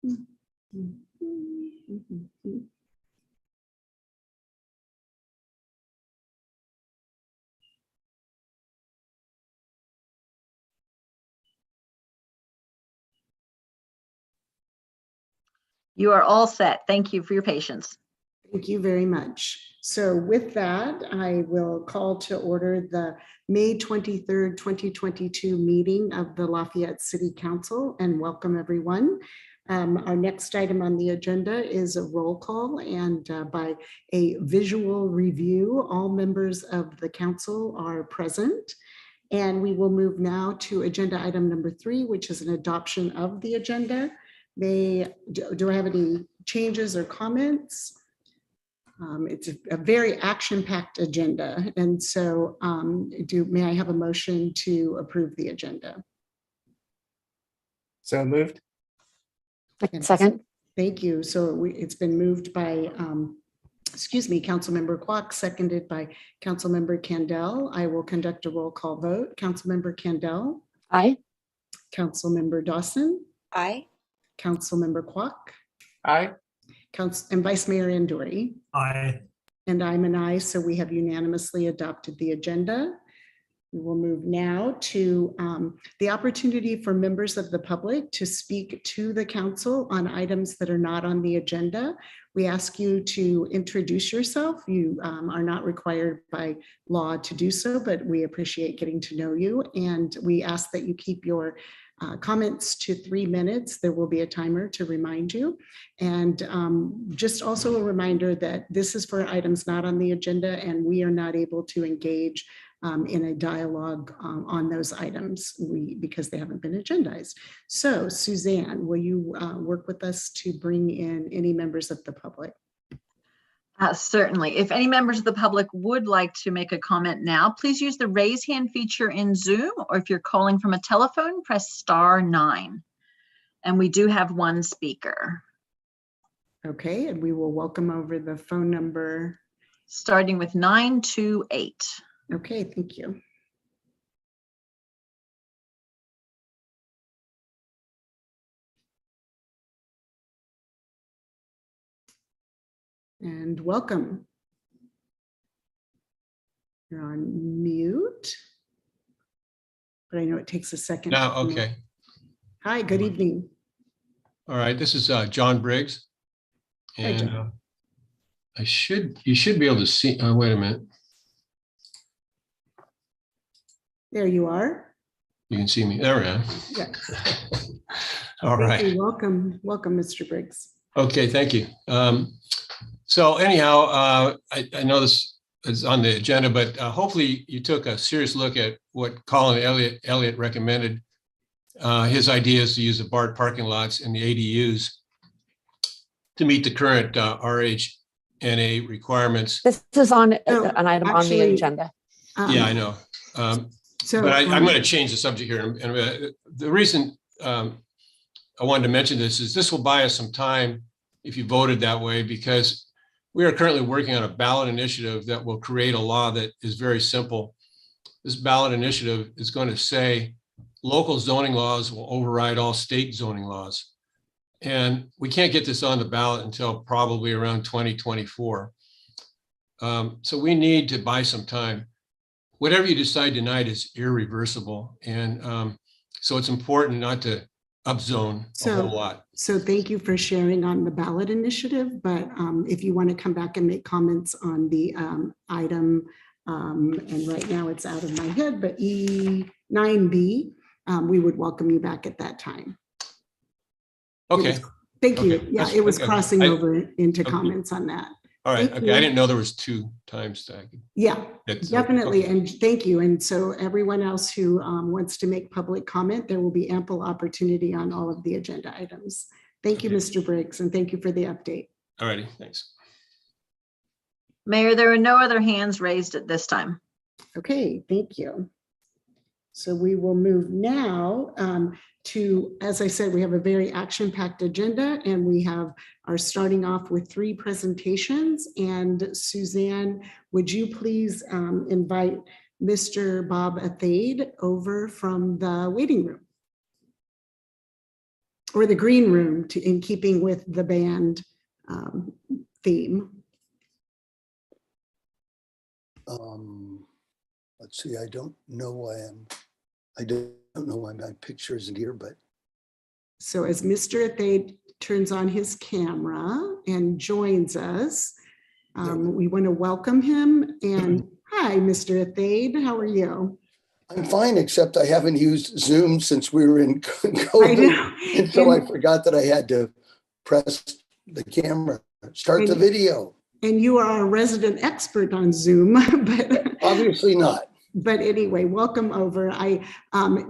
You are all set. Thank you for your patience. Thank you very much. So with that, I will call to order the May 23rd, 2022 meeting of the Lafayette City Council and welcome everyone. Our next item on the agenda is a roll call, and by a visual review, all members of the council are present. And we will move now to agenda item number 3, which is an adoption of the agenda. Do I have any changes or comments? It's a very action-packed agenda. And so may I have a motion to approve the agenda? So moved. Second. Thank you. So it's been moved by, Councilmember Kwok, seconded by Councilmember Kandel. I will conduct a roll call vote. Councilmember Kandel. Aye. Councilmember Dawson. Aye. Councilmember Kwok. Aye. And Vice Mayor Andori. Aye. And I'm an aye, so we have unanimously adopted the agenda. We will move now to the opportunity for members of the public to speak to the council on items that are not on the agenda. We ask you to introduce yourself. You are not required by law to do so, but we appreciate getting to know you. And we ask that you keep your comments to 3 minutes. There will be a timer to remind you. And just also a reminder that this is for items not on the agenda, and we are not able to engage in a dialogue on those items because they haven't been agendized. So Suzanne, will you work with us to bring in any members of the public? Certainly. If any members of the public would like to make a comment now, please use the raise hand feature in Zoom, or if you're calling from a telephone, press *9. And we do have one speaker. Okay, and we will welcome over the phone number. Starting with 928. Okay, thank you. And welcome. You're on mute, but I know it takes a second. No, okay. Hi, good evening. All right, this is John Briggs. Hi, And John. you should be able to see, wait a minute. There you are. You can see me, there we are. Yeah. All Thank right, you. Welcome, Mr. Briggs. okay, thank you. So anyhow, I know this is on the agenda, but hopefully you took a serious look at what Colin Elliott recommended. His idea is to use the BART parking lots and the ADUs to meet the current RHNA requirements. This is on No, an item on the actually, agenda. Yeah, I know. But I'm going to change the subject here. And the reason I wanted to mention this is this will buy us some time if you voted that way, because we are currently working on a ballot initiative that will create a law that is very simple. This ballot initiative is going to say local zoning laws will override all state zoning laws. And we can't get this on the ballot until probably around 2024. So we need to buy some time. Whatever you decide tonight is irreversible. And so it's important not to upzone a whole lot. So thank you for sharing on the ballot initiative, but if you want to come back and make comments on the item, and right now it's out of my head, but E9B, we would welcome you back at that time. Okay. Thank you. Okay. Yeah, That's it was okay. crossing over into Okay. comments on that. All right. Thank Okay. you. I didn't know there was 2 times that I could. Yeah, That's- definitely. okay. And thank you. And so everyone else who wants to make public comment, there will be ample opportunity on all of the agenda items. Thank you, Okay. Mr. Briggs, and thank you for the update. All righty. Thanks. Mayor, there are no other hands raised at this time. Okay, thank you. So we will move now to, as I said, we have a very action-packed agenda, and we are starting off with 3 presentations. And Suzanne, would you please invite Mr. Bob Athade over from the waiting room? or the green room, in keeping with the band theme. Let's see, I don't know why my picture isn't here, but. So as Mr. Athade turns on his camera and joins us, we want to welcome him. And hi, Mr. Athade, how are you? I'm fine, except I haven't used Zoom since we were in COVID. And so I forgot that I had to press the camera, start the video. And you are a resident expert on Zoom, but obviously not. But anyway, welcome over. I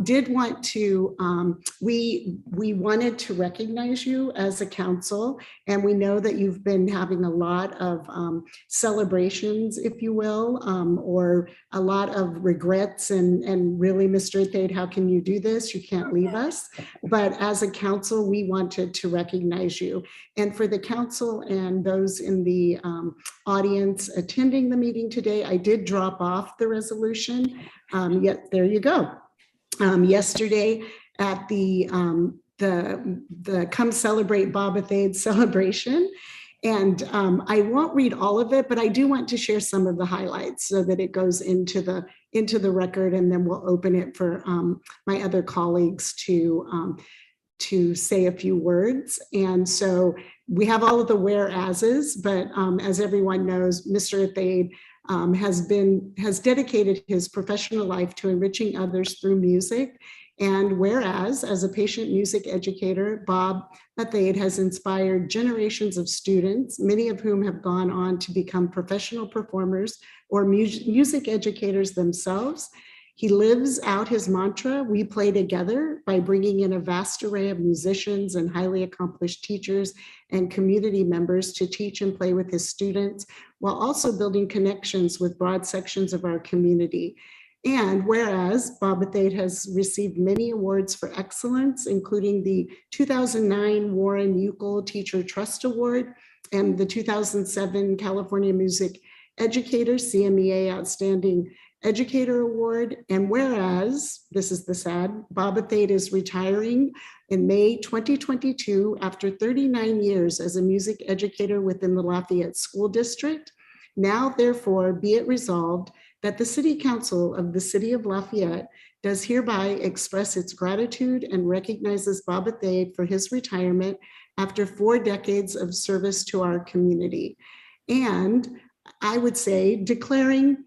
did want to, we wanted to recognize you as a council, and we know that you've been having a lot of celebrations, if you will, or a lot of regrets and really, Mr. Athade, how can you do this? You can't leave us. But as a council, we wanted to recognize you. And for the council and those in the audience attending the meeting today, I did drop off the resolution. Yet there you go. Yesterday at the Come Celebrate Bob Athade celebration, and I won't read all of it, but I do want to share some of the highlights so that it goes into the record, and then we'll open it for my other colleagues to say a few words. And so we have all of the whereases, but as everyone knows, Mr. Athade has dedicated his professional life to enriching others through music. And whereas, as a patient music educator, Bob Athade has inspired generations of students, many of whom have gone on to become professional performers or music educators themselves. He lives out his mantra, "We play together," by bringing in a vast array of musicians and highly accomplished teachers and community members to teach and play with his students, while also building connections with broad sections of our community. And whereas Bob Athade has received many awards for excellence, including the 2009 Warren Uckel Teacher Trust Award and the 2007 California Music Educator CMEA Outstanding Educator Award. And whereas, this is the sad, Bob Athade is retiring in May 2022 after 39 years as a music educator within the Lafayette School District. Now, therefore, be it resolved that the City Council of the City of Lafayette does hereby express its gratitude and recognizes Bob Athade for his retirement after 4 decades of service to our community. And I would say declaring,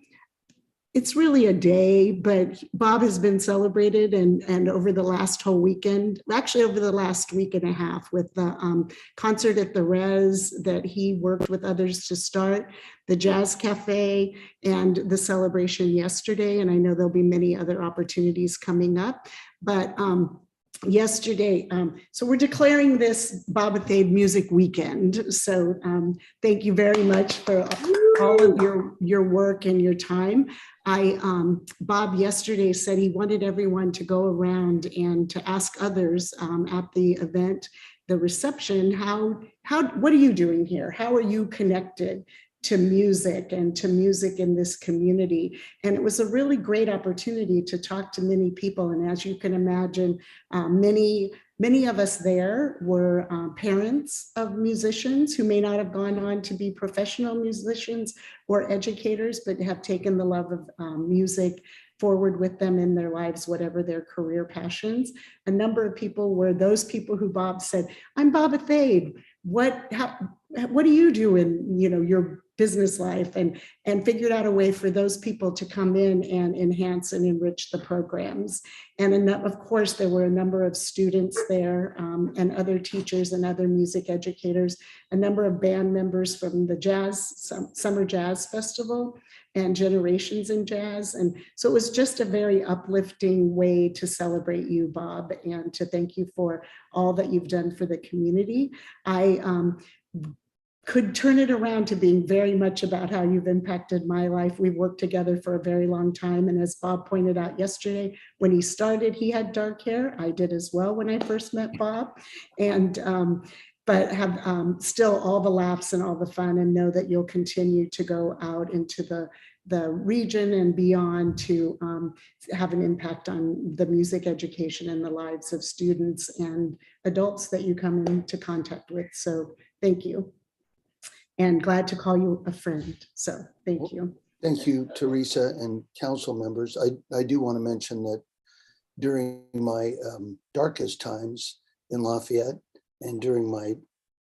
it's really a day, but Bob has been celebrated and over the last whole weekend, actually over the last week and a half, with the concert at the Res that he worked with others to start, the Jazz Cafe, and the celebration yesterday. And I know there'll be many other opportunities coming up, but yesterday, so we're declaring this Bob Athade Music Weekend. So thank you very much for all of your work and your time. Bob yesterday said he wanted everyone to go around and to ask others at the event, the reception, what are you doing here? How are you connected to music and to music in this community? And it was a really great opportunity to talk to many people. And as you can imagine, many of us there were parents of musicians who may not have gone on to be professional musicians or educators, but have taken the love of music forward with them in their lives, whatever their career passions. A number of people were those people who Bob said, "I'm Bob Athade. What do you do in your business life?" and figured out a way for those people to come in and enhance and enrich the programs. And of course, there were a number of students there and other teachers and other music educators, a number of band members from the Summer Jazz Festival and Generations in Jazz. And so it was just a very uplifting way to celebrate you, Bob, and to thank you for all that you've done for the community. I could turn it around to being very much about how you've impacted my life. We've worked together for a very long time. And as Bob pointed out yesterday, when he started, he had dark hair. I did as well when I first met Bob. And but have still all the laughs and all the fun, and know that you'll continue to go out into the the region and beyond to have an impact on the music education and the lives of students and adults that you come into contact with. So thank you. And glad to call you a friend. So thank you. Thank you, Teresa and council members. I do want to mention that during my darkest times in Lafayette and during my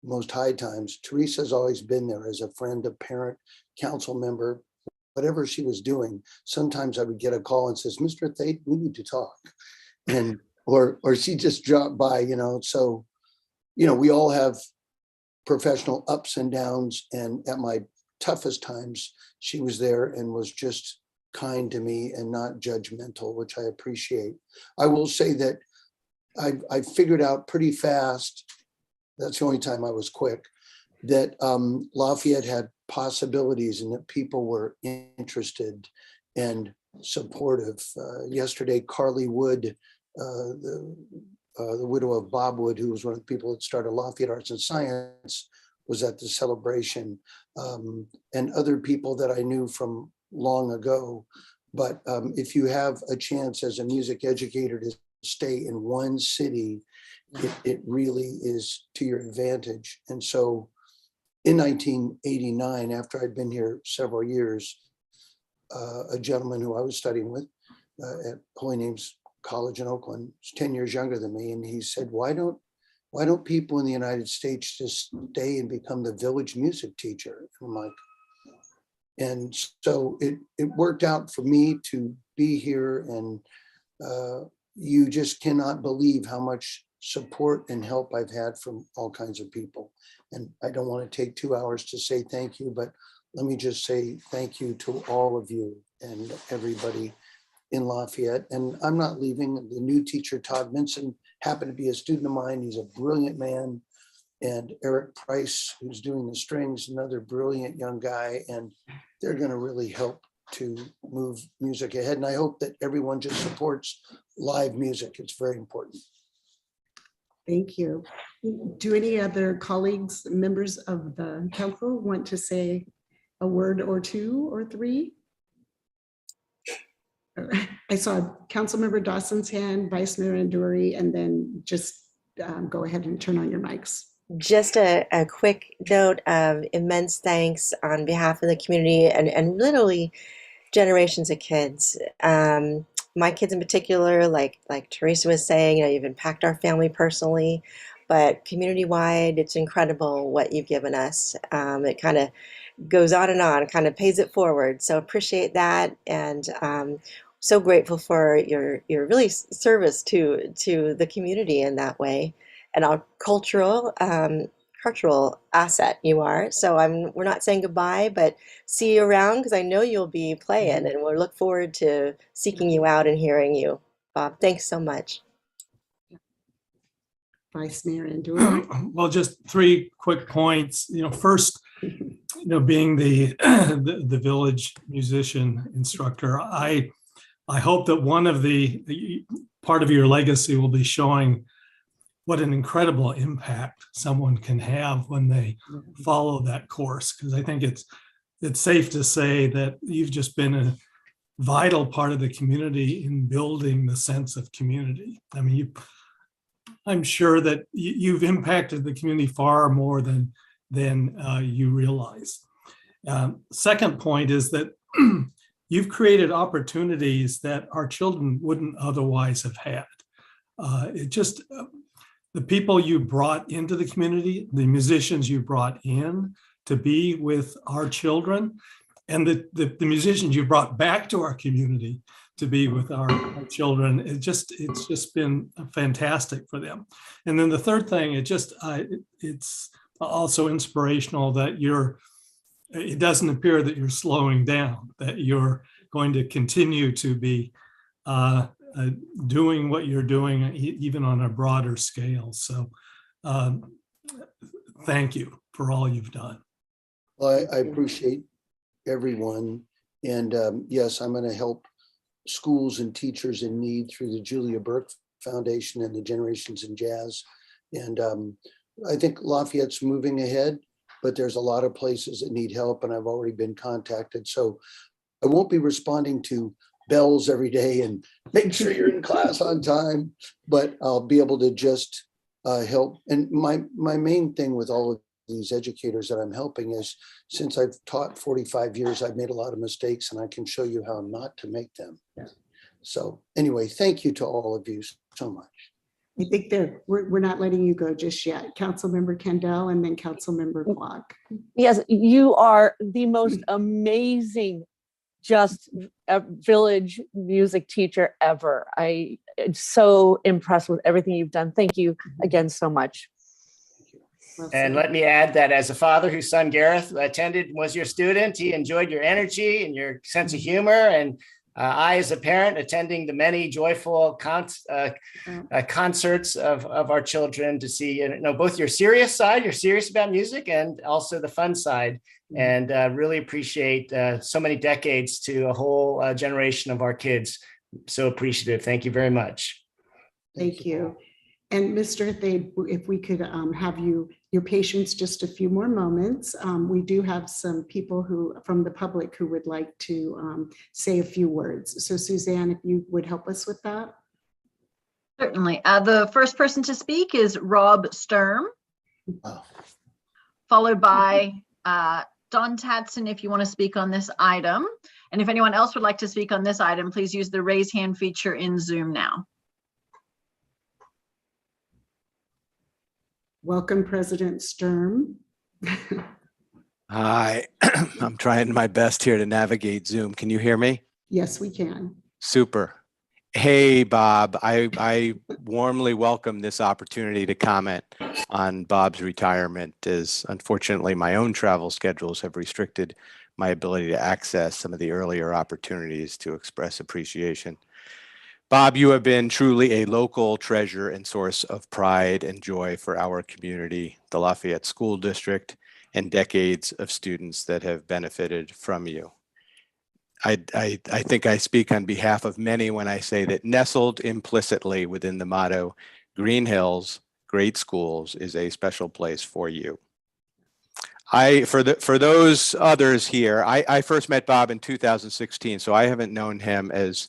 most high times, Teresa's always been there as a friend, a parent, council member, whatever she was doing. Sometimes I would get a call and says, Mr. Thate, we need to talk. And or she just dropped by, so, we all have professional ups and downs. And at my toughest times, she was there and was just kind to me and not judgmental, which I appreciate. I will say that I figured out pretty fast, that's the only time I was quick, that Lafayette had possibilities and that people were interested and supportive. Yesterday, Carly Wood, the widow of Bob Wood, who was one of the people that started Lafayette Arts and Science, was at the celebration, and other people that I knew from long ago. But if you have a chance as a music educator to stay in one city, it really is to your advantage. And so in 1989, after I'd been here several years, a gentleman who I was studying with at Holy Names College in Oakland, was 10 years younger than me, and he said, why don't people in the United States just stay and become the village music teacher? And I'm like, and so it worked out for me to be here, and you just cannot believe how much support and help I've had from all kinds of people. And I don't want to take 2 hours to say thank you, but let me just say thank you to all of you and everybody in Lafayette. And I'm not leaving. The new teacher, Todd Minson, happened to be a student of mine. He's a brilliant man. And Eric Price, who's doing the strings, another brilliant young guy. And they're going to really help to move music ahead. And I hope that everyone just supports live music. It's very important. Thank you. Do any other colleagues, members of the council, want to say a word or two or three? I saw Councilmember Dawson's hand, Vice Mayor Anduri, and then just go ahead and turn on your mics. Just a quick note of immense thanks on behalf of the community and literally generations of kids. My kids in particular, like Teresa was saying, you've impacted our family personally, but community-wide, it's incredible what you've given us. It kind of goes on and kind of pays it forward. So appreciate that, and so grateful for your really service to the community in that way, and our cultural asset you are. So we're not saying goodbye, but see you around, because I know you'll be playing, and we'll look forward to seeking you out and hearing you. Bob, thanks so much. Vice Mayor Anduri. Well, just 3 quick points. First, being the village musician instructor, I hope that one of the part of your legacy will be showing what an incredible impact someone can have when they follow that course. Because I think it's safe to say that you've just been a vital part of the community in building the sense of community. I mean, I'm sure that you've impacted the community far more than you realize. Second point is that you've created opportunities that our children wouldn't otherwise have had. The people you brought into the community, the musicians you brought in to be with our children, and the musicians you brought back to our community to be with our children, it's just been fantastic for them. And then the third thing, it's also inspirational that it doesn't appear that you're slowing down, that you're going to continue to be doing what you're doing, even on a broader scale. So thank you for all you've done. Well, I appreciate everyone. And yes, I'm going to help schools and teachers in need through the Julia Burke Foundation and the Generations in Jazz. And I think Lafayette's moving ahead, but there's a lot of places that need help, and I've already been contacted. So I won't be responding to bells every day and make sure you're in class on time, but I'll be able to just help. And my main thing with all of these educators that I'm helping is, since I've taught 45 years, I've made a lot of mistakes, and I can show you how not to make them. Yeah. So anyway, thank you to all of you so much. I think we're not letting you go just yet. Councilmember Kendall and then Councilmember Block. Yes, you are the most amazing just a village music teacher ever. I'm so impressed with everything you've done. Thank you again so much. Well And said. let me add that as a father whose son Gareth attended, was your student, he enjoyed your energy and your sense of humor. And I, as a parent, attending the many joyful concerts of our children, to see, both your serious side, you're serious about music, and also the fun side. And really appreciate so many decades to a whole generation of our kids. So appreciative. Thank you very much. Thank you. And Mr. Thade, if we could have your patience just a few more moments. We do have some people from the public who would like to say a few words. So Suzanne, if you would help us with that. Certainly. The first person to speak is Rob Sturm, followed by Don Tatson, if you want to speak on this item. And if anyone else would like to speak on this item, please use the raise hand feature in Zoom now. Welcome, President Sturm. Hi, I'm trying my best here to navigate Zoom. Can you hear me? Yes, we can. Super. Hey, Bob, I warmly welcome this opportunity to comment on Bob's retirement, as unfortunately my own travel schedules have restricted my ability to access some of the earlier opportunities to express appreciation. Bob, you have been truly a local treasure and source of pride and joy for our community, the Lafayette School District, and decades of students that have benefited from you. I think I speak on behalf of many when I say that nestled implicitly within the motto, Green Hills, Great Schools, is a special place for you. For those others here, I first met Bob in 2016, so I haven't known him as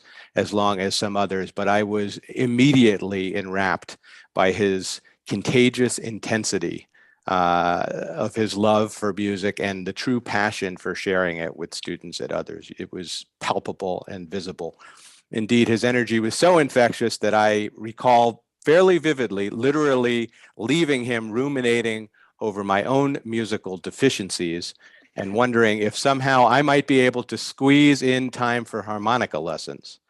long as some others, but I was immediately enwrapped by his contagious intensity of his love for music and the true passion for sharing it with students and others. It was palpable and visible. Indeed, his energy was so infectious that I recall fairly vividly, literally leaving him ruminating over my own musical deficiencies and wondering if somehow I might be able to squeeze in time for harmonica lessons,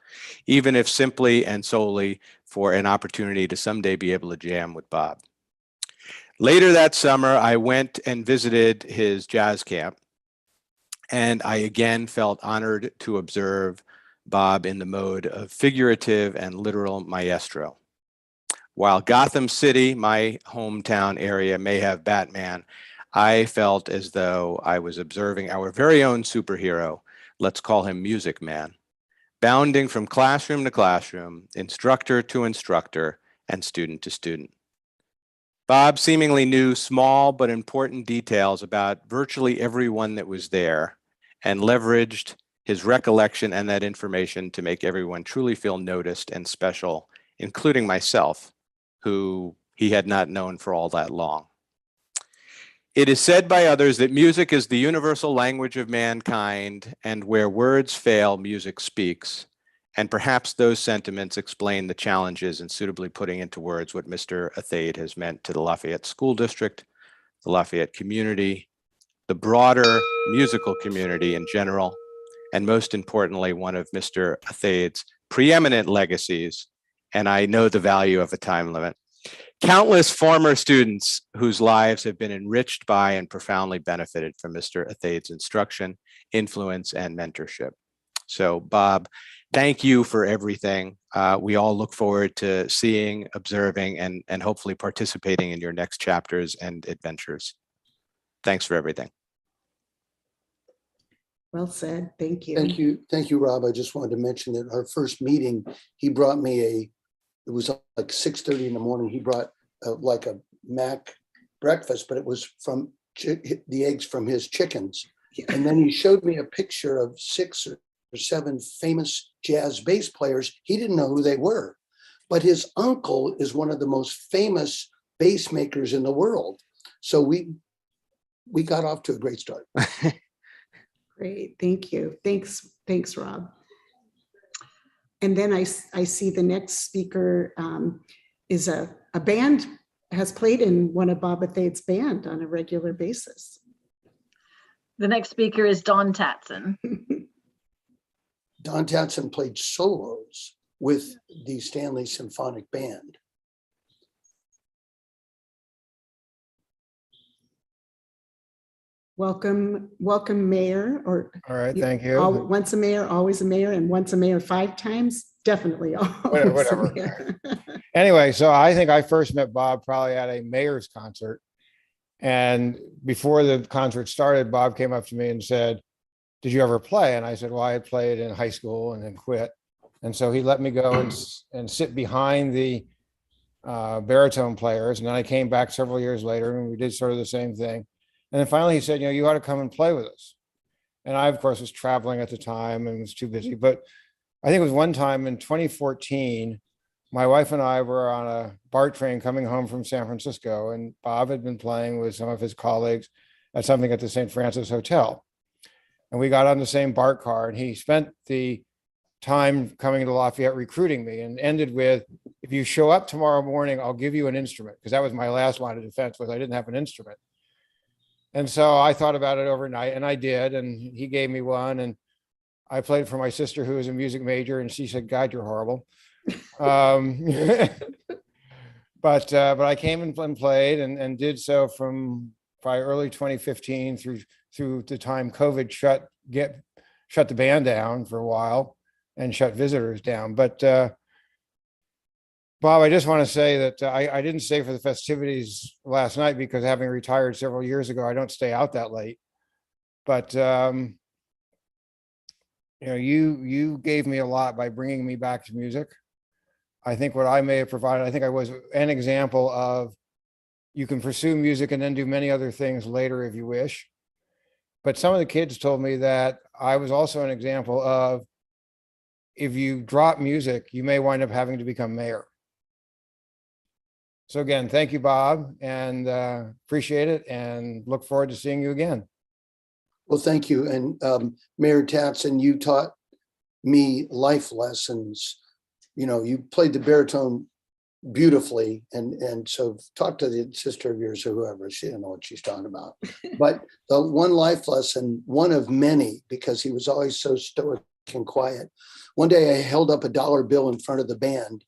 even if simply and solely for an opportunity to someday be able to jam with Bob. Later that summer, I went and visited his jazz camp, and I again felt honored to observe Bob in the mode of figurative and literal maestro. While Gotham City, my hometown area, may have Batman, I felt as though I was observing our very own superhero, let's call him Music Man, bounding from classroom to classroom, instructor to instructor, and student to student. Bob seemingly knew small but important details about virtually everyone that was there and leveraged his recollection and that information to make everyone truly feel noticed and special, including myself, who he had not known for all that long. It is said by others that music is the universal language of mankind, and where words fail, music speaks. And perhaps those sentiments explain the challenges in suitably putting into words what Mr. Thade has meant to the Lafayette School District, the Lafayette community, the broader musical community in general, and most importantly, one of Mr. Thade's preeminent legacies, and I know the value of a time limit, countless former students whose lives have been enriched by and profoundly benefited from Mr. Thade's instruction, influence, and mentorship. So, Bob, thank you for everything. We all look forward to seeing, observing, and hopefully participating in your next chapters and adventures. Thanks for everything. Well said. Thank you. Thank you. Thank you, Rob. I just wanted to mention that our first meeting, he brought me it was like 6:30 in the morning. He brought like a Mac breakfast, but it was from the eggs from his chickens. Yeah. And then he showed me a picture of 6 or 7 famous jazz bass players. He didn't know who they were, but his uncle is one of the most famous bass makers in the world. So we got off to a great start. Great, thank you. Thanks, Rob. And then I see the next speaker is a band, has played in one of Bob Athade's band on a regular basis. The next speaker is Don Tatson. Don Tatson played solos with the Stanley Symphonic Band. Welcome, Mayor. Or all right, thank you. Once a mayor, always a mayor, and once a mayor 5 times, definitely always Whatever. a mayor. Anyway, so I think I first met Bob probably at a mayor's concert. And before the concert started, Bob came up to me and said, "Did you ever play?" And I said, "Well, I had played in high school and then quit." And so he let me go and sit behind the baritone players. And then I came back several years later and we did sort of the same thing. And then finally he said, "You ought to come and play with us." And I, of course, was traveling at the time and was too busy. But I think it was one time in 2014, my wife and I were on a BART train coming home from San Francisco, and Bob had been playing with some of his colleagues at something at the St. Francis Hotel. And we got on the same BART car, and he spent the time coming to Lafayette recruiting me and ended with, "If you show up tomorrow morning, I'll give you an instrument," because that was my last line of defense, was I didn't have an instrument. And so I thought about it overnight, and I did, and he gave me one, and I played for my sister who was a music major, and she said, "God, you're horrible." But I came and played and did so from by early 2015 through the time COVID shut the band down for a while and shut visitors down. But Bob, I just want to say that I didn't stay for the festivities last night because, having retired several years ago, I don't stay out that late. But you gave me a lot by bringing me back to music. I think what I may have provided, I think I was an example of, you can pursue music and then do many other things later if you wish. But some of the kids told me that I was also an example of, if you drop music, you may wind up having to become mayor. So again, thank you, Bob, and appreciate it, and look forward to seeing you again. Well, thank you. And Mayor Tatson, you taught me life lessons. You played the baritone beautifully. And so talk to the sister of yours or whoever, she didn't know what she's talking about. But the one life lesson, one of many, because he was always so stoic and quiet. One day I held up a $1 bill in front of the band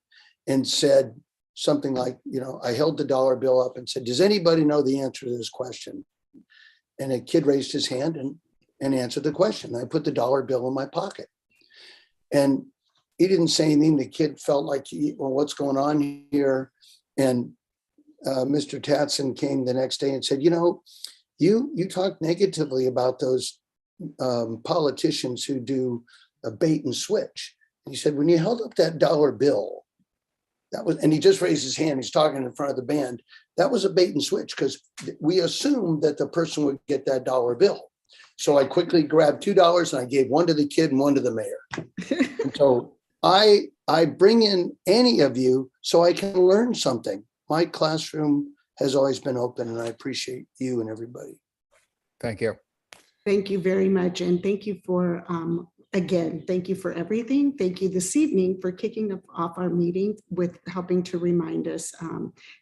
and said something like, I held the $1 bill up and said, "Does anybody know the answer to this question?" And a kid raised his hand and answered the question. I put the $1 bill in my pocket. And he didn't say anything. The kid felt like, well, what's going on here? And Mr. Tatson came the next day and said, you talk negatively about those politicians who do a bait and switch. And he said, when you held up that $1 bill, that was, and he just raised his hand, he's talking in front of the band, that was a bait and switch, because we assumed that the person would get that $1 bill. So I quickly grabbed $2 and I gave one to the kid and one to the mayor. And so I bring in any of you so I can learn something. My classroom has always been open, and I appreciate you and everybody. Thank you. Thank you very much. And thank you for, again, thank you for everything. Thank you this evening for kicking off our meeting with helping to remind us,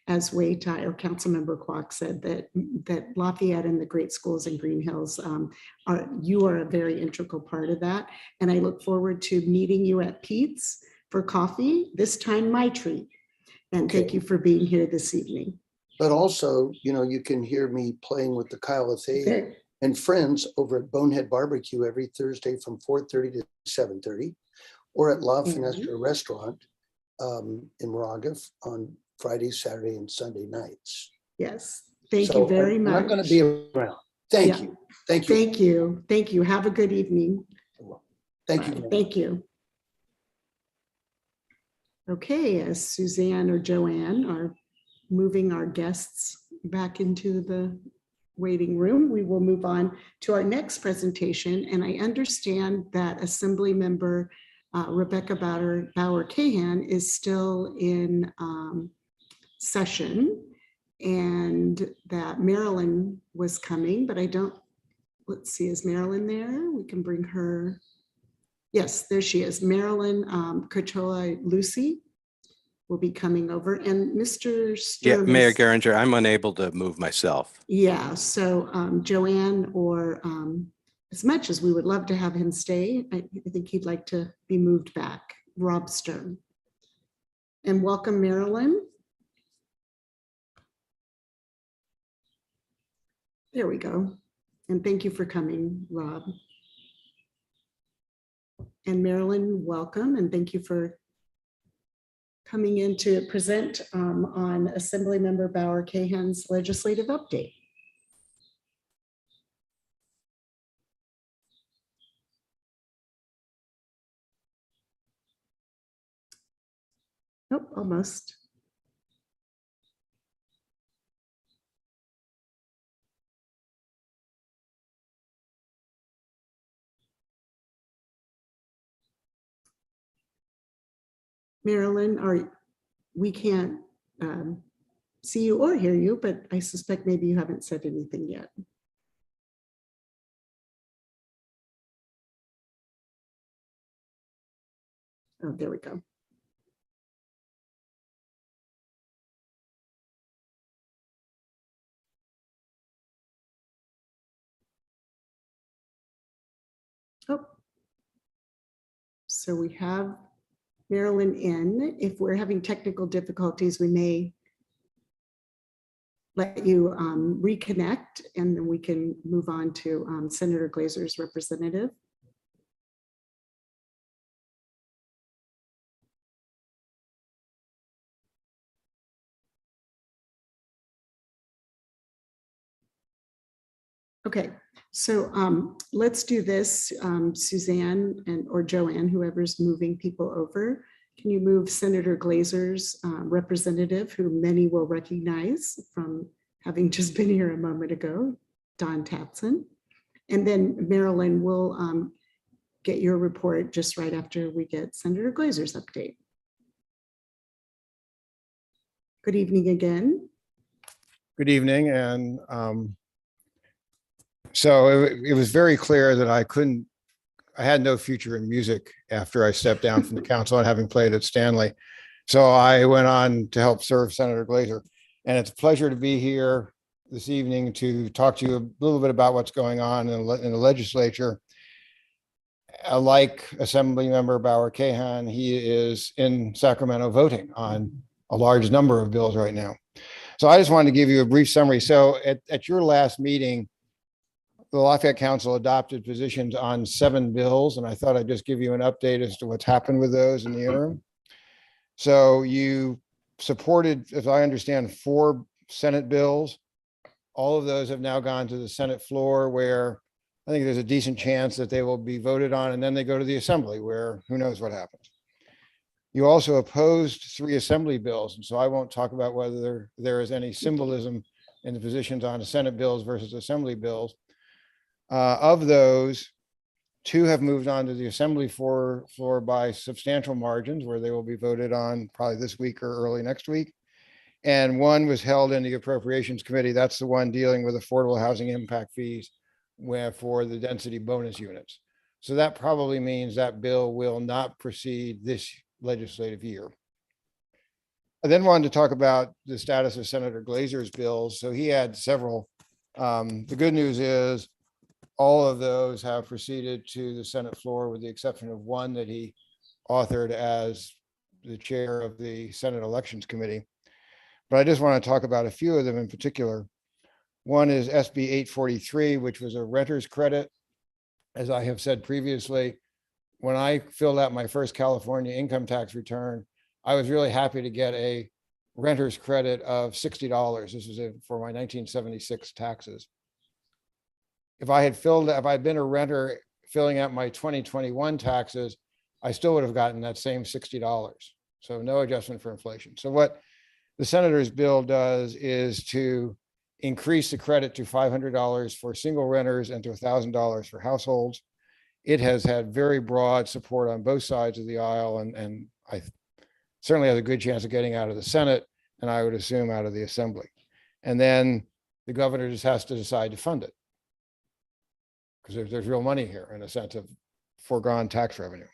as Wei Tai or Councilmember Kwok said, that Lafayette and the great schools in Green Hills, you are a very integral part of that. And I look forward to meeting you at Pete's for coffee, this time my treat. And thank you for being here this evening. But also, you can hear me playing with the Kyle Athade and friends over at Bonehead Barbecue every Thursday from 4:30 to 7:30, or at La Finestra Restaurant in Moraga on Friday, Saturday, and Sunday nights. Yes, thank you very much. I'm going to be around. Thank you. Thank you. Thank you. Thank you. Have a good evening. Thank you. Thank you. Okay, as Suzanne or Joanne are moving our guests back into the waiting room. We will move on to our next presentation. And I understand that Assembly Member Rebecca Bauer-Cahan is still in session, and that Marilyn was coming, but I don't, let's see, is Marilyn there? We can bring her. Yes, there she is. Marilyn Cochola-Lucy will be coming over, and Mr. Sturm. Yeah, Mayor Geringer, I'm unable to move myself. Yeah, so Joanne, or as much as we would love to have him stay, I think he'd like to be moved back. Rob Sturm. And welcome, Marilyn. There we go. And thank you for coming, Rob. And Marilyn, welcome, and thank you for coming in to present on Assemblymember Bauer-Cahan's legislative update. Nope, almost. Marilyn, we can't see you or hear you, but I suspect maybe you haven't said anything yet. Oh, there we go. Oh, so we have Marilyn in. If we're having technical difficulties, we may let you reconnect, and then we can move on to Senator Glaser's representative. Okay, so let's do this, Suzanne or Joanne, whoever's moving people over. Can you move Senator Glaser's representative, who many will recognize from having just been here a moment ago, Don Tapson. And then Marilyn will get your report just right after we get Senator Glaser's update. Good evening again. Good evening. And so it was very clear that I had no future in music after I stepped down from the council and having played at Stanley. So I went on to help serve Senator Glaser. And it's a pleasure to be here this evening to talk to you a little bit about what's going on in the legislature. Like Assemblymember Bauer-Cahan, he is in Sacramento voting on a large number of bills right now. So I just wanted to give you a brief summary. So at your last meeting, the Lafayette Council adopted positions on 7 bills, and I thought I'd just give you an update as to what's happened with those in the interim. So you supported, as I understand, 4 Senate bills. All of those have now gone to the Senate floor, where I think there's a decent chance that they will be voted on, and then they go to the Assembly, where who knows what happens. You also opposed 3 Assembly bills, and so I won't talk about whether there is any symbolism in the positions on the Senate bills versus Assembly bills. Of those, 2 have moved on to the Assembly floor by substantial margins, where they will be voted on probably this week or early next week. And 1 was held in the Appropriations Committee. That's the one dealing with affordable housing impact fees for the density bonus units. So that probably means that bill will not proceed this legislative year. I then wanted to talk about the status of Senator Glaser's bills. So he had several. The good news is all of those have proceeded to the Senate floor, with the exception of 1 that he authored as the chair of the Senate Elections Committee. But I just want to talk about a few of them in particular. 1 is SB 843, which was a renter's credit. As I have said previously, when I filled out my first California income tax return, I was really happy to get a renter's credit of $60. This was for my 1976 taxes. If I'd been a renter filling out my 2021 taxes, I still would have gotten that same $60. So no adjustment for inflation. So what the senator's bill does is to increase the credit to $500 for single renters and to $1,000 for households. It has had very broad support on both sides of the aisle, and I certainly has a good chance of getting out of the Senate, and I would assume out of the Assembly. And then the governor just has to decide to fund it, because there's real money here in a sense of foregone tax revenue.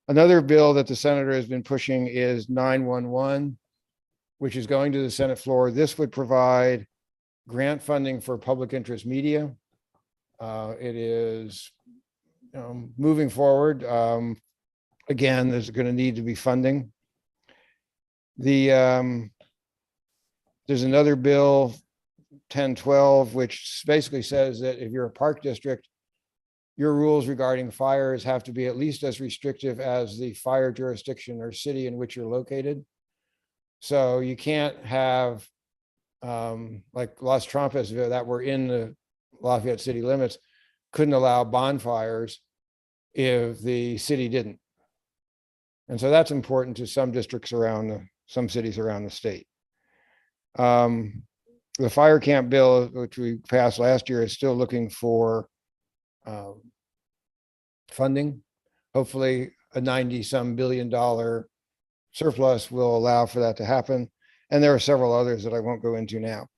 Another bill that the senator has been pushing is 911, which is going to the Senate floor. This would provide grant funding for public interest media. It is moving forward. Again, there's going to need to be funding. There's another bill, 1012, which basically says that if you're a park district, your rules regarding fires have to be at least as restrictive as the fire jurisdiction or city in which you're located. So you can't have like Las Trampas that were in the Lafayette city limits couldn't allow bonfires if the city didn't. And so that's important to some districts around some cities around the state. The fire camp bill, which we passed last year, is still looking for funding. Hopefully a $90-some billion surplus will allow for that to happen. And there are several others that I won't go into now.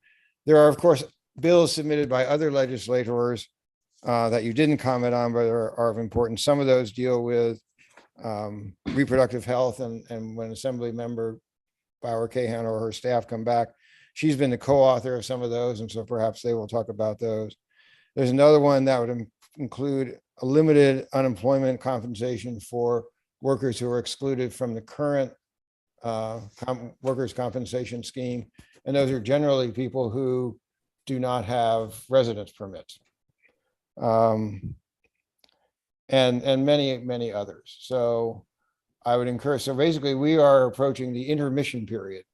There are, of course, bills submitted by other legislators that you didn't comment on, but are of importance. Some of those deal with reproductive health, and when Assembly Member Bauer Cahan or her staff come back, she's been the co-author of some of those, and so perhaps they will talk about those. There's another one that would include a limited unemployment compensation for workers who are excluded from the current workers' compensation scheme, and those are generally people who do not have residence permits, and many others. So I would encourage, so basically we are approaching the intermission period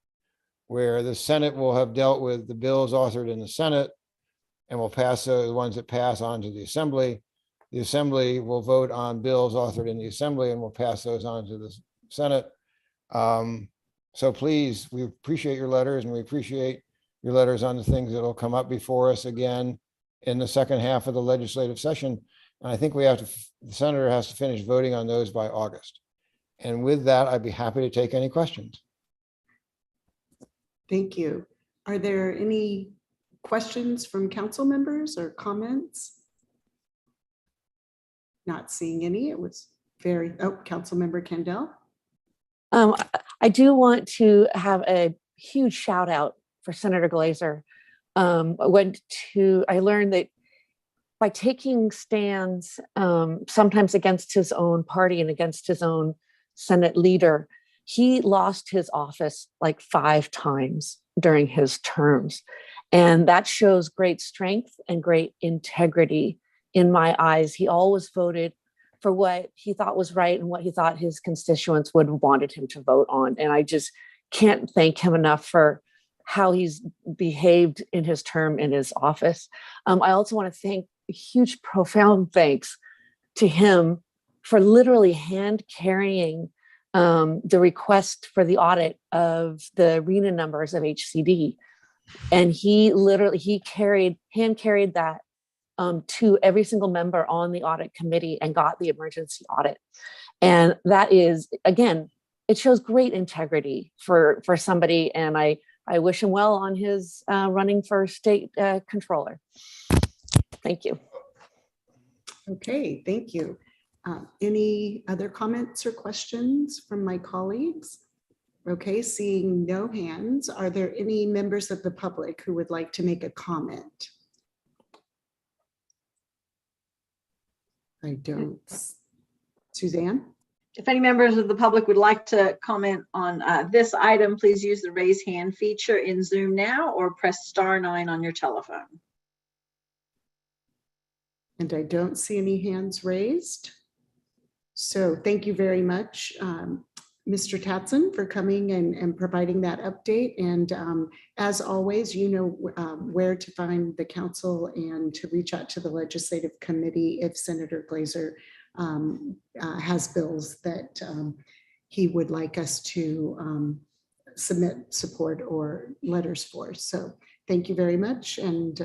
where the Senate will have dealt with the bills authored in the Senate and will pass the ones that pass on to the Assembly. The Assembly will vote on bills authored in the Assembly and will pass those on to the Senate. So please, we appreciate your letters, and we appreciate your letters on the things that will come up before us again in the second half of the legislative session. And I think we have to, the senator has to finish voting on those by August. And with that, I'd be happy to take any questions. Thank you. Are there any questions from council members or comments? Not seeing any. It was very, Council Member Kendall. I do want to have a huge shout out for Senator Glaser. I learned that by taking stands sometimes against his own party and against his own Senate leader, he lost his office like 5 times during his terms. And that shows great strength and great integrity in my eyes. He always voted for what he thought was right and what he thought his constituents would have wanted him to vote on. And I just can't thank him enough for how he's behaved in his term in his office. I also want to thank a huge, profound thanks to him for literally hand carrying the request for the audit of the RENA numbers of HCD. And he hand carried that to every single member on the audit committee and got the emergency audit. And that is, again, it shows great integrity for somebody. And I wish him well on his running for state controller. Thank you. Okay, thank you. Any other comments or questions from my colleagues? Okay, seeing no hands, are there any members of the public who would like to make a comment? I don't. Suzanne? If any members of the public would like to comment on this item, please use the raise hand feature in Zoom now or press *9 on your telephone. And I don't see any hands raised. So thank you very much, Mr. Tatson, for coming and providing that update. And as always, you know where to find the council and to reach out to the legislative committee if Senator Glaser has bills that he would like us to submit support or letters for. So Thank you very much. And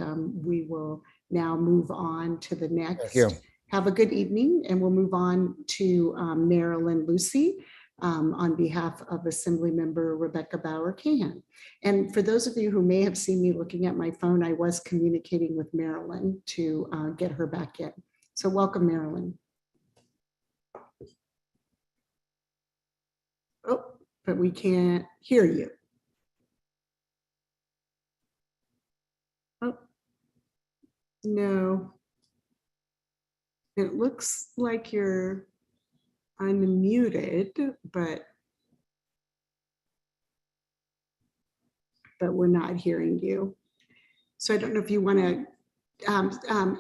we will now move on to the next. Thank you. Have a good evening, and we'll move on to Marilyn Lucy on behalf of Assemblymember Rebecca Bauer-Cahan. And for those of you who may have seen me looking at my phone, I was communicating with Marilyn to get her back in. So welcome, Marilyn. Oh, but we can't hear you. Oh, no. It looks like you're unmuted, but we're not hearing you. So I don't know if you want to,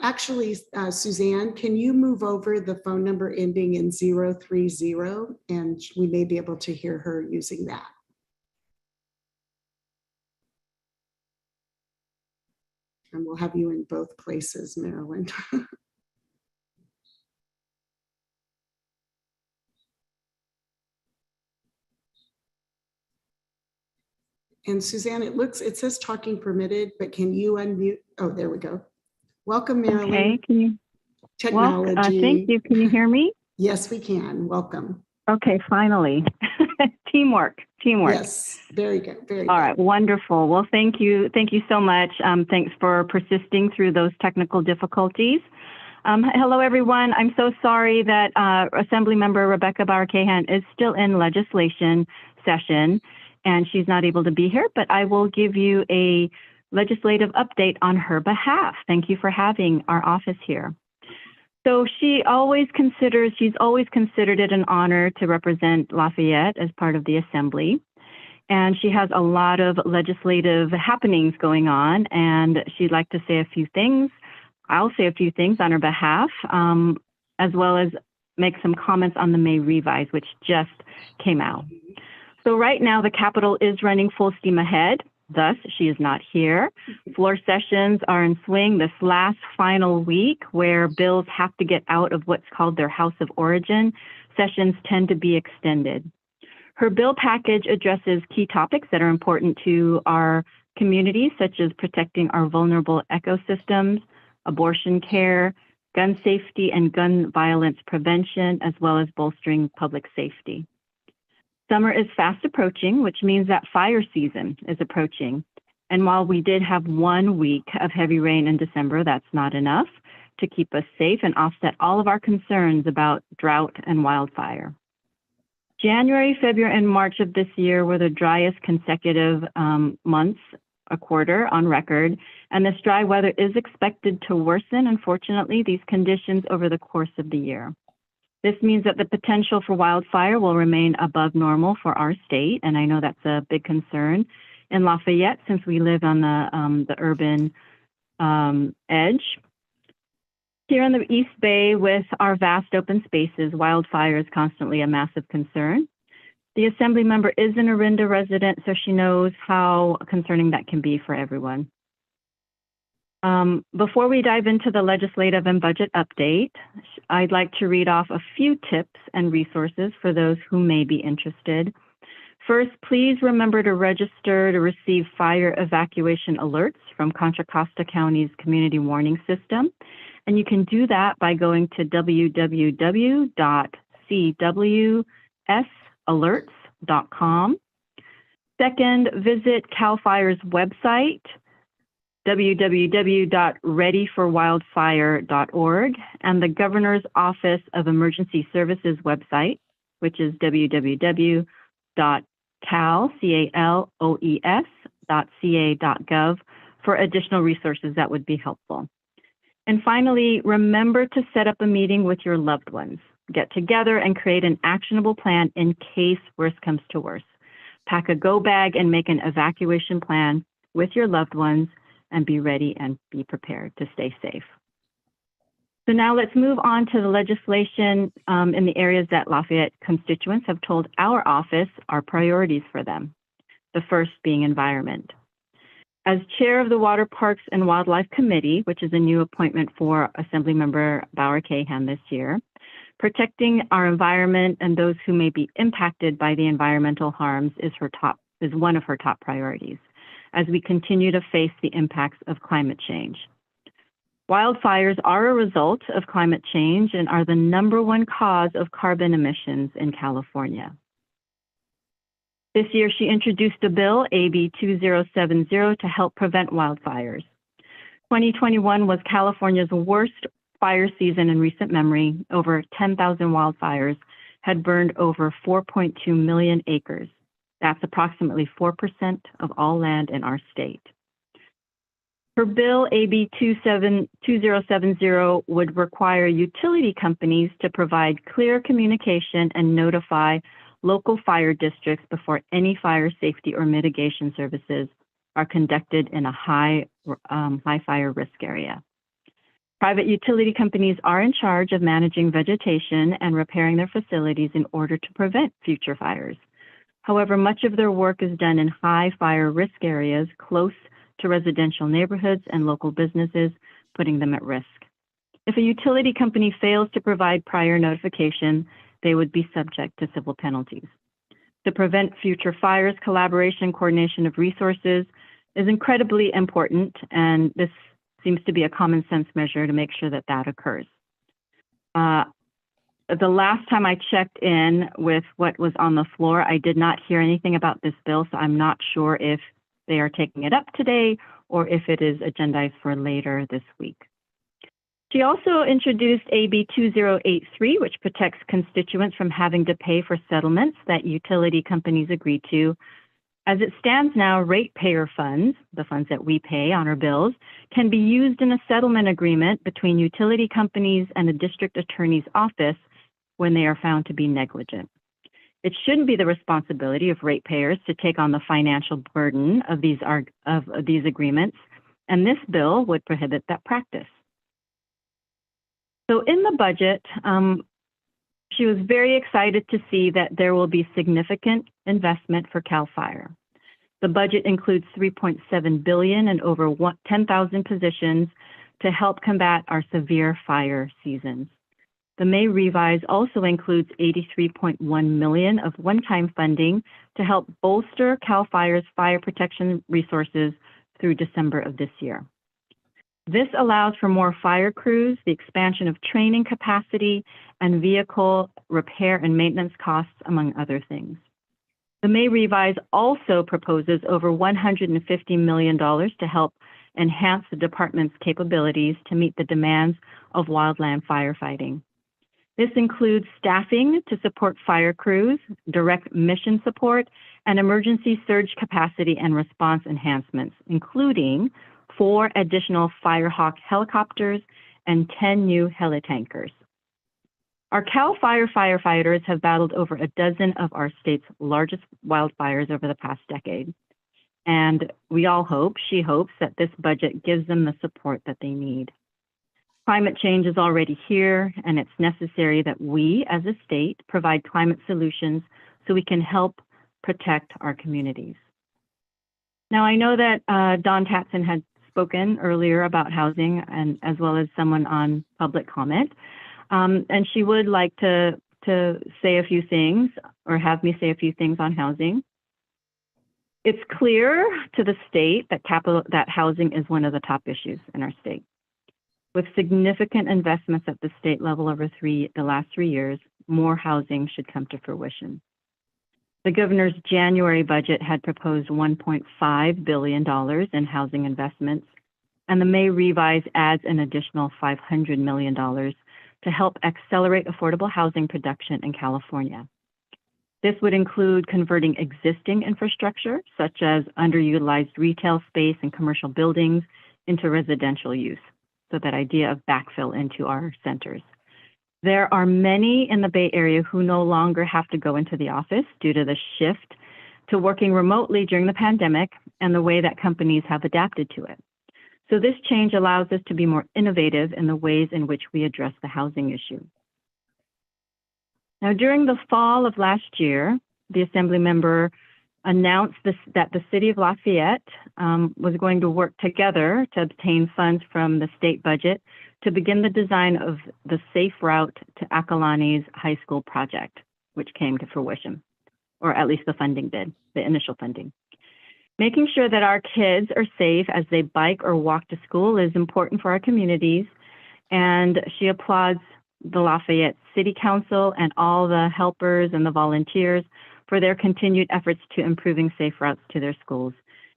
actually, Suzanne, can you move over the phone number ending in 030, and we may be able to hear her using that. And we'll have you in both places, Marilyn. And Suzanne, it says talking permitted, but can you unmute? Oh, there we go. Welcome, Marilyn. Okay, can you? Technology. Well, thank you. Can you hear me? Yes, we can. Welcome. Okay, finally. Teamwork. Yes, very good. Very good. All right, wonderful. Well, thank you. Thank you so much. Thanks for persisting through those technical difficulties. Hello, everyone. I'm so sorry that Assemblymember Rebecca Bauer-Cahan is still in legislation session, and she's not able to be here, but I will give you a legislative update on her behalf. Thank you for having our office here. So she's always considered it an honor to represent Lafayette as part of the Assembly. And she has a lot of legislative happenings going on, and she'd like to say a few things. I'll say a few things on her behalf, as well as make some comments on the May revise, which just came out. So right now, the Capitol is running full steam ahead. Thus, she is not here. Floor sessions are in swing this last final week where bills have to get out of what's called their House of Origin. Sessions tend to be extended. Her bill package addresses key topics that are important to our communities, such as protecting our vulnerable ecosystems, abortion care, gun safety and gun violence prevention, as well as bolstering public safety. Summer is fast approaching, which means that fire season is approaching. And while we did have 1 week of heavy rain in December, that's not enough to keep us safe and offset all of our concerns about drought and wildfire. January, February, and March of this year were the driest consecutive months, a quarter on record, and this dry weather is expected to worsen, unfortunately, these conditions over the course of the year. This means that the potential for wildfire will remain above normal for our state, and I know that's a big concern in Lafayette since we live on the urban edge. Here in the East Bay, with our vast open spaces, wildfire is constantly a massive concern. The Assembly member is an Orinda resident, so she knows how concerning that can be for everyone. Before we dive into the legislative and budget update, I'd like to read off a few tips and resources for those who may be interested. First, please remember to register to receive fire evacuation alerts from Contra Costa County's community warning system. And you can do that by going to www.cwsalerts.com. Second, visit CAL FIRE's website, www.readyforwildfire.org, and the Governor's Office of Emergency Services website, which is www.caloes.ca.gov for additional resources that would be helpful. And finally, remember to set up a meeting with your loved ones. Get together and create an actionable plan in case worse comes to worse. Pack a go bag and make an evacuation plan with your loved ones, and be ready and be prepared to stay safe. So now let's move on to the legislation in the areas that Lafayette constituents have told our office are priorities for them. The first being environment. As chair of the Water Parks and Wildlife Committee, which is a new appointment for Assemblymember Bauer-Cahan this year, protecting our environment and those who may be impacted by the environmental harms is one of her top priorities. as we continue to face the impacts of climate change. Wildfires are a result of climate change and are the #1 cause of carbon emissions in California. This year, she introduced a bill, AB 2070, to help prevent wildfires. 2021 was California's worst fire season in recent memory. Over 10,000 wildfires had burned over 4.2 million acres. That's approximately 4% of all land in our state. Her bill, AB 2070, would require utility companies to provide clear communication and notify local fire districts before any fire safety or mitigation services are conducted in a high fire risk area. Private utility companies are in charge of managing vegetation and repairing their facilities in order to prevent future fires. However, much of their work is done in high fire risk areas close to residential neighborhoods and local businesses, putting them at risk. If a utility company fails to provide prior notification, they would be subject to civil penalties. To prevent future fires, collaboration and coordination of resources is incredibly important, and this seems to be a common sense measure to make sure that that occurs. The last time I checked in with what was on the floor, I did not hear anything about this bill, so I'm not sure if they are taking it up today or if it is agendized for later this week. She also introduced AB 2083, which protects constituents from having to pay for settlements that utility companies agree to. As it stands now, ratepayer funds, the funds that we pay on our bills, can be used in a settlement agreement between utility companies and the district attorney's office when they are found to be negligent. It shouldn't be the responsibility of ratepayers to take on the financial burden of these agreements, and this bill would prohibit that practice. So in the budget, she was very excited to see that there will be significant investment for CAL FIRE. The budget includes $3.7 billion and over 10,000 positions to help combat our severe fire seasons. The May revise also includes $83.1 million of one-time funding to help bolster CAL FIRE's fire protection resources through December of this year. This allows for more fire crews, the expansion of training capacity, and vehicle repair and maintenance costs, among other things. The May revise also proposes over $150 million to help enhance the department's capabilities to meet the demands of wildland firefighting. This includes staffing to support fire crews, direct mission support, and emergency surge capacity and response enhancements, including 4 additional Firehawk helicopters and 10 new heli-tankers. Our CAL FIRE firefighters have battled over a dozen of our state's largest wildfires over the past decade. And we all hope, she hopes, that this budget gives them the support that they need. Climate change is already here, and it's necessary that we, as a state, provide climate solutions so we can help protect our communities. Now, I know that Dawn Tatson had spoken earlier about housing, and as well as someone on public comment, and she would like to say a few things, or have me say a few things on housing. It's clear to the state that housing is one of the top issues in our state. With significant investments at the state level over the last 3 years, more housing should come to fruition. The governor's January budget had proposed $1.5 billion in housing investments, and the May revise adds an additional $500 million to help accelerate affordable housing production in California. This would include converting existing infrastructure, such as underutilized retail space and commercial buildings, into residential use. So that idea of backfill into our centers. There are many in the Bay Area who no longer have to go into the office due to the shift to working remotely during the pandemic and the way that companies have adapted to it. So this change allows us to be more innovative in the ways in which we address the housing issue. Now, during the fall of last year, the Assembly member announced that the city of Lafayette was going to work together to obtain funds from the state budget to begin the design of the safe route to Akalani's high school project, which came to fruition, or at least the funding did, the initial funding. Making sure that our kids are safe as they bike or walk to school is important for our communities, and she applauds the Lafayette City Council and all the helpers and the volunteers for their continued efforts to improving safe routes to their schools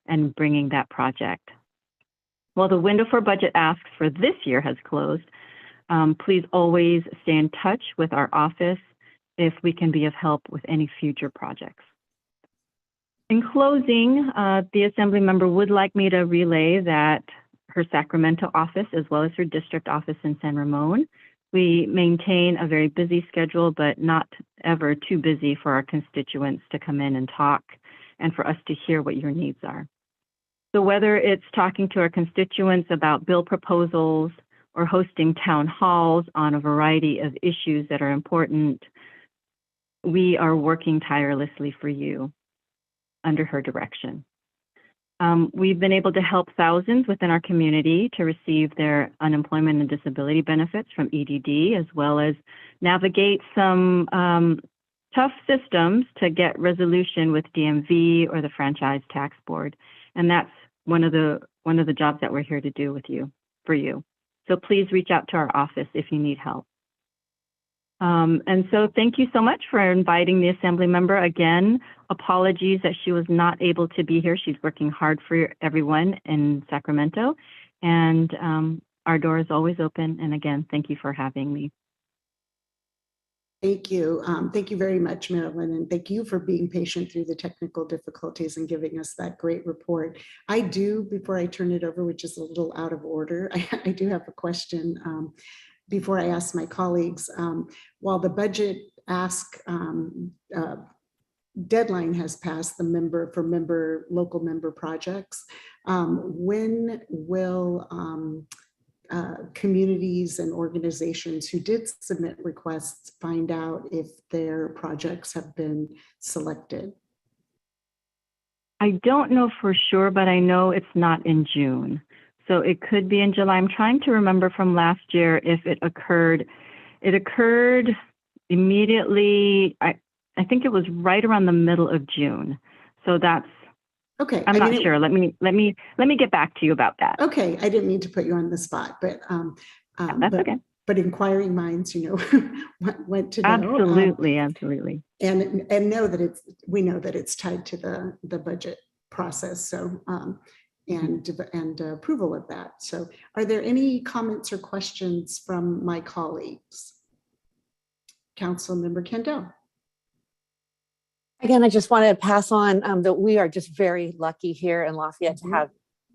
and bringing that project. While the window for budget asks for this year has closed, please always stay in touch with our office if we can be of help with any future projects. In closing, the Assembly member would like me to relay that her Sacramento office, as well as her district office in San Ramon, we maintain a very busy schedule, but not ever too busy for our constituents to come in and talk and for us to hear what your needs are. So whether it's talking to our constituents about bill proposals or hosting town halls on a variety of issues that are important, we are working tirelessly for you under her direction. We've been able to help thousands within our community to receive their unemployment and disability benefits from EDD, as well as navigate some tough systems to get resolution with DMV or the Franchise Tax Board. And that's one of the jobs that we're here to do with you, for you. So please reach out to our office if you need help. And so thank you so much for inviting the Assembly member. Again, apologies that she was not able to be here. She's working hard for everyone in Sacramento, and our door is always open. And again, thank you for having me. Thank you. Thank you very much, Marilyn, and thank you for being patient through the technical difficulties and giving us that great report. I do, before I turn it over, which is a little out of order, I do have a question. Before I ask my colleagues, while the budget ask deadline has passed, the local member projects, when will communities and organizations who did submit requests find out if their projects have been selected? I don't know for sure, but I know it's not in June. So it could be in July. I'm trying to remember from last year if it occurred. It occurred immediately. I think it was right around the middle of June. So that's okay. I'm not sure. Let me get back to you about that. Okay, I didn't mean to put you on the spot, but that's okay. But inquiring minds, want to know. Absolutely, absolutely. And know that we know that it's tied to the budget process. So. And approval of that. So are there any comments or questions from my colleagues? Councilmember Kendall. Again, I just wanted to pass on that we are just very lucky here in Lafayette to have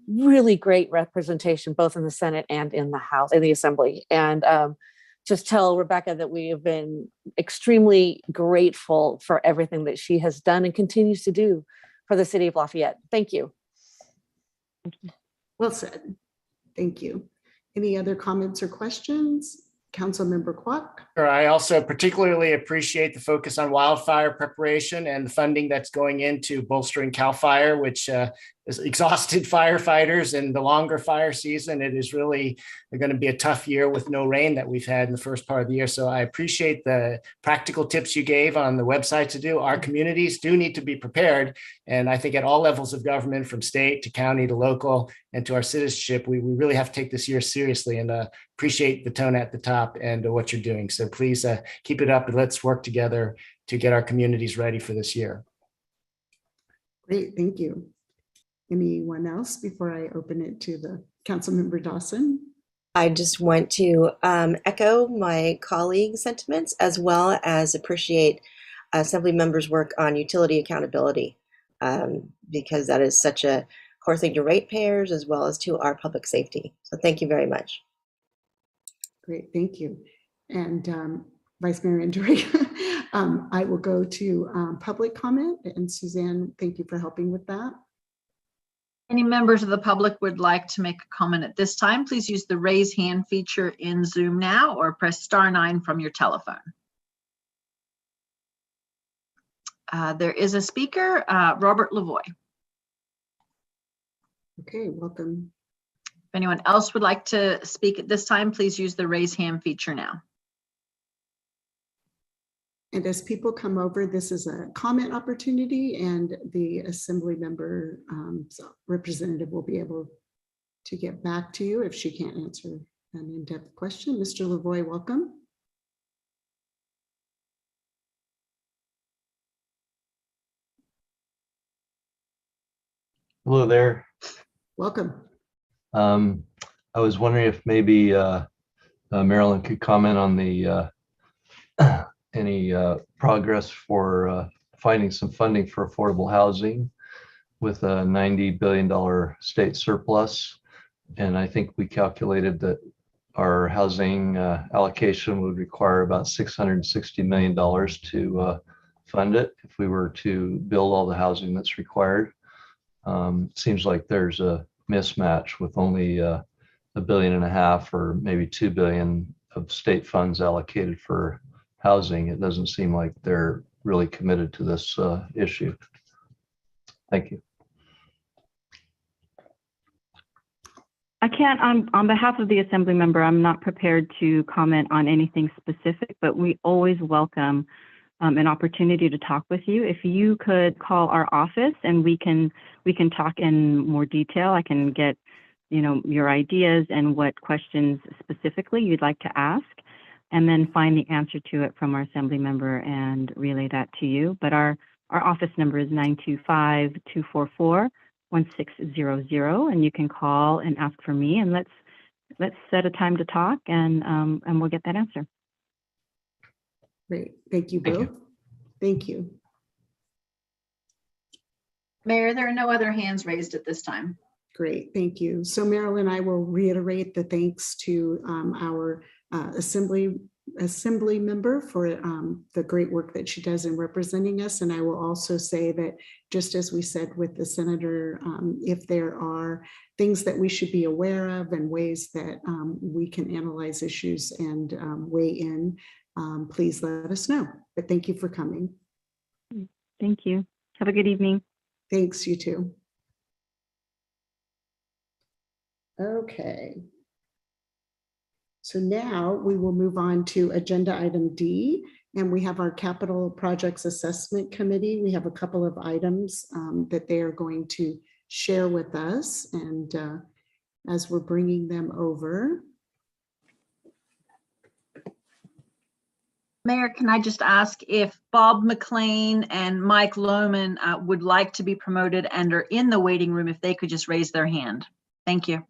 really great representation, both in the Senate and in the House, in the Assembly. And just tell Rebecca that we have been extremely grateful for everything that she has done and continues to do for the city of Lafayette. Thank you. Well said. Thank you. Any other comments or questions? Councilmember Kwok. I also particularly appreciate the focus on wildfire preparation and the funding that's going into bolstering CAL FIRE, which has exhausted firefighters in the longer fire season. It is really going to be a tough year with no rain that we've had in the first part of the year. So I appreciate the practical tips you gave on the website to do. Our communities do need to be prepared. And I think at all levels of government, from state to county to local and to our citizenship, we really have to take this year seriously, and appreciate the tone at the top and what you're doing. So please keep it up, and let's work together to get our communities ready for this year. Great, thank you. Anyone else before I open it to the Councilmember Dawson? I just want to echo my colleagues' sentiments, as well as appreciate Assembly members' work on utility accountability, because that is such a core thing to ratepayers as well as to our public safety. So thank you very much. Great, thank you. And Vice Mayor Endry, I will go to public comment. And Suzanne, thank you for helping with that. Any members of the public would like to make a comment at this time, please use the raise hand feature in Zoom now or press *9 from your telephone. There is a speaker, Robert Lavoy. Okay, welcome. If anyone else would like to speak at this time, please use the raise hand feature now. And as people come over, this is a comment opportunity, and the assembly member representative will be able to get back to you if she can't answer an in-depth question. Mr. Lavoy, welcome. Hello there. Welcome. I was wondering if maybe Marilyn could comment on the any progress for finding some funding for affordable housing with a $90 billion state surplus. And I think we calculated that our housing allocation would require about $660 million to fund it if we were to build all the housing that's required. Seems like there's a mismatch with only $1.5 billion or maybe $2 billion of state funds allocated for housing. It doesn't seem like they're really committed to this issue. Thank you. I can't, on behalf of the Assembly member, I'm not prepared to comment on anything specific, but we always welcome an opportunity to talk with you. If you could call our office and we can talk in more detail, I can get, you know, your ideas and what questions specifically you'd like to ask, and then find the answer to it from our Assembly member and relay that to you. But our office number is 925-244-1600, and you can call and ask for me, and let's set a time to talk, and we'll get that answer. Great, thank you both. Thank you. Mayor, there are no other hands raised at this time. Great, thank you. So Marilyn, I will reiterate the thanks to our assembly member for the great work that she does in representing us. And I will also say that, just as we said with the senator, if there are things that we should be aware of and ways that we can analyze issues and weigh in, please let us know. But thank you for coming. Thank you. Have a good evening. Thanks, you too. Okay. So now we will move on to agenda item D, and we have our Capital Projects Assessment Committee. We have a couple of items that they are going to share with us, and as we're bringing them over. Mayor, can I just ask if Bob McLean and Mike Lohman would like to be promoted and are in the waiting room, if they could just raise their hand. Thank you.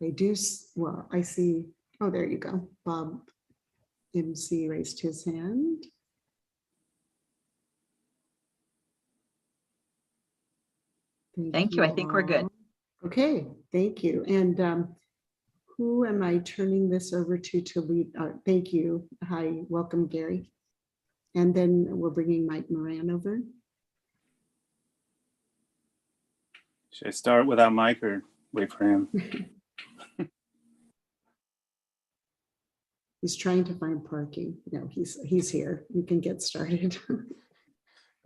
They do, well, I see, oh, there you go. Bob MC raised his hand. Thank you. I think we're good. Okay, thank you. And who am I turning this over to lead? Thank you. Hi, welcome, Gary. And then we're bringing Mike Moran over. Should I start without Mike or wait for him? He's trying to find parking. No, he's here. You can get started.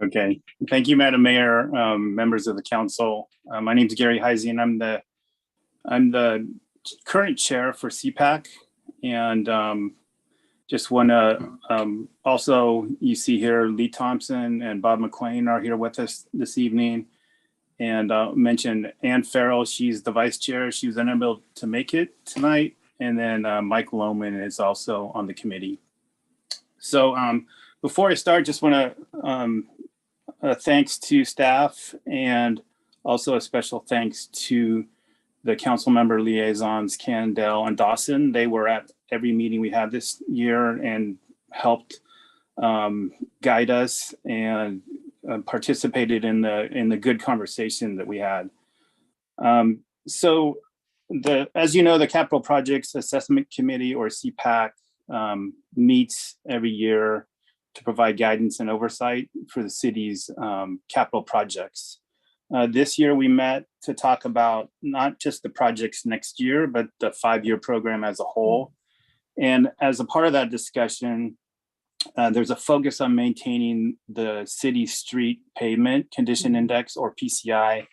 Okay. Thank you, Madam Mayor, members of the council. My name is Gary Heisey, and I'm the current chair for CPAC, and just want to also, you see here Lee Thompson and Bob McLean are here with us this evening, and mention Ann Farrell. She's the vice chair. She was unable to make it tonight, and then Mike Lohman is also on the committee. So before I start, just want to thanks to staff, and also a special thanks to the council member liaisons, Candell and Dawson. They were at every meeting we had this year and helped guide us and participated in the good conversation that we had. So as you know, the Capital Projects Assessment Committee, or CPAC, meets every year to provide guidance and oversight for the city's capital projects. This year we met to talk about not just the projects next year, but the 5-year program as a whole. And as a part of that discussion, there's a focus on maintaining the city street pavement condition index, or PCI,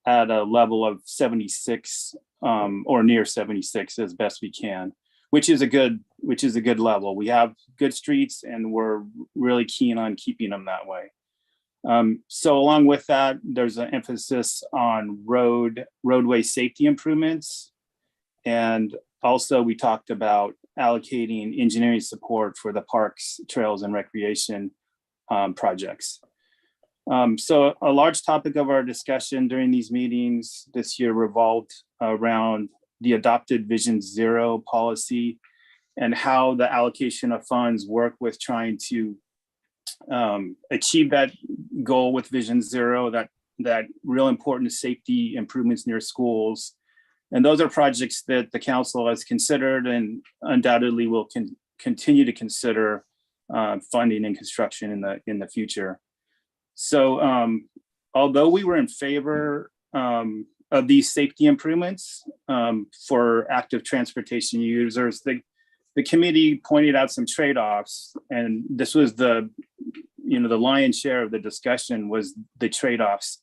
at a level of 76 or near 76 as best we can, which is a good level. We have good streets and we're really keen on keeping them that way. So along with that, there's an emphasis on roadway safety improvements. And also we talked about allocating engineering support for the parks, trails, and recreation projects. So a large topic of our discussion during these meetings this year revolved around the adopted Vision Zero policy and how the allocation of funds work with trying to achieve that goal with Vision Zero, that real important safety improvements near schools. And those are projects that the council has considered and undoubtedly will continue to consider funding and construction in the future. So although we were in favor of these safety improvements for active transportation users, the committee pointed out some trade-offs, and this was the lion's share of the discussion was the trade-offs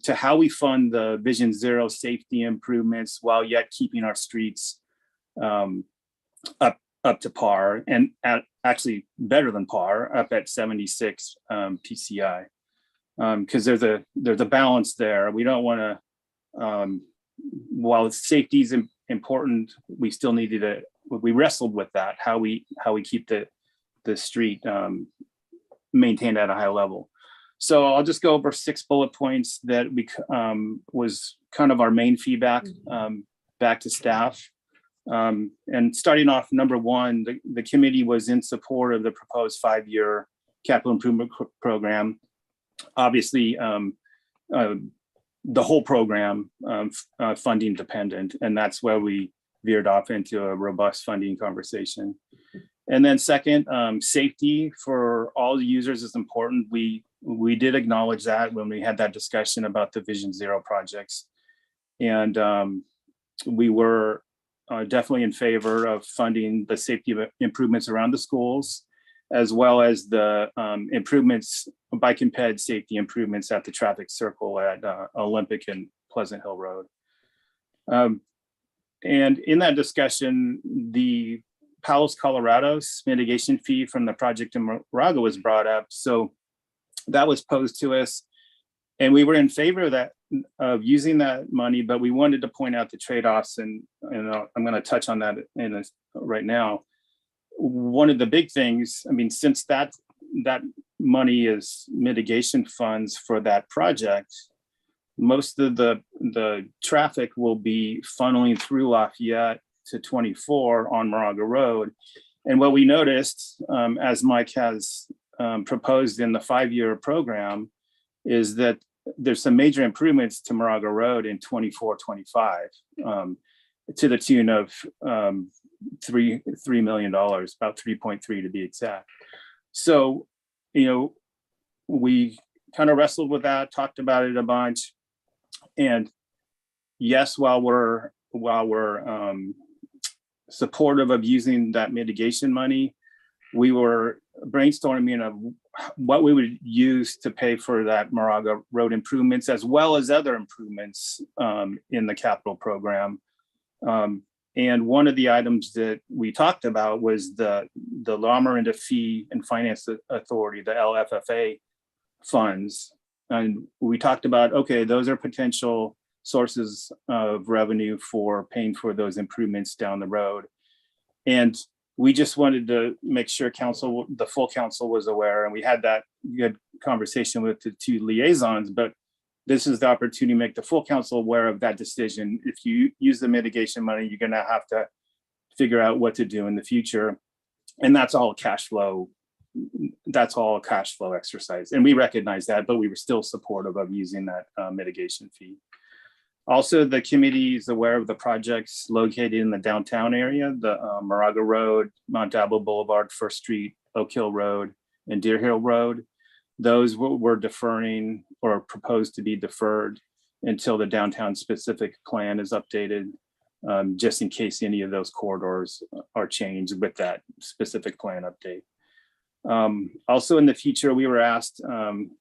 to how we fund the Vision Zero safety improvements while yet keeping our streets up to par, and actually better than par, up at 76 PCI, because there's a balance there. We don't want to, while safety is important, we still needed to. We wrestled with that, how we keep the street maintained at a high level. So I'll just go over 6 bullet points that was kind of our main feedback back to staff. And starting off, number 1, the committee was in support of the proposed 5-year capital improvement program. Obviously, the whole program funding dependent, and that's where we veered off into a robust funding conversation. And then second, safety for all users is important. We did acknowledge that when we had that discussion about the Vision Zero projects. And we were definitely in favor of funding the safety improvements around the schools, as well as the improvements, bike and ped safety improvements at the traffic circle at Olympic and Pleasant Hill Road. And in that discussion, the Palos Colorado's mitigation fee from the project in Moraga was brought up. So that was posed to us, and we were in favor of that, of using that money, but we wanted to point out the trade-offs, and I'm going to touch on that right now. One of the big things, I mean, since that money is mitigation funds for that project, most of the traffic will be funneling through Lafayette to 24 on Moraga Road. And what we noticed, as Mike has proposed in the 5-year program, is that there's some major improvements to Moraga Road in 24-25 to the tune of $3 million, about 3.3 to be exact. So, we kind of wrestled with that, talked about it a bunch. And yes, while we're supportive of using that mitigation money, we were brainstorming of what we would use to pay for that Moraga Road improvements, as well as other improvements in the capital program. And one of the items that we talked about was the Loma Linda Fee and Finance Authority, the LFFA funds. And we talked about, okay, those are potential sources of revenue for paying for those improvements down the road. And we just wanted to make sure the full council was aware, and we had that good conversation with the 2 liaisons, but this is the opportunity to make the full council aware of that decision. If you use the mitigation money, you're gonna have to figure out what to do in the future. And that's all cash flow. That's all a cash flow exercise. And we recognize that, but we were still supportive of using that mitigation fee. Also, the committee is aware of the projects located in the downtown area, the Moraga Road, Mount Diablo Boulevard, First Street, Oak Hill Road, and Deer Hill Road. Those were deferring or proposed to be deferred until the downtown specific plan is updated, just in case any of those corridors are changed with that specific plan update. Also in the future, we were asked,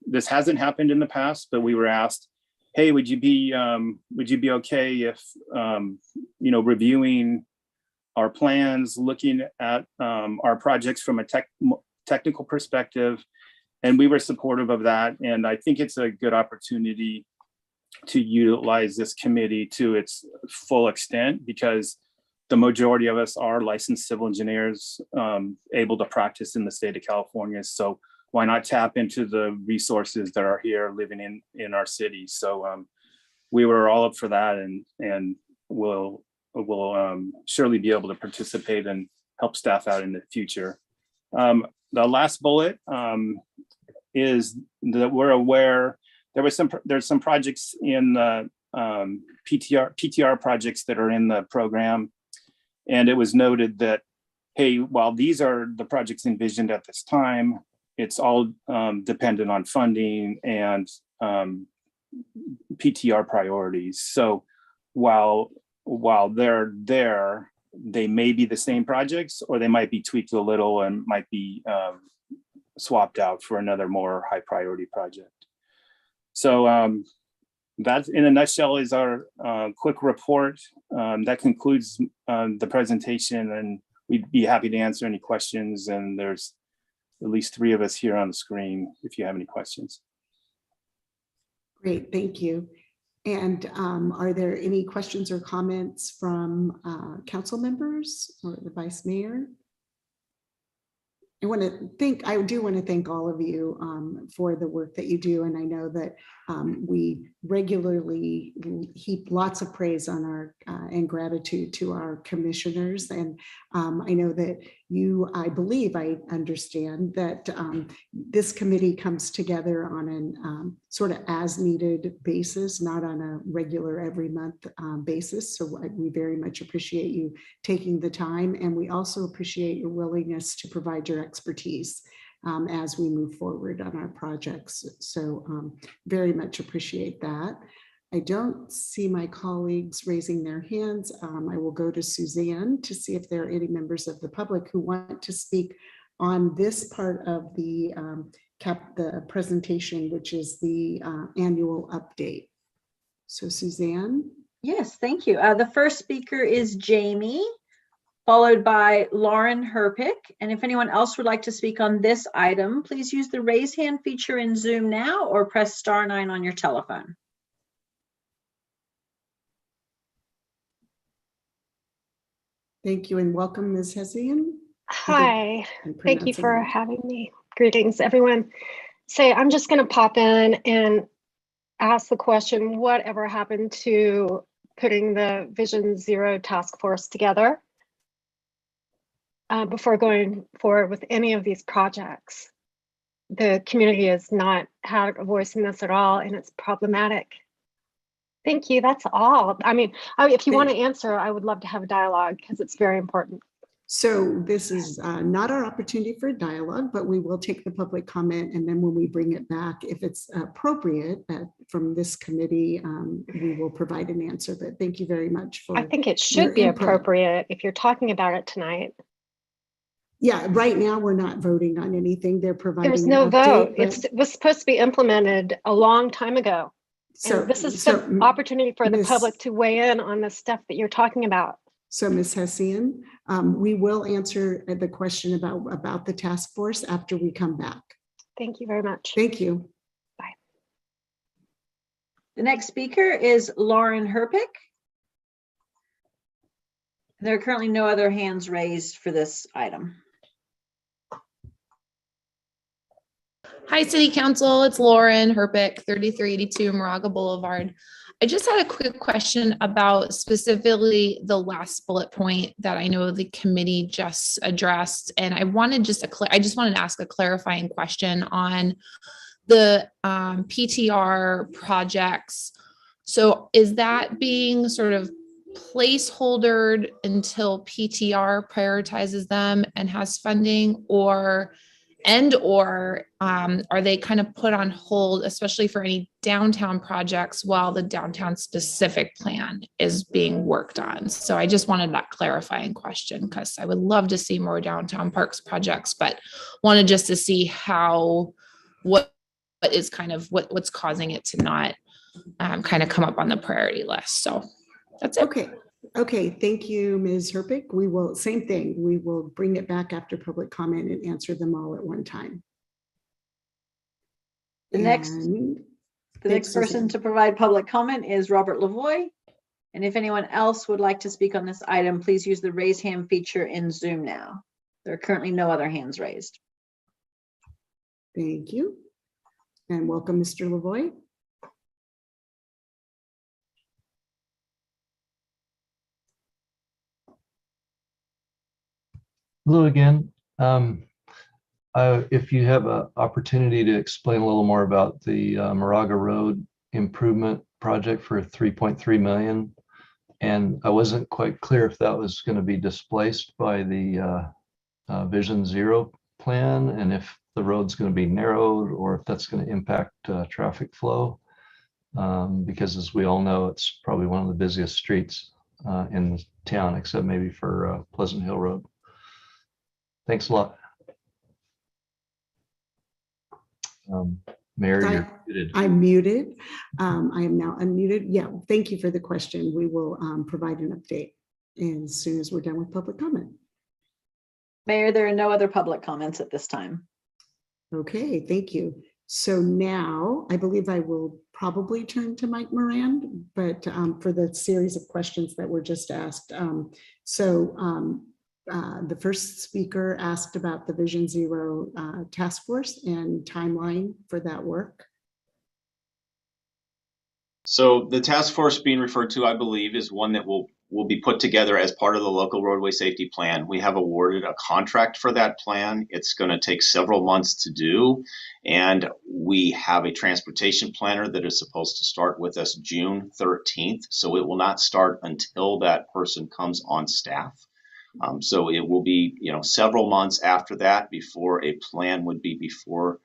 this hasn't happened in the past, but we were asked hey, would you be okay if, reviewing our plans, looking at our projects from a technical perspective? And we were supportive of that. And I think it's a good opportunity to utilize this committee to its full extent, because the majority of us are licensed civil engineers able to practice in the state of California. So why not tap into the resources that are here living in our city? So we were all up for that, and we'll surely be able to participate and help staff out in the future. The last bullet is that we're aware there's some projects in the PTR projects that are in the program. And it was noted that, hey, while these are the projects envisioned at this time, it's all dependent on funding and PTR priorities. So while they're there, they may be the same projects, or they might be tweaked a little and might be swapped out for another more high priority project. So that, in a nutshell, is our quick report. That concludes the presentation, and we'd be happy to answer any questions. And there's at least 3 of us here on the screen if you have any questions. Great, thank you. And are there any questions or comments from council members or the vice mayor? I do want to thank all of you for the work that you do. And I know that we regularly heap lots of praise on our and gratitude to our commissioners. And I know that I believe I understand that this committee comes together on an sort of as needed basis, not on a regular every month basis. So we very much appreciate you taking the time. And we also appreciate your willingness to provide your expertise as we move forward on our projects. So very much appreciate that. I don't see my colleagues raising their hands. I will go to Suzanne to see if there are any members of the public who want to speak on this part of the presentation, which is the annual update. So Suzanne. Yes, thank you. The first speaker is Jamie, followed by Lauren Herpick. And if anyone else would like to speak on this item, please use the raise hand feature in Zoom now or press *9 on your telephone. Thank you and welcome, Ms. Hessian. Hi, thank you for having me. Greetings, everyone. So I'm just going to pop in and ask the question, whatever happened to putting the Vision Zero task force together before going forward with any of these projects? The community has not had a voice in this at all, and it's problematic. Thank you, that's all. I mean, if you want to answer, I would love to have a dialogue because it's very important. So this is not our opportunity for a dialogue, but we will take the public comment. And then when we bring it back, if it's appropriate from this committee, we will provide an answer. But thank you very much for I think it should be appropriate if you're talking about it tonight. Yeah, right now we're not voting on anything. They're providing There's no vote. It was supposed to be implemented a long time ago. So and this is the opportunity for the public to weigh in on the stuff that you're talking about. So Ms. Hessian, we will answer the question about the task force after we come back. Thank you very much. Thank you. Bye. The next speaker is Lauren Herpick. There are currently no other hands raised for this item. Hi, City Council. It's Lauren Herpick, 3382 Moraga Boulevard. I just had a quick question about specifically the last bullet point that I know the committee just addressed. And I wanted I just wanted to ask a clarifying question on the PTR projects. So is that being sort of placeholdered until PTR prioritizes them and has funding, or are they kind of put on hold, especially for any downtown projects while the downtown specific plan is being worked on? So I just wanted that clarifying question because I would love to see more downtown parks projects, but wanted just to see what's causing it to not kind of come up on the priority list. So that's it. Okay. Okay. Thank you, Ms. Herpick. We will, same thing. We will bring it back after public comment and answer them all at one time. The next person to provide public comment is Robert Lavoy. And if anyone else would like to speak on this item, please use the raise hand feature in Zoom now. There are currently no other hands raised. Thank you. And welcome, Mr. Lavoy. Hello again. If you have an opportunity to explain a little more about the Moraga Road improvement project for 3.3 million. And I wasn't quite clear if that was going to be displaced by the Vision Zero plan, and if the road's going to be narrowed, or if that's going to impact traffic flow. Because as we all know, it's probably one of the busiest streets in the town, except maybe for Pleasant Hill Road. Thanks a lot. Mayor, you're muted. I'm muted. I am now unmuted. Yeah, thank you for the question. We will provide an update as soon as we're done with public comment. Mayor, there are no other public comments at this time. Okay, thank you. So now I believe I will probably turn to Mike Moran, but for the series of questions that were just asked. The first speaker asked about the Vision Zero task force and timeline for that work. So the task force being referred to, I believe, is one that will be put together as part of the local roadway safety plan. We have awarded a contract for that plan. It's going to take several months to do. And we have a transportation planner that is supposed to start with us June 13th. So it will not start until that person comes on staff. So it will be, several months after that before a plan would be before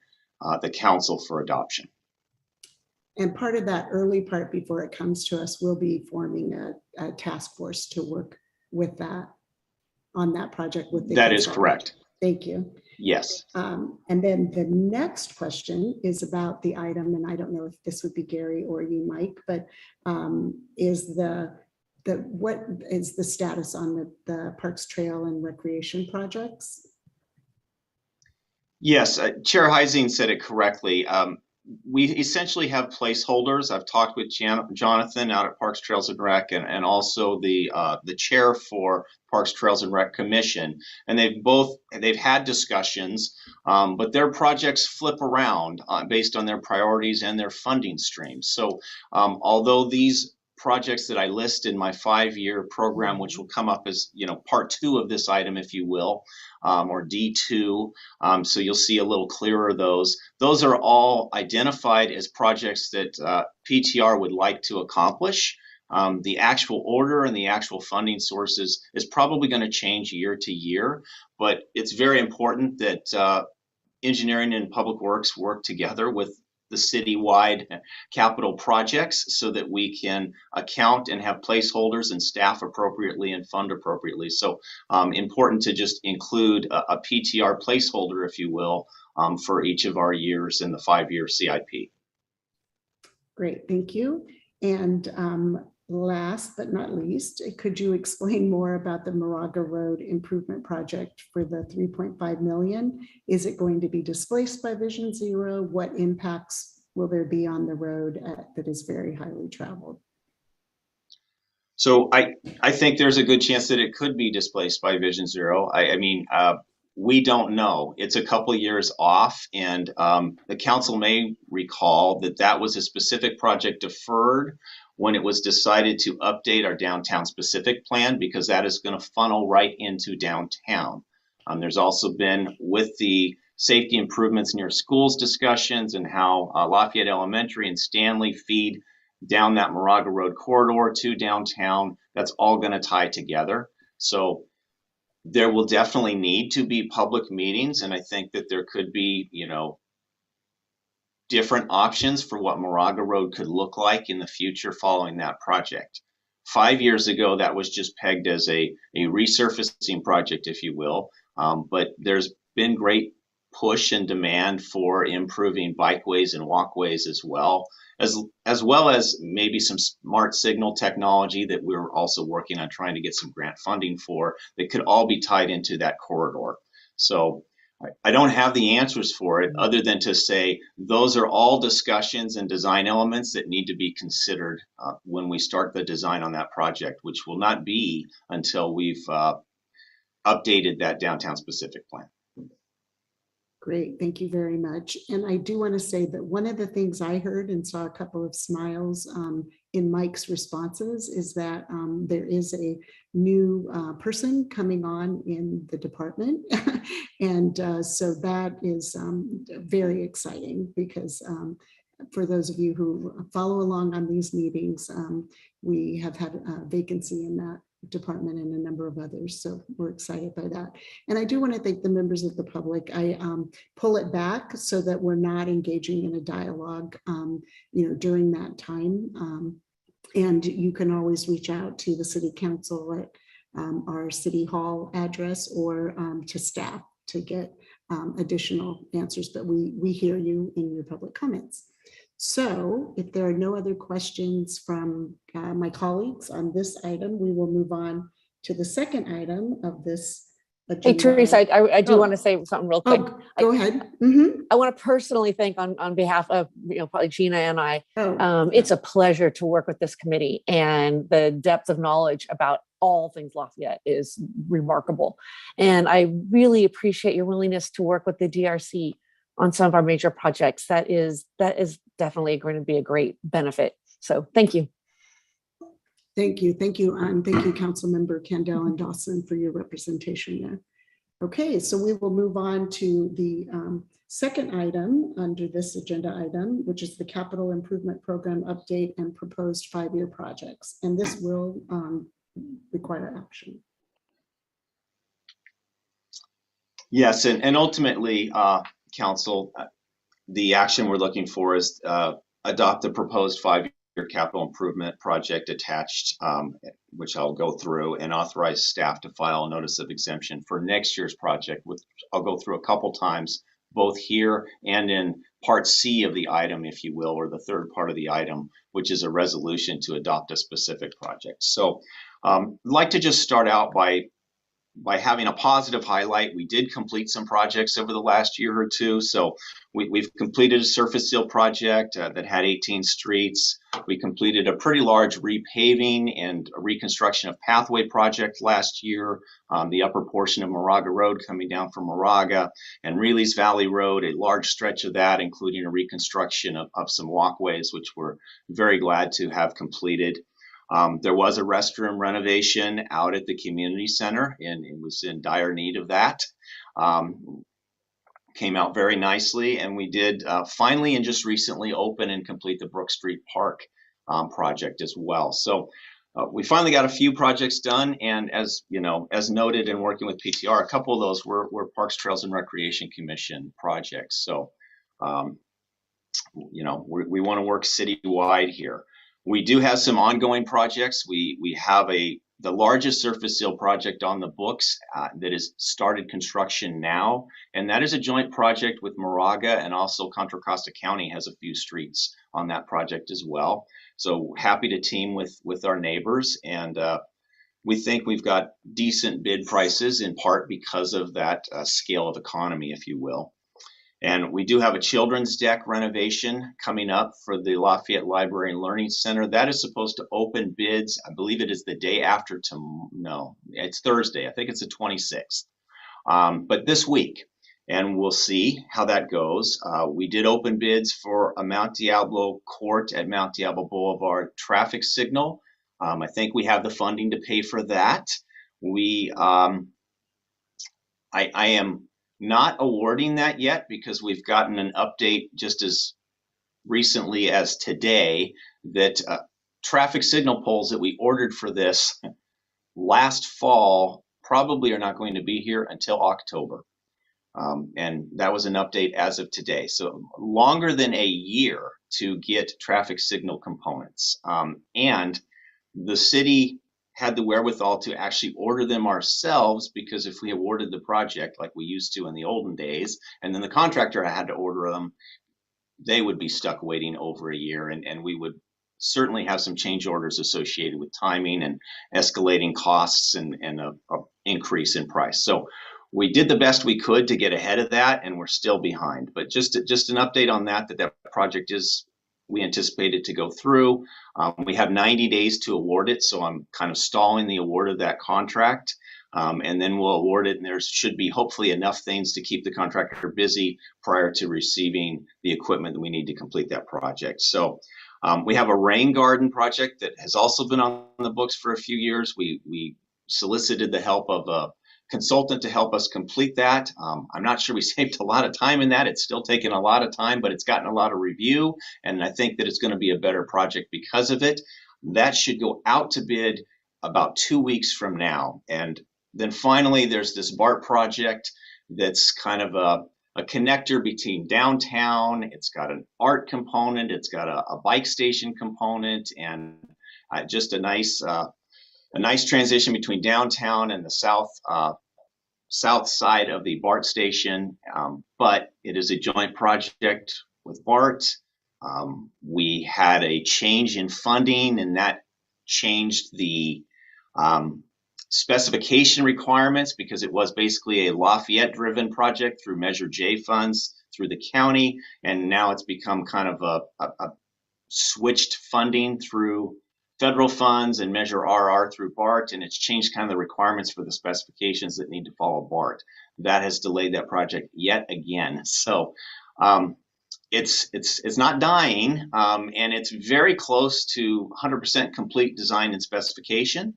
the council for adoption. And part of that early part before it comes to us, we'll be forming a task force to work with that on that project with the That is consultant. Correct. Thank you. Yes. And then the next question is about the item, and I don't know if this would be Gary or you, Mike, but what is the status on the Parks Trail and Recreation projects? Yes, Chair Heising said it correctly. We essentially have placeholders. I've talked with Jonathan out at Parks, Trails and Rec, and also the chair for Parks, Trails and Rec Commission. And they've had discussions, but their projects flip around based on their priorities and their funding streams. So although these projects that I list in my 5-year program, which will come up as part 2 of this item, if you will, or D2. So you'll see a little clearer those. Those are all identified as projects that PTR would like to accomplish. The actual order and the actual funding sources is probably going to change year to year, but it's very important that engineering and public works work together with the citywide capital projects so that we can account and have placeholders and staff appropriately and fund appropriately. So important to just include a PTR placeholder, if you will, for each of our years in the 5-year CIP. Great, thank you. And last but not least, could you explain more about the Moraga Road improvement project for the 3.5 million? Is it going to be displaced by Vision Zero? What impacts will there be on the road that is very highly traveled? So I think there's a good chance that it could be displaced by Vision Zero. I mean, we don't know. It's a couple of years off, and the council may recall that was a specific project deferred when it was decided to update our downtown specific plan, because that is going to funnel right into downtown. There's also been, with the safety improvements near schools discussions and how Lafayette Elementary and Stanley feed down that Moraga Road corridor to downtown, that's all going to tie together. So there will definitely need to be public meetings, and I think that there could be, different options for what Moraga Road could look like in the future following that project. 5 years ago, that was just pegged as a resurfacing project, if you will, but there's been great push and demand for improving bikeways and walkways as well. as well as maybe some smart signal technology that we're also working on trying to get some grant funding for, that could all be tied into that corridor. So I don't have the answers for it other than to say those are all discussions and design elements that need to be considered when we start the design on that project, which will not be until we've updated that downtown specific plan. Great, thank you very much. And I do want to say that one of the things I heard and saw a couple of smiles in Mike's responses is that there is a new person coming on in the department. And so that is very exciting because for those of you who follow along on these meetings, we have had a vacancy in that department and a number of others. So we're excited by that. And I do want to thank the members of the public. I pull it back so that we're not engaging in a dialogue, during that time. And you can always reach out to the city council at our city hall address or to staff to get additional answers, but we hear you in your public comments. So if there are no other questions from my colleagues on this item, we will move on to the second item of this agenda. Hey, Teresa, I do want to say something real quick. Go ahead. I want to personally thank on behalf of, probably Gina and I, Oh, it's a pleasure to work with this committee, and the depth of knowledge about all things Lafayette is remarkable. And I really appreciate your willingness to work with the DRC on some of our major projects. That is definitely going to be a great benefit. So thank you. Thank you. Thank you. And thank you, Councilmember Kendall and Dawson, for your representation there. Okay, so we will move on to the second item under this agenda item, which is the Capital Improvement Program update and proposed 5-year projects. And this will require action. Yes, and ultimately, Council, the action we're looking for is adopt the proposed 5-year capital improvement project attached, which I'll go through, and authorize staff to file a notice of exemption for next year's project, which I'll go through a couple times, both here and in part C of the item, if you will, or the third part of the item, which is a resolution to adopt a specific project. So I'd like to just start out by having a positive highlight. We did complete some projects over the last year or two. So we've completed a surface seal project that had 18 streets. We completed a pretty large repaving and a reconstruction of pathway project last year. The upper portion of Moraga Road coming down from Moraga, and Reilly's Valley Road, a large stretch of that, including a reconstruction of some walkways, which we're very glad to have completed. There was a restroom renovation out at the community center, and it was in dire need of that. Came out very nicely, and we did finally and just recently open and complete the Brook Street Park project as well. So we finally got a few projects done, and as you know, as noted in working with PTR, a couple of those were Parks, Trails, and Recreation Commission projects. So we want to work citywide here. We do have some ongoing projects. We have the largest surface seal project on the books that has started construction now, and that is a joint project with Moraga, and also Contra Costa County has a few streets on that project as well. So happy to team with our neighbors, and we think we've got decent bid prices, in part because of that scale of economy, if you will. And we do have a children's deck renovation coming up for the Lafayette Library and Learning Center. That is supposed to open bids. I believe it is the day after tomorrow. No, it's Thursday. I think it's the 26th. But this week, and we'll see how that goes. We did open bids for a Mount Diablo court at Mount Diablo Boulevard traffic signal. I think we have the funding to pay for that. I am not awarding that yet because we've gotten an update just as recently as today that traffic signal poles that we ordered for this last fall probably are not going to be here until October. And that was an update as of today. So longer than a year to get traffic signal components. And the city had the wherewithal to actually order them ourselves, because if we awarded the project like we used to in the olden days, and then the contractor had to order them, they would be stuck waiting over a year, and we would certainly have some change orders associated with timing and escalating costs and a increase in price. So we did the best we could to get ahead of that, and we're still behind. But just an update on that project is, we anticipate it to go through. We have 90 days to award it, so I'm kind of stalling the award of that contract. And then we'll award it, and there should be hopefully enough things to keep the contractor busy prior to receiving the equipment that we need to complete that project. So we have a rain garden project that has also been on the books for a few years. We solicited the help of a consultant to help us complete that. I'm not sure we saved a lot of time in that. It's still taken a lot of time, but it's gotten a lot of review, and I think that it's going to be a better project because of it. That should go out to bid about 2 weeks from now. And then finally, there's this BART project that's kind of a connector between downtown. It's got an art component, it's got a bike station component, and just a nice transition between downtown and the south side of the BART station. But it is a joint project with BART. We had a change in funding, and that changed the specification requirements, because it was basically a Lafayette driven project through Measure J funds through the county, and now it's become kind of a switched funding through federal funds and Measure RR through BART, and it's changed kind of the requirements for the specifications that need to follow BART. That has delayed that project yet again. So it's not dying, and it's very close to 100% complete design and specification,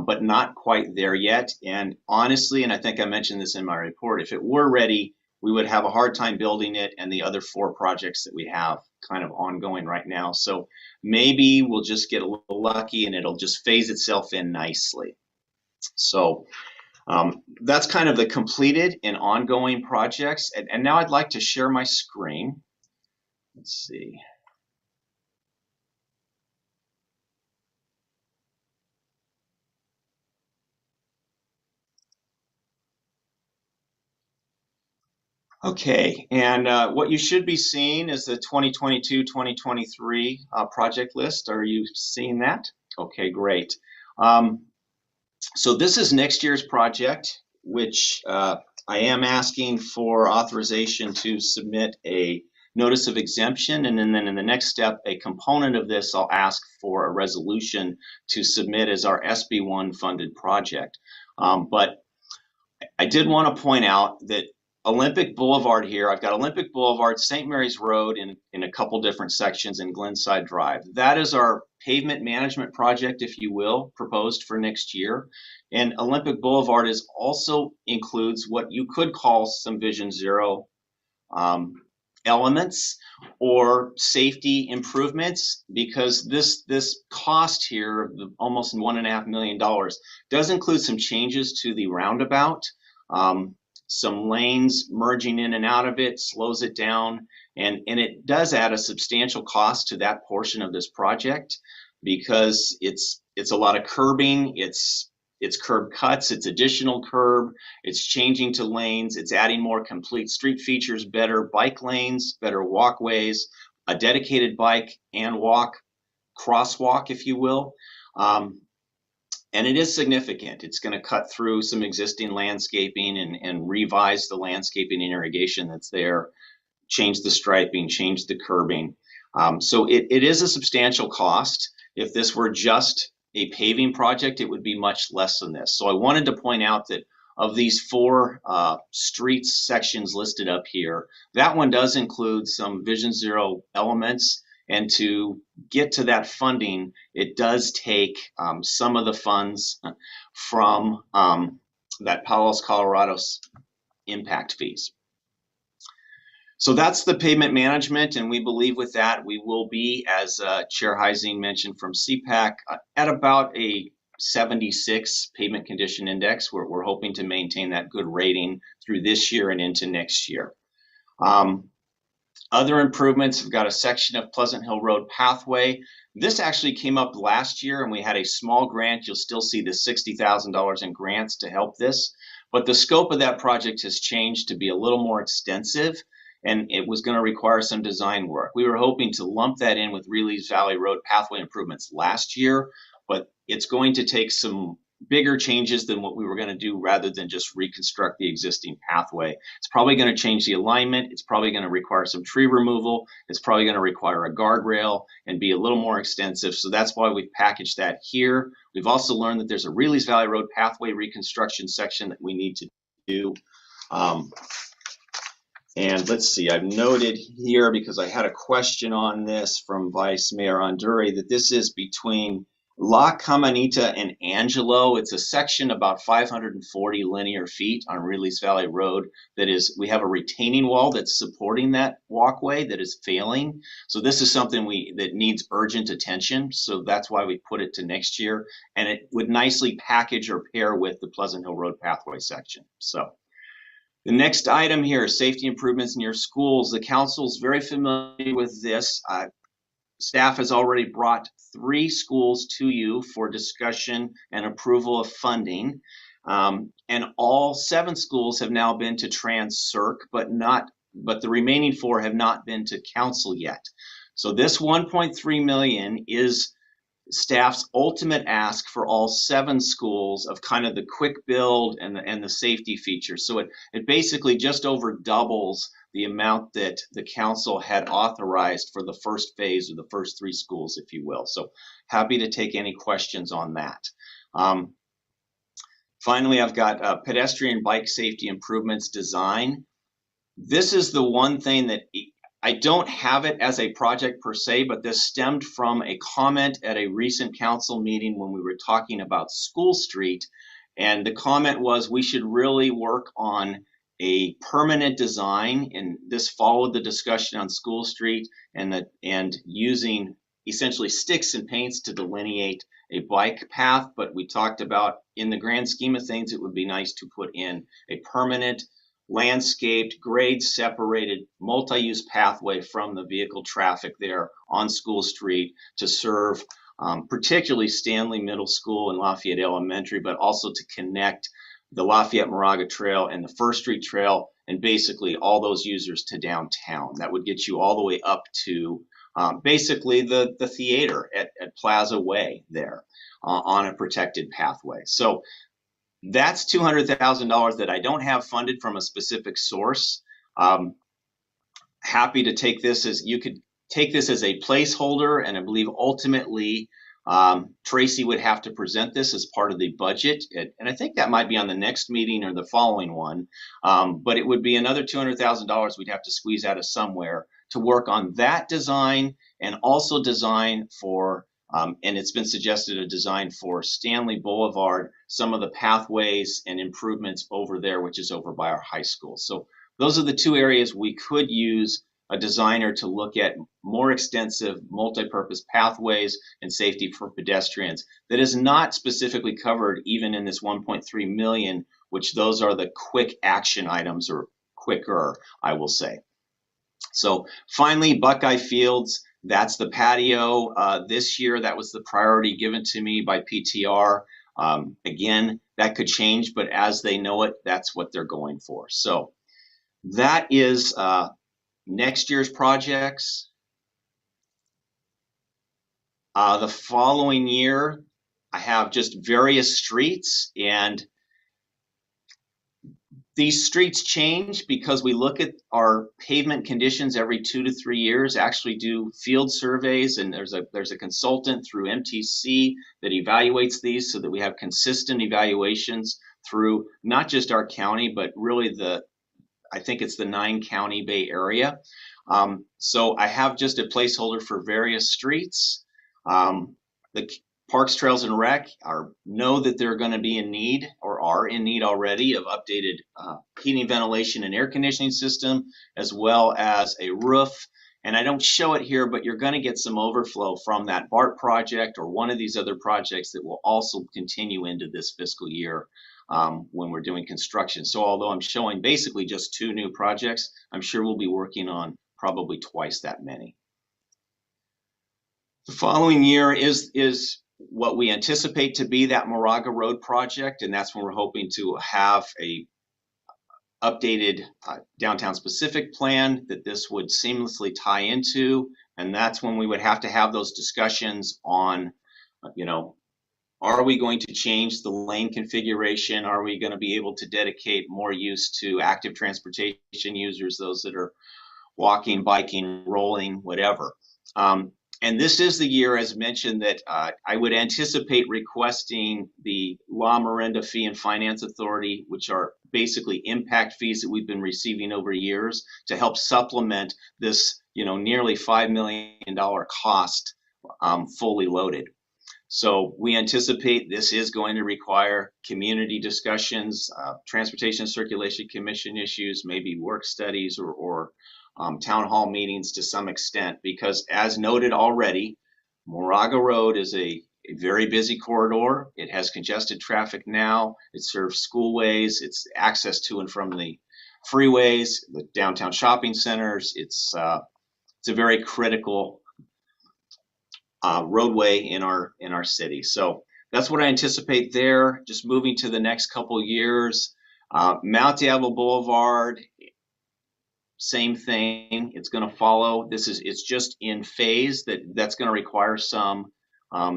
but not quite there yet. And honestly, and I think I mentioned this in my report, if it were ready, we would have a hard time building it and the other 4 projects that we have kind of ongoing right now. So maybe we'll just get a little lucky and it'll just phase itself in nicely. So that's kind of the completed and ongoing projects. And now I'd like to share my screen. Let's see. Okay, and what you should be seeing is the 2022-2023 project list. Are you seeing that? Okay, great. So this is next year's project, which I am asking for authorization to submit a notice of exemption, and then in the next step, a component of this, I'll ask for a resolution to submit as our SB1 funded project. But I did want to point out that Olympic Boulevard here, I've got Olympic Boulevard, St. Mary's Road in a couple different sections, in Glenside Drive. That is our pavement management project, if you will, proposed for next year. And Olympic Boulevard also includes what you could call some Vision Zero elements or safety improvements, because this cost here, almost $1.5 million, does include some changes to the roundabout. Some lanes merging in and out of it slows it down, and it does add a substantial cost to that portion of this project, because it's a lot of curbing, it's curb cuts, it's additional curb, it's changing to lanes, it's adding more complete street features, better bike lanes, better walkways, a dedicated bike and walk crosswalk, if you will. And it is significant. It's going to cut through some existing landscaping and revise the landscaping and irrigation that's there, change the striping, change the curbing. So it is a substantial cost. If this were just a paving project, it would be much less than this. So I wanted to point out that of these 4 streets sections listed up here, that one does include some Vision Zero elements. And to get to that funding, it does take some of the funds from that Palos, Colorado's impact fees. So that's the pavement management, and we believe with that we will be, as Chair Heising mentioned from CPAC, at about a 76 pavement condition index. We're hoping to maintain that good rating through this year and into next year. Other improvements, we've got a section of Pleasant Hill Road pathway. This actually came up last year, and we had a small grant. You'll still see the $60,000 in grants to help this, but the scope of that project has changed to be a little more extensive. and it was going to require some design work. We were hoping to lump that in with Release Valley Road pathway improvements last year, but it's going to take some bigger changes than what we were going to do rather than just reconstruct the existing pathway. It's probably going to change the alignment. It's probably going to require some tree removal. It's probably going to require a guardrail and be a little more extensive. So that's why we've packaged that here. We've also learned that there's a Release Valley Road pathway reconstruction section that we need to do. And let's see, I've noted here, because I had a question on this from Vice Mayor Anduri, that this is between La Caminita and Angelo. It's a section about 540 linear feet on Release Valley Road. That is, we have a retaining wall that's supporting that walkway that is failing. So this is something that needs urgent attention. So that's why we put it to next year. And it would nicely package or pair with the Pleasant Hill Road pathway section. So the next item here is safety improvements near schools. The council's very familiar with this. Staff has already brought 3 schools to you for discussion and approval of funding. And all 7 schools have now been to Trans-Circ, but the remaining 4 have not been to council yet. So this 1.3 million is staff's ultimate ask for all 7 schools of kind of the quick build and the safety features. So it basically just over doubles the amount that the council had authorized for the first phase of the first 3 schools, if you will. So happy to take any questions on that. Finally, I've got pedestrian bike safety improvements design. This is the one thing that I don't have it as a project per se, but this stemmed from a comment at a recent council meeting when we were talking about School Street. And the comment was we should really work on a permanent design, and this followed the discussion on School Street and using essentially sticks and paints to delineate a bike path. But we talked about, in the grand scheme of things, it would be nice to put in a permanent landscaped, grade separated, multi-use pathway from the vehicle traffic there on School Street to serve particularly Stanley Middle School and Lafayette Elementary, but also to connect the Lafayette Moraga Trail and the First Street Trail and basically all those users to downtown. That would get you all the way up to basically the theater at Plaza Way there on a protected pathway. So that's $200,000 that I don't have funded from a specific source. Happy to take this as, you could take this as a placeholder, and I believe ultimately Tracy would have to present this as part of the budget. And I think that might be on the next meeting or the following one. But it would be another $200,000 we'd have to squeeze out of somewhere to work on that design, and also design for and it's been suggested a design for Stanley Boulevard, some of the pathways and improvements over there, which is over by our high school. So those are the 2 areas we could use a designer to look at more extensive multi-purpose pathways and safety for pedestrians that is not specifically covered even in this 1.3 million, which those are the quick action items, or quicker, I will say. So finally, Buckeye Fields. That's the patio. This year, that was the priority given to me by PTR. Again, that could change, but as they know it, that's what they're going for. So that is next year's projects. The following year, I have just various streets, and these streets change because we look at our pavement conditions every 2 to 3 years, actually do field surveys, and there's a consultant through MTC that evaluates these so that we have consistent evaluations through not just our county, but really I think it's the 9-county Bay Area. So I have just a placeholder for various streets. The Parks, Trails, and Rec know that they're going to be in need, or are in need already, of updated heating, ventilation, and air conditioning system, as well as a roof. And I don't show it here, but you're going to get some overflow from that BART project or one of these other projects that will also continue into this fiscal year when we're doing construction. So although I'm showing basically just 2 new projects, I'm sure we'll be working on probably twice that many. The following year is what we anticipate to be that Moraga Road project, and that's when we're hoping to have a updated downtown specific plan that this would seamlessly tie into. And that's when we would have to have those discussions on, are we going to change the lane configuration? Are we going to be able to dedicate more use to active transportation users, those that are walking, biking, rolling, whatever? And this is the year, as mentioned, that I would anticipate requesting the La Miranda Fee and Finance Authority, which are basically impact fees that we've been receiving over years, to help supplement this, nearly $5 million cost fully loaded. So we anticipate this is going to require community discussions, Transportation Circulation Commission issues, maybe work studies or town hall meetings to some extent, because as noted already, Moraga Road is a very busy corridor. It has congested traffic now. It serves schoolways. It's access to and from the freeways, the downtown shopping centers. It's a very critical roadway in our city. So that's what I anticipate there. Just moving to the next couple years, Mount Diablo Boulevard, same thing. It's going to follow. It's just in phase that's going to require some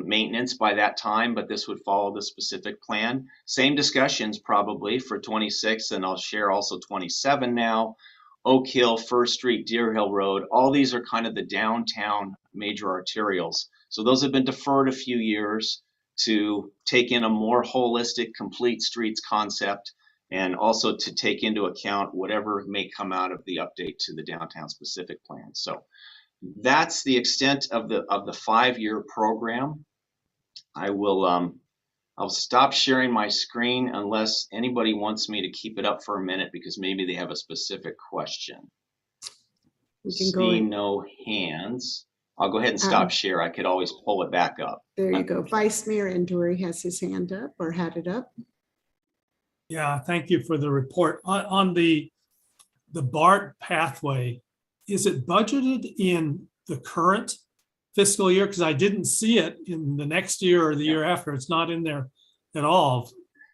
maintenance by that time, but this would follow the specific plan. Same discussions probably for 26, and I'll share also 27 now. Oak Hill, First Street, Deer Hill Road, all these are kind of the downtown major arterials. So those have been deferred a few years to take in a more holistic, complete streets concept, and also to take into account whatever may come out of the update to the downtown specific plan. So that's the extent of the 5-year program. I'll stop sharing my screen unless anybody wants me to keep it up for a minute because maybe they have a specific question. We can go See no hands. I'll go ahead and stop share. I could always pull it back up. There you go. Vice Mayor Endori has his hand up or had it up. Yeah, thank you for the report. On the BART pathway, is it budgeted in the current fiscal year? Because I didn't see it in the next year or the year after. It's not in there at all.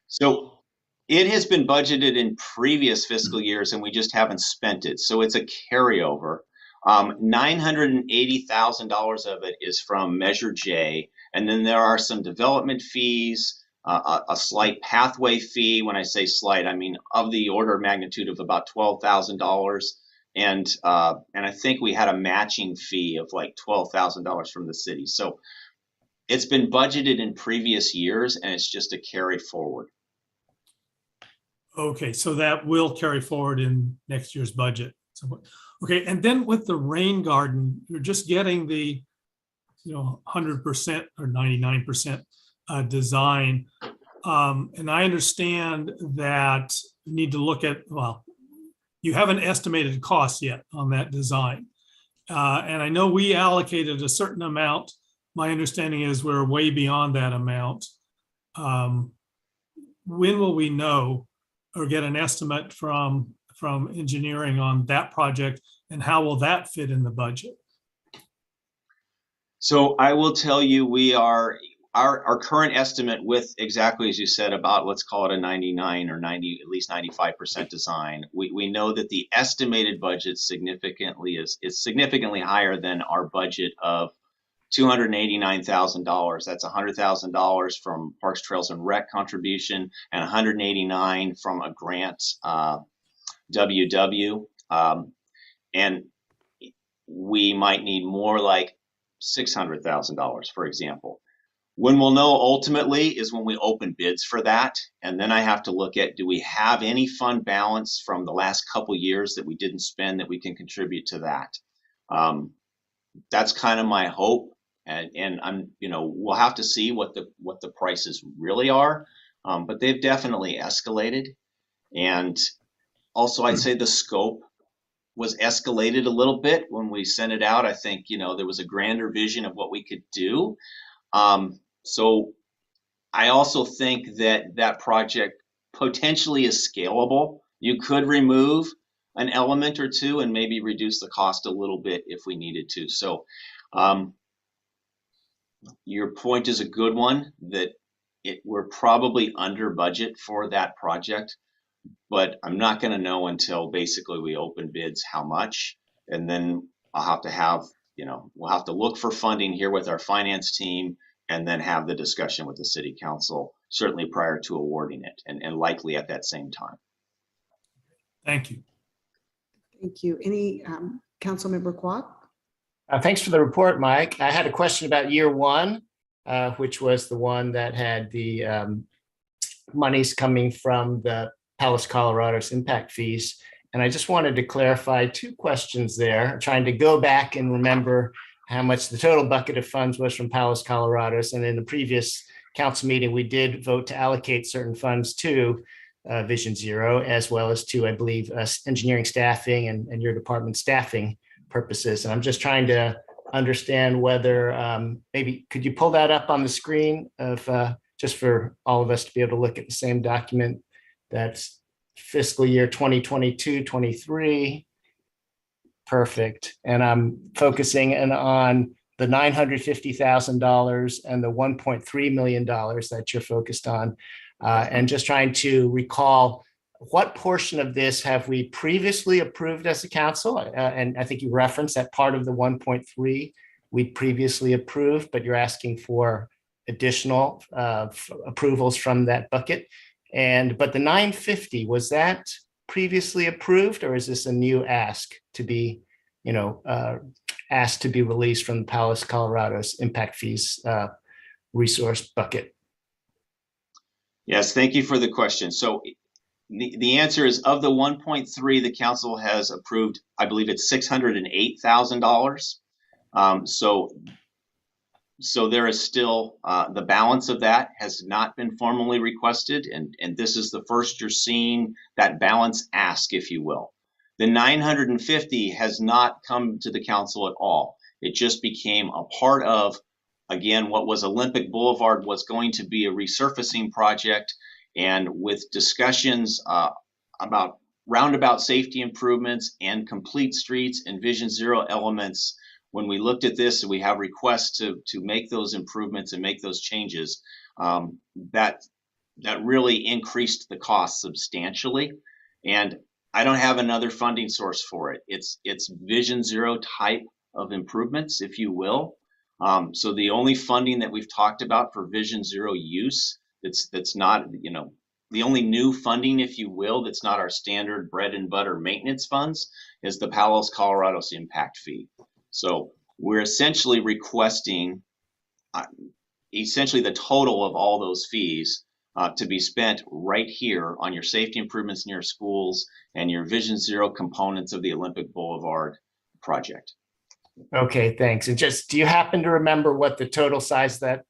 So it has been budgeted in previous fiscal years and we just haven't spent it. So it's a carryover. $980,000 of it is from Measure J. And then there are some development fees, a slight pathway fee. When I say slight, I mean of the order of magnitude of about $12,000. And I think we had a matching fee of like $12,000 from the city. So it's been budgeted in previous years and it's just a carry forward. Okay, so that will carry forward in next year's budget. So, okay, and then with the rain garden, you're just getting the 100% or 99% design. And I understand that you need to look at, you haven't estimated cost yet on that design. And I know we allocated a certain amount. My understanding is we're way beyond that amount. When will we know or get an estimate from engineering on that project, and how will that fit in the budget? So I will tell you, our current estimate with exactly as you said about, let's call it a 99 or 90, at least 95% design. We know that the estimated budget is significantly higher than our budget of $289,000. That's $100,000 from Parks, Trails, and Rec contribution, and $189,000 from a grant, WW. And we might need more like $600,000, for example. When we'll know ultimately is when we open bids for that. And then I have to look at, do we have any fund balance from the last couple years that we didn't spend that we can contribute to that? That's kind of my hope. And I'm, we'll have to see what the prices really are. But they've definitely escalated. And also I'd say the scope was escalated a little bit when we sent it out. I think, there was a grander vision of what we could do. So I also think that project potentially is scalable. You could remove an element or two and maybe reduce the cost a little bit if we needed to. So your point is a good one, that we're probably under budget for that project. but I'm not going to know until basically we open bids how much, and then I'll have, we'll have to look for funding here with our finance team, and then have the discussion with the city council, certainly prior to awarding it, and likely at that same time. Thank you. Thank you. Any council member Kwok? Thanks for the report, Mike. I had a question about year one, which was the one that had the monies coming from the Palace Colorado's impact fees. And I just wanted to clarify two questions there, trying to go back and remember how much the total bucket of funds was from Palace Colorado's. And in the previous council meeting, we did vote to allocate certain funds to Vision Zero, as well as to, I believe, engineering staffing and your department staffing purposes. And I'm just trying to understand whether maybe could you pull that up on the screen of just for all of us to be able to look at the same document. That's fiscal year 2022-23. Perfect. And I'm focusing on the $950,000 and the $1.3 million that you're focused on, and just trying to recall what portion of this have we previously approved as a council? And I think you referenced that part of the 1.3 we previously approved, but you're asking for additional approvals from that bucket. But the 950, was that previously approved, or is this a new ask to be, asked to be released from the Palace Colorado's impact fees resource bucket? Yes, thank you for the question. So the answer is, of the 1.3, the council has approved, I believe it's $608,000. So there is still the balance of that has not been formally requested, and this is the first you're seeing that balance ask, if you will. The 950 has not come to the council at all. It just became a part of, again, what was Olympic Boulevard was going to be a resurfacing project, and with discussions about roundabout safety improvements and complete streets and Vision Zero elements. When we looked at this, we have requests to make those improvements and make those changes. That really increased the cost substantially, and I don't have another funding source for it. It's Vision Zero type of improvements, if you will. So the only funding that we've talked about for Vision Zero use, that's not, the only new funding, if you will, that's not our standard bread and butter maintenance funds, is the Palace Colorado's impact fee. So we're essentially requesting the total of all those fees to be spent right here on your safety improvements in your schools and your Vision Zero components of the Olympic Boulevard project. Okay, thanks. And just, do you happen to remember what the total size that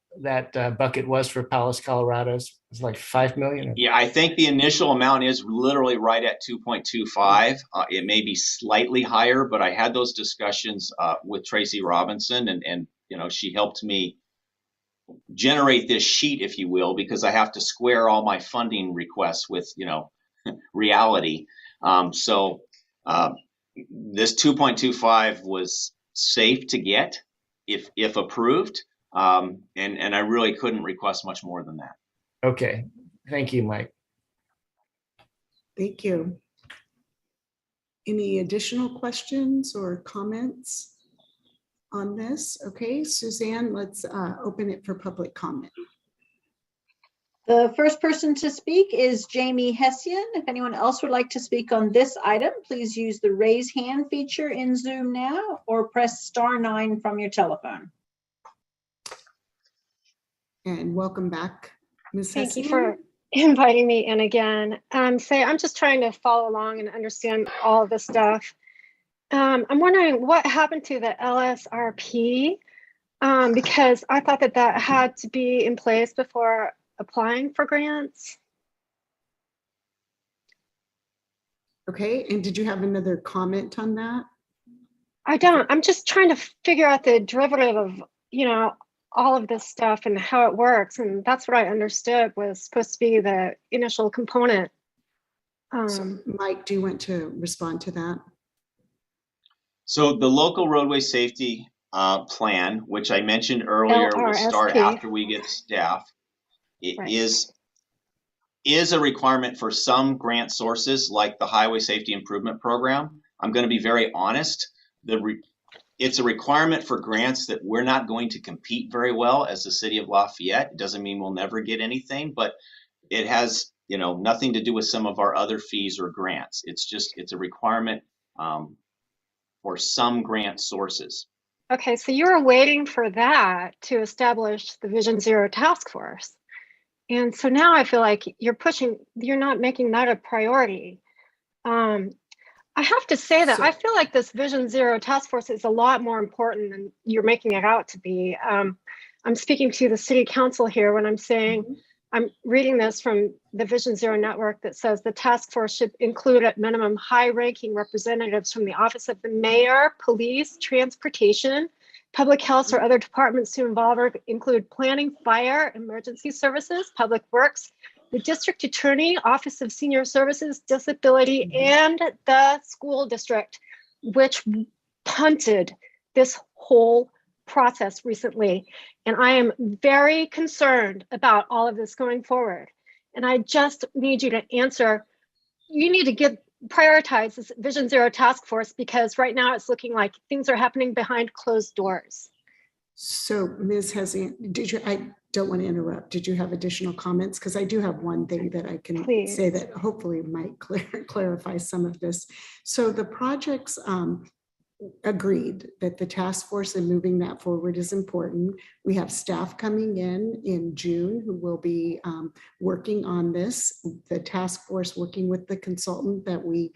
bucket was for Palace Colorado's? It's like 5 million? Yeah, I think the initial amount is literally right at 2.25. It may be slightly higher, but I had those discussions with Tracy Robinson, and she helped me generate this sheet, if you will, because I have to square all my funding requests with reality. So this 2.25 was safe to get if approved, and I really couldn't request much more than that. Okay, thank you, Mike. Thank you. Any additional questions or comments on this? Okay, Suzanne, let's open it for public comment. The first person to speak is Jamie Hessian. If anyone else would like to speak on this item, please use the raise hand feature in Zoom now or press *9 from your telephone. And welcome back, Ms. Hessian. Thank you for inviting me in again. I'm just trying to follow along and understand all of this stuff. I'm wondering what happened to the LSRP, because I thought that had to be in place before applying for grants. Okay, and did you have another comment on that? I don't. I'm just trying to figure out the derivative of, all of this stuff and how it works. And that's what I understood was supposed to be the initial component. So Mike, do you want to respond to that? So the local roadway safety plan, which I mentioned earlier, will start after we get staff. It is a requirement for some grant sources like the Highway Safety Improvement Program. I'm going to be very honest. It's a requirement for grants that we're not going to compete very well as the city of Lafayette. It doesn't mean we'll never get anything, but it has, you know, nothing to do with some of our other fees or grants. It's a requirement for some grant sources. Okay, so you're waiting for that to establish the Vision Zero task force. And so now I feel like you're not making that a priority. I have to say that I feel like this Vision Zero task force is a lot more important than you're making it out to be. I'm speaking to the city council here when I'm saying, I'm reading this from the Vision Zero network that says the task force should include at minimum high-ranking representatives from the office of the mayor, police, transportation, public health, or other departments to involve or include planning, fire, emergency services, public works, the district attorney, office of senior services, disability, and the school district, which punted this whole process recently. And I am very concerned about all of this going forward. And I just need you to answer, you need to prioritize this Vision Zero task force, because right now it's looking like things are happening behind closed doors. So Ms. Hezzy, I don't want to interrupt. Did you have additional comments? Because I do have one thing that I can say that hopefully might clarify some of this. So the projects agreed that the task force and moving that forward is important. We have staff coming in June who will be working on this. The task force working with the consultant that we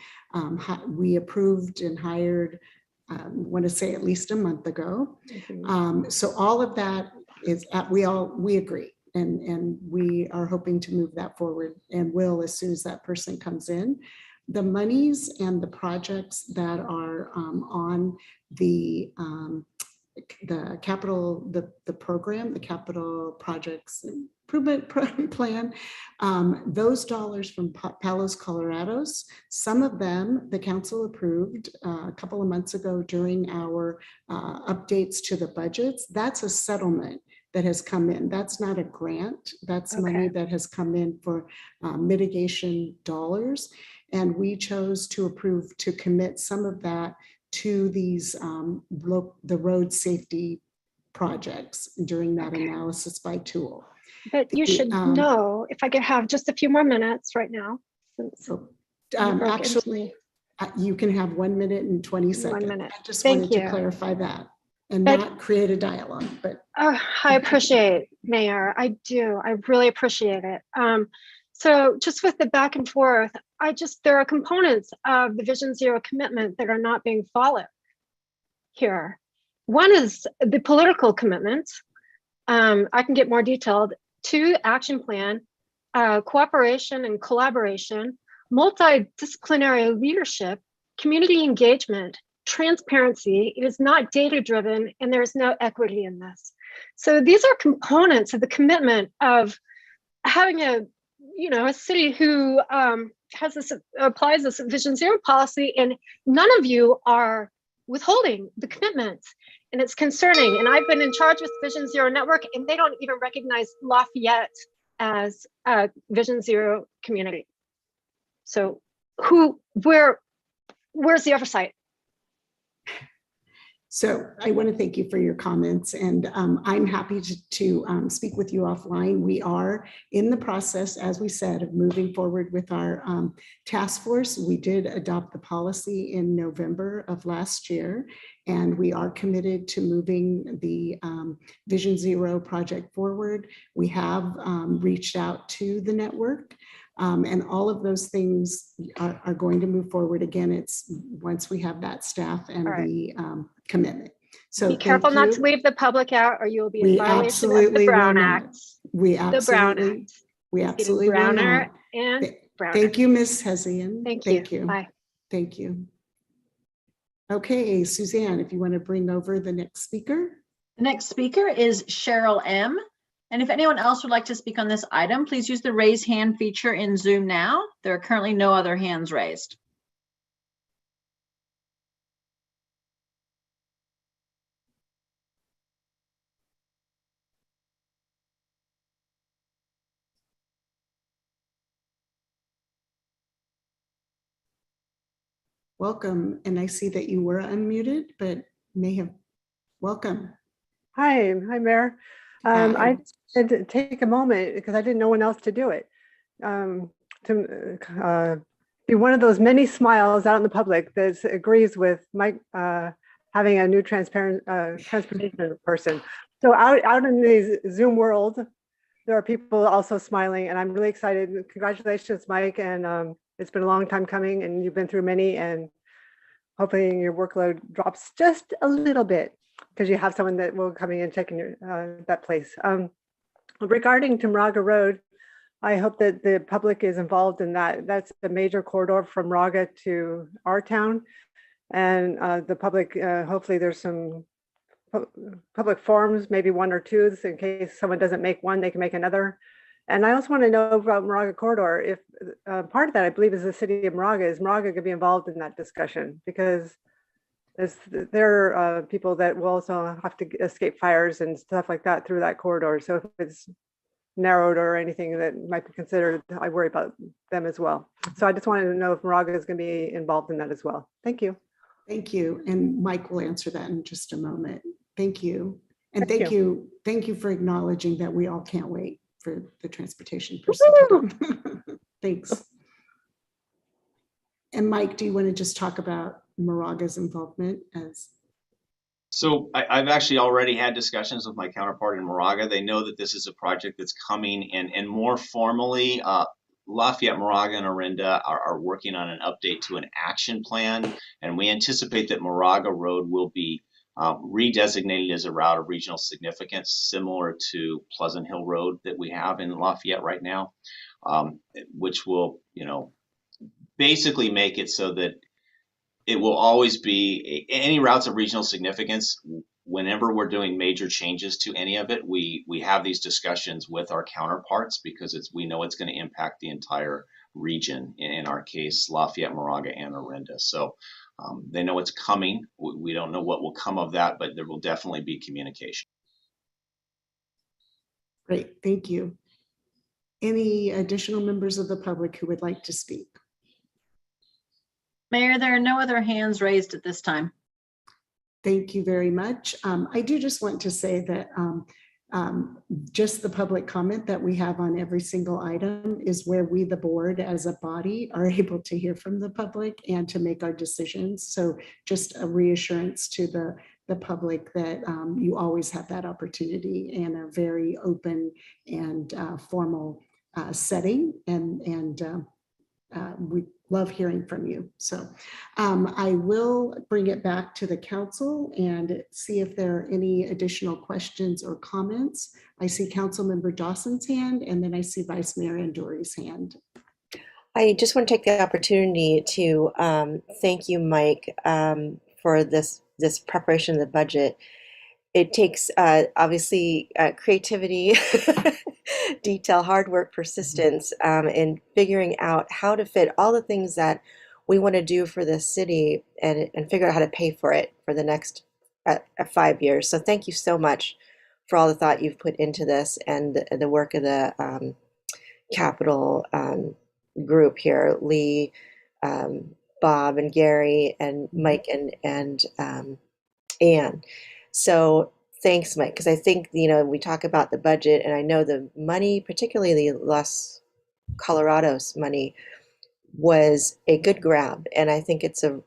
approved and hired, want to say at least a month ago. So all of that is we agree, and we are hoping to move that forward, and will as soon as that person comes in. The monies and the projects that are on the capital, the program, the capital projects improvement plan, those dollars from Palos Colorados, some of them the council approved a couple of months ago during our updates to the budgets. That's a settlement that has come in. That's not a grant. That's money that has come in for mitigation dollars. And we chose to commit some of that to these the road safety projects during that analysis by tool. But you should know, if I could have just a few more minutes right now. Actually, you can have 1 minute and 20 seconds. 1 minute. I just Thank wanted you. to clarify that and not create a dialogue. But I appreciate, Mayor. I do. I really appreciate it. So just with the back and forth, there are components of the Vision Zero commitment that are not being followed here. One is the political commitment. I can get more detailed. 2, action plan, cooperation and collaboration, multidisciplinary leadership, community engagement, transparency. It is not data driven, and there's no equity in this. So these are components of the commitment of having a city who applies this Vision Zero policy, and none of you are withholding the commitments, and it's concerning. And I've been in charge with Vision Zero Network, and they don't even recognize Lafayette as a Vision Zero community. So where's the oversight? So I want to thank you for your comments, and I'm happy to speak with you offline. We are in the process, as we said, of moving forward with our task force. We did adopt the policy in November of last year, and we are committed to moving the Vision Zero project forward. We have reached out to the network. And all of those things are going to move forward. Again, it's once we have that staff and the commitment. So be careful not to leave the public out, or you will be in violation of the Brown Act. We absolutely will not. Thank you, Ms. Hezzy. Thank you. Bye. Thank you. Okay, Suzanne, if you want to bring over the next speaker. The next speaker is Cheryl M. And if anyone else would like to speak on this item, please use the raise hand feature in Zoom now. There are currently no other hands raised. welcome. And I see that you were unmuted, but may have, welcome. Hi, Mayor. I had to take a moment because I didn't know when else to do it. To be one of those many smiles out in the public that agrees with Mike having a new transportation person. So out in the Zoom world, there are people also smiling, and I'm really excited. Congratulations, Mike. And it's been a long time coming, and you've been through many, and hopefully your workload drops just a little bit because you have someone that will come in and check in your, that place. Regarding to Moraga Road, I hope that the public is involved in that. That's a major corridor from Moraga to our town. And the public, hopefully there's some public forums, maybe one or two, in case someone doesn't make one, they can make another. And I also want to know about Moraga Corridor. If part of that, I believe, is the city of Moraga. Is Moraga going to be involved in that discussion? Because there are people that will also have to escape fires and stuff like that through that corridor. So if it's narrowed or anything that might be considered, I worry about them as well. So I just wanted to know if Moraga is going to be involved in that as well. Thank you. Thank you. And Mike will answer that in just a moment. Thank you. And thank you for acknowledging that we all can't wait for the transportation person. Thanks. And Mike, do you want to just talk about Moraga's involvement as? So I've actually already had discussions with my counterpart in Moraga. They know that this is a project that's coming, and more formally, Lafayette, Moraga, and Orinda are working on an update to an action plan, and we anticipate that Moraga Road will be redesignated as a route of regional significance, similar to Pleasant Hill Road that we have in Lafayette right now, which will, basically make it so that it will always be any routes of regional significance. Whenever we're doing major changes to any of it, we have these discussions with our counterparts because we know it's going to impact the entire region. In our case, Lafayette, Moraga, and Orinda. So they know it's coming. We don't know what will come of that, but there will definitely be communication. Great, thank you. Any additional members of the public who would like to speak? Mayor, there are no other hands raised at this time. Thank you very much. I do just want to say that just the public comment that we have on every single item is where we, the board as a body, are able to hear from the public and to make our decisions. So just a reassurance to the public that you always have that opportunity in a very open and formal setting, and we love hearing from you. So I will bring it back to the council and see if there are any additional questions or comments. I see Councilmember Dawson's hand, and then I see Vice Mayor Andori's hand. I just want to take the opportunity to thank you, Mike, for this preparation of the budget. It takes obviously creativity, detail, hard work, persistence, in figuring out how to fit all the things that we want to do for this city and figure out how to pay for it for the next 5 years. So thank you so much for all the thought you've put into this and the work of the Capital group here, Lee, Bob and Gary and Mike and Ann. So thanks, Mike, because I think, we talk about the budget, and I know the money, particularly the Los Colorados money, was a good grab. And I think it's the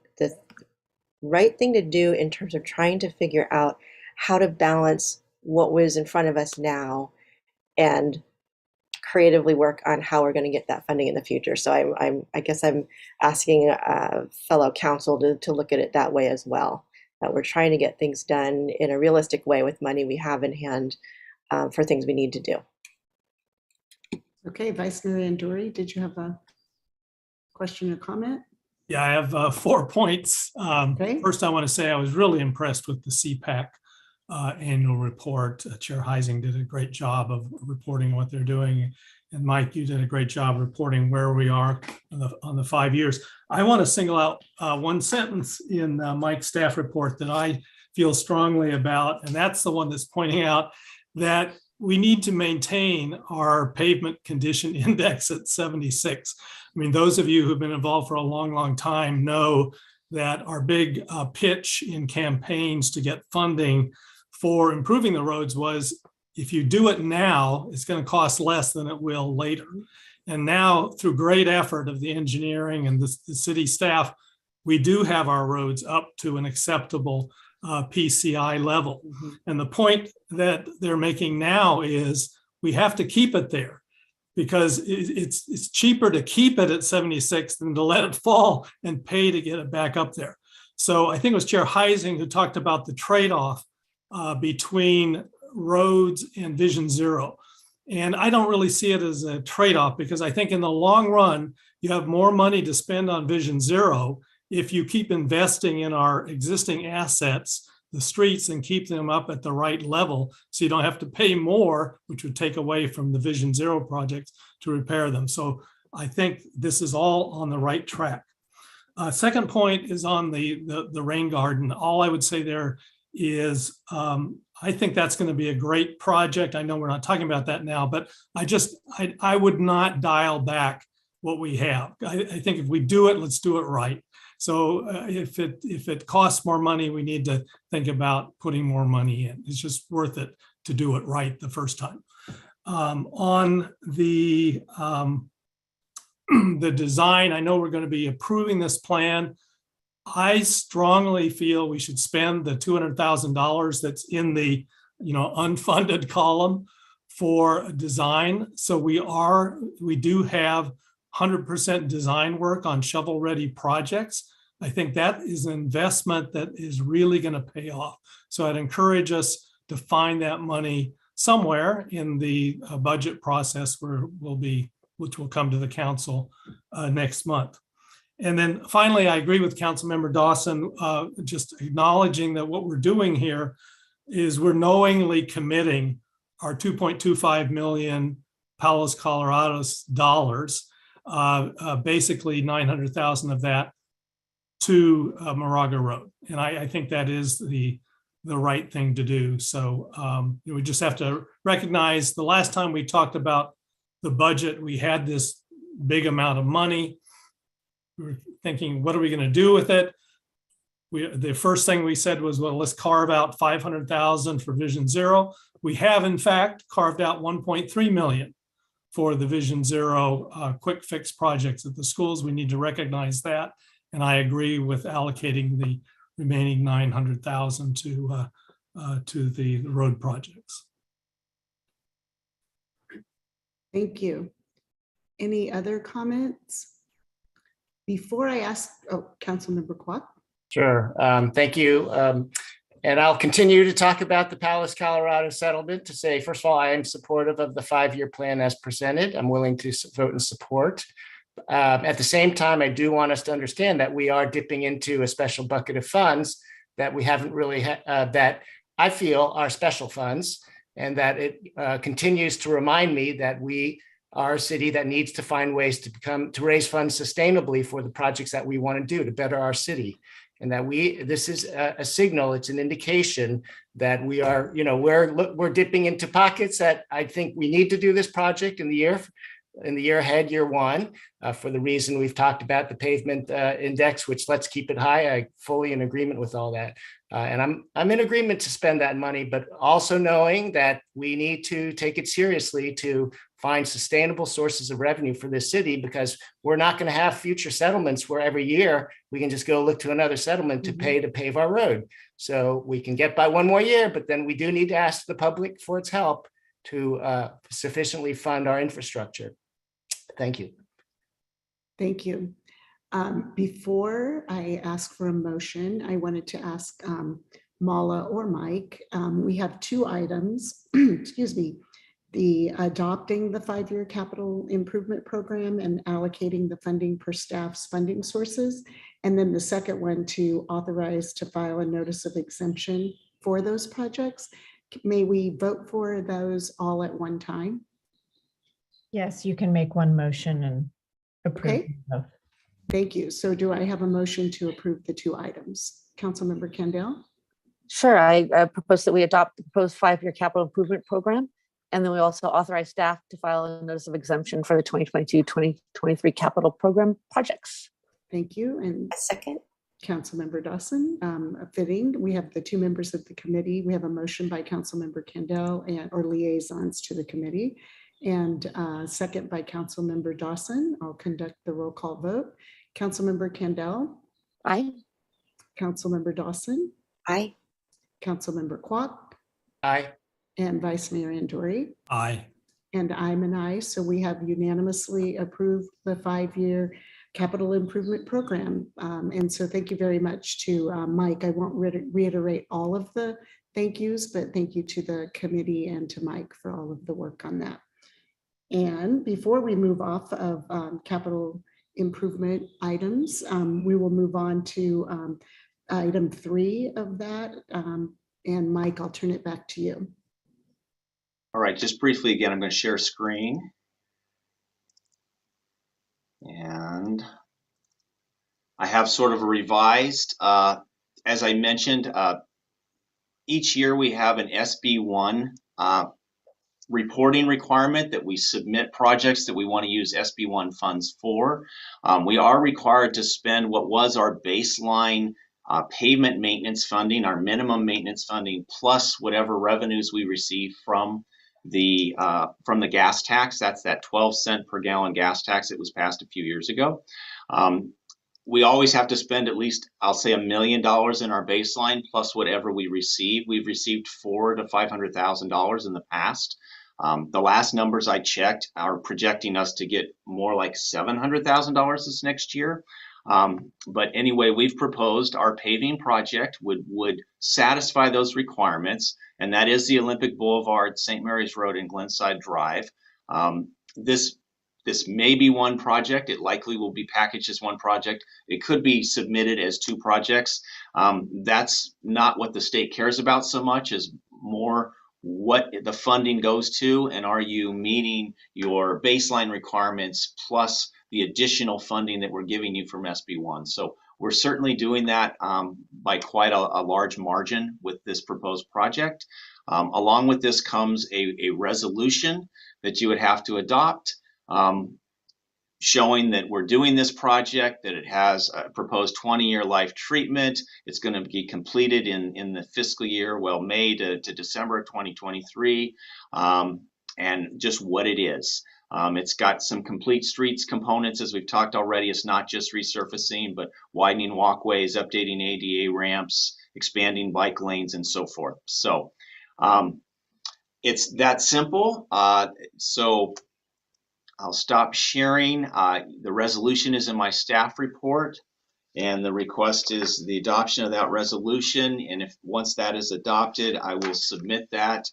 right thing to do in terms of trying to figure out how to balance what was in front of us now and creatively work on how we're going to get that funding in the future. So I guess I'm asking fellow council to look at it that way as well. That we're trying to get things done in a realistic way with money we have in hand for things we need to do. Okay, Vice Mayor Andori, did you have a question or comment? Yeah, I have 4 points. Okay. First, I want to say I was really impressed with the CPAC annual report. Chair Heising did a great job of reporting what they're doing. And Mike, you did a great job reporting where we are on the 5 years. I want to single out one sentence in Mike's staff report that I feel strongly about, and that's the one that's pointing out that we need to maintain our pavement condition index at 76. I mean, those of you who've been involved for a long, long time know that our big pitch in campaigns to get funding for improving the roads was, if you do it now, it's going to cost less than it will later. And now, through great effort of the engineering and the city staff, we do have our roads up to an acceptable PCI level. And the point that they're making now is we have to keep it there, because it's cheaper to keep it at 76 than to let it fall and pay to get it back up there. So I think it was Chair Heising who talked about the trade-off between roads and Vision Zero. And I don't really see it as a trade-off, because I think in the long run, you have more money to spend on Vision Zero if you keep investing in our existing assets, the streets, and keep them up at the right level, so you don't have to pay more, which would take away from the Vision Zero projects, to repair them. So I think this is all on the right track. Second point is on the rain garden. All I would say there is I think that's going to be a great project. I know we're not talking about that now, but I would not dial back what we have. I think if we do it, let's do it right. So if it costs more money, we need to think about putting more money in. It's just worth it to do it right the first time. On the design, I know we're going to be approving this plan. I strongly feel we should spend the $200,000 that's in the unfunded column for design. So we do have 100% design work on shovel-ready projects. I think that is an investment that is really going to pay off. So I'd encourage us to find that money somewhere in the budget process which will come to the council next month. And then finally, I agree with Councilmember Dawson, just acknowledging that what we're doing here is we're knowingly committing our 2.25 million Palos Colorados dollars, basically 900,000 of that, to Moraga Road. And I think that is the right thing to do. So we just have to recognize the last time we talked about the budget, we had this big amount of money. We were thinking, what are we going to do with it? The first thing we said was, well, let's carve out 500,000 for Vision Zero. We have, in fact, carved out 1.3 million for the Vision Zero quick fix projects at the schools. We need to recognize that. And I agree with allocating the remaining 900,000 to the road projects. Thank you. Any other comments? Before I ask, Councilmember Kwok. Sure. Thank you. And I'll continue to talk about the Palos Colorado settlement to say, first of all, I am supportive of the 5-year plan as presented. I'm willing to vote in support. At the same time, I do want us to understand that we are dipping into a special bucket of funds that we haven't really, that I feel are special funds, and that it continues to remind me that we are a city that needs to find ways to raise funds sustainably for the projects that we want to do to better our city. And that this is a signal, it's an indication that we are, we're dipping into pockets that I think we need to do this project in the year ahead, year one, for the reason we've talked about the pavement index, which let's keep it high. I fully in agreement with all that. And I'm in agreement to spend that money, but also knowing that we need to take it seriously to find sustainable sources of revenue for this city, because we're not going to have future settlements where every year we can just go look to another settlement to pave our road. So we can get by one more year, but then we do need to ask the public for its help to sufficiently fund our infrastructure. Thank you. Thank you. Before I ask for a motion, I wanted to ask Mala or Mike. We have 2 items, excuse me, the adopting the 5-year capital improvement program and allocating the funding per staff's funding sources. And then the second one to authorize to file a notice of exemption for those projects. May we vote for those all at one time? Yes, you can make one motion and approve. Okay. Thank you. So do I have a motion to approve the 2 items? Councilmember Kendall? Sure, I propose that we adopt the proposed 5-year capital improvement program. And then we also authorize staff to file a notice of exemption for the 2022-2023 capital program projects. Thank you. And a second. Councilmember Dawson. Fitting, we have the two members of the committee. We have a motion by Councilmember Kendall or liaisons to the committee, and second by Councilmember Dawson. I'll conduct the roll call vote. Councilmember Kendall. Aye. Councilmember Dawson. Aye. Councilmember Kwok. Aye. And Vice Mayor Andori. Aye. And I'm an aye. So we have unanimously approved the 5-year capital improvement program. And so thank you very much to Mike. I won't reiterate all of the thank yous, but thank you to the committee and to Mike for all of the work on that. And before we move off of capital improvement items, we will move on to item 3 of that. And Mike, I'll turn it back to you. All right, just briefly again, I'm going to share screen. And I have sort of a revised, as I mentioned, each year we have an Sb1 reporting requirement that we submit projects that we want to use Sb1 funds for. We are required to spend what was our baseline pavement maintenance funding, our minimum maintenance funding, plus whatever revenues we receive from the gas tax. That's that 12-cent per gallon gas tax that was passed a few years ago. We always have to spend at least, I'll say, $1 million in our baseline plus whatever we receive. We've received $400,000 to $500,000 in the past. The last numbers I checked are projecting us to get more like $700,000 this next year. But anyway, we've proposed our paving project would satisfy those requirements, and that is the Olympic Boulevard, St. Mary's Road, and Glenside Drive. This may be one project. It likely will be packaged as one project. It could be submitted as 2 projects. That's not what the state cares about so much, as more what the funding goes to, and are you meeting your baseline requirements plus the additional funding that we're giving you from SB1. So we're certainly doing that by quite a large margin with this proposed project. Along with this comes a resolution that you would have to adopt, showing that we're doing this project, that it has a proposed 20-year life treatment. It's going to be completed in the fiscal year, well, May to December of 2023, and just what it is. It's got some complete streets components, as we've talked already. It's not just resurfacing, but widening walkways, updating ADA ramps, expanding bike lanes, and so forth. So it's that simple. So I'll stop sharing. The resolution is in my staff report, and the request is the adoption of that resolution. And once that is adopted, I will submit that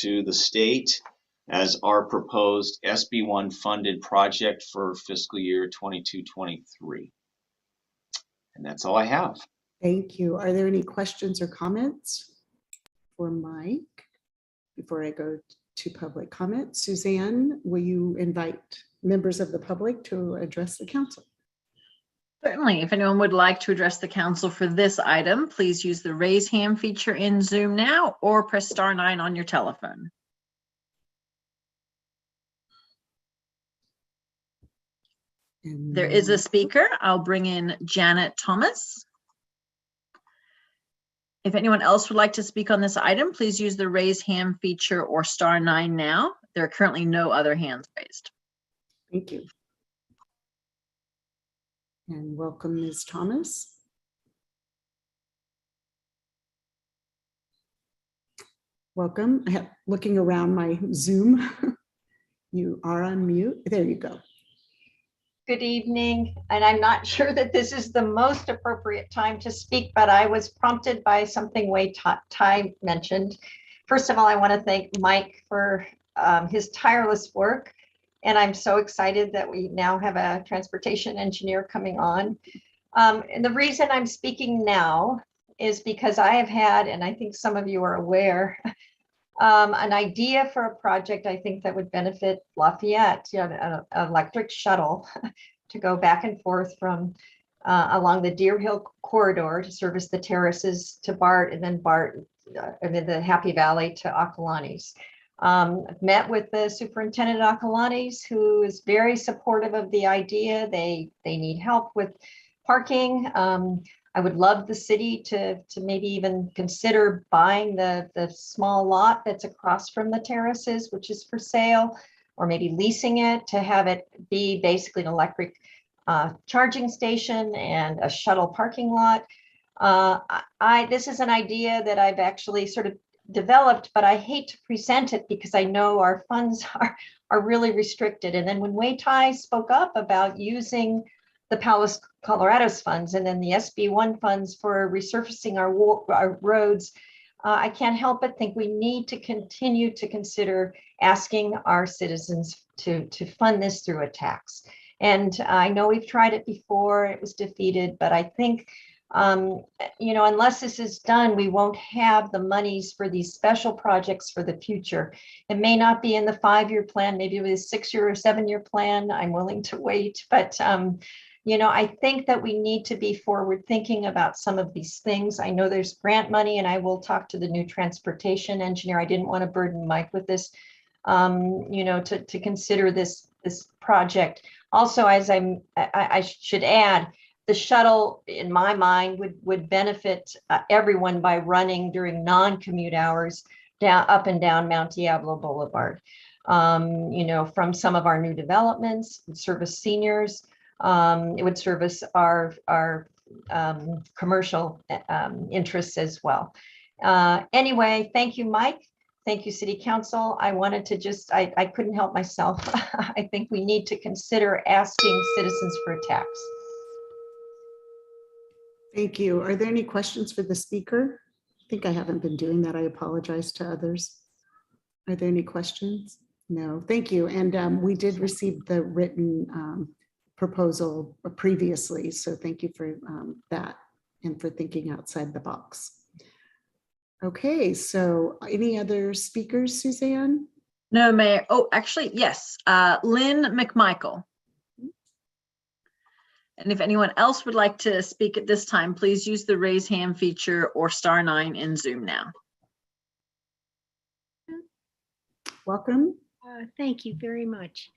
to the state as our proposed SB1 funded project for fiscal year 22-23. And that's all I have. Thank you. Are there any questions or comments for Mike before I go to public comment? Suzanne, will you invite members of the public to address the council? Certainly. If anyone would like to address the council for this item, please use the raise hand feature in Zoom now or press *9 on your telephone. There is a speaker. I'll bring in Janet Thomas. If anyone else would like to speak on this item, please use the raise hand feature or *9 now. There are currently no other hands raised. Thank you. And welcome, Ms. Thomas. Welcome. Looking around my Zoom, you are on mute. There you go. Good evening, and I'm not sure that this is the most appropriate time to speak, but I was prompted by something Ty mentioned. First of all, I want to thank Mike for his tireless work, and I'm so excited that we now have a transportation engineer coming on. And the reason I'm speaking now is because I have had, and I think some of you are aware, an idea for a project I think that would benefit Lafayette, an electric shuttle to go back and forth from along the Deer Hill corridor to service the terraces to BART, and then BART and then the Happy Valley to Acalanes. I've met with the superintendent of Acalanes, who is very supportive of the idea. They need help with parking. I would love the city to maybe even consider buying the small lot that's across from the terraces, which is for sale, or maybe leasing it to have it be basically an electric charging station and a shuttle parking lot. This is an idea that I've actually sort of developed, but I hate to present it because I know our funds are really restricted. And then when Wei Tai spoke up about using the Palace Colorado's funds and then the SB1 funds for resurfacing our roads, I can't help but think we need to continue to consider asking our citizens to fund this through a tax. And I know we've tried it before, it was defeated, but I think unless this is done, we won't have the monies for these special projects for the future. It may not be in the 5-year plan, maybe it was a 6-year or 7-year plan. I'm willing to wait, but I think that we need to be forward thinking about some of these things. I know there's grant money, and I will talk to the new transportation engineer. I didn't want to burden Mike with this, to consider this project. Also, as I should add, the shuttle, in my mind, would benefit everyone by running during non-commute hours up and down Mount Diablo Boulevard. From some of our new developments, would service seniors. It would service our commercial interests as well. Anyway, thank you, Mike. Thank you, City Council. I wanted to I couldn't help myself. I think we need to consider asking citizens for a tax. Thank you. Are there any questions for the speaker? I think I haven't been doing that. I apologize to others. Are there any questions? No, thank you. And we did receive the written proposal previously, so thank you for that and for thinking outside the box. Okay, so any other speakers, Suzanne? No, Mayor. Oh, actually, yes. Lynn McMichael. And if anyone else would like to speak at this time, please use the raise hand feature or *9 in Zoom now. Welcome. Thank you very much.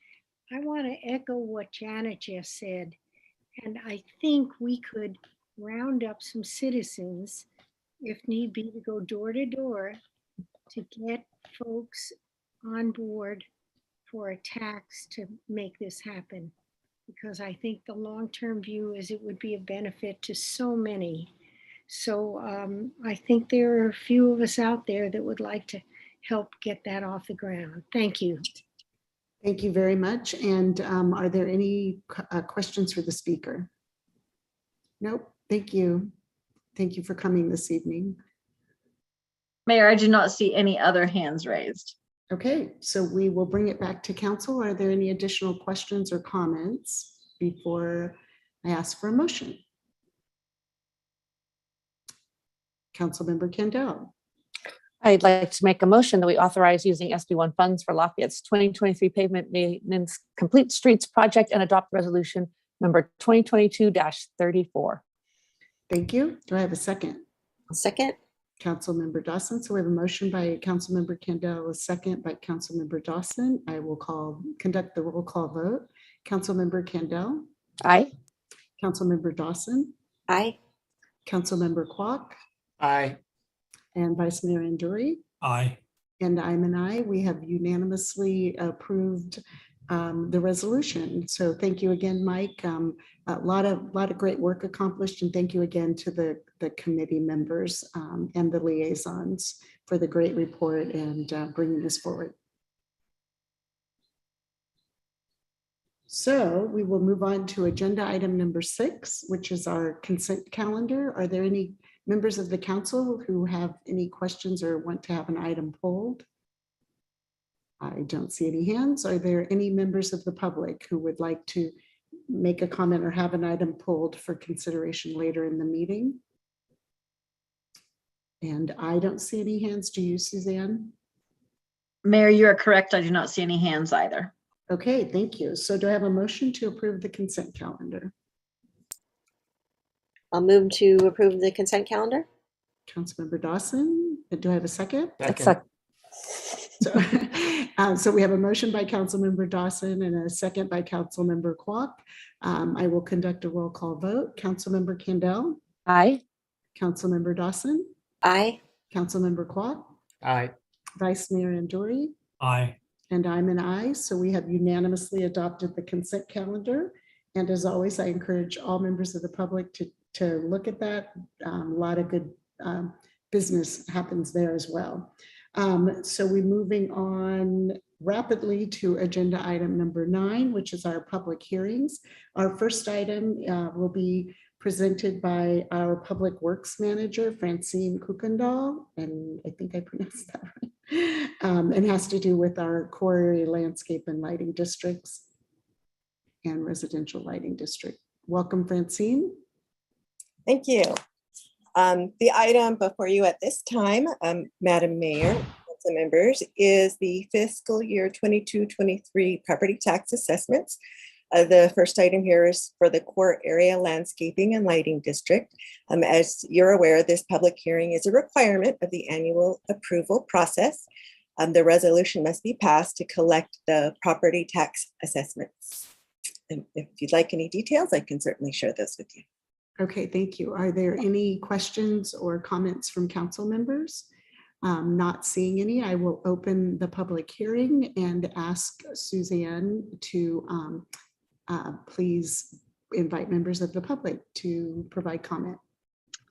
I want to echo what Janet just said, and I think we could round up some citizens, if need be, to go door to door to get folks on board for a tax to make this happen. Because I think the long-term view is it would be a benefit to so many. So I think there are a few of us out there that would like to help get that off the ground. Thank you. Thank you very much. And are there any questions for the speaker? Nope. Thank you. Thank you for coming this evening. Mayor, I do not see any other hands raised. Okay, so we will bring it back to council. Are there any additional questions or comments before I ask for a motion? Councilmember Kendall. I'd like to make a motion that we authorize using SB1 funds for Lafayette's 2023 pavement maintenance complete streets project and adopt resolution number 2022-34. Thank you. Do I have a second? A second. Councilmember Dawson. So we have a motion by Councilmember Kendall, a second by Councilmember Dawson. I will conduct the roll call vote. Councilmember Kendall. Aye. Councilmember Dawson. Aye. Councilmember Kwok. Aye. And Vice Mayor Anduri. Aye. And I'm an aye. We have unanimously approved the resolution. So thank you again, Mike. A lot of great work accomplished, and thank you again to the committee members and the liaisons for the great report and bringing this forward. So we will move on to agenda item number 6, which is our consent calendar. Are there any members of the council who have any questions or want to have an item pulled? I don't see any hands. Are there any members of the public who would like to make a comment or have an item pulled for consideration later in the meeting? And I don't see any hands. Do you, Suzanne? Mayor, you are correct. I do not see any hands either. Okay, thank you. So do I have a motion to approve the consent calendar? I'll move to approve the consent calendar. Councilmember Dawson, do I have a second? Second. So we have a motion by Councilmember Dawson and a second by Councilmember Kwok. I will conduct a roll call vote. Councilmember Kendall. Aye. Councilmember Dawson, Aye. Councilmember Quat, Aye. Vice Mayor Anduri, Aye. and I'm an aye. So we have unanimously adopted the consent calendar. And as always, I encourage all members of the public to look at that. A lot of good business happens there as well. So we're moving on rapidly to agenda item number 9, which is our public hearings. Our first item will be presented by our Public Works Manager, Francine Kukendall, and I think I pronounced that right, and has to do with our core area landscape and lighting districts and residential lighting district. Welcome, Francine. Thank you. The item before you at this time, Madam Mayor, council members, is the fiscal year 22-23 property tax assessments. The first item here is for the core area landscaping and lighting district. As you're aware, this public hearing is a requirement of the annual approval process. The resolution must be passed to collect the property tax assessments. And if you'd like any details, I can certainly share those with you. Okay, thank you. Are there any questions or comments from council members? Not seeing any, I will open the public hearing and ask Suzanne to please invite members of the public to provide comment.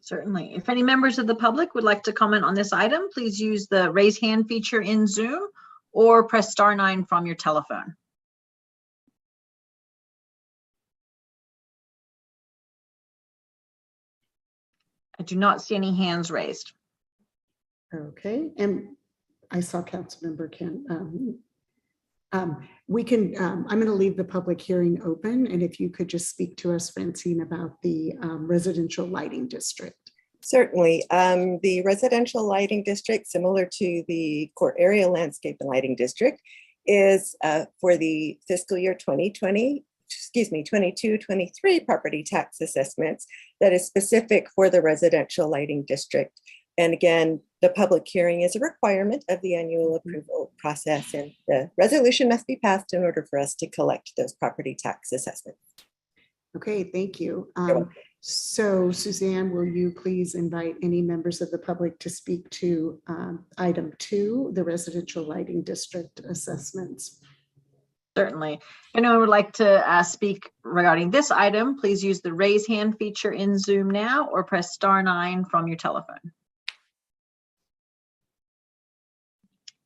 Certainly. If any members of the public would like to comment on this item, please use the raise hand feature in Zoom or press *9 from your telephone. I do not see any hands raised. Okay, and I saw Councilmember we can, I'm going to leave the public hearing open, and if you could just speak to us, Francine, about the residential lighting district. Certainly. The residential lighting district, similar to the core area landscape and lighting district, is for the fiscal year 22-23 property tax assessments that is specific for the residential lighting district. And again, the public hearing is a requirement of the annual approval process, and the resolution must be passed in order for us to collect those property tax assessments. Okay, thank you. So Suzanne, will you please invite any members of the public to speak to item 2, the residential lighting district assessments? Certainly. If anyone would like to speak regarding this item, please use the raise hand feature in Zoom now or press *9 from your telephone.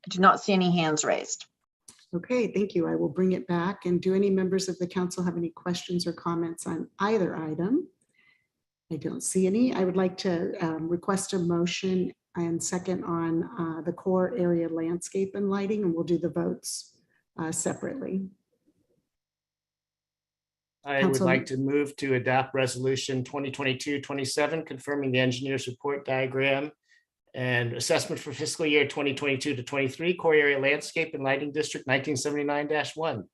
I do not see any hands raised. Okay, thank you. I will bring it back. And do any members of the council have any questions or comments on either item? I don't see any. I would like to request a motion and second on the core area landscape and lighting, and we'll do the votes separately. I would like to move to adopt resolution 2022-27, confirming the engineer's report diagram and assessment for fiscal year 2022-23 core area landscape and lighting district 1979-1.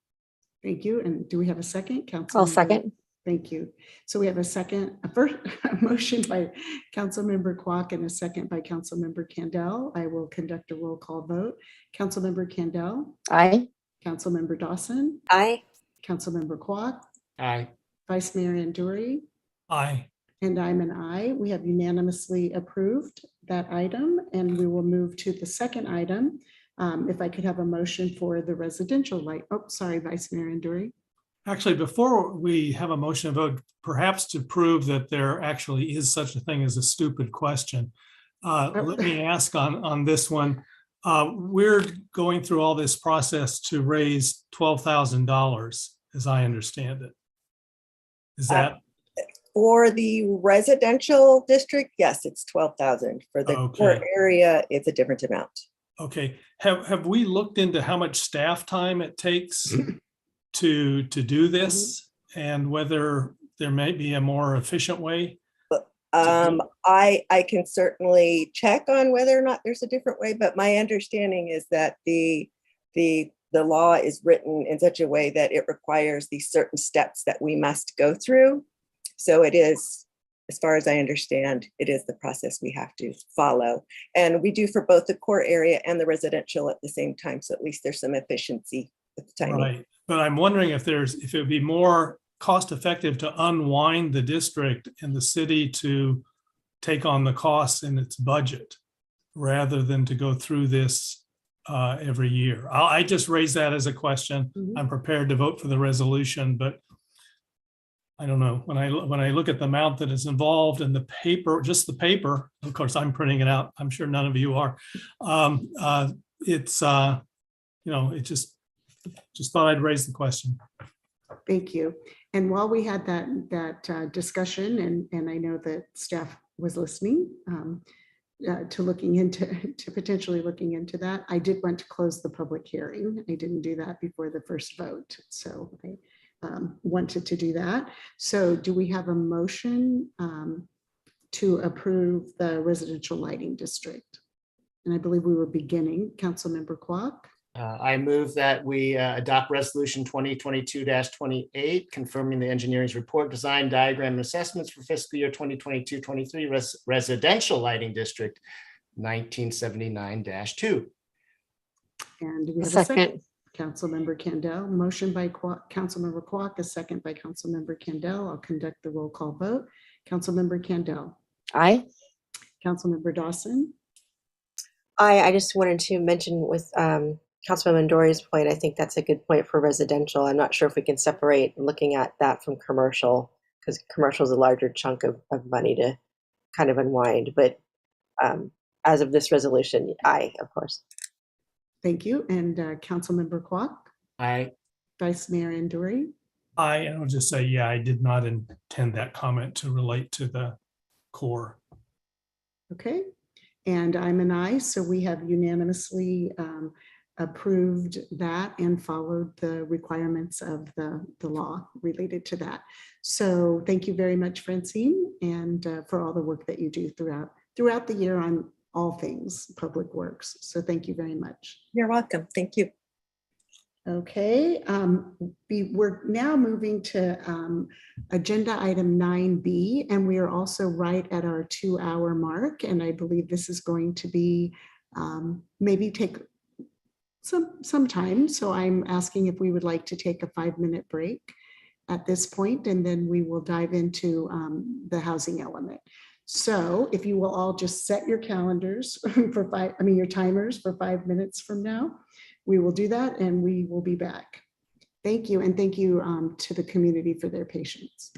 Thank you. And do we have a second, Council? I'll second. Thank you. So we have a first motion by Councilmember Kwok and a second by Councilmember Kandel. I will conduct a roll call vote. Councilmember Kandel. Aye. Councilmember Dawson. Aye. Councilmember Kwok. Aye. Vice Mayor Anduri. Aye. And I'm an aye. We have unanimously approved that item, and we will move to the second item. If I could have a motion for the residential light. Oh, sorry, Vice Mayor Anduri. Actually, before we have a motion to vote, perhaps to prove that there actually is such a thing as a stupid question, let me ask on this one. We're going through all this process to raise $12,000, as I understand it. Is that? For the residential district, yes, it's 12,000. For the core area, it's a different amount. Okay. Have we looked into how much staff time it takes to do this, and whether there may be a more efficient way? I can certainly check on whether or not there's a different way, but my understanding is that the law is written in such a way that it requires these certain steps that we must go through. So it is, as far as I understand, it is the process we have to follow. And we do for both the core area and the residential at the same time. So at least there's some efficiency with the timing. Right. But I'm wondering if it would be more cost effective to unwind the district and the city to take on the costs in its budget rather than to go through this every year. I just raised that as a question. I'm prepared to vote for the resolution, but I don't know. When I look at the amount that is involved in the paper, just the paper, of course, I'm printing it out. I'm sure none of you are. It's, it just thought I'd raise the question. Thank you. And while we had that discussion, and I know that staff was listening to potentially looking into that, I did want to close the public hearing. I didn't do that before the first vote, so I wanted to do that. So do we have a motion to approve the residential lighting district? And I believe we were beginning. Councilmember Kwok. I move that we adopt resolution 2022-28, confirming the engineering's report, design, diagram, and assessments for fiscal year 2022-23 residential lighting district 1979-2. And do we have Second. a second? Councilmember Kendall, motion by Councilmember Kwok, a second by Councilmember Kendall. I'll conduct the roll call vote. Councilmember Kendall. Aye. Councilmember Dawson. I just wanted to mention with Councilwoman Dory's point, I think that's a good point for residential. I'm not sure if we can separate looking at that from commercial, because commercial is a larger chunk of money to kind of unwind. But as of this resolution, aye, of course. Thank you. And Councilmember Kwok. Aye. Vice Mayor Andori. I'll just say, yeah, I did not intend that comment to relate to the core. Okay. And I'm an aye, so we have unanimously approved that and followed the requirements of the law related to that. So thank you very much, Francine, and for all the work that you do throughout the year on all things public works. So thank you very much. You're welcome. Thank you. Okay, we're now moving to agenda item 9B, and we are also right at our 2-hour mark. And I believe this is going to be maybe take some time. So I'm asking if we would like to take a 5-minute break at this point, and then we will dive into the housing element. So if you will all just set your calendars for your timers for 5 minutes from now. We will do that and we will be back. Thank you. And thank you to the community for their patience.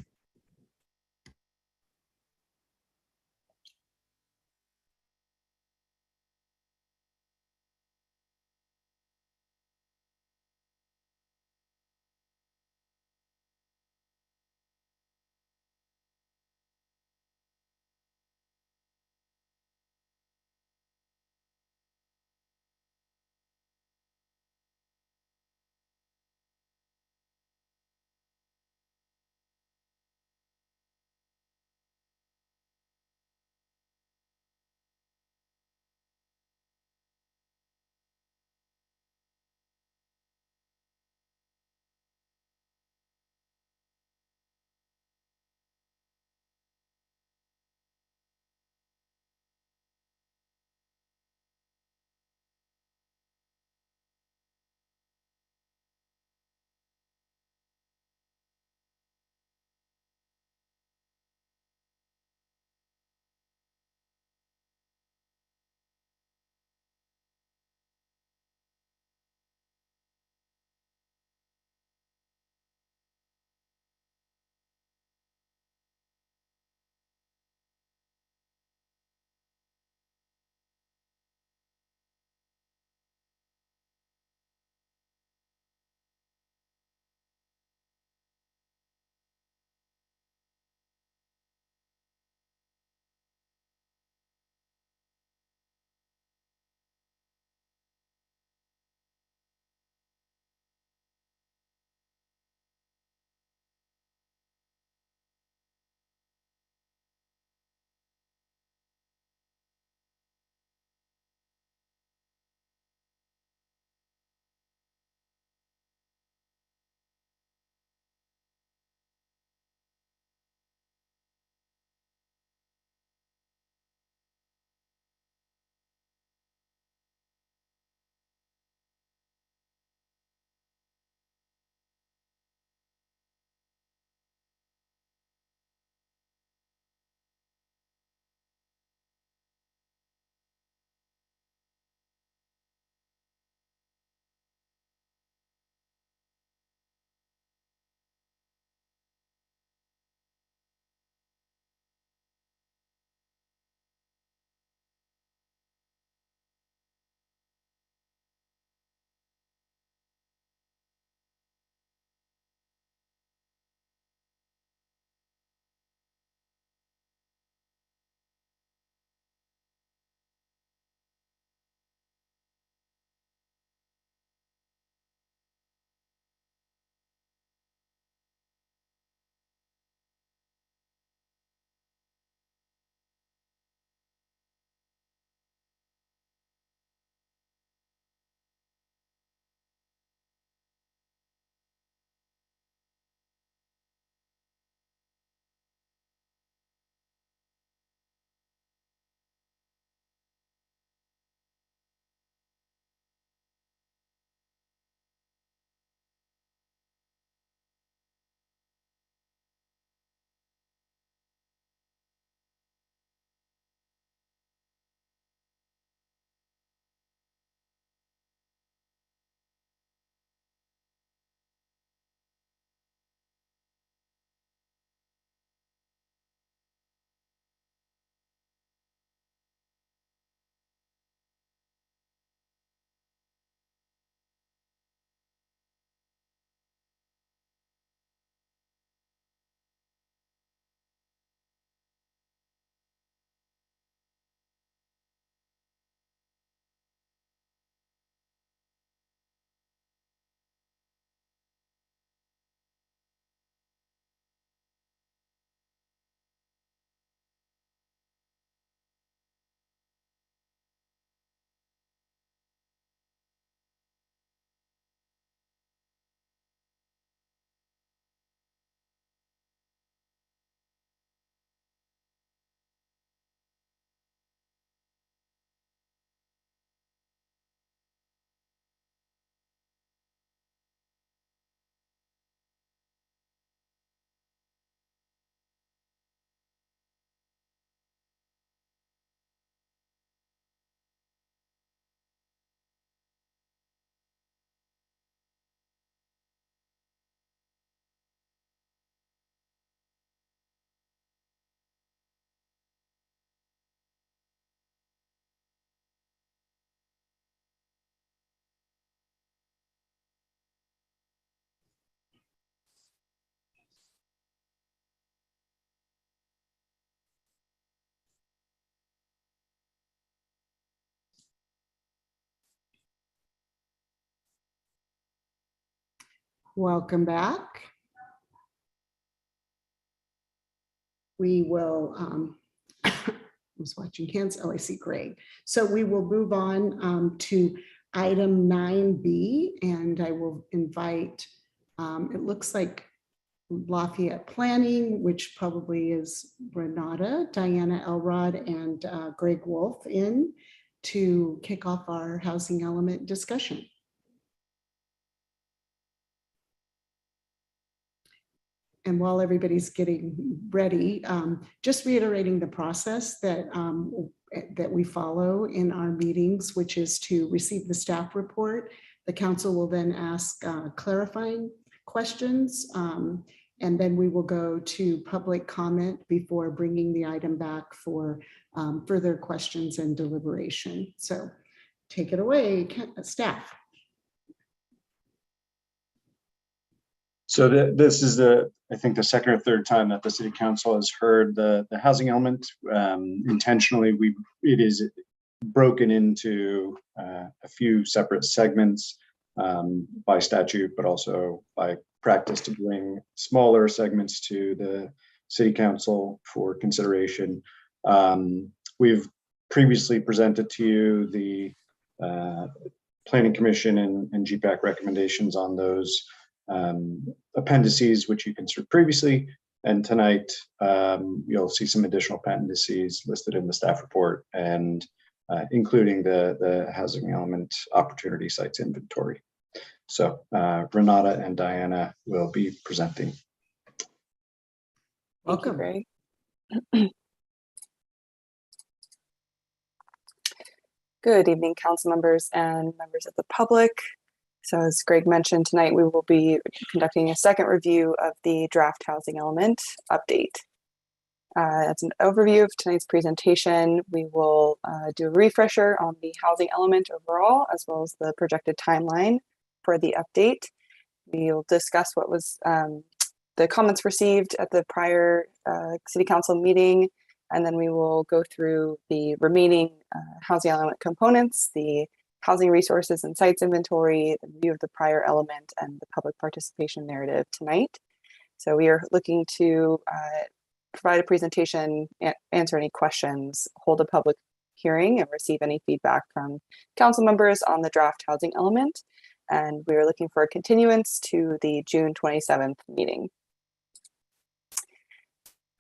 Welcome back. We will, I was watching hands. Oh, I see Greg. So we will move on to item 9B, and I will invite, it looks like Lafayette Planning, which probably is Renata, Diana Elrod, and Greg Wolf in to kick off our housing element discussion. And while everybody's getting ready, just reiterating the process that, that we follow in our meetings, which is to receive the staff report. The council will then ask clarifying questions, and then we will go to public comment before bringing the item back for further questions and deliberation. So take it away, staff. So this is I think the second or third time that the city council has heard the housing element. Intentionally, it is broken into a few separate segments by statute, but also by practice to bring smaller segments to the city council for consideration. We've previously presented to you the Planning Commission and GPAC recommendations on those appendices, which you considered previously, and tonight you'll see some additional appendices listed in the staff report, and including the housing element opportunity sites inventory. So Renata and Diana will be presenting. Welcome. Thank you, Greg. Good evening, council members and members of the public. So as Greg mentioned, tonight we will be conducting a second review of the draft housing element update. As an overview of tonight's presentation, we will do a refresher on the housing element overall, as well as the projected timeline for the update. We'll discuss what was the comments received at the prior city council meeting, and then we will go through the remaining housing element components, the housing resources and sites inventory, the review of the prior element, and the public participation narrative tonight. So we are looking to provide a presentation, answer any questions, hold a public hearing, and receive any feedback from council members on the draft housing element. And we are looking for a continuance to the June 27th meeting.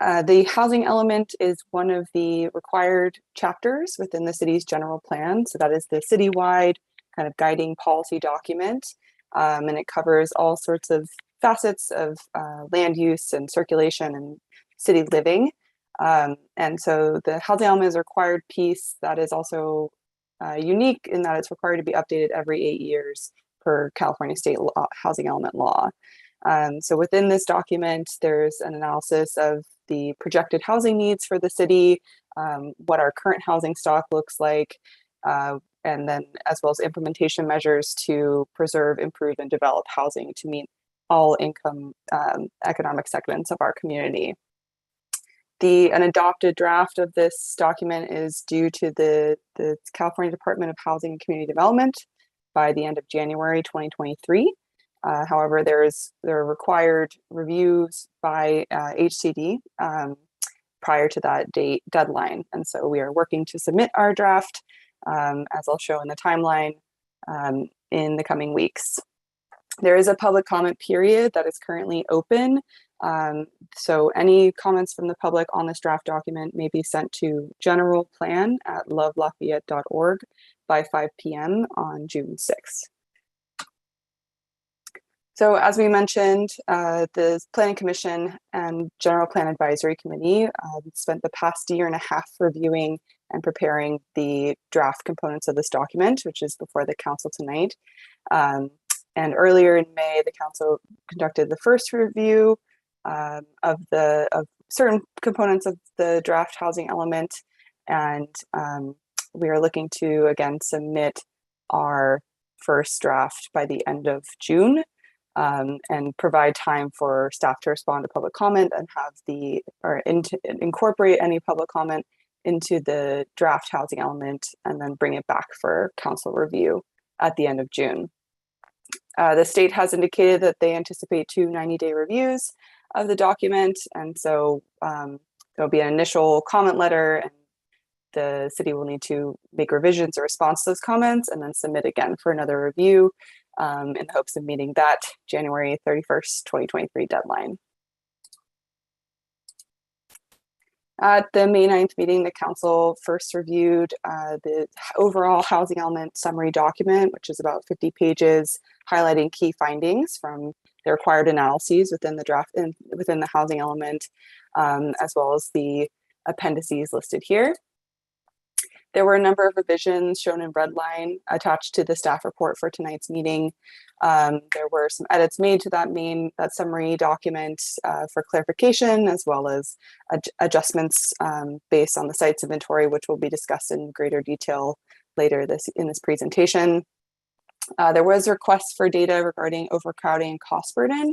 The housing element is one of the required chapters within the city's general plan. So that is the citywide kind of guiding policy document. And it covers all sorts of facets of land use and circulation and city living. And so the housing element is a required piece that is also unique in that it's required to be updated every 8 years per California state housing element law. So within this document, there's an analysis of the projected housing needs for the city, what our current housing stock looks like, and then as well as implementation measures to preserve, improve, and develop housing to meet all income economic segments of our community. An adopted draft of this document is due to the California Department of Housing and Community Development by the end of January 2023. However, there are required reviews by HCD prior to that deadline. And so we are working to submit our draft, as I'll show in the timeline, in the coming weeks. There is a public comment period that is currently open. So any comments from the public on this draft document may be sent to generalplan@lovelafayette.org by 5 p.m. on June 6th. So as we mentioned, the Planning Commission and General Plan Advisory Committee spent the past year and a half reviewing and preparing the draft components of this document, which is before the council tonight. And earlier in May, the council conducted the first review of certain components of the draft housing element. And we are looking to, again, submit our first draft by the end of June. And provide time for staff to respond to public comment and incorporate any public comment into the draft housing element, and then bring it back for council review at the end of June. The state has indicated that they anticipate 2 90-day reviews of the document. And so there'll be an initial comment letter, and the city will need to make revisions in response to those comments and then submit again for another review in the hopes of meeting that January 31st, 2023 deadline. At the May 9th meeting, the council first reviewed the overall housing element summary document, which is about 50 pages, highlighting key findings from the required analyses within the draft and within the housing element, as well as the appendices listed here. There were a number of revisions shown in red line attached to the staff report for tonight's meeting. There were some edits made to that summary document for clarification, as well as adjustments based on the site's inventory, which will be discussed in greater detail later in this presentation. There was requests for data regarding overcrowding and cost burden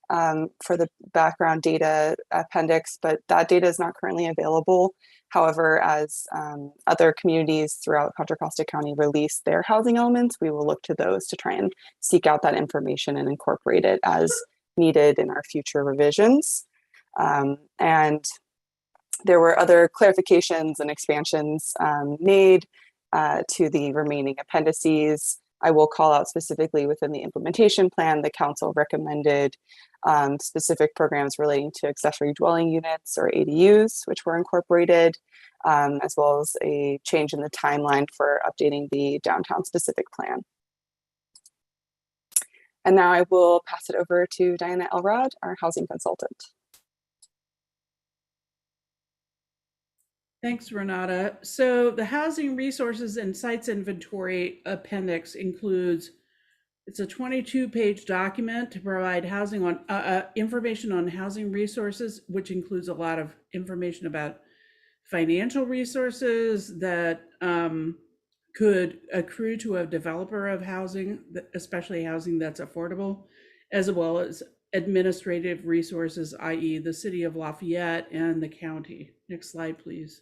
for the background data appendix, but that data is not currently available. However, as other communities throughout Contra Costa County release their housing elements, we will look to those to try and seek out that information and incorporate it as needed in our future revisions. And there were other clarifications and expansions made to the remaining appendices. I will call out specifically within the implementation plan, the council recommended specific programs relating to accessory dwelling units or ADUs, which were incorporated, as well as a change in the timeline for updating the downtown specific plan. And now I will pass it over to Diana Elrod, our housing consultant. Thanks, Renata. So the Housing Resources and Sites Inventory Appendix includes, it's a 22-page document to provide housing on information on housing resources, which includes a lot of information about financial resources that could accrue to a developer of housing, especially housing that's affordable, as well as administrative resources, i.e. the city of Lafayette and the county. Next slide, please.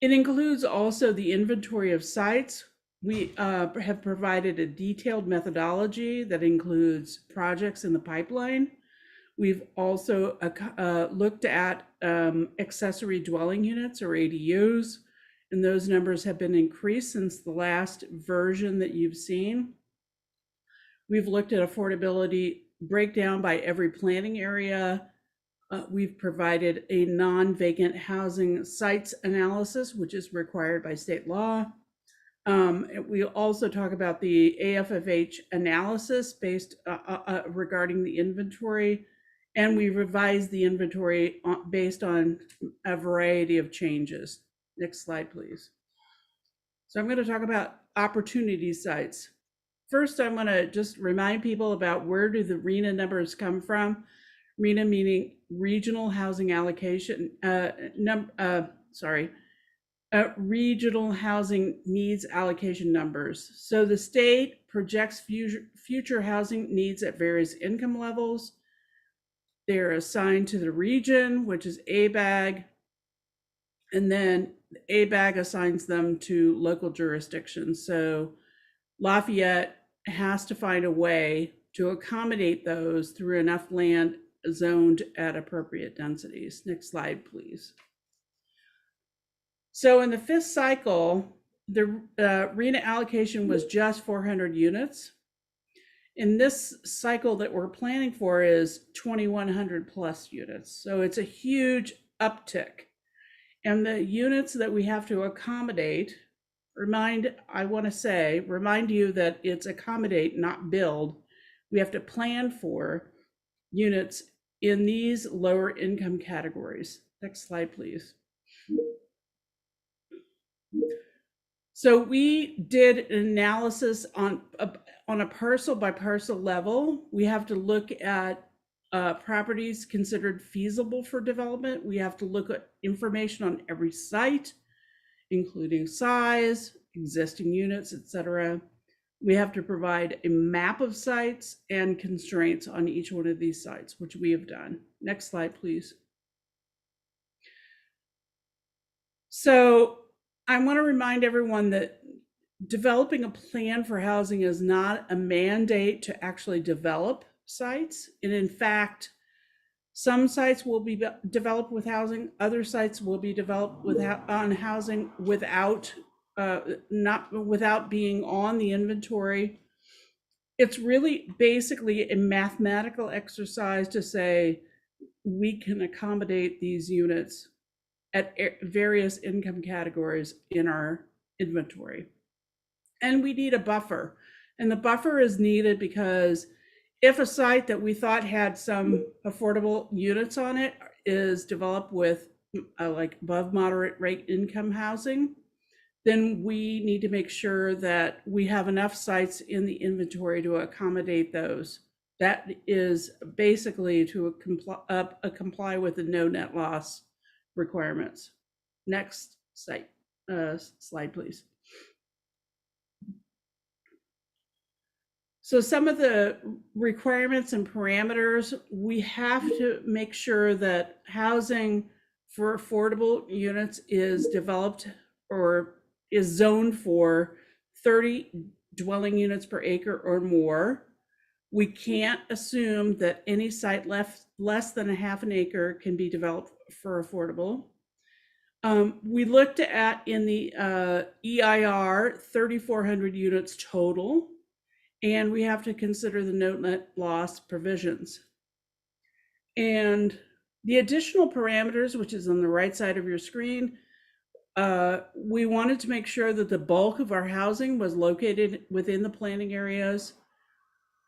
It includes also the inventory of sites. We have provided a detailed methodology that includes projects in the pipeline. We've also looked at accessory dwelling units or ADUs, and those numbers have been increased since the last version that you've seen. We've looked at affordability breakdown by every planning area. We've provided a non-vacant housing sites analysis, which is required by state law. We also talk about the AFFH analysis based regarding the inventory, and we revised the inventory based on a variety of changes. Next slide, please. So I'm going to talk about opportunity sites. First, I'm going to just remind people about where do the RHNA numbers come from. RHNA meaning regional housing allocation, regional housing needs allocation numbers. So the state projects future housing needs at various income levels. They're assigned to the region, which is ABAG, and then ABAG assigns them to local jurisdictions. So Lafayette has to find a way to accommodate those through enough land zoned at appropriate densities. Next slide, please. So in the fifth cycle, the RHNA allocation was just 400 units. In this cycle that we're planning for is 2,100 plus units. So it's a huge uptick. And the units that we have to accommodate, remind you that it's accommodate, not build. We have to plan for units in these lower income categories. Next slide, please. So we did an analysis on a parcel by parcel level. We have to look at properties considered feasible for development. We have to look at information on every site, including size, existing units, etc. We have to provide a map of sites and constraints on each one of these sites, which we have done. Next slide, please. So I want to remind everyone that developing a plan for housing is not a mandate to actually develop sites. And in fact, some sites will be developed with housing, other sites will be developed on housing without without being on the inventory. It's really basically a mathematical exercise to say we can accommodate these units at various income categories in our inventory. And we need a buffer. And the buffer is needed because if a site that we thought had some affordable units on it is developed with like above moderate rate income housing, then we need to make sure that we have enough sites in the inventory to accommodate those. That is basically to comply with the no net loss requirements. Next slide, please. So some of the requirements and parameters, we have to make sure that housing for affordable units is developed or is zoned for 30 dwelling units per acre or more. We can't assume that any site less than a half an acre can be developed for affordable. We looked at in the EIR 3,400 units total, and we have to consider the no net loss provisions. And the additional parameters, which is on the right side of your screen, we wanted to make sure that the bulk of our housing was located within the planning areas.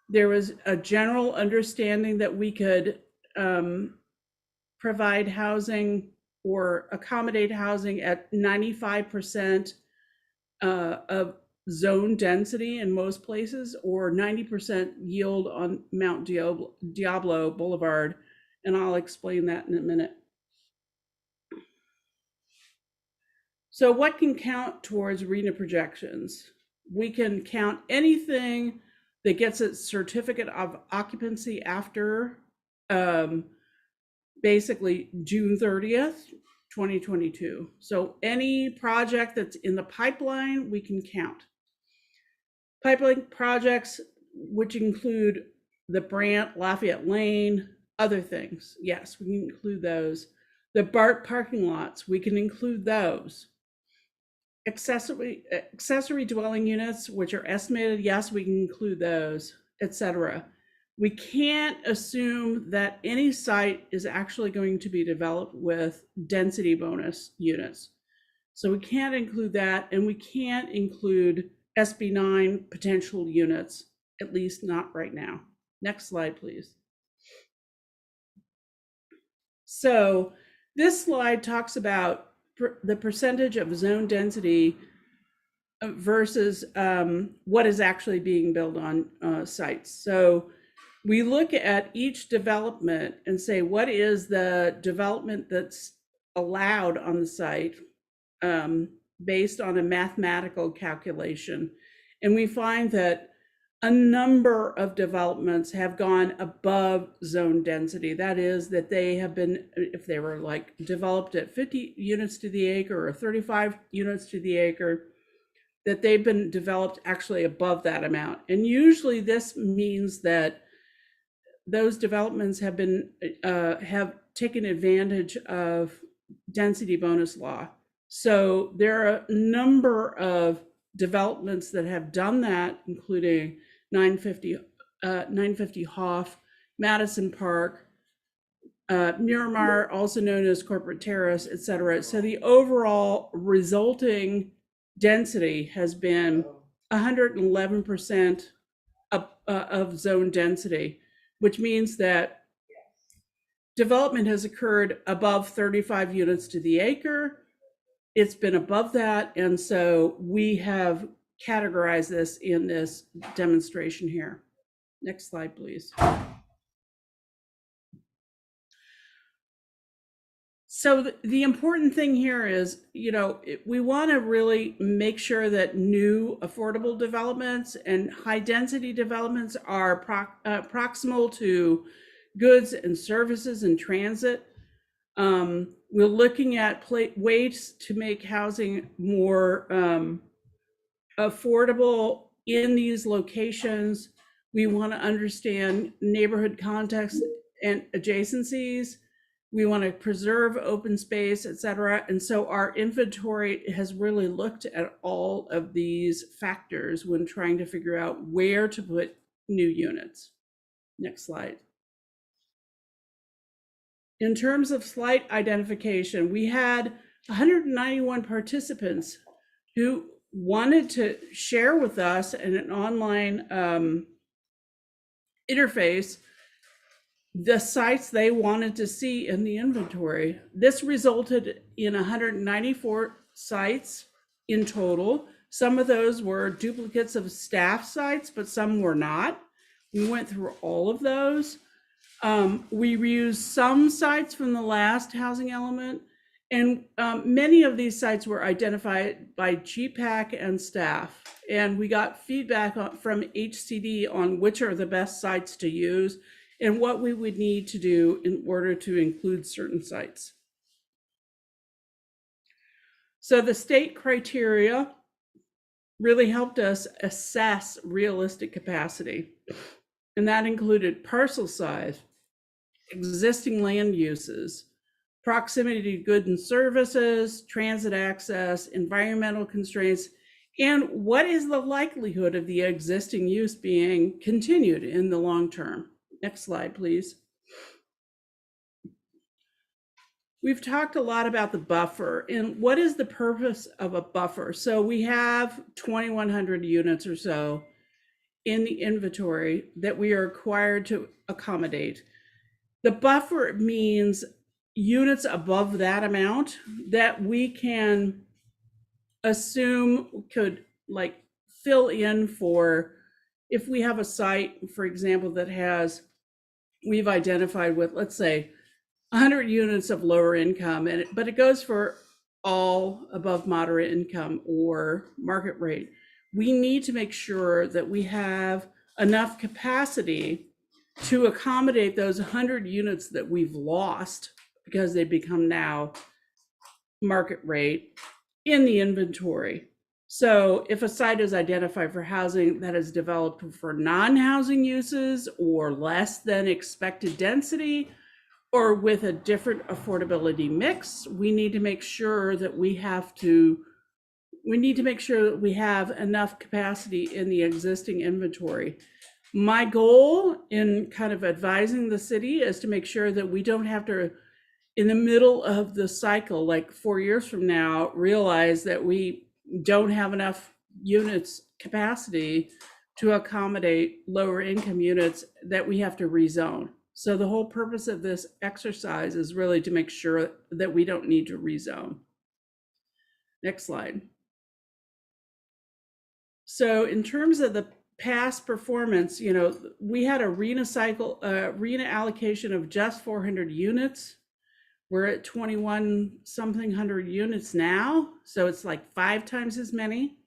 There was a general understanding that we could provide housing or accommodate housing at 95% of zone density in most places, or 90% yield on Mount Diablo Boulevard. And I'll explain that in a minute. So what can count towards RENA projections? We can count anything that gets a certificate of occupancy after basically June 30th, 2022. So any project that's in the pipeline, we can count. Pipeline projects, which include the Brant, Lafayette Lane, other things. Yes, we can include those. The BART parking lots, we can include those. Accessory dwelling units, which are estimated, yes, we can include those, etc. We can't assume that any site is actually going to be developed with density bonus units. So we can't include that, and we can't include SB9 potential units, at least not right now. Next slide, please. So this slide talks about the percentage of zone density versus what is actually being built on sites. So we look at each development and say, what is the development that's allowed on the site based on a mathematical calculation. And we find that a number of developments have gone above zone density. That is, that they have been, if they were like developed at 50 units to the acre or 35 units to the acre, that they've been developed actually above that amount. And usually this means that those developments have been have taken advantage of density bonus law. So there are a number of developments that have done that, including 950 Hoff, Madison Park, Miramar, also known as Corporate Terrace, et cetera. So the overall resulting density has been 111% of zone density, which means that development has occurred above 35 units to the acre. It's been above that, and so we have categorized this in this demonstration here. Next slide, please. So the important thing here is, you know, we want to really make sure that new affordable developments and high density developments are proximal to goods and services and transit. We're looking at ways to make housing more affordable in these locations. We want to understand neighborhood context and adjacencies. We want to preserve open space, et cetera. And so our inventory has really looked at all of these factors when trying to figure out where to put new units. Next slide. In terms of site identification, we had 191 participants who wanted to share with us in an online interface the sites they wanted to see in the inventory. This resulted in 194 sites in total. Some of those were duplicates of staff sites, but some were not. We went through all of those. We reused some sites from the last housing element, and many of these sites were identified by GPAC and staff. And we got feedback from HCD on which are the best sites to use and what we would need to do in order to include certain sites. So the state criteria really helped us assess realistic capacity. And that included parcel size, existing land uses, proximity to goods and services, transit access, environmental constraints, and what is the likelihood of the existing use being continued in the long term. Next slide, please. We've talked a lot about the buffer and what is the purpose of a buffer. So we have 2,100 units or so in the inventory that we are required to accommodate. The buffer means units above that amount that we can assume could like fill in for, if we have a site, for example, that has, we've identified with, let's say, 100 units of lower income, but it goes for all above moderate income or market rate. We need to make sure that we have enough capacity to accommodate those 100 units that we've lost because they become now market rate in the inventory. So if a site is identified for housing that is developed for non-housing uses or less than expected density, or with a different affordability mix, we need to make sure that we have enough capacity in the existing inventory. My goal in kind of advising the city is to make sure that we don't have to, in the middle of the cycle, like 4 years from now, realize that we don't have enough units capacity to accommodate lower income units that we have to rezone. So the whole purpose of this exercise is really to make sure that we don't need to rezone. Next slide. So in terms of the past performance, you know, we had a RENA allocation of just 400 units. We're at 21 something hundred units now. So it's like 5 times as many.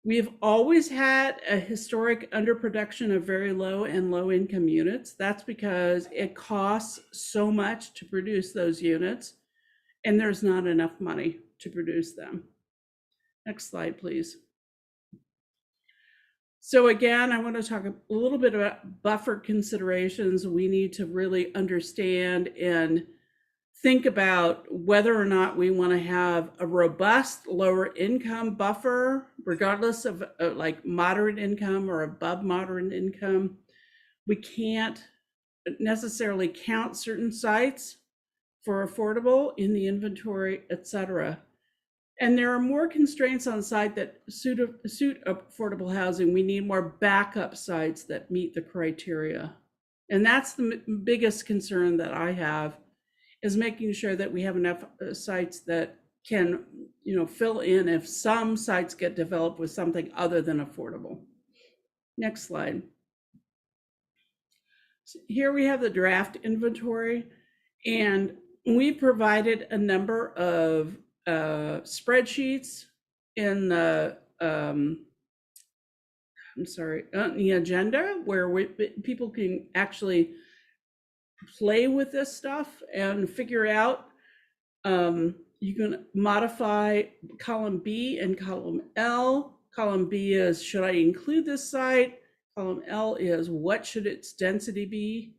We've always had a historic underproduction of very low and low income units. That's because it costs so much to produce those units and there's not enough money to produce them. Next slide, please. So again, I want to talk a little bit about buffer considerations. We need to really understand and think about whether or not we want to have a robust lower income buffer, regardless of like moderate income or above moderate income. We can't necessarily count certain sites for affordable in the inventory, et cetera. And there are more constraints on site that suit affordable housing. We need more backup sites that meet the criteria. And that's the biggest concern that I have, is making sure that we have enough sites that can, you know, fill in if some sites get developed with something other than affordable. Next slide. So here we have the draft inventory, and we provided a number of spreadsheets in the the agenda where people can actually play with this stuff and figure out. You can modify column B and column L Column B is, should I include this site? Column L is, what should its density be?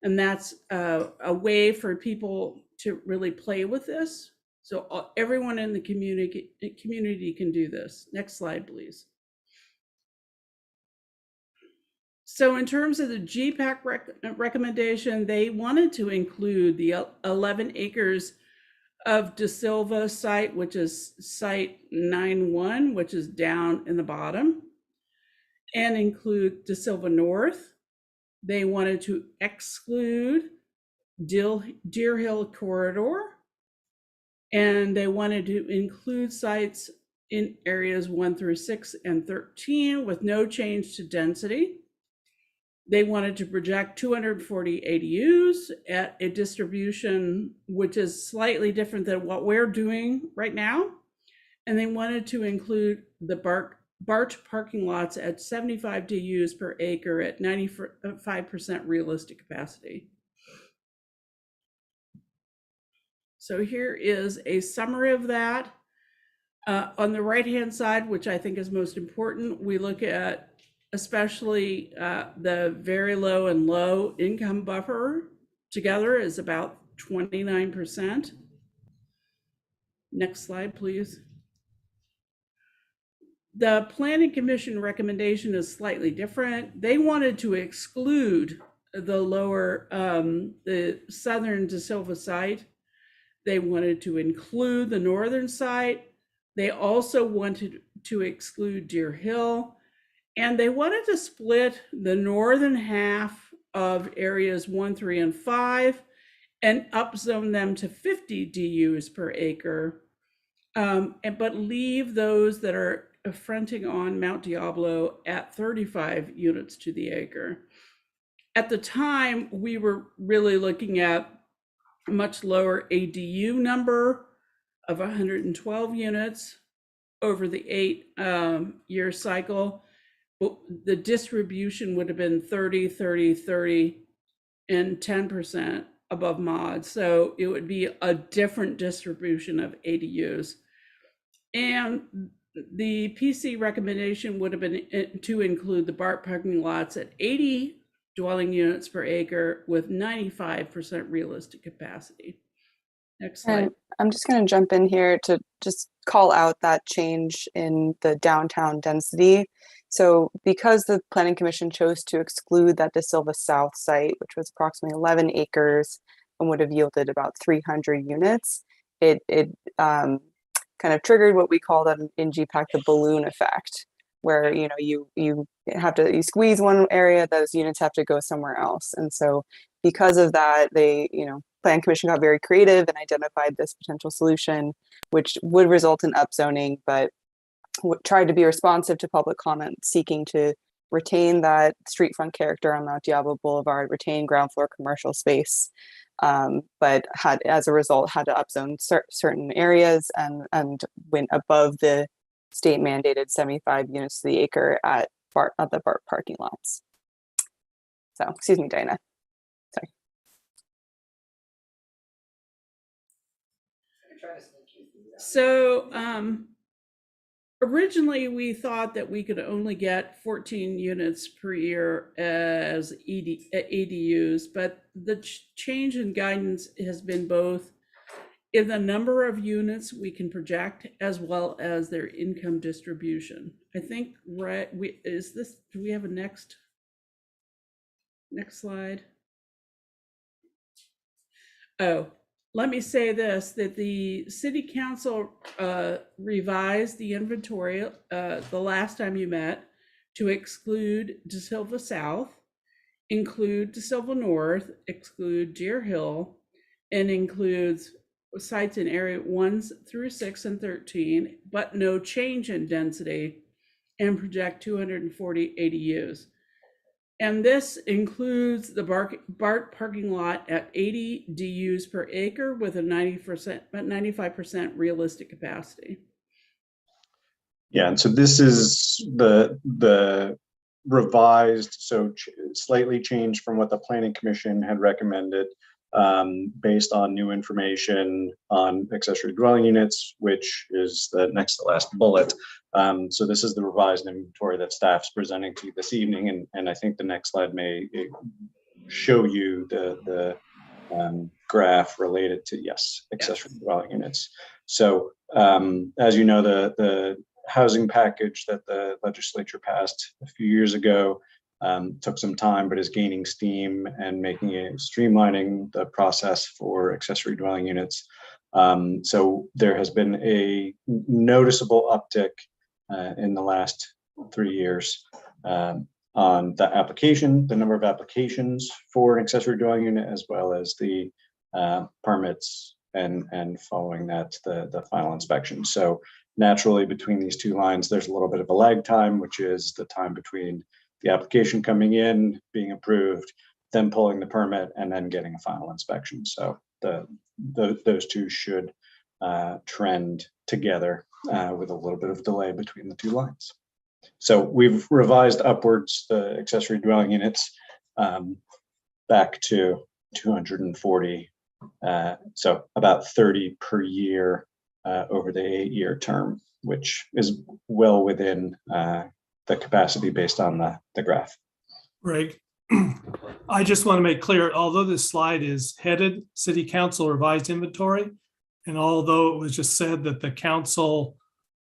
And that's a way for people to really play with this. So everyone in the community can do this. Next slide, please. So in terms of the GPAC recommendation, they wanted to include the 11 acres of De Silva site, which is site 9-1, which is down in the bottom, and include De Silva North. They wanted to exclude Deer Hill Corridor, and they wanted to include sites in areas 1 through 6 and 13 with no change to density. They wanted to project 240 ADUs at a distribution which is slightly different than what we're doing right now. And they wanted to include the BART parking lots at 75 DUs per acre at 95% realistic capacity. So here is a summary of that. On the right-hand side, which I think is most important, we look at especially the very low and low income buffer together is about 29%. Next slide, please. The Planning Commission recommendation is slightly different. They wanted to exclude the lower, the southern De Silva site. They wanted to include the northern site. They also wanted to exclude Deer Hill. And they wanted to split the northern half of areas 1, 3, and 5 and upzone them to 50 DUs per acre, but leave those that are fronting on Mount Diablo at 35 units to the acre. At the time, we were really looking at a much lower ADU number of 112 units over the 8-year cycle. The distribution would have been 30, 30, 30, and 10% above mod. So it would be a different distribution of ADUs. And the PC recommendation would have been to include the BART parking lots at 80 dwelling units per acre with 95% realistic capacity. Next slide. And I'm just going to jump in here to just call out that change in the downtown density. So because the Planning Commission chose to exclude that De Silva South site, which was approximately 11 acres and would have yielded about 300 units, it kind of triggered what we call that in GPAC the balloon effect, where you squeeze one area, those units have to go somewhere else. And so because of that, Planning Commission got very creative and identified this potential solution, which would result in upzoning, but tried to be responsive to public comment, seeking to retain that street front character on Mount Diablo Boulevard, retain ground floor commercial space, but had, as a result, had to upzone certain areas and went above the state mandated 75 units to the acre at the BART parking lots. So, excuse me, Diana. Sorry. So originally we thought that we could only get 14 units per year as ADUs, but the change in guidance has been both in the number of units we can project as well as their income distribution. I think, right, do we have a next slide? Oh, let me say this, that the City Council revised the inventory the last time you met to exclude De Silva South, include De Silva North, exclude Deer Hill, and includes sites in area 1 through 6 and 13, but no change in density, and project 240 ADUs. And this includes the BART parking lot at 80 DUs per acre with a 95% realistic capacity. Yeah, and so this is the revised, so slightly changed from what the Planning Commission had recommended. based on new information on accessory dwelling units, which is the next to last bullet. So this is the revised inventory that staff's presenting to you this evening, and I think the next slide may show you the graph related to, yes, accessory dwelling units. So as you know, the housing package that the legislature passed a few years ago took some time, but is gaining steam and making it streamlining the process for accessory dwelling units. So there has been a noticeable uptick in the last 3 years on the application, the number of applications for an accessory dwelling unit, as well as the permits and following that, the final inspection. So naturally, between these two lines, there's a little bit of a lag time, which is the time between the application coming in, being approved, then pulling the permit, and then getting a final inspection. So those two should trend together with a little bit of delay between the two lines. So we've revised upwards the accessory dwelling units back to 240. So about 30 per year over the 8-year term, which is well within the capacity based on the graph. Greg, I just want to make clear, although this slide is headed City Council Revised Inventory, and although it was just said that the council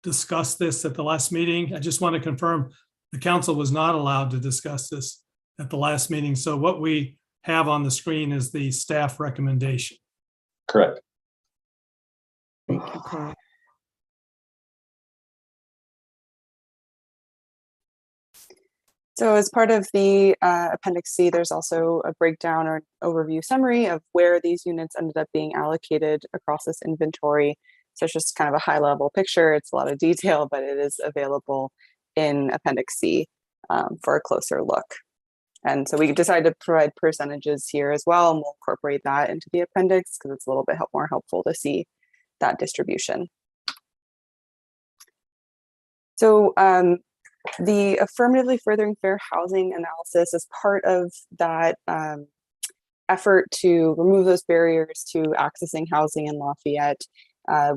discussed this at the last meeting, I just want to confirm the council was not allowed to discuss this at the last meeting. So what we have on the screen is the staff recommendation. Correct. Thank you, Carl. So as part of the Appendix C, there's also a breakdown or overview summary of where these units ended up being allocated across this inventory. So it's just kind of a high level picture. It's a lot of detail, but it is available in Appendix C for a closer look. And so we decided to provide percentages here as well, and we'll incorporate that into the appendix because it's a little bit more helpful to see that distribution. So the affirmatively furthering fair housing analysis is part of that effort to remove those barriers to accessing housing in Lafayette.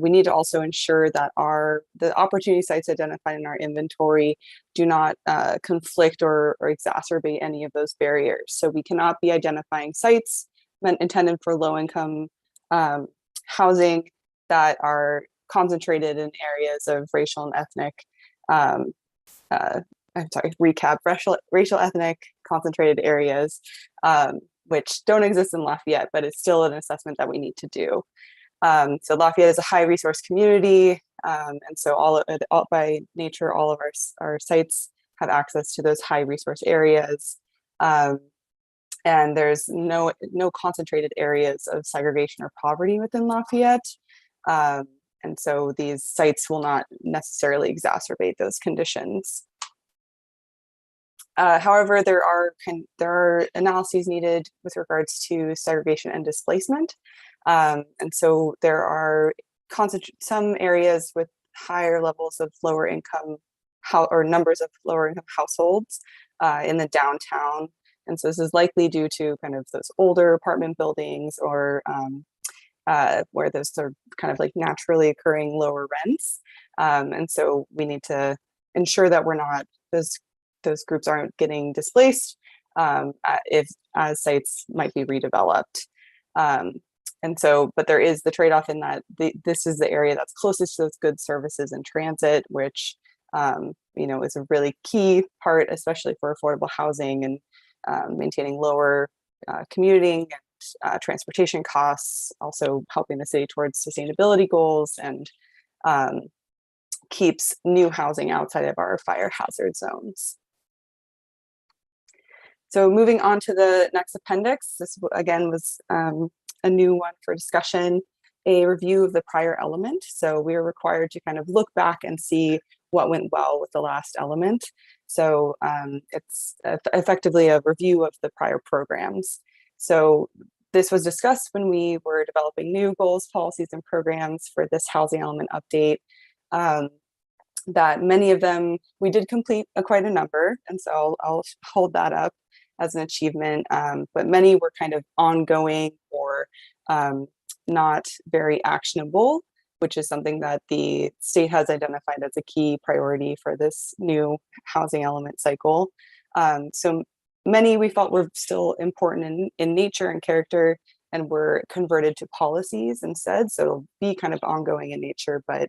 We need to also ensure that the opportunity sites identified in our inventory do not conflict or exacerbate any of those barriers. So we cannot be identifying sites intended for low-income housing that are concentrated in areas of racial and ethnic racial ethnic concentrated areas, which don't exist in Lafayette, but it's still an assessment that we need to do. So Lafayette is a high resource community, and so all by nature, all of our sites have access to those high resource areas, and there's no concentrated areas of segregation or poverty within Lafayette, and so these sites will not necessarily exacerbate those conditions. However, there are analyses needed with regards to segregation and displacement. And so there are some areas with higher levels of lower income or numbers of lower income households in the downtown. And so this is likely due to kind of those older apartment buildings or where those are kind of like naturally occurring lower rents. And so we need to ensure that we're not, those groups aren't getting displaced as sites might be redeveloped. And so, but there is the trade-off in that this is the area that's closest to those goods, services, and transit, which is a really key part, especially for affordable housing and maintaining lower commuting and transportation costs, also helping the city towards sustainability goals, and keeps new housing outside of our fire hazard zones. So moving on to the next appendix, this again was a new one for discussion, a review of the prior element. So we are required to kind of look back and see what went well with the last element. So it's effectively a review of the prior programs. So this was discussed when we were developing new goals, policies, and programs for this housing element update. That many of them, we did complete quite a number, and so I'll hold that up. as an achievement, but many were kind of ongoing or not very actionable, which is something that the state has identified as a key priority for this new housing element cycle. So many we felt were still important in nature and character, and were converted to policies instead. So it'll be kind of ongoing in nature, but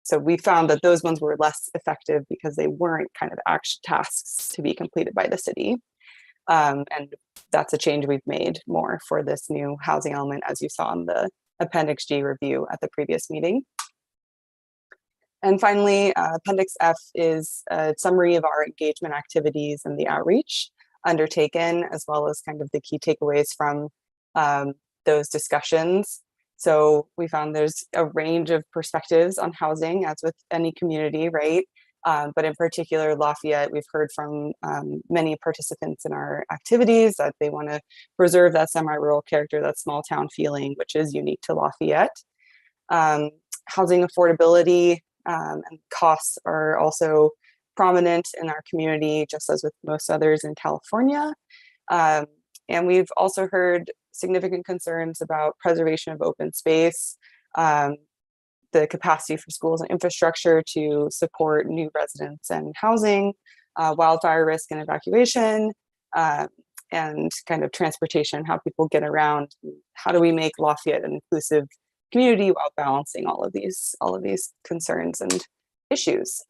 so we found that those ones were less effective because they weren't kind of action tasks to be completed by the city. And that's a change we've made more for this new housing element, as you saw in the Appendix G review at the previous meeting. And finally, Appendix F is a summary of our engagement activities and the outreach undertaken, as well as kind of the key takeaways from those discussions. So we found there's a range of perspectives on housing, as with any community, right? But in particular, Lafayette, we've heard from many participants in our activities that they want to preserve that semi-rural character, that small town feeling, which is unique to Lafayette. Housing affordability and costs are also prominent in our community, just as with most others in California. And we've also heard significant concerns about preservation of open space, the capacity for schools and infrastructure to support new residents and housing, wildfire risk and evacuation, and kind of transportation, how people get around. How do we make Lafayette an inclusive community while balancing all of these concerns and issues?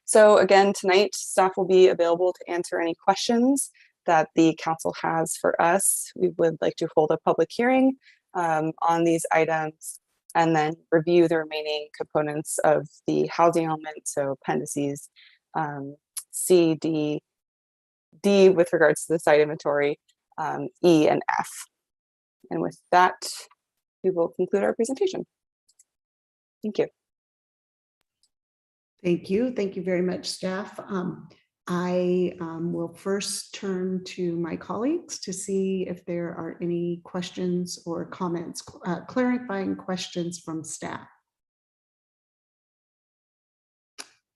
So again, tonight, staff will be available to answer any questions that the council has for us. We would like to hold a public hearing on these items, and then review the remaining components of the housing element, so appendices C, D, D with regards to the site inventory, E, and F. And with that, we will conclude our presentation. Thank you. Thank you. Thank you very much, staff. I will first turn to my colleagues to see if there are any questions or comments, clarifying questions from staff.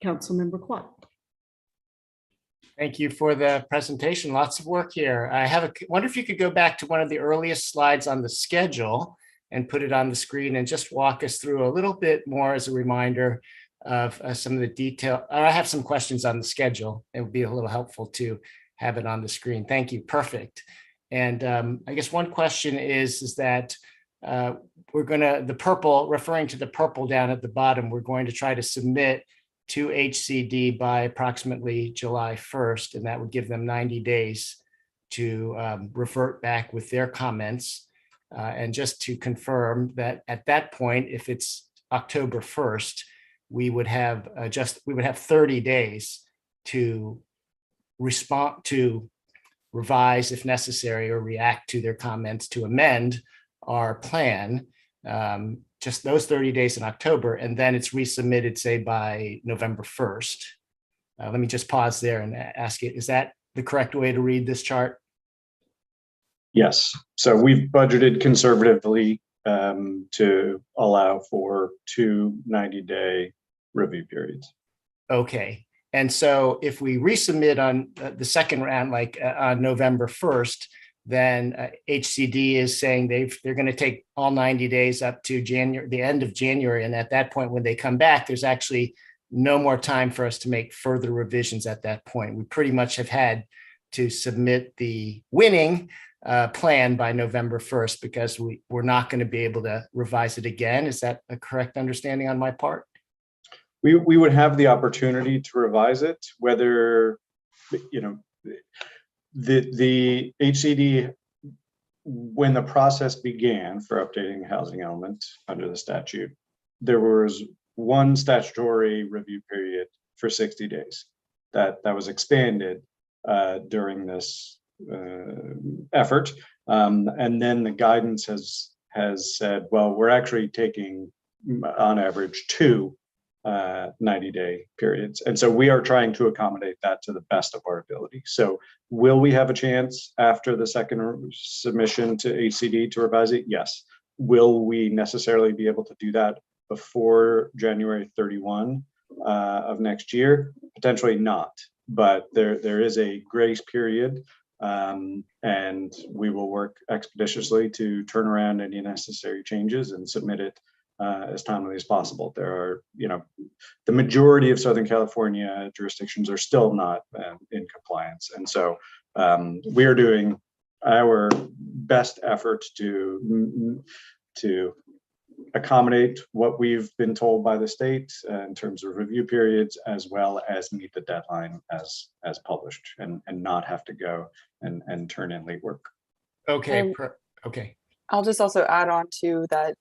Councilmember Quat. Thank you for the presentation. Lots of work here. I wonder if you could go back to one of the earliest slides on the schedule and put it on the screen and just walk us through a little bit more as a reminder of some of the detail. I have some questions on the schedule. It would be a little helpful to have it on the screen. Thank you. Perfect. And I guess one question is that we're going to, the purple, referring to the purple down at the bottom, we're going to try to submit to HCD by approximately July 1st, and that would give them 90 days to revert back with their comments. And just to confirm that at that point, if it's October 1st, we would have 30 days to respond, to revise if necessary, or react to their comments to amend our plan. Just those 30 days in October, and then it's resubmitted, say, by November 1st. Let me just pause there and ask you, is that the correct way to read this chart? Yes. So we've budgeted conservatively to allow for 2 90-day review periods. Okay. And so if we resubmit on the second round, like on November 1st, then HCD is saying they're going to take all 90 days up to January, the end of January. And at that point, when they come back, there's actually no more time for us to make further revisions at that point. We pretty much have had to submit the winning plan by November 1st because we're not going to be able to revise it again. Is that a correct understanding on my part? We would have the opportunity to revise it, whether, you know, the HCD, when the process began for updating housing element under the statute, there was one statutory review period for 60 days that was expanded during this effort. And then the guidance has said, well, we're actually taking on average 2 90-day periods. And so we are trying to accommodate that to the best of our ability. So will we have a chance after the second submission to HCD to revise it? Yes. Will we necessarily be able to do that before January 31? of next year, potentially not, but there is a grace period, and we will work expeditiously to turn around any necessary changes and submit it as timely as possible. There are, the majority of Southern California jurisdictions are still not in compliance. And so we are doing our best effort to accommodate what we've been told by the state in terms of review periods, as well as meet the deadline as published, and not have to go and turn in late work. Okay. Okay. I'll just also add on to that.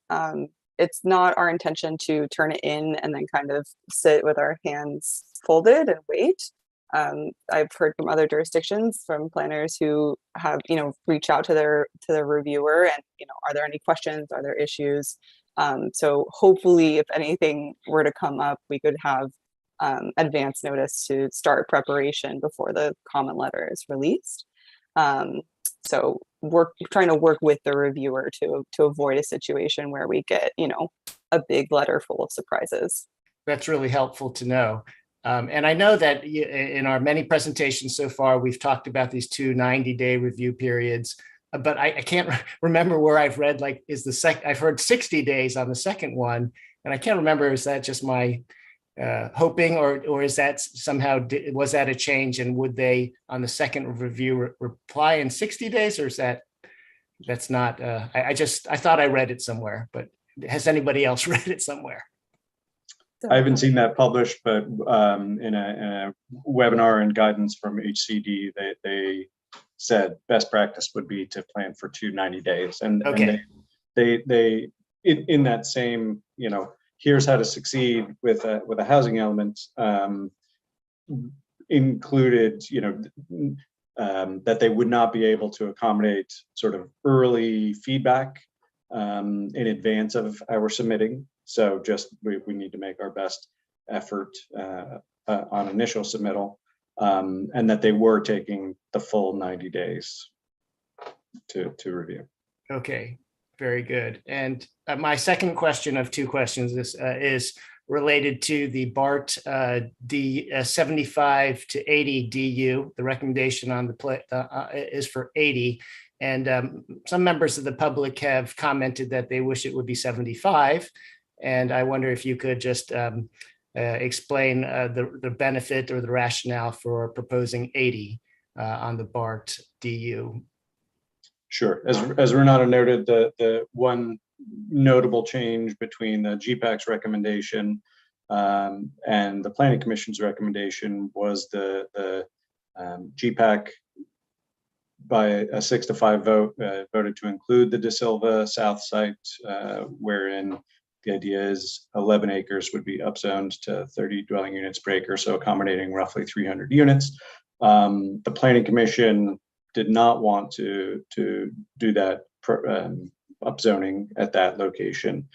It's not our intention to turn it in and then kind of sit with our hands folded and wait. I've heard from other jurisdictions, from planners who have, reach out to their reviewer and, are there any questions? Are there issues? So hopefully, if anything were to come up, we could have advance notice to start preparation before the comment letter is released. So trying to work with the reviewer to avoid a situation where we get, a big letter full of surprises. That's really helpful to know. And I know that in our many presentations so far, we've talked about these 2 90-day review periods, but I can't remember where I've read, I've heard 60 days on the second one, and I can't remember, is that just my hoping, or is that somehow, was that a change, and would they on the second review reply in 60 days, or is that's not, I thought I read it somewhere, but has anybody else read it somewhere? I haven't seen that published, but in a webinar and guidance from HCD, they said best practice would be to plan for 2 90 days. And, okay. and they in that same, here's how to succeed with a housing element, included, that they would not be able to accommodate sort of early feedback in advance of our submitting. So just we need to make our best effort on initial submittal, and that they were taking the full 90 days to review. Okay, very good. And my second question of 2 questions is related to the BART D 75 to 80 DU. The recommendation on the is for 80. And some members of the public have commented that they wish it would be 75. And I wonder if you could just explain the benefit or the rationale for proposing 80 on the BART DU. Sure. As Renata noted, the one notable change between the GPAC's recommendation and the Planning Commission's recommendation was the GPAC, by a 6-5 vote, voted to include the De Silva South site, wherein the idea is 11 acres would be upzoned to 30 dwelling units per acre, so accommodating roughly 300 units. The Planning Commission did not want to do that upzoning at that location,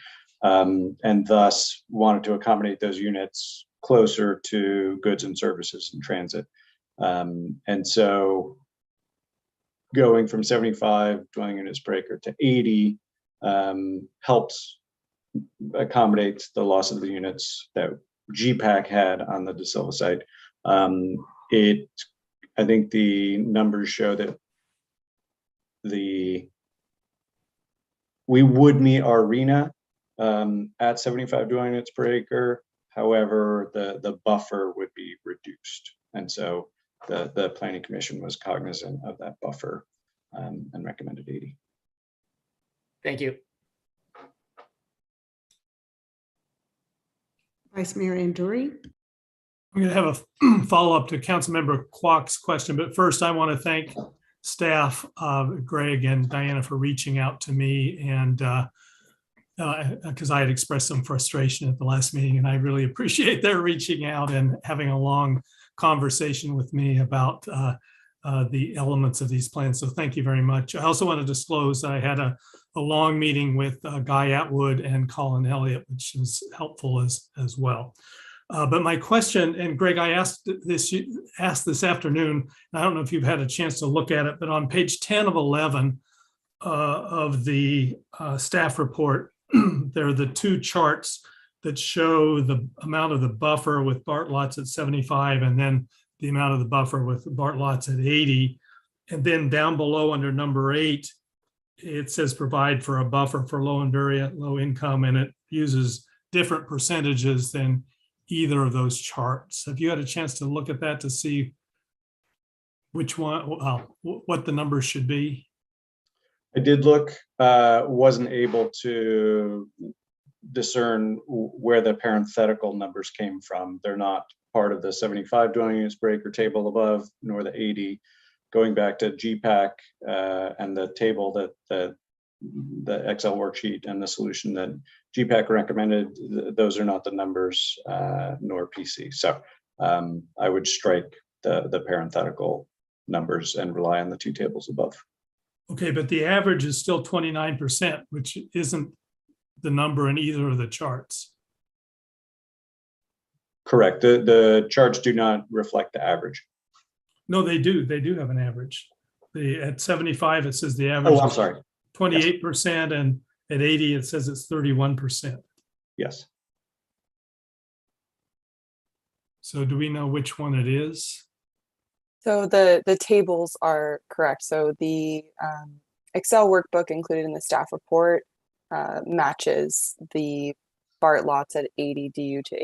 and thus wanted to accommodate those units closer to goods and services and transit. And so going from 75 dwelling units per acre to 80 helps accommodate the loss of the units that GPAC had on the De Silva site. I think the numbers show that we would meet our RENA at 75 dwelling units per acre. However, the buffer would be reduced. And so the Planning Commission was cognizant of that buffer and recommended 80. Thank you. Vice Mayor Anduri. I'm going to have a follow-up to Councilmember Kwok's question, but first I want to thank staff, Greg and Diana, for reaching out to me, and because I had expressed some frustration at the last meeting, and I really appreciate their reaching out and having a long conversation with me about the elements of these plans. So thank you very much. I also want to disclose that I had a long meeting with Guy Atwood and Colin Elliott, which was helpful as well. But my question, and Greg, I asked this afternoon, I don't know if you've had a chance to look at it, but on page 10 of 11 of the staff report, there are the 2 charts that show the amount of the buffer with BART lots at 75 and then the amount of the buffer with BART lots at 80. And then down below under number 8, it says provide for a buffer for low and very low income, and it uses different percentages than either of those charts. Have you had a chance to look at that to see which one, what the numbers should be? I did look, wasn't able to discern where the parenthetical numbers came from. They're not part of the 75 dwelling units per acre table above, nor the 80. Going back to GPAC and the table that the Excel worksheet and the solution that GPAC recommended, those are not the numbers nor PC. So I would strike the parenthetical numbers and rely on the two tables above. Okay, but the average is still 29%, which isn't the number in either of the charts. Correct. The charts do not reflect the average. No, they do. They do have an average. At 75, it says the average. Oh, I'm sorry. 28%, and at 80, it says it's 31%. Yes. So do we know which one it is? So the tables are correct. So the Excel workbook included in the staff report matches the BART lots at 80 DU to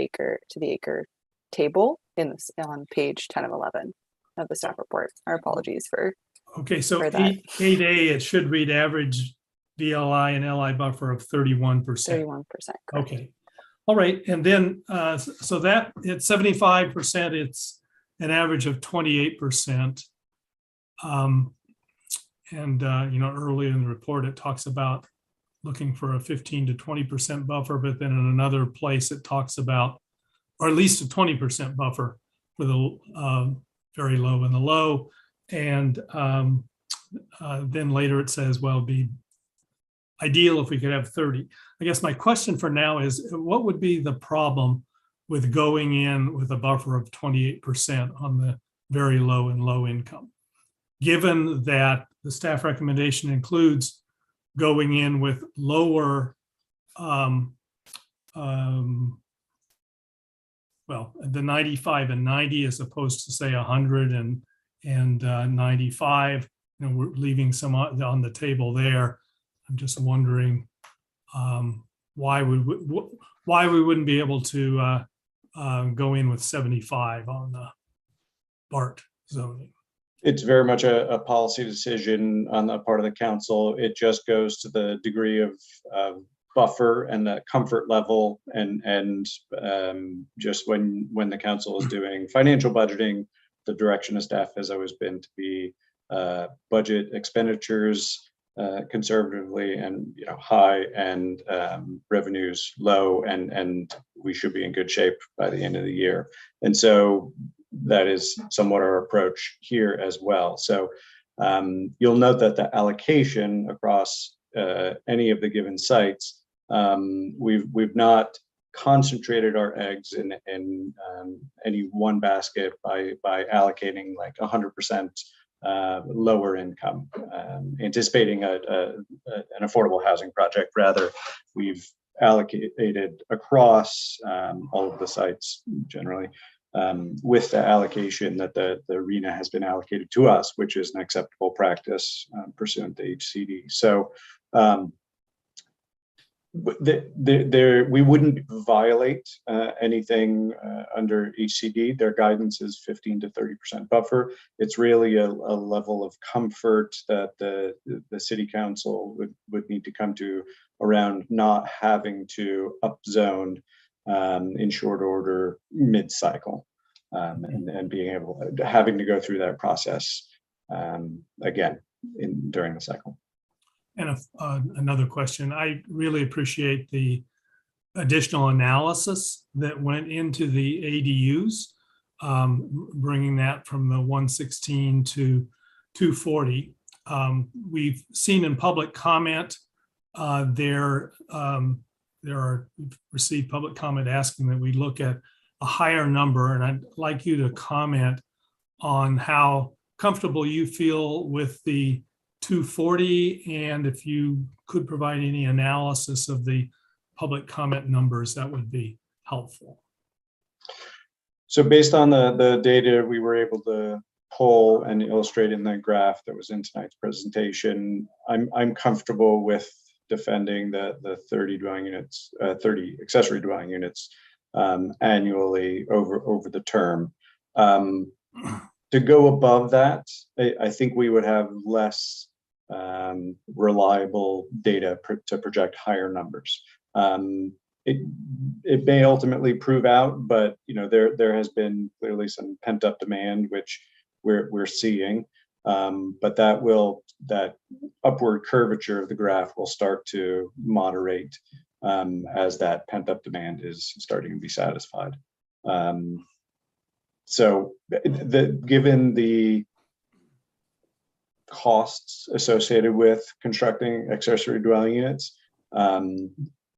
the acre table on page 10 of 11 of the staff report. Our apologies for. Okay, so for 8A, it should read average VLI and LI buffer of 31%. 31%. Correct. Okay. All right. And then, so that at 75%, it's an average of 28%. Earlier in the report, it talks about looking for a 15 to 20% buffer, but then in another place, it talks about, or at least a 20% buffer for the very low and the low. And then later it says, well, it'd be ideal if we could have 30. I guess my question for now is, what would be the problem with going in with a buffer of 28% on the very low and low income, given that the staff recommendation includes going in with lower, the 95 and 90 as opposed to say 100 and 95, we're leaving some on the table there. I'm just wondering why we wouldn't be able to go in with 75 on the BART zoning. It's very much a policy decision on the part of the council. It just goes to the degree of buffer and the comfort level, and just when the council is doing financial budgeting, the direction of staff has always been to be budget expenditures conservatively and high, and revenues low, and we should be in good shape by the end of the year. And so that is somewhat our approach here as well. So you'll note that the allocation across any of the given sites, we've not concentrated our eggs in any one basket by allocating like 100% lower income, anticipating an affordable housing project. Rather, we've allocated across all of the sites generally with the allocation that the arena has been allocated to us, which is an acceptable practice pursuant to HCD. So we wouldn't violate anything under HCD. Their guidance is 15 to 30% buffer. It's really a level of comfort that the city council would need to come to around not having to upzone in short order mid-cycle, and being able having to go through that process again during the cycle. And another question, I really appreciate the additional analysis that went into the ADUs, bringing that from the 116 to 240. We've seen in public comment, we've received public comment asking that we look at a higher number, and I'd like you to comment on how comfortable you feel with the 240, and if you could provide any analysis of the public comment numbers, that would be helpful. So based on the data we were able to pull and illustrate in the graph that was in tonight's presentation, I'm comfortable with defending the 30 dwelling units, 30 accessory dwelling units annually over the term. To go above that, I think we would have less reliable data to project higher numbers. It may ultimately prove out, but there has been clearly some pent up demand, which we're seeing. But that upward curvature of the graph will start to moderate as that pent up demand is starting to be satisfied. So given the costs associated with constructing accessory dwelling units,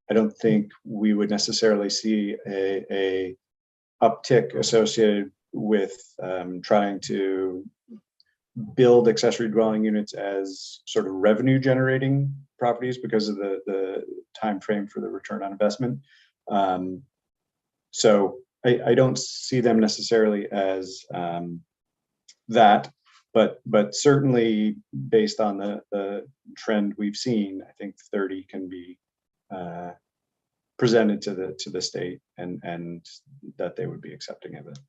I don't think we would necessarily see a uptick associated with trying to build accessory dwelling units as sort of revenue generating properties because of the time frame for the return on investment. So I don't see them necessarily as that, but certainly based on the trend we've seen, I think 30 can be presented to the state and that they would be accepting of it.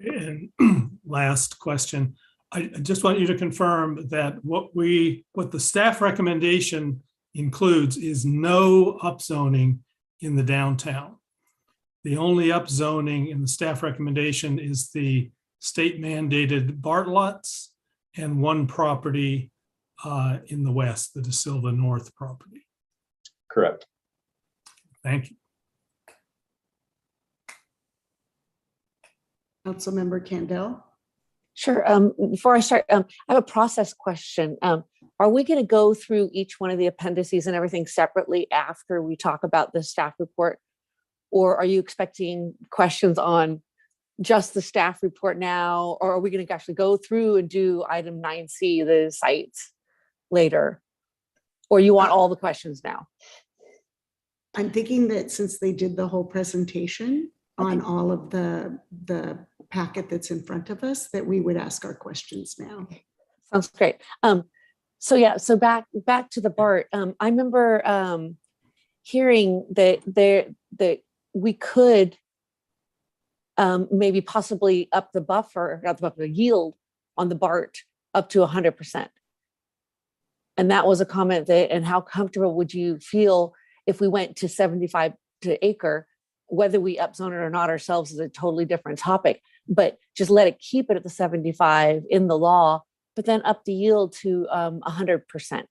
And last question, I just want you to confirm that what the staff recommendation includes is no upzoning in the downtown. The only upzoning in the staff recommendation is the state mandated BART lots and one property in the west, the De Silva North property. Correct. Thank you. Councilmember Candell. Sure. Before I start, I have a process question. Are we going to go through each one of the appendices and everything separately after we talk about the staff report? Or are you expecting questions on just the staff report now? Or are we going to actually go through and do item 9C, the sites, later? Or you want all the questions now? I'm thinking that since they did the whole presentation on all of the packet that's in front of us, that we would ask our questions now. Sounds great. So yeah, so back to the BART. I remember hearing that we could maybe possibly up the buffer, not the buffer, the yield on the BART up to 100%. And that was a comment that, and how comfortable would you feel if we went to 75 to acre? Whether we upzone it or not ourselves is a totally different topic, but just let it keep it at the 75 in the law, but then up the yield to 100%.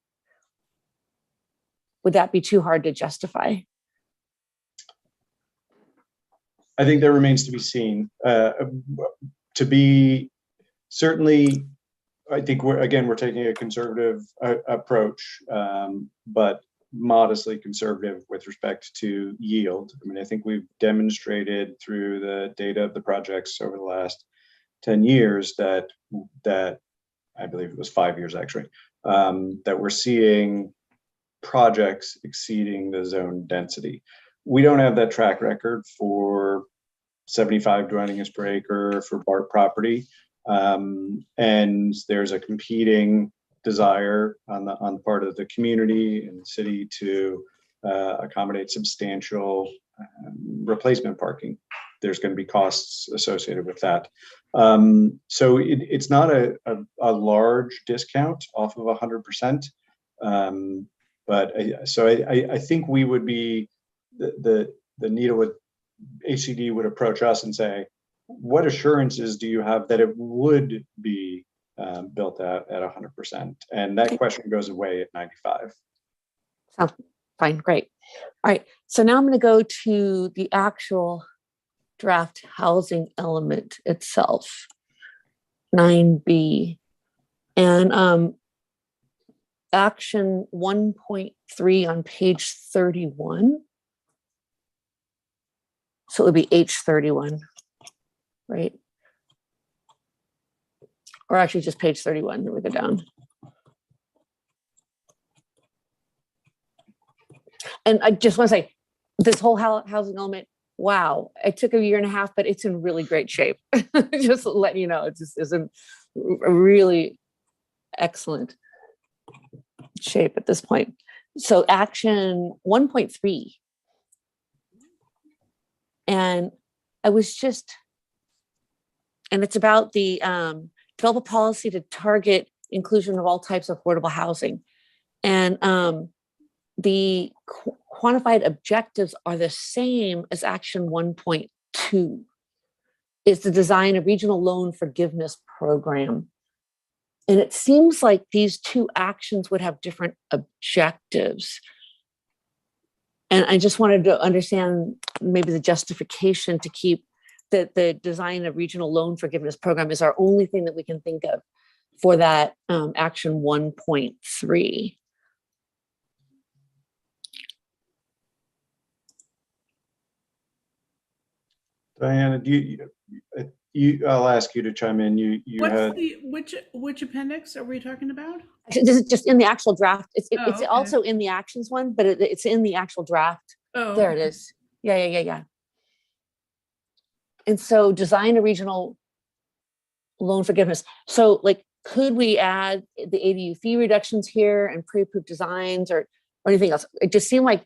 Would that be too hard to justify? I think that remains to be seen. To be certainly, I think we're taking a conservative approach, but modestly conservative with respect to yield. I mean, I think we've demonstrated through the data of the projects over the last 10 years that I believe it was 5 years actually, that we're seeing projects exceeding the zone density. We don't have that track record for 75 dwelling units per acre for BART property. And there's a competing desire on the part of the community and the city to accommodate substantial replacement parking. There's going to be costs associated with that. So it's not a large discount off of 100%. But I think we would be, the NEDA would, HCD would approach us and say, what assurances do you have that it would be built out at 100%? And that question goes away at 95. Sounds fine, great. All right, so now I'm going to go to the actual draft housing element itself, 9B. And action 1.3 on page 31. So it would be H31, right? Or actually just page 31, here we go down. And I just want to say, this whole housing element, wow, it took a year and a half, but it's in really great shape. Just letting you know, it just is in a really excellent shape at this point. So action 1.3. And I was just, and it's about the develop a policy to target inclusion of all types of affordable housing. And the quantified objectives are the same as action 1.2. Is to design a regional loan forgiveness program. And it seems like these two actions would have different objectives. And I just wanted to understand maybe the justification to keep that the design of regional loan forgiveness program is our only thing that we can think of for that action 1.3. Diana, I'll ask you to chime in. You What's had which appendix are we talking about? This is just in the actual draft. It's okay. also in the actions one, but it's in the actual draft. Oh, there okay. it is. Yeah. And so design a regional loan forgiveness. So like, could we add the ADU fee reductions here and pre-approved designs or anything else? It just seemed like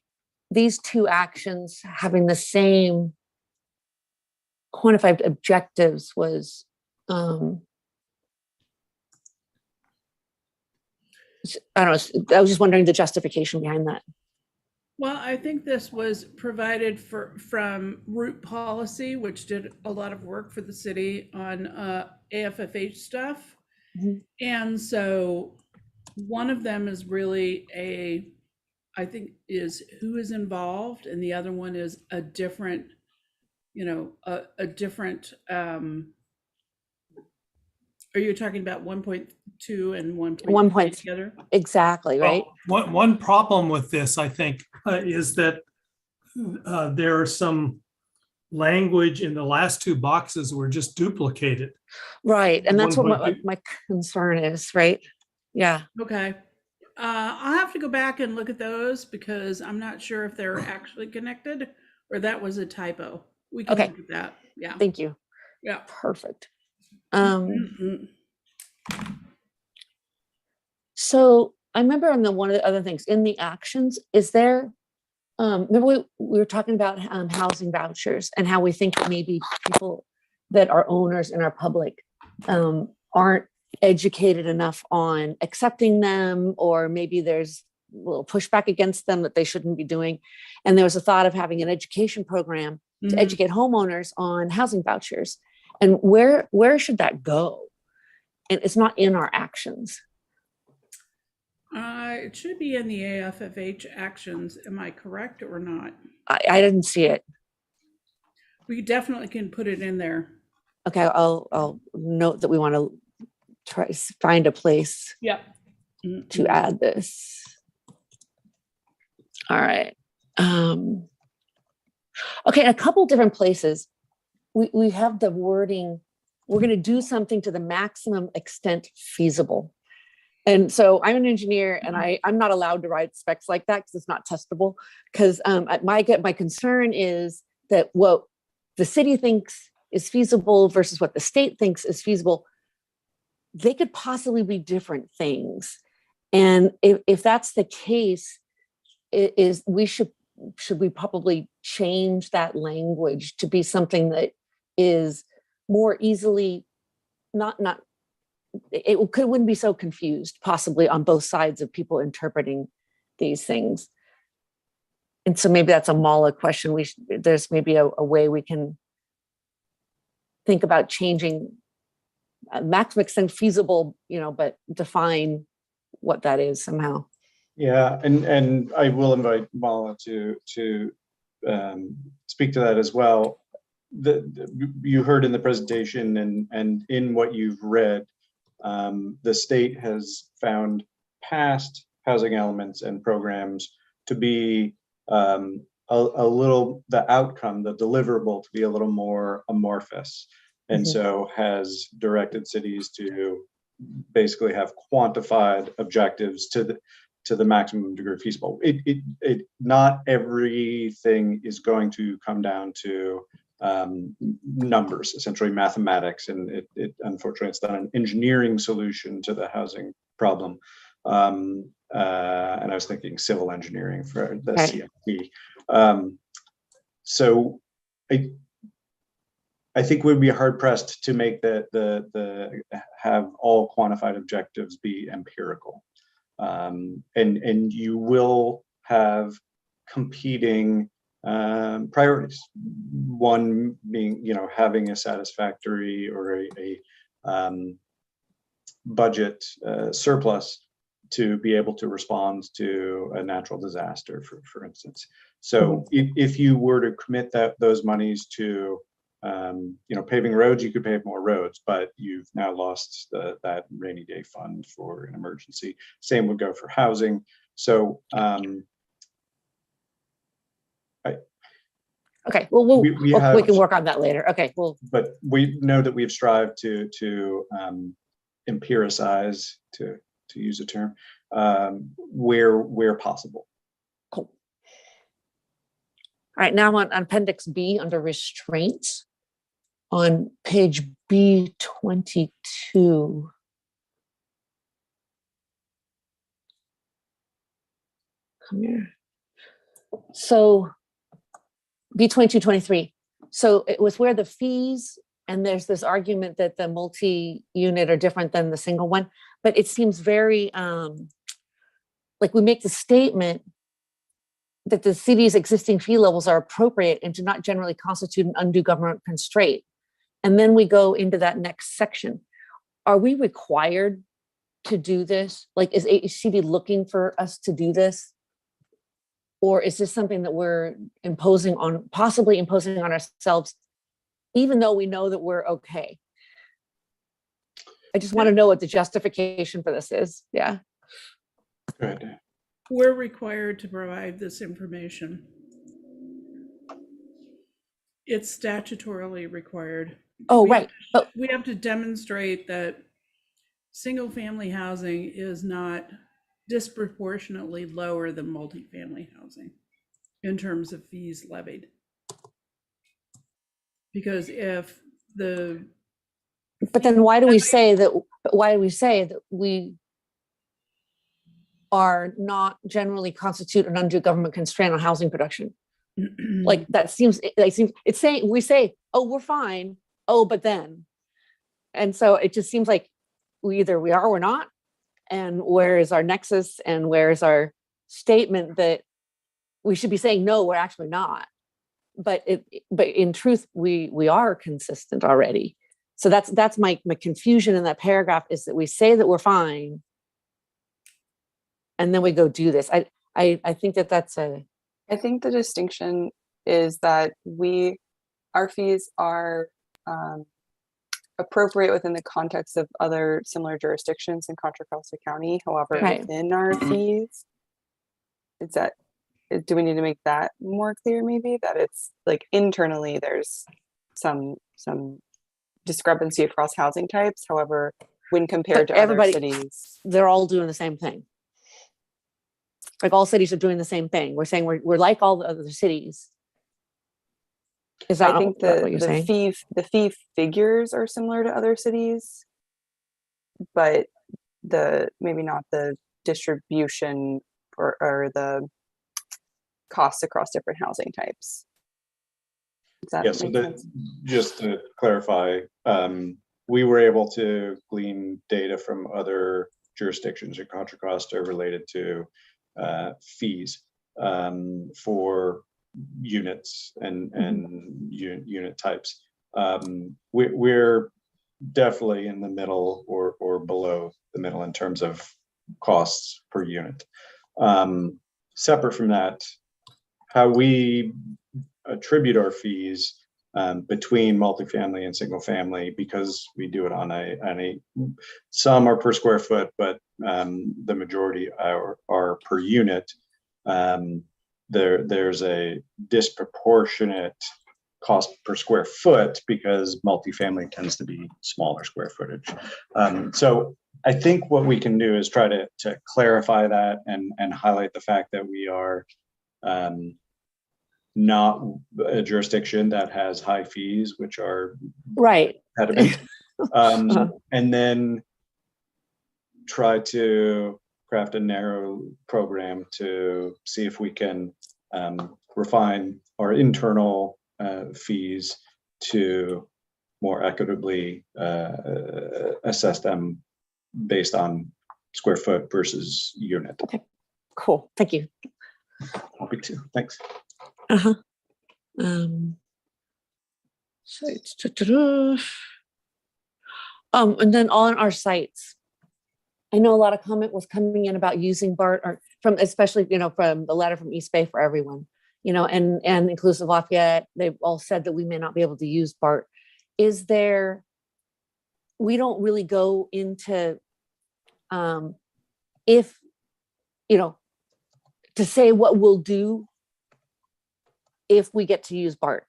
these two actions having the same quantified objectives was I don't know. I was just wondering the justification behind that. Well, I think this was provided from Root Policy, which did a lot of work for the city on AFFH stuff. Mm-hmm. And so one of them is really I think is who is involved, and the other one is a different, a different, are you talking about 1.2 and 1.3 together? Exactly, right? Well, one problem with this, I think, is that there are some language in the last two boxes were just duplicated. Right, and that's what my concern is, right? Yeah. Okay. I'll have to go back and look at those because I'm not sure if they're actually connected or that was a typo. We can look at that. Yeah. Thank you. Yeah. Perfect. So I remember on one of the other things in the actions, is there, remember we were talking about housing vouchers and how we think that maybe people that are owners in our public aren't educated enough on accepting them, or maybe there's a little pushback against them that they shouldn't be doing. And there was a thought of having an education program to educate homeowners on housing vouchers. And where should that go? And it's not in our actions. It should be in the AFFH actions. Am I correct or not? I didn't see it. We definitely can put it in there. Okay, I'll note that we want to try to find a place to add this. All right. Okay, in a couple different places, we have the wording, we're going to do something to the maximum extent feasible. And so I'm an engineer and I'm not allowed to write specs like that because it's not testable. Because my concern is that what the city thinks is feasible versus what the state thinks is feasible, they could possibly be different things. And if that's the case, should we probably change that language to be something that is more easily wouldn't be so confused possibly on both sides of people interpreting these things. And so maybe that's a Mala question. There's maybe a way we can think about changing maximum extent feasible, but define what that is somehow. Yeah, and I will invite Mala to speak to that as well. You heard in the presentation and in what you've read, the state has found past housing elements and programs to be a little, the outcome, the deliverable to be a little more amorphous. And so has directed cities to basically have quantified objectives to the maximum degree feasible. Not everything is going to come down to numbers, essentially mathematics, and it unfortunately it's not an engineering solution to the housing problem. And I was thinking civil engineering for the CFP. So I think we'd be hard pressed to make the have all quantified objectives be empirical. And you will have competing priorities. One being, having a satisfactory or a budget surplus to be able to respond to a natural disaster, for instance. So if you were to commit those monies to paving roads, you could pave more roads, but you've now lost that rainy day fund for an emergency. Same would go for housing. So okay, well, we can work on that later. Okay, well, but we know that we've strived to empiricize, to use a term, where possible. Cool. All right, now on Appendix B under restraints on page B22. Come here. So B2223. So it was where the fees, and there's this argument that the multi-unit are different than the single one, but it seems very like we make the statement that the city's existing fee levels are appropriate and do not generally constitute an undue government constraint. And then we go into that next section. Are we required to do this? Like, is HCD looking for us to do this? Or is this something that we're possibly imposing on ourselves, even though we know that we're okay? I just want to know what the justification for this is. Yeah. Good. We're required to provide this information. It's statutorily required. Oh, right. But we have to demonstrate that single-family housing is not disproportionately lower than multifamily housing in terms of fees levied. Because but then why do we say that we are not generally constitute an undue government constraint on housing production? Like we say, oh, we're fine. Oh, but then. And so it just seems like we are or we're not. And where is our nexus, and where is our statement that we should be saying, no, we're actually not. But in truth, we are consistent already. So that's my confusion in that paragraph, is that we say that we're fine, and then we go do this. I think that's a. I think the distinction is that our fees are appropriate within the context of other similar jurisdictions in Contra Costa County. However, within our fees, do we need to make that more clear? Maybe that it's like internally there's some discrepancy across housing types. However, when compared to other cities, they're all doing the same thing. Like all cities are doing the same thing. We're saying we're like all the other cities. Is that I think what you're saying? The fee figures are similar to other cities, but maybe not the distribution or the costs across different housing types. Yeah, so just to clarify, we were able to glean data from other jurisdictions in Contra Costa related to fees for units and unit types. We're definitely in the middle or below the middle in terms of costs per unit. Separate from that, how we attribute our fees between multifamily and single family, because we do it on some are per square foot, but the majority are per unit. There's a disproportionate cost per square foot because multifamily tends to be smaller square footage. So I think what we can do is try to clarify that and highlight the fact that we are not a jurisdiction that has high fees, which are Right. impediment. And then try to craft a narrow program to see if we can refine our internal fees to more equitably assess them based on square foot versus unit. Okay, cool. Thank you. Happy to. Thanks. Uh-huh. And then on our sites, I know a lot of comment was coming in about using BART, or from, especially, from the letter from East Bay for everyone, and inclusive Lafayette, they've all said that we may not be able to use BART. We don't really go into, if, to say what we'll do if we get to use BART,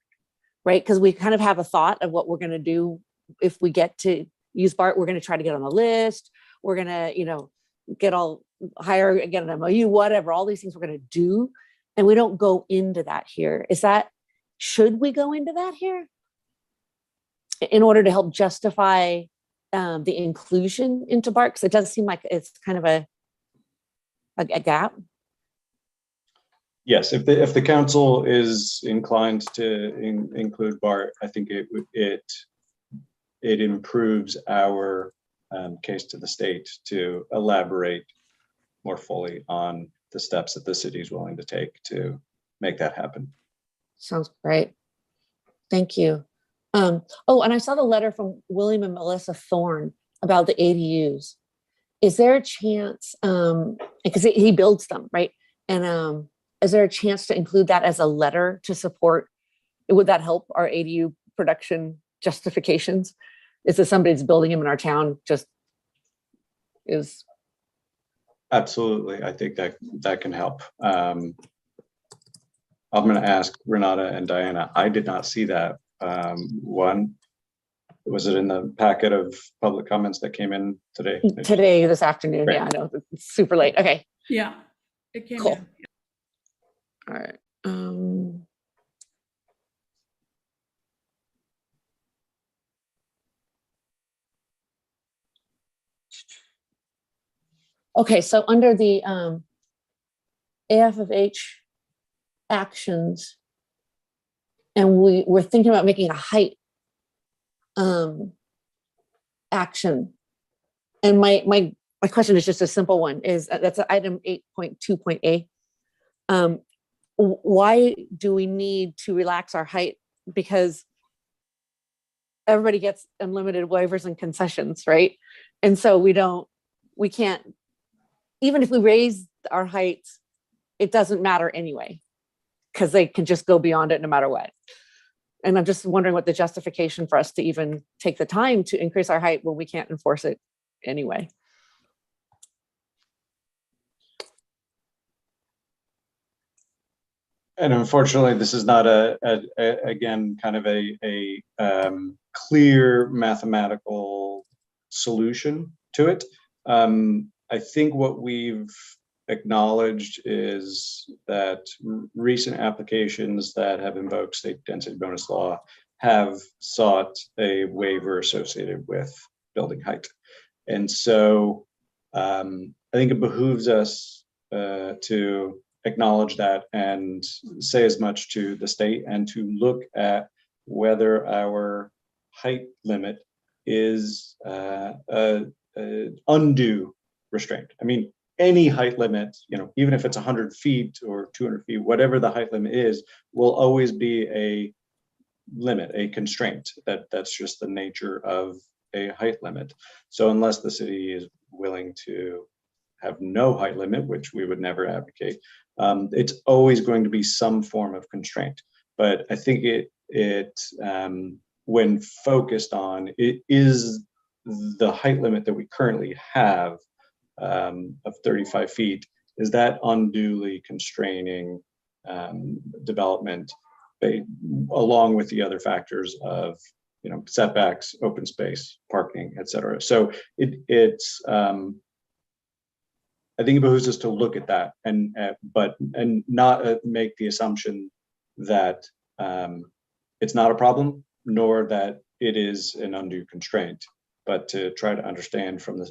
right? Because we kind of have a thought of what we're going to do if we get to use BART. We're going to try to get on the list. We're going to, get an MOU, whatever, all these things we're going to do. And we don't go into that here. Should we go into that here in order to help justify the inclusion into BART? Because it does seem like it's kind of a gap. Yes, if the council is inclined to include BART, I think it improves our case to the state to elaborate more fully on the steps that the city is willing to take to make that happen. Sounds great. Thank you. And I saw the letter from William and Melissa Thorne about the ADUs. Is there a chance, because he builds them, right? And is there a chance to include that as a letter to support? Would that help our ADU production justifications? Is it somebody's building them in our town is? Absolutely. I think that can help. I'm going to ask Renata and Diana. I did not see that. One, was it in the packet of public comments that came in today? Today, this afternoon. Great. Yeah, I know. It's super late. Okay. Yeah, it came Cool. in. All right. Okay, so under the AFFH actions, and we're thinking about making a height action. And my question is just a simple one, is that's item 8.2.a. Why do we need to relax our height? Because everybody gets unlimited waivers and concessions, right? And so we can't, even if we raise our heights, it doesn't matter anyway, because they can just go beyond it no matter what. And I'm just wondering what the justification for us to even take the time to increase our height when we can't enforce it anyway. And unfortunately, this is not again, kind of a clear mathematical solution to it. I think what we've acknowledged is that recent applications that have invoked state density bonus law have sought a waiver associated with building height. And so I think it behooves us to acknowledge that and say as much to the state, and to look at whether our height limit is undue restraint. I mean, any height limit, even if it's 100 feet or 200 feet, whatever the height limit is, will always be a limit, a constraint. That's just the nature of a height limit. So unless the city is willing to have no height limit, which we would never advocate, it's always going to be some form of constraint. But I think it when focused on, it is the height limit that we currently have of 35 feet, is that unduly constraining development along with the other factors of setbacks, open space, parking, et cetera. So I think it behooves us to look at that and not make the assumption that it's not a problem, nor that it is an undue constraint, but to try to understand from the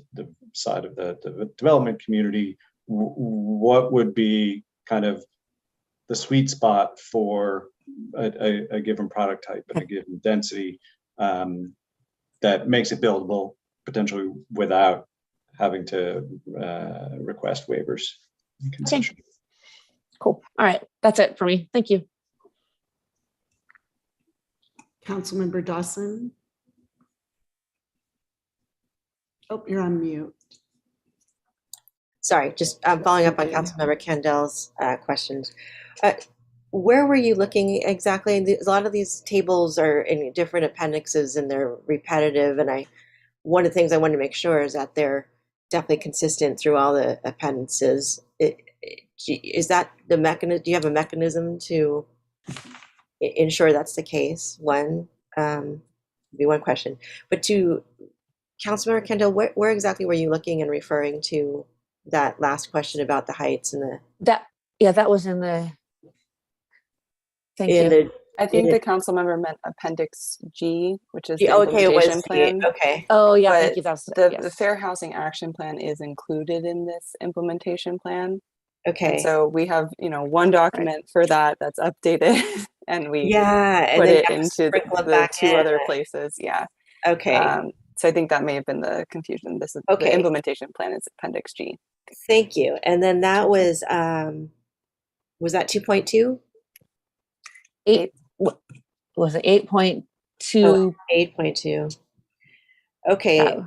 side of the development community what would be kind of the sweet spot for a given product type and a given density that makes it buildable potentially without having to request waivers and concessions. Okay. Cool. All right. That's it for me. Thank you. Councilmember Dawson. Oh, you're on mute. Sorry, just following up on Councilmember Candel's questions. Where were you looking exactly? A lot of these tables are in different appendixes and they're repetitive. And one of the things I wanted to make sure is that they're definitely consistent through all the appendices. Is that the mechanism? Do you have a mechanism to ensure that's the case? One, be one question. But to Councilmember Kendall, where exactly were you looking and referring to that last question about the heights and that was in the thank you. I think the council member meant Appendix G, which is the okay, implementation plan. Okay. Oh yeah, but thank you. That's the Fair Housing Action Plan is included in this implementation plan. Okay. And so we have, one document for that that's updated, and we and put then it into the two other places. Yeah. Okay. So I think that may have been the confusion. This is the implementation plan is Appendix G. Thank you. And then that was that 2.2? Was it 8.2? 8.2. Okay.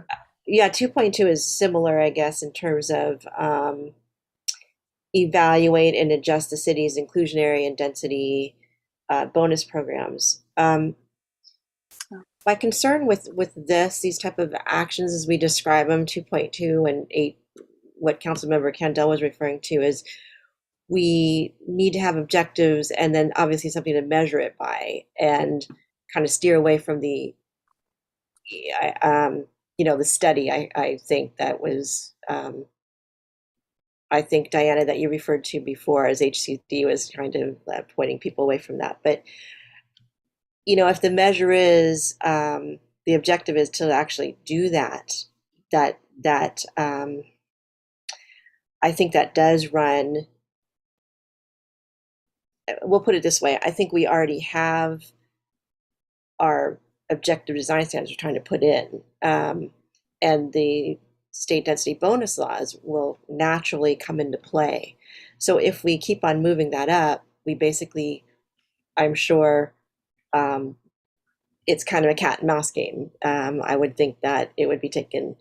Yeah, 2.2 is similar, I guess, in terms of evaluate and adjust the city's inclusionary and density bonus programs. My concern with these type of actions as we describe them, 2.2 and 8, what Councilmember Candel was referring to, is we need to have objectives and then obviously something to measure it by, and kind of steer away from the the study. I think that was I think, Diana, that you referred to before as HCD was kind of pointing people away from that. But if the measure is the objective is to actually do that I think that does run. We'll put it this way. I think we already have our objective design standards we're trying to put in, and the state density bonus laws will naturally come into play. So if we keep on moving that up, we basically, I'm sure, it's kind of a cat and mouse game. I would think that it would be taken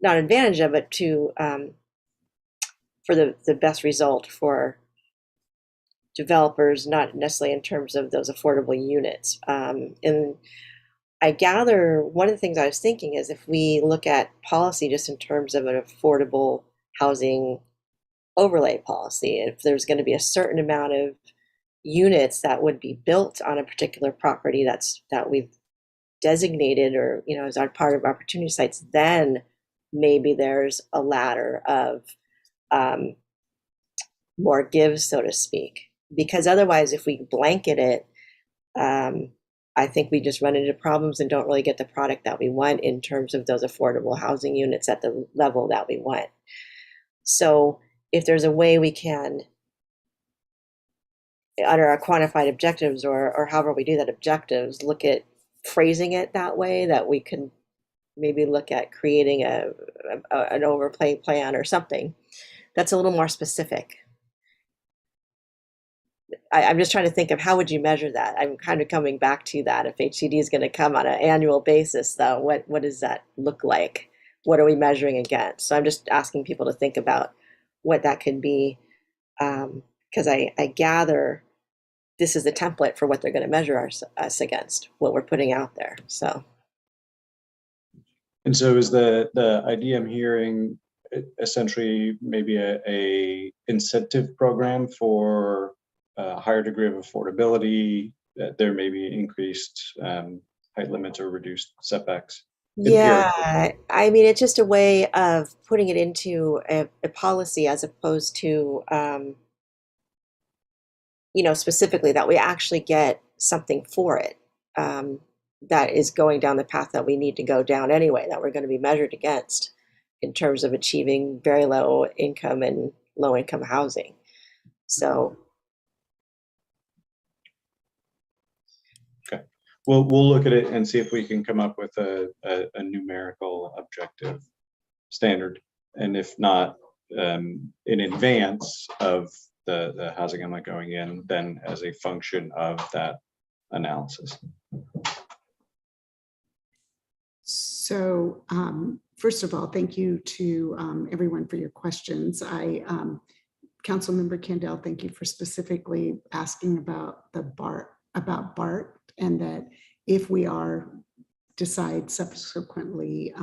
not advantage of, but to for the best result for developers, not necessarily in terms of those affordable units. And I gather one of the things I was thinking is if we look at policy just in terms of an affordable housing overlay policy, if there's going to be a certain amount of units that would be built on a particular property that we've designated or as our part of opportunity sites, then maybe there's a ladder of more gives, so to speak. Because otherwise, if we blanket it, I think we just run into problems and don't really get the product that we want in terms of those affordable housing units at the level that we want. So if there's a way we can, under our quantified objectives or however we do that objectives, look at phrasing it that way, that we can maybe look at creating an overlay plan or something that's a little more specific. I'm just trying to think of how would you measure that. I'm kind of coming back to that. If HCD is going to come on an annual basis, though, what does that look like? What are we measuring against? So I'm just asking people to think about what that could be, because I gather this is the template for what they're going to measure us against, what we're putting out there. So. And so is the idea I'm hearing essentially maybe a incentive program for a higher degree of affordability, that there may be increased height height limits or reduced setbacks. Yeah, I mean, it's just a way of putting it into a policy as opposed to, specifically that we actually get something for it that is going down the path that we need to go down anyway, that we're going to be measured against in terms of achieving very low income and low income housing. So. Okay, we'll look at it and see if we can come up with a numerical objective standard. And if not, in advance of the housing element going in, then as a function of that analysis. So first of all, thank you to everyone for your questions. Councilmember Kendall, thank you for specifically asking about the BART, and that if we decide subsequently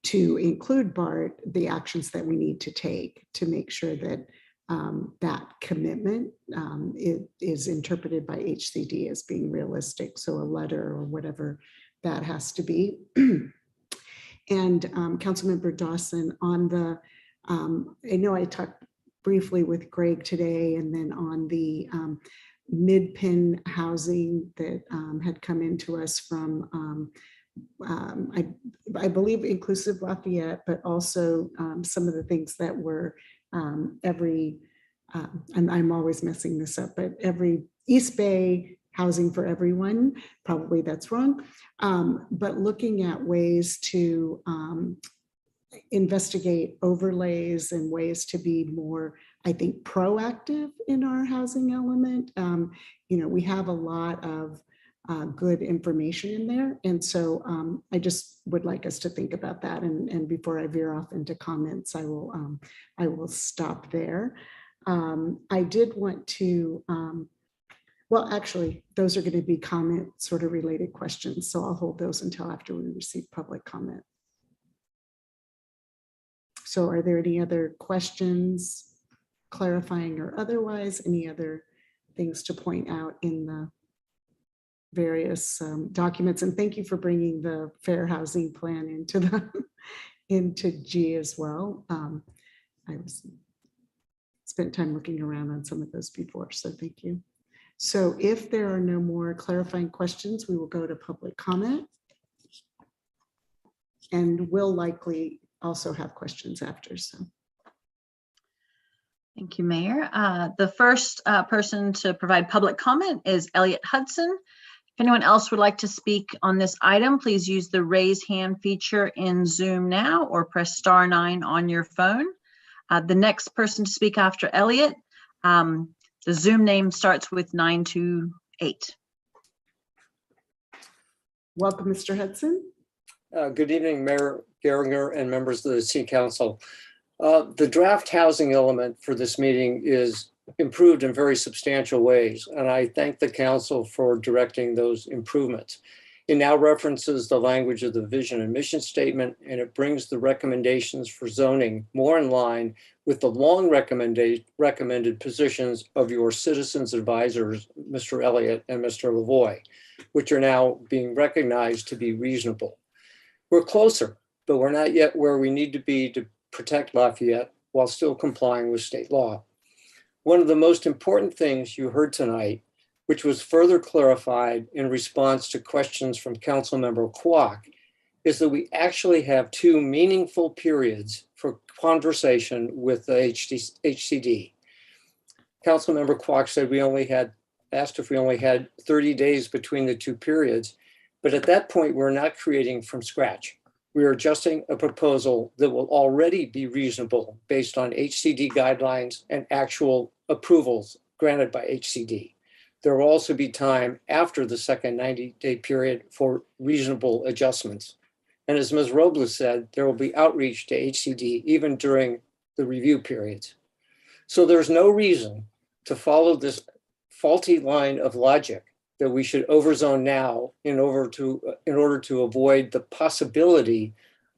to include BART, the actions that we need to take to make sure that that commitment is interpreted by HCD as being realistic. So a letter or whatever that has to be. And Councilmember Dawson, on the, I know I talked briefly with Greg today, and then on the mid-pin housing that had come into us from, I believe, inclusive Lafayette, but also some of the things that were and I'm always messing this up, but every East Bay housing for everyone, probably that's wrong, but looking at ways to investigate overlays and ways to be more, I think, proactive in our housing element. We have a lot of good information in there. And so I just would like us to think about that. And before I veer off into comments, I will stop there. I did want to, well, actually, those are going to be comment sort of related questions. So I'll hold those until after we receive public comment. So are there any other questions, clarifying or otherwise, any other things to point out in the various documents? And thank you for bringing the fair housing plan into G as well. I spent time looking around on some of those before, so thank you. So if there are no more clarifying questions, we will go to public comment. And we'll likely also have questions after. So. Thank you, Mayor. The first person to provide public comment is Elliot Hudson. If anyone else would like to speak on this item, please use the raise hand feature in Zoom now or press *9 on your phone. The next person to speak after Elliot, the Zoom name starts with 928. Welcome, Mr. Hudson. Good evening, Mayor Geringer and members of the City Council. The draft housing element for this meeting is improved in very substantial ways, and I thank the council for directing those improvements. It now references the language of the vision and mission statement, and it brings the recommendations for zoning more in line with the long recommended positions of your citizens advisors, Mr. Elliott and Mr. Lavoy, which are now being recognized to be reasonable. We're closer, but we're not yet where we need to be to protect Lafayette while still complying with state law. One of the most important things you heard tonight, which was further clarified in response to questions from Councilmember Kwok, is that we actually have two meaningful periods for conversation with the HCD. Councilmember Kwok said asked if we only had 30 days between the two periods, but at that point, we're not creating from scratch. We are adjusting a proposal that will already be reasonable based on HCD guidelines and actual approvals granted by HCD. There will also be time after the second 90-day period for reasonable adjustments. And as Ms. Robles said, there will be outreach to HCD even during the review periods. So there's no reason to follow this faulty line of logic that we should overzone now in order to avoid the possibility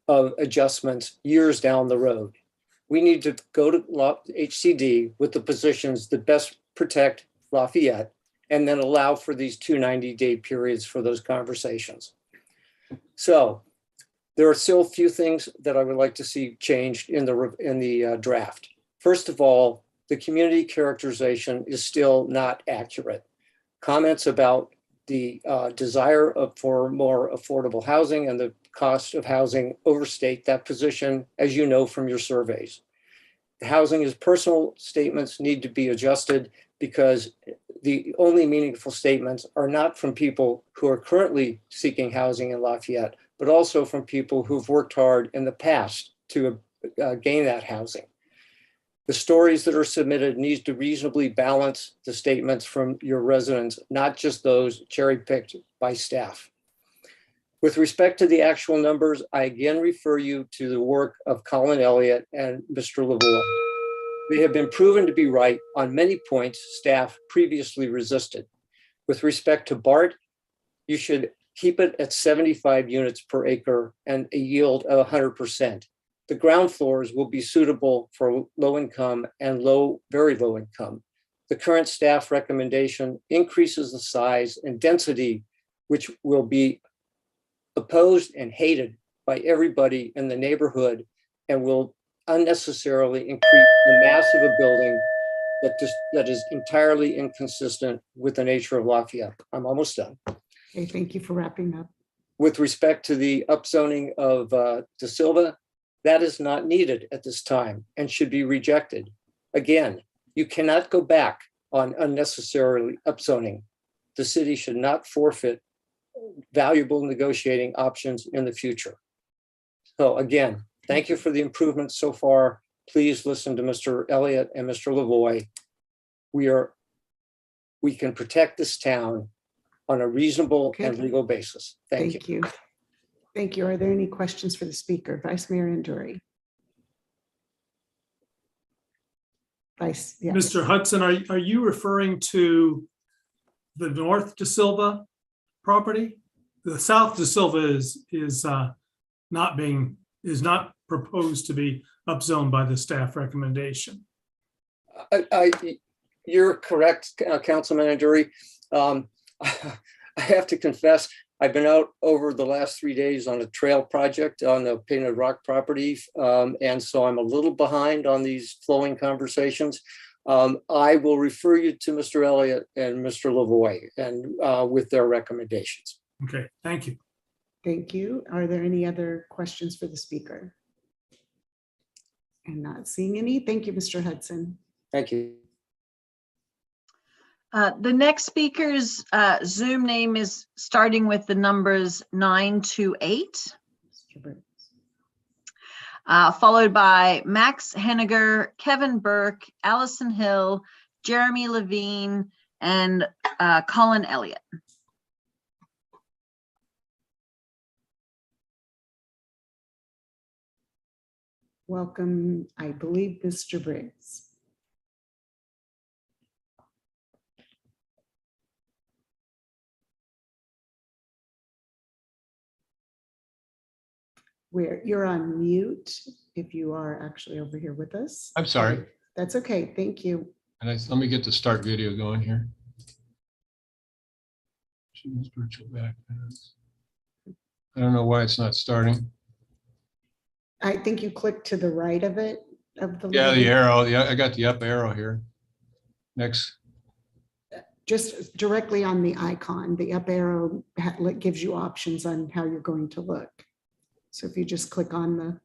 of adjustments years down the road. We need to go to HCD with the positions that best protect Lafayette and then allow for these 2 90-day periods for those conversations. So there are still a few things that I would like to see changed in the draft. First of all, the community characterization is still not accurate. Comments about the desire for more affordable housing and the cost of housing overstate that position, as you know from your surveys. The housing is personal statements need to be adjusted because the only meaningful statements are not from people who are currently seeking housing in Lafayette, but also from people who've worked hard in the past to gain that housing. The stories that are submitted need to reasonably balance the statements from your residents, not just those cherry-picked by staff. With respect to the actual numbers, I again refer you to the work of Colin Elliott and Mr. Lavoy. They have been proven to be right on many points staff previously resisted. With respect to BART, you should keep it at 75 units per acre and a yield of 100%. The ground floors will be suitable for low income and very low income. The current staff recommendation increases the size and density, which will be opposed and hated by everybody in the neighborhood and will unnecessarily increase the mass of a building that is entirely inconsistent with the nature of Lafayette. I'm almost done. Okay, thank you for wrapping up. With respect to the upzoning of De Silva, that is not needed at this time and should be rejected. Again, you cannot go back on unnecessarily upzoning. The city should not forfeit valuable negotiating options in the future. So again, thank you for the improvements so far. Please listen to Mr. Elliott and Mr. Lavoy. We can protect this town on a reasonable and legal basis. Thank you. Thank you. Are there any questions for the speaker? Vice Mayor Anduri. Yes. Mr. Hudson, are you referring to the North De Silva property? The South De Silva is not proposed to be upzoned by the staff recommendation. You're correct, Councilman Anduri. I have to confess, I've been out over the last 3 days on a trail project on the Painted Rock property. And so I'm a little behind on these flowing conversations. I will refer you to Mr. Elliott and Mr. Lavoy and with their recommendations. Okay, thank you. Thank you. Are there any other questions for the speaker? I'm not seeing any. Thank you, Mr. Hudson. Thank you. The next speaker's Zoom name is starting with the numbers 928, followed by Max Henniger, Kevin Burke, Allison Hill, Jeremy Levine, and Colin Elliott. Welcome, I believe, Mr. Briggs. You're on mute if you are actually over here with us. I'm sorry. That's okay. Thank you. And let me get the start video going here. Choose virtual backgrounds. I don't know why it's not starting. I think you clicked to the right of it. Yeah, the arrow. Yeah, I got the up arrow here. Next. Just directly on the icon, the up arrow gives you options on how you're going to look. So if you just click on the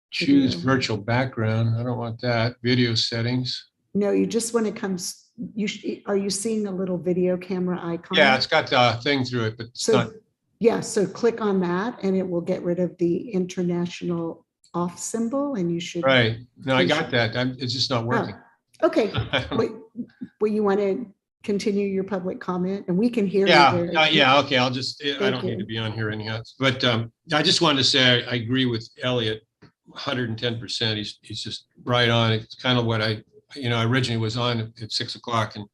choose virtual background, I don't want that. Video settings. No, you just when it comes, are you seeing a little video camera icon? Yeah, it's got the thing through it, but it's not. Yeah, so click on that and it will get rid of the international off symbol and you should. Right. No, I got that. It's just not working. Oh, okay. Well, you want to continue your public comment and we can hear you. Yeah. Okay. I don't need to be on here anyhow. But I just wanted to say I agree with Elliot 110%. He's just right on. It's kind of what I originally was on at 6 o'clock and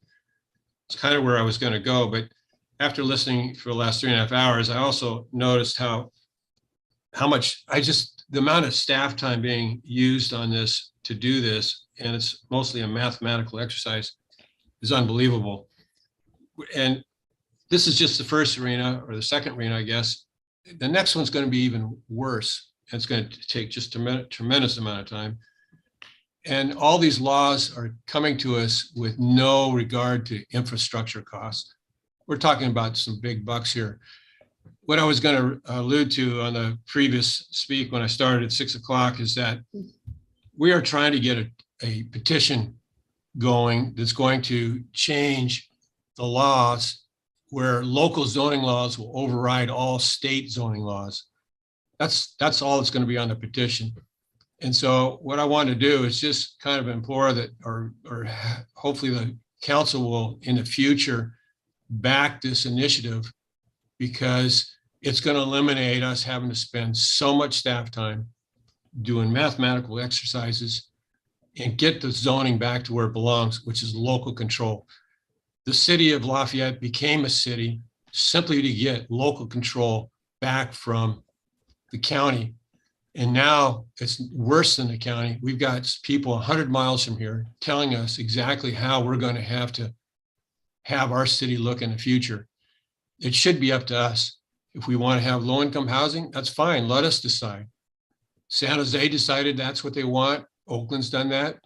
it's kind of where I was going to go. But after listening for the last 3.5 hours, I also noticed how much the amount of staff time being used on this to do this, and it's mostly a mathematical exercise, is unbelievable. and this is just the first arena or the second arena, I guess. The next one's going to be even worse. It's going to take just a tremendous amount of time. And all these laws are coming to us with no regard to infrastructure costs. We're talking about some big bucks here. What I was going to allude to on the previous speak when I started at 6 o'clock is that we are trying to get a petition going that's going to change the laws where local zoning laws will override all state zoning laws. That's all that's going to be on the petition. And so what I want to do is just kind of implore that, or hopefully the council will in the future back this initiative, because it's going to eliminate us having to spend so much staff time doing mathematical exercises and get the zoning back to where it belongs, which is local control. The city of Lafayette became a city simply to get local control back from the county. And now it's worse than the county. We've got people 100 miles from here telling us exactly how we're going to have our city look in the future. It should be up to us. If we want to have low-income housing, that's fine. Let us decide. San Jose decided that's what they want. Oakland's done that.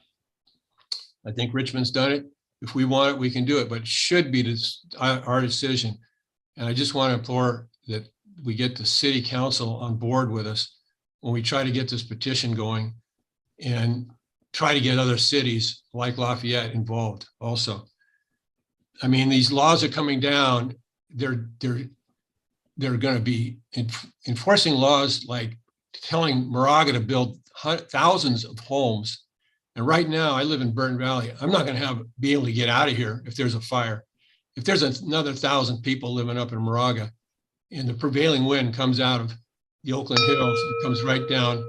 I think Richmond's done it. If we want it, we can do it, but it should be our decision. And I just want to implore that we get the city council on board with us when we try to get this petition going and try to get other cities like Lafayette involved also. I mean, these laws are coming down. They're going to be enforcing laws like telling Moraga to build thousands of homes. And right now I live in Burton Valley. I'm not going to be able to get out of here if there's a fire. If there's another 1,000 people living up in Moraga and the prevailing wind comes out of the Oakland Hills, it comes right down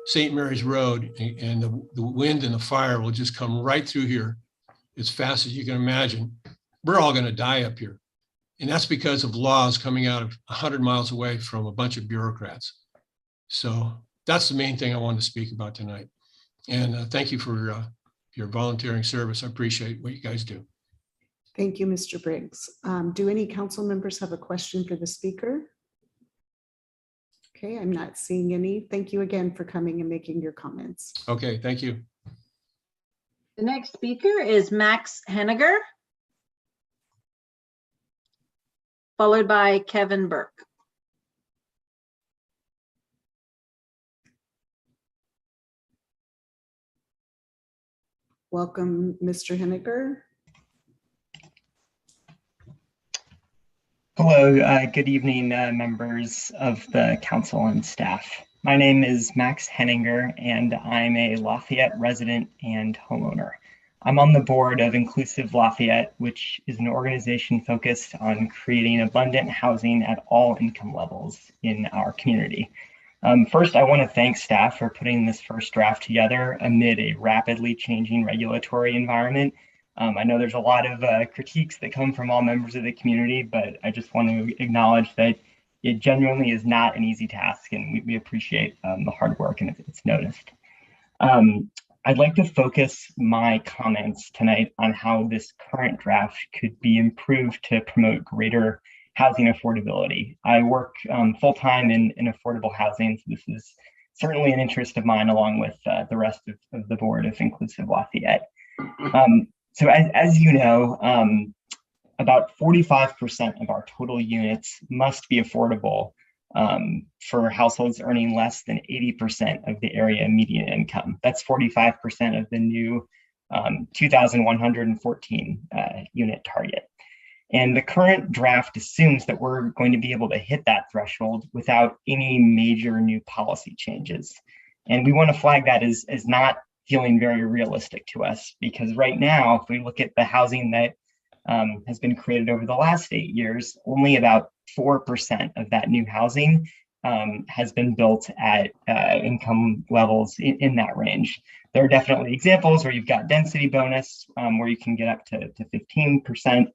St. Mary's Road, and the wind and the fire will just come right through here as fast as you can imagine. We're all going to die up here. And that's because of laws coming out of 100 miles away from a bunch of bureaucrats. So that's the main thing I wanted to speak about tonight. And thank you for your volunteering service. I appreciate what you guys do. Thank you, Mr. Briggs. Do any council members have a question for the speaker? Okay, I'm not seeing any. Thank you again for coming and making your comments. Okay, thank you. The next speaker is Max Henniger, followed by Kevin Burke. Welcome, Mr. Henniger. Hello, good evening, members of the council and staff. My name is Max Henninger, and I'm a Lafayette resident and homeowner. I'm on the board of Inclusive Lafayette, which is an organization focused on creating abundant housing at all income levels in our community. First, I want to thank staff for putting this first draft together amid a rapidly changing regulatory environment. I know there's a lot of critiques that come from all members of the community, but I just want to acknowledge that it genuinely is not an easy task, and we appreciate the hard work, and it's noticed. I'd like to focus my comments tonight on how this current draft could be improved to promote greater housing affordability. I work full-time in affordable housing, so this is certainly an interest of mine, along with the rest of the board of Inclusive Lafayette. So as you know, about 45% of our total units must be affordable for households earning less than 80% of the area median income. That's 45% of the new 2,114 unit target. And the current draft assumes that we're going to be able to hit that threshold without any major new policy changes. And we want to flag that as not feeling very realistic to us, because right now, if we look at the housing that has been created over the last 8 years, only about 4% of that new housing has been built at income levels in that range. There are definitely examples where you've got density bonus, where you can get up to 15%,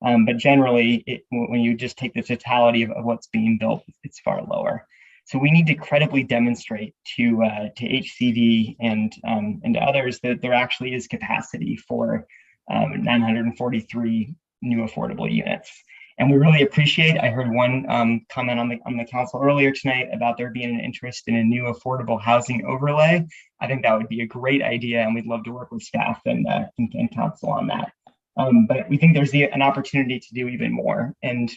but generally, when you just take the totality of what's being built, it's far lower. So we need to credibly demonstrate to HCD and to others that there actually is capacity for 943 new affordable units. And we really appreciate, I heard one comment on the council earlier tonight about there being an interest in a new affordable housing overlay. I think that would be a great idea, and we'd love to work with staff and council on that. But we think there's an opportunity to do even more. And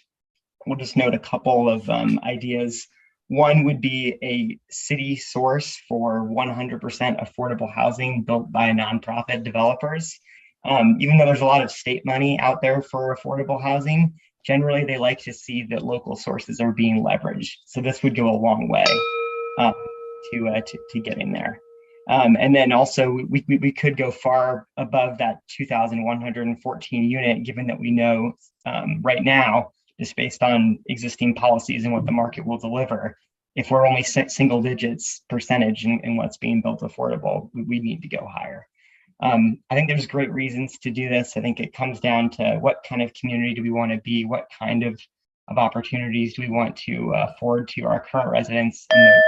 we'll just note a couple of ideas. One would be a city source for 100% affordable housing built by nonprofit developers. Even though there's a lot of state money out there for affordable housing, generally they like to see that local sources are being leveraged. So this would go a long way to getting there. And then also we could go far above that 2,114 unit, given that we know right now, just based on existing policies and what the market will deliver, if we're only single digits percentage in what's being built affordable, we need to go higher. I think there's great reasons to do this. I think it comes down to what kind of community do we want to be? What kind of opportunities do we want to afford to our current residents and those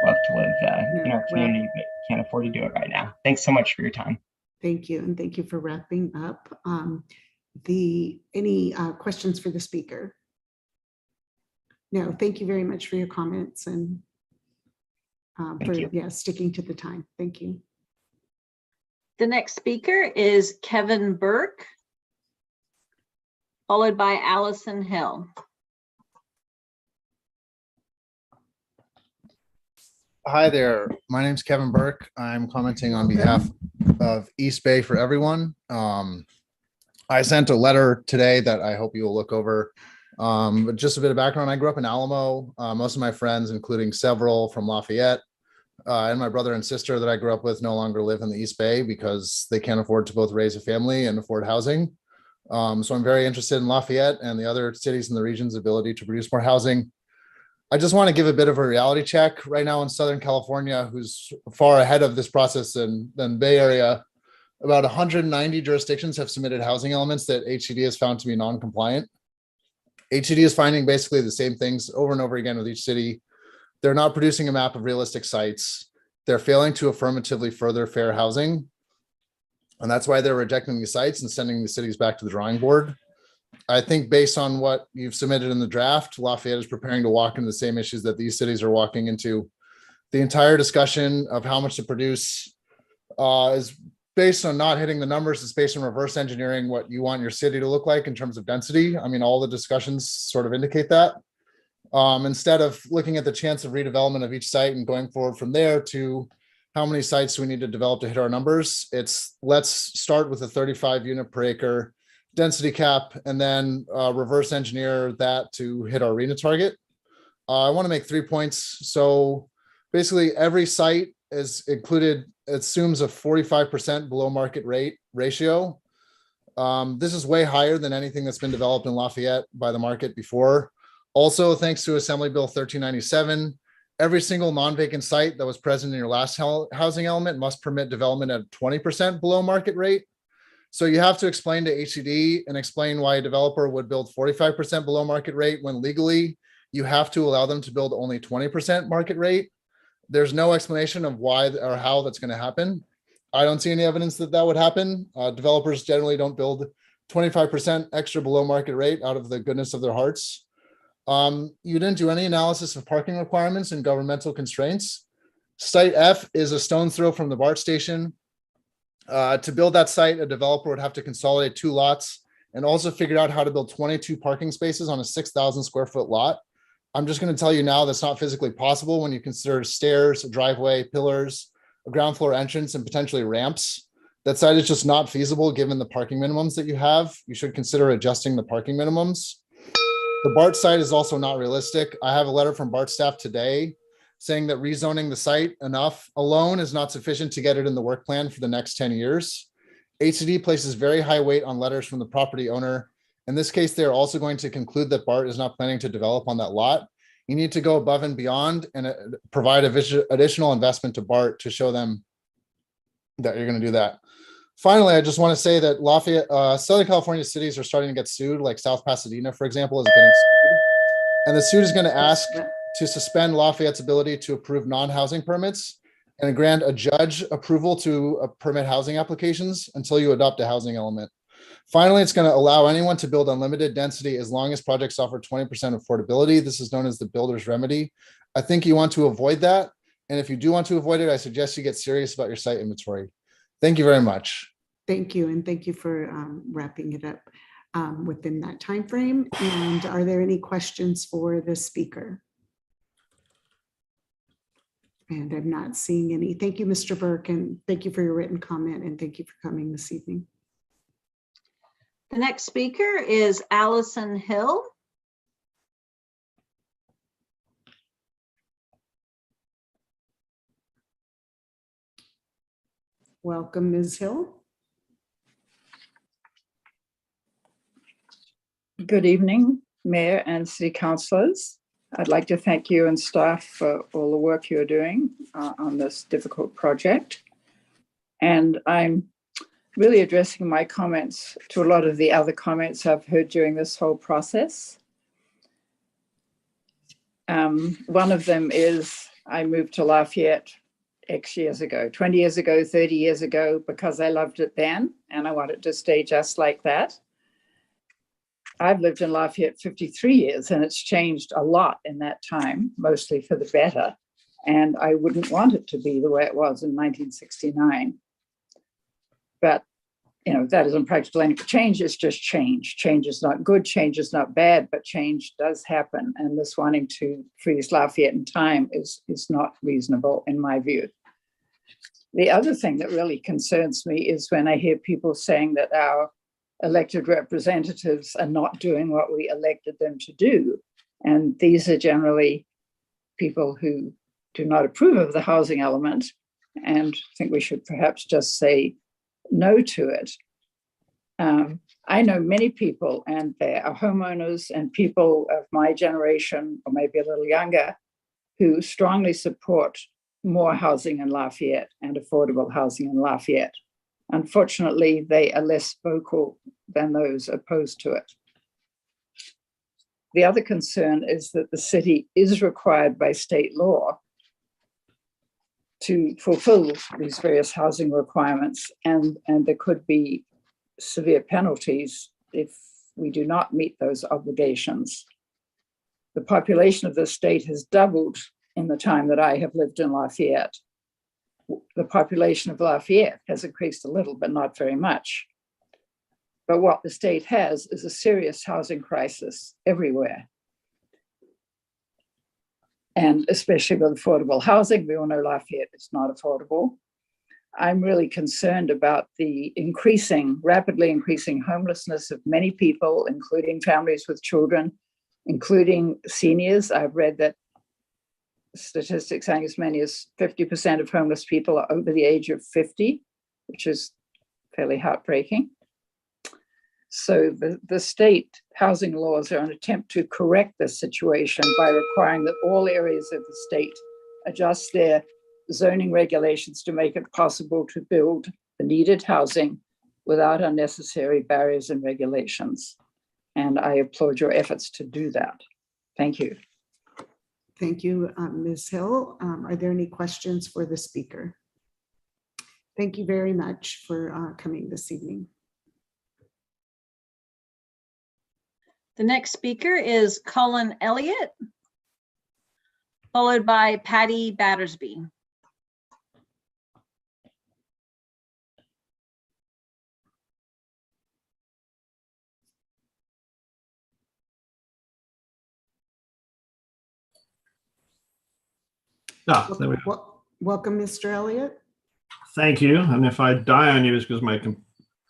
who love to live in our community but can't afford to do it right now? Thanks so much for your time. Thank you. And thank you for wrapping up. Any questions for the speaker? No, thank you very much for your comments and sticking to the time. Thank you. The next speaker is Kevin Burke, followed by Allison Hill. Hi there. My name's Kevin Burke. I'm commenting on behalf of East Bay for Everyone. I sent a letter today that I hope you will look over. But just a bit of background. I grew up in Alamo. Most of my friends, including several from Lafayette, and my brother and sister that I grew up with no longer live in the East Bay because they can't afford to both raise a family and afford housing. So I'm very interested in Lafayette and the other cities in the region's ability to produce more housing. I just want to give a bit of a reality check right now in Southern California, who's far ahead of this process than Bay Area. About 190 jurisdictions have submitted housing elements that HCD has found to be non-compliant. HCD is finding basically the same things over and over again with each city. They're not producing a map of realistic sites. They're failing to affirmatively further fair housing. And that's why they're rejecting these sites and sending the cities back to the drawing board. I think based on what you've submitted in the draft, Lafayette is preparing to walk into the same issues that these cities are walking into. The entire discussion of how much to produce is based on not hitting the numbers. It's based on reverse engineering what you want your city to look like in terms of density. I mean, all the discussions sort of indicate that. Instead of looking at the chance of redevelopment of each site and going forward from there to how many sites do we need to develop to hit our numbers, it's let's start with a 35 unit per acre density cap and then reverse engineer that to hit our RENA target. I want to make 3 points. So basically every site is included, assumes a 45% below market rate ratio. This is way higher than anything that's been developed in Lafayette by the market before. Also, thanks to Assembly Bill 1397, every single non-vacant site that was present in your last housing element must permit development at 20% below market rate. So you have to explain to HCD and explain why a developer would build 45% below market rate when legally you have to allow them to build only 20% market rate. There's no explanation of why or how that's going to happen. I don't see any evidence that that would happen. Developers generally don't build 25% extra below market rate out of the goodness of their hearts. You didn't do any analysis of parking requirements and governmental constraints. Site F is a stone's throw from the BART station. To build that site, a developer would have to consolidate 2 lots and also figure out how to build 22 parking spaces on a 6,000 square foot lot. I'm just going to tell you now that's not physically possible when you consider stairs, a driveway, pillars, a ground floor entrance, and potentially ramps. That site is just not feasible given the parking minimums that you have. You should consider adjusting the parking minimums. The BART site is also not realistic. I have a letter from BART staff today saying that rezoning the site enough alone is not sufficient to get it in the work plan for the next 10 years. HCD places very high weight on letters from the property owner. In this case, they're also going to conclude that BART is not planning to develop on that lot. You need to go above and beyond and provide additional investment to BART to show them that you're going to do that. Finally, I just want to say that Lafayette, Southern California cities are starting to get sued, like South Pasadena, for example, is getting sued. And the suit is going to ask to suspend Lafayette's ability to approve non-housing permits and grant a judge approval to permit housing applications until you adopt a housing element. Finally, it's going to allow anyone to build unlimited density as long as projects offer 20% affordability. This is known as the builder's remedy. I think you want to avoid that. And if you do want to avoid it, I suggest you get serious about your site inventory. Thank you very much. Thank you. And thank you for wrapping it up within that time frame. And are there any questions for the speaker? And I'm not seeing any. Thank you, Mr. Burke, and thank you for your written comment, and thank you for coming this evening. The next speaker is Allison Hill. Welcome, Ms. Hill. Good evening, Mayor and City Councillors. I'd like to thank you and staff for all the work you're doing on this difficult project. And I'm really addressing my comments to a lot of the other comments I've heard during this whole process. One of them is I moved to Lafayette X years ago, 20 years ago, 30 years ago, because I loved it then and I wanted to stay just like that. I've lived in Lafayette 53 years and it's changed a lot in that time, mostly for the better. And I wouldn't want it to be the way it was in 1969. But, you know, that isn't practical. And change is just change. Change is not good, change is not bad, but change does happen. And this wanting to freeze Lafayette in time is not reasonable in my view. The other thing that really concerns me is when I hear people saying that our elected representatives are not doing what we elected them to do. And these are generally people who do not approve of the housing element and think we should perhaps just say no to it. I know many people, and they are homeowners and people of my generation, or maybe a little younger, who strongly support more housing in Lafayette and affordable housing in Lafayette. Unfortunately, they are less vocal than those opposed to it. The other concern is that the city is required by state law to fulfill these various housing requirements, and there could be severe penalties if we do not meet those obligations. The population of the state has doubled in the time that I have lived in Lafayette. The population of Lafayette has increased a little, but not very much. But what the state has is a serious housing crisis everywhere. And especially with affordable housing, we all know Lafayette is not affordable. I'm really concerned about the rapidly increasing homelessness of many people, including families with children, including seniors. I've read that statistics saying as many as 50% of homeless people are over the age of 50, which is fairly heartbreaking. So the state housing laws are an attempt to correct this situation by requiring that all areas of the state adjust their zoning regulations to make it possible to build the needed housing without unnecessary barriers and regulations. And I applaud your efforts to do that. Thank you. Thank you, Ms. Hill. Are there any questions for the speaker? Thank you very much for coming this evening. The next speaker is Colin Elliott, followed by Patty Battersby. There we go. Welcome, Mr. Elliott. Thank you. And if I die on you, it's because my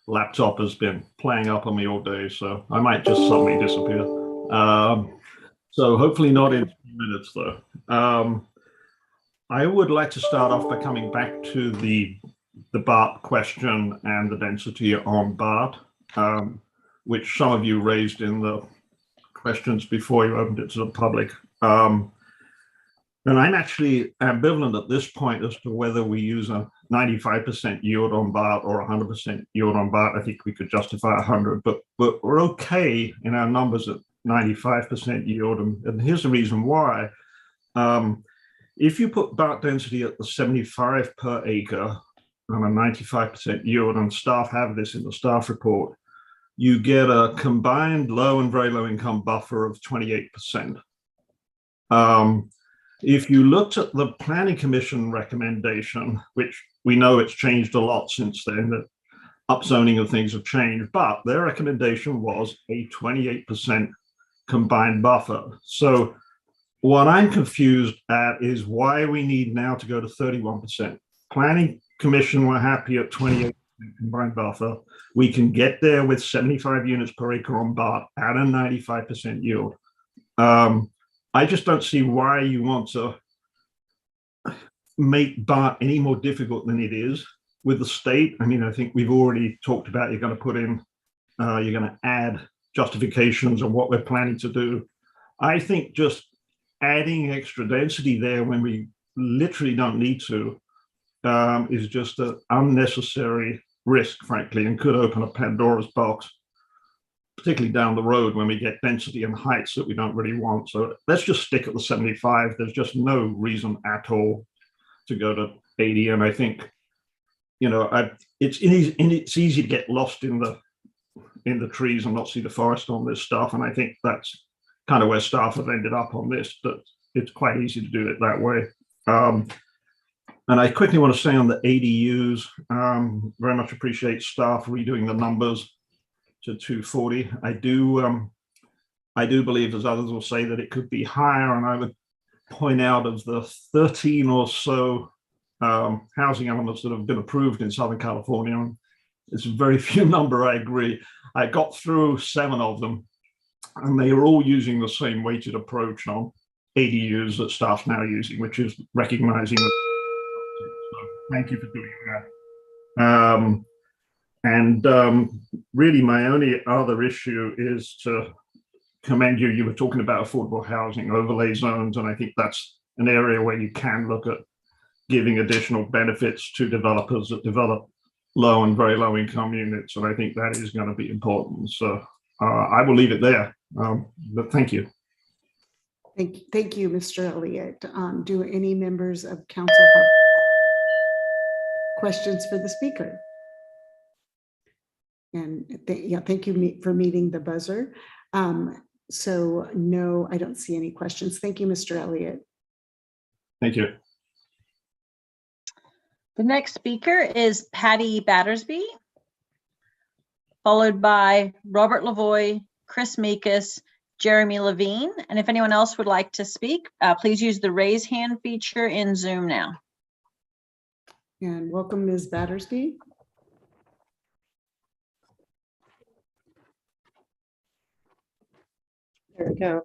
laptop has been playing up on me all day, so I might just suddenly disappear. So hopefully not in 2 minutes, though. I would like to start off by coming back to the BART question and the density on BART, which some of you raised in the questions before you opened it to the public. And I'm actually ambivalent at this point as to whether we use a 95% yield on BART or 100% yield on BART. I think we could justify 100, but we're okay in our numbers at 95% yield. And here's the reason why. If you put BART density at the 75 per acre on a 95% yield, and staff have this in the staff report, you get a combined low and very low income buffer of 28%. If you looked at the Planning Commission recommendation, which we know it's changed a lot since then, that upzoning of things have changed, but their recommendation was a 28% combined buffer. So what I'm confused at is why we need now to go to 31%. Planning Commission were happy at 28% combined buffer. We can get there with 75 units per acre on BART at a 95% yield. I just don't see why you want to make BART any more difficult than it is with the state. I mean, I think we've already talked about you're going to put in, you're going to add justifications on what we're planning to do. I think just adding extra density there when we literally don't need to is just an unnecessary risk, frankly, and could open a Pandora's box, particularly down the road when we get density and heights that we don't really want. So let's just stick at the 75. There's just no reason at all to go to 80. And I think, you know, it's easy to get lost in the trees and not see the forest on this stuff. And I think that's kind of where staff have ended up on this, that it's quite easy to do it that way. And I quickly want to say on the ADUs, very much appreciate staff redoing the numbers to 240. I do believe, as others will say, that it could be higher, and I would point out of the 13 or so housing elements that have been approved in Southern California, it's a very few number, I agree. I got through 7 of them, and they are all using the same weighted approach on ADUs that staff's now using, which is recognizing that. So thank you for doing that. Really, my only other issue is to commend you. You were talking about affordable housing overlay zones, and I think that's an area where you can look at giving additional benefits to developers that develop low and very low income units, and I think that is going to be important. So I will leave it there, but thank you. Thank you, Mr. Elliott. Do any members of council have questions for the speaker? And yeah, thank you for meeting the buzzer. So no, I don't see any questions. Thank you, Mr. Elliott. Thank you. The next speaker is Patty Battersby, followed by Robert Lavoy, Chris Meekus, Jeremy Levine. And if anyone else would like to speak, please use the raise hand feature in Zoom now. And welcome, Ms. Battersby. There we go.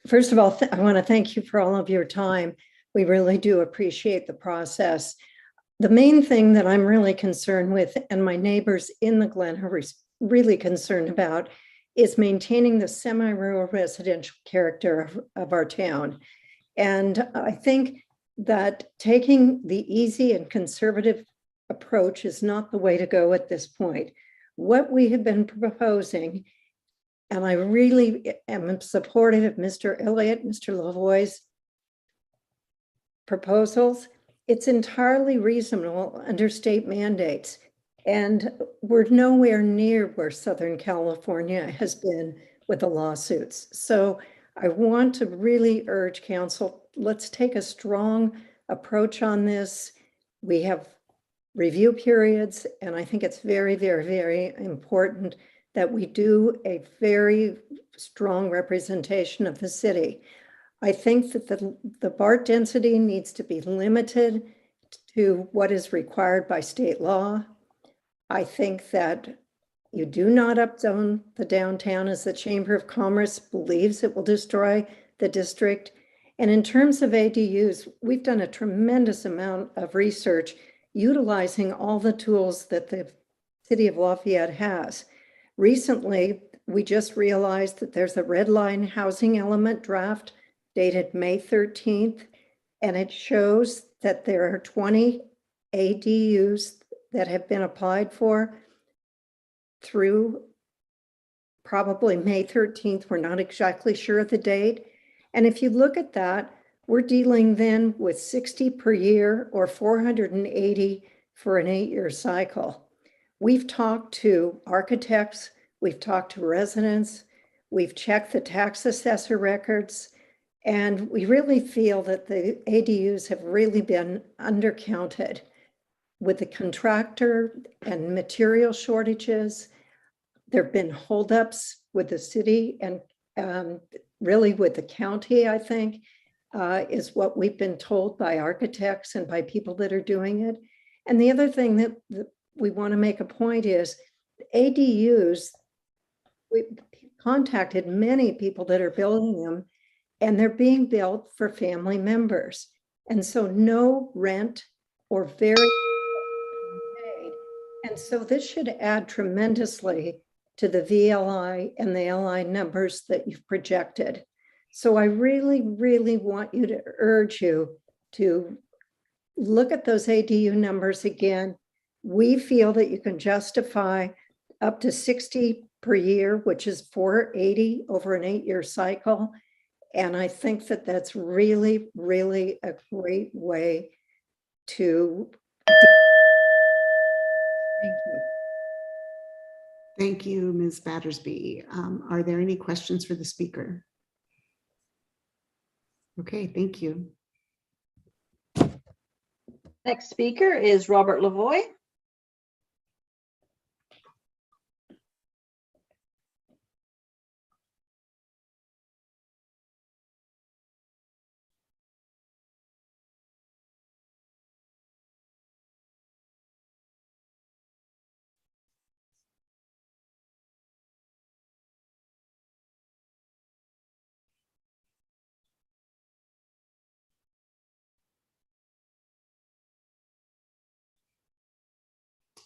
First of all, I want to thank you for all of your time. We really do appreciate the process. The main thing that I'm really concerned with, and my neighbors in the Glen are really concerned about, is maintaining the semi-rural residential character of our town. And I think that taking the easy and conservative approach is not the way to go at this point. What we have been proposing, and I really am supportive of Mr. Elliott, Mr. Lavoy's proposals. It's entirely reasonable under state mandates. And we're nowhere near where Southern California has been with the lawsuits. So I want to really urge council, let's take a strong approach on this. We have review periods, and I think it's very, very, very important that we do a very strong representation of the city. I think that the BART density needs to be limited to what is required by state law. I think that you do not upzone the downtown, as the Chamber of Commerce believes it will destroy the district. And in terms of ADUs, we've done a tremendous amount of research utilizing all the tools that the city of Lafayette has. Recently, we just realized that there's a red line housing element draft dated May 13th, and it shows that there are 20 ADUs that have been applied for through probably May 13th. We're not exactly sure of the date. And if you look at that, we're dealing then with 60 per year or 480 for an 8-year cycle. we've talked to architects, we've talked to residents, we've checked the tax assessor records, and we really feel that the ADUs have really been undercounted with the contractor and material shortages. There have been holdups with the city and really with the county, I think, is what we've been told by architects and by people that are doing it. And the other thing that we want to make a point is ADUs, we contacted many people that are building them, and they're being built for family members. And so no rent or very paid. And so this should add tremendously to the VLI and the LI numbers that you've projected. So I really, really want you to urge you to look at those ADU numbers again. We feel that you can justify up to 60 per year, which is 480 over an 8-year cycle. And I think that that's really, really a great way to. Thank you. Thank you, Ms. Battersby. Are there any questions for the speaker? Okay, thank you. Next speaker is Robert Lavoy.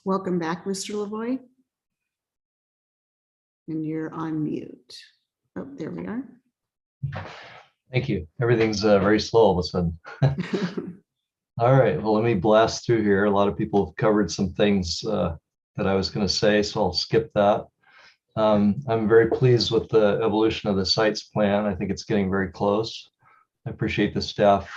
Welcome back, Mr. Lavoy. And you're on mute. Oh, there we are. Thank you. Everything's very slow all of a sudden. All right, well, let me blast through here. A lot of people have covered some things that I was going to say, so I'll skip that. I'm very pleased with the evolution of the sites plan. I think it's getting very close. I appreciate the staff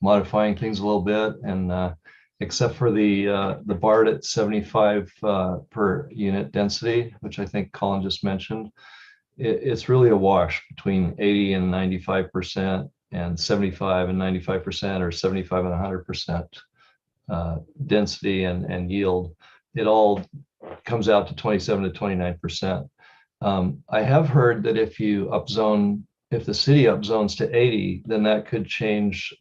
modifying things a little bit, and except for the BART at 75 per unit density, which I think Colin just mentioned, it's really a wash between 80 and 95%, and 75 and 95%, or 75 and 100% density and yield. It all comes out to 27 to 29%. I have heard that if you upzone, if the city upzones to 80, then that could change,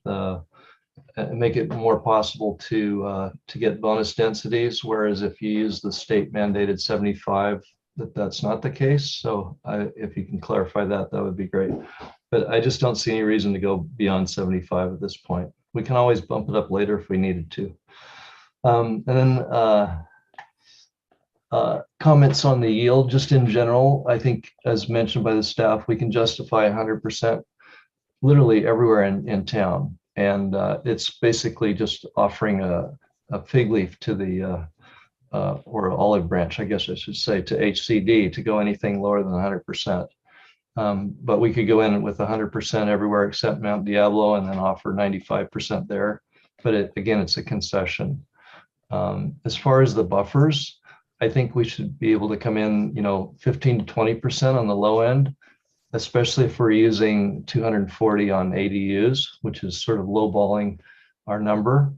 make it more possible to get bonus densities. Whereas if you use the state mandated 75, that's not the case. So if you can clarify that, that would be great. But I just don't see any reason to go beyond 75 at this point. We can always bump it up later if we needed to. And then comments on the yield, just in general. I think, as mentioned by the staff, we can justify 100% literally everywhere in town. And it's basically just offering a fig leaf to the, or olive branch, I guess I should say, to HCD to go anything lower than 100%. But we could go in with 100% everywhere except Mount Diablo and then offer 95% there. But again, it's a concession. As far as the buffers, I think we should be able to come in, 15 to 20% on the low end, especially if we're using 240 on ADUs, which is sort of lowballing our number.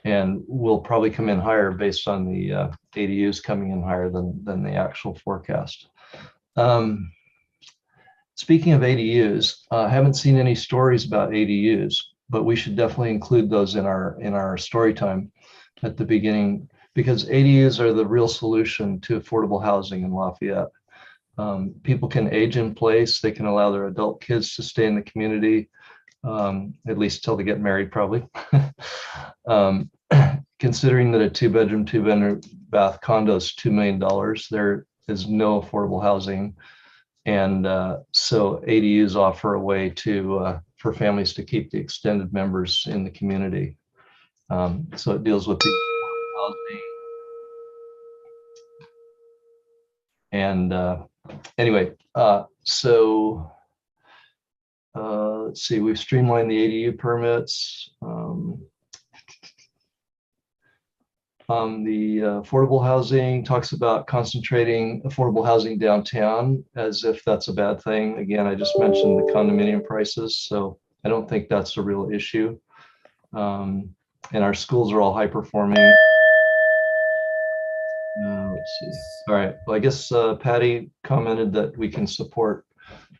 And we'll probably come in higher based on the ADUs coming in higher than the actual forecast. Speaking of ADUs, I haven't seen any stories about ADUs, but we should definitely include those in our story time at the beginning, because ADUs are the real solution to affordable housing in Lafayette. People can age in place. They can allow their adult kids to stay in the community, at least till they get married, probably. Considering that a 2-bedroom, 2-bath condo is $2 million, there is no affordable housing. And so ADUs offer a way for families to keep the extended members in the community. So it deals with the housing. And anyway, so let's see, we've streamlined the ADU permits. The affordable housing talks about concentrating affordable housing downtown as if that's a bad thing. Again, I just mentioned the condominium prices, so I don't think that's a real issue. And our schools are all high performing. Let's see. All right. Well, I guess Patty commented that we can support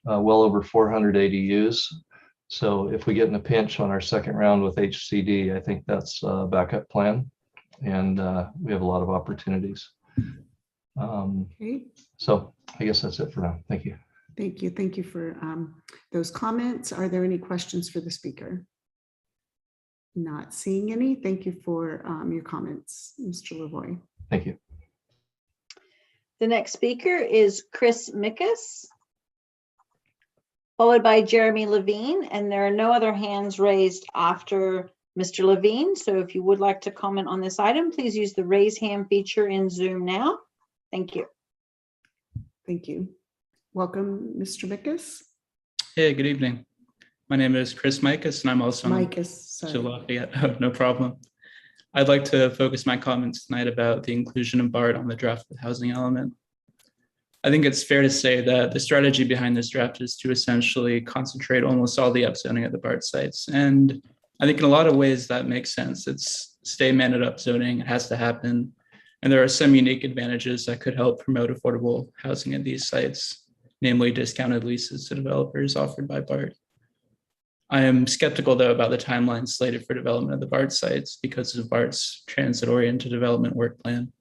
well over 400 ADUs. So if we get in a pinch on our second round with HCD, I think that's a backup plan. And we have a lot of opportunities. Okay. So I guess that's it for now. Thank you. Thank you. Thank you for those comments. Are there any questions for the speaker? Not seeing any. Thank you for your comments, Mr. Lavoy. Thank you. The next speaker is Chris Mickus, followed by Jeremy Levine, and there are no other hands raised after Mr. Levine. So if you would like to comment on this item, please use the raise hand feature in Zoom now. Thank you. Thank you. Welcome, Mr. Mickus. Hey, good evening. My name is Chris Mickus, and I'm also Mickus, to Lafayette. Oh, no problem. I'd like to focus my comments tonight about the inclusion of BART on the draft of the housing element. I think it's fair to say that the strategy behind this draft is to essentially concentrate almost all the upzoning at the BART sites. And I think in a lot of ways that makes sense. It's state-mandated upzoning, it has to happen. And there are some unique advantages that could help promote affordable housing at these sites, namely discounted leases to developers offered by BART. I am skeptical, though, about the timeline slated for development of the BART sites because of BART's transit-oriented development work plan.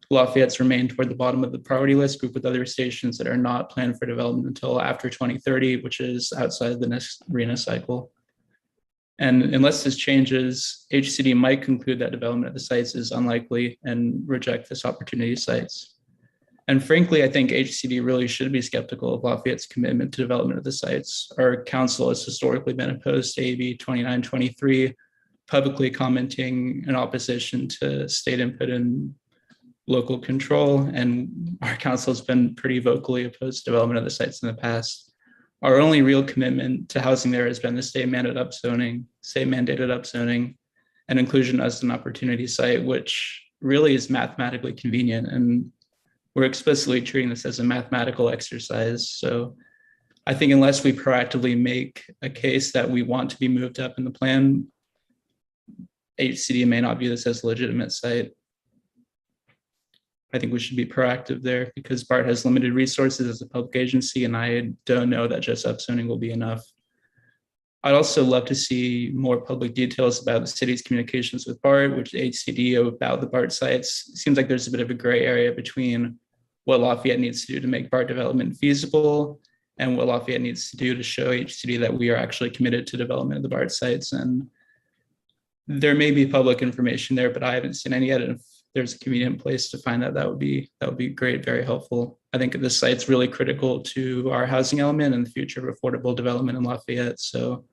Lafayette's remained toward the bottom of the priority list group with other stations that are not planned for development until after 2030, which is outside the next RENA cycle. And unless this changes, HCD might conclude that development of the sites is unlikely and reject this opportunity sites. And frankly, I think HCD really should be skeptical of Lafayette's commitment to development of the sites. Our council has historically been opposed to AB 2923, publicly commenting in opposition to state input and local control. And our council has been pretty vocally opposed to development of the sites in the past. Our only real commitment to housing there has been the state-mandated upzoning and inclusion as an opportunity site, which really is mathematically convenient. And we're explicitly treating this as a mathematical exercise. So I think unless we proactively make a case that we want to be moved up in the plan, HCD may not view this as a legitimate site. I think we should be proactive there because BART has limited resources as a public agency, and I don't know that just upzoning will be enough. I'd also love to see more public details about the city's communications with BART, which HCD about the BART sites. It seems like there's a bit of a gray area between what Lafayette needs to do to make BART development feasible and what Lafayette needs to do to show HCD that we are actually committed to development of the BART sites. And there may be public information there, but I haven't seen any yet. And if there's a convenient place to find that, that would be great, very helpful. I think this site's really critical to our housing element and the future of affordable development in Lafayette. So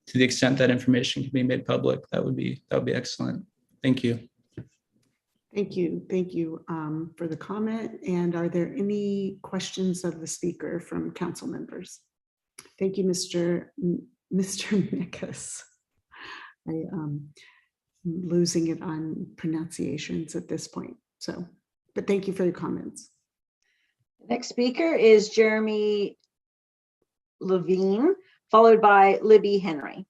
to the extent that information can be made public, that would be excellent. Thank you. Thank you. Thank you for the comment. And are there any questions of the speaker from council members? Thank you, Mr. Mickus. I'm losing it on pronunciations at this point. So, but thank you for your comments. Next speaker is Jeremy Levine, followed by Libby Henry.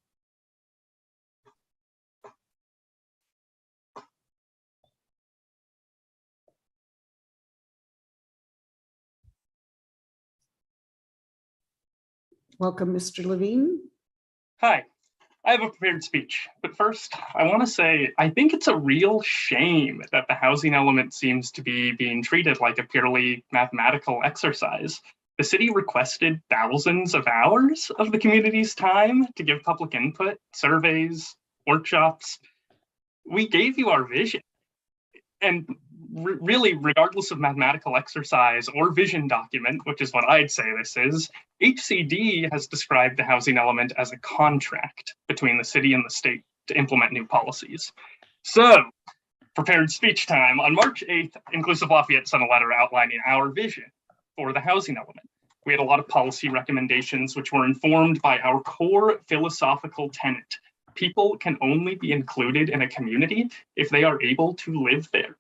Welcome, Mr. Levine. Hi, I have a prepared speech, but first I want to say I think it's a real shame that the housing element seems to be being treated like a purely mathematical exercise. The city requested thousands of hours of the community's time to give public input, surveys, workshops. We gave you our vision. And really, regardless of mathematical exercise or vision document, which is what I'd say this is, HCD has described the housing element as a contract between the city and the state to implement new policies. So, prepared speech time. On March 8th, Inclusive Lafayette sent a letter outlining our vision for the housing element. We had a lot of policy recommendations which were informed by our core philosophical tenet. people can only be included in a community if they are able to live there.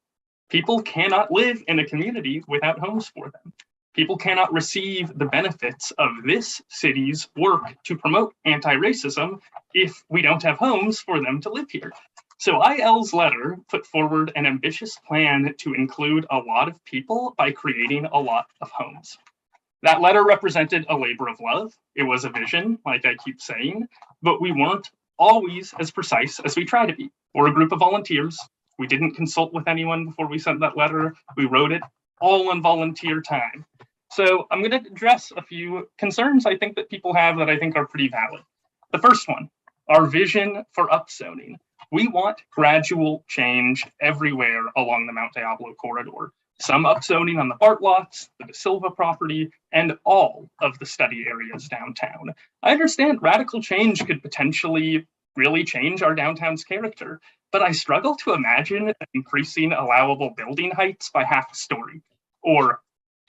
People cannot live in a community without homes for them. People cannot receive the benefits of this city's work to promote anti-racism if we don't have homes for them to live here. So IL's letter put forward an ambitious plan to include a lot of people by creating a lot of homes. That letter represented a labor of love. It was a vision, like I keep saying, but we weren't always as precise as we try to be. We're a group of volunteers. We didn't consult with anyone before we sent that letter. We wrote it all on volunteer time. So I'm going to address a few concerns I think that people have that I think are pretty valid. The first one, our vision for upzoning. We want gradual change everywhere along the Mount Diablo corridor. Some upzoning on the BART lots, the De Silva property, and all of the study areas downtown. I understand radical change could potentially really change our downtown's character, but I struggle to imagine increasing allowable building heights by half a story, or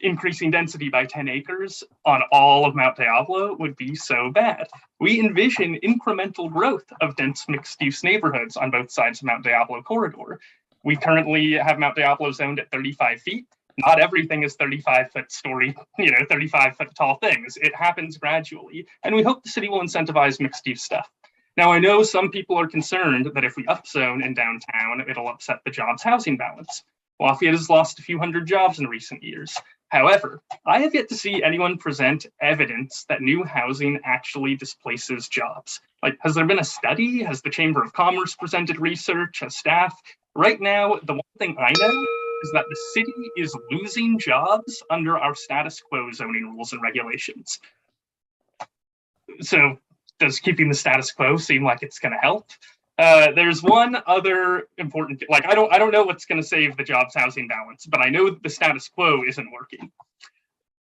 increasing density by 10 acres on all of Mount Diablo would be so bad. We envision incremental growth of dense mixed-use neighborhoods on both sides of Mount Diablo corridor. We currently have Mount Diablo zoned at 35 feet. Not everything is 35-foot story, 35-foot tall things. It happens gradually, and we hope the city will incentivize mixed-use stuff. Now, I know some people are concerned that if we upzone in downtown, it'll upset the jobs housing balance. Lafayette has lost a few hundred jobs in recent years. However, I have yet to see anyone present evidence that new housing actually displaces jobs. Like, has there been a study? Has the Chamber of Commerce presented research? Has staff? Right now, the one thing I know is that the city is losing jobs under our status quo zoning rules and regulations. So does keeping the status quo seem like it's going to help? There's one other important, I don't know what's going to save the jobs housing balance, but I know that the status quo isn't working.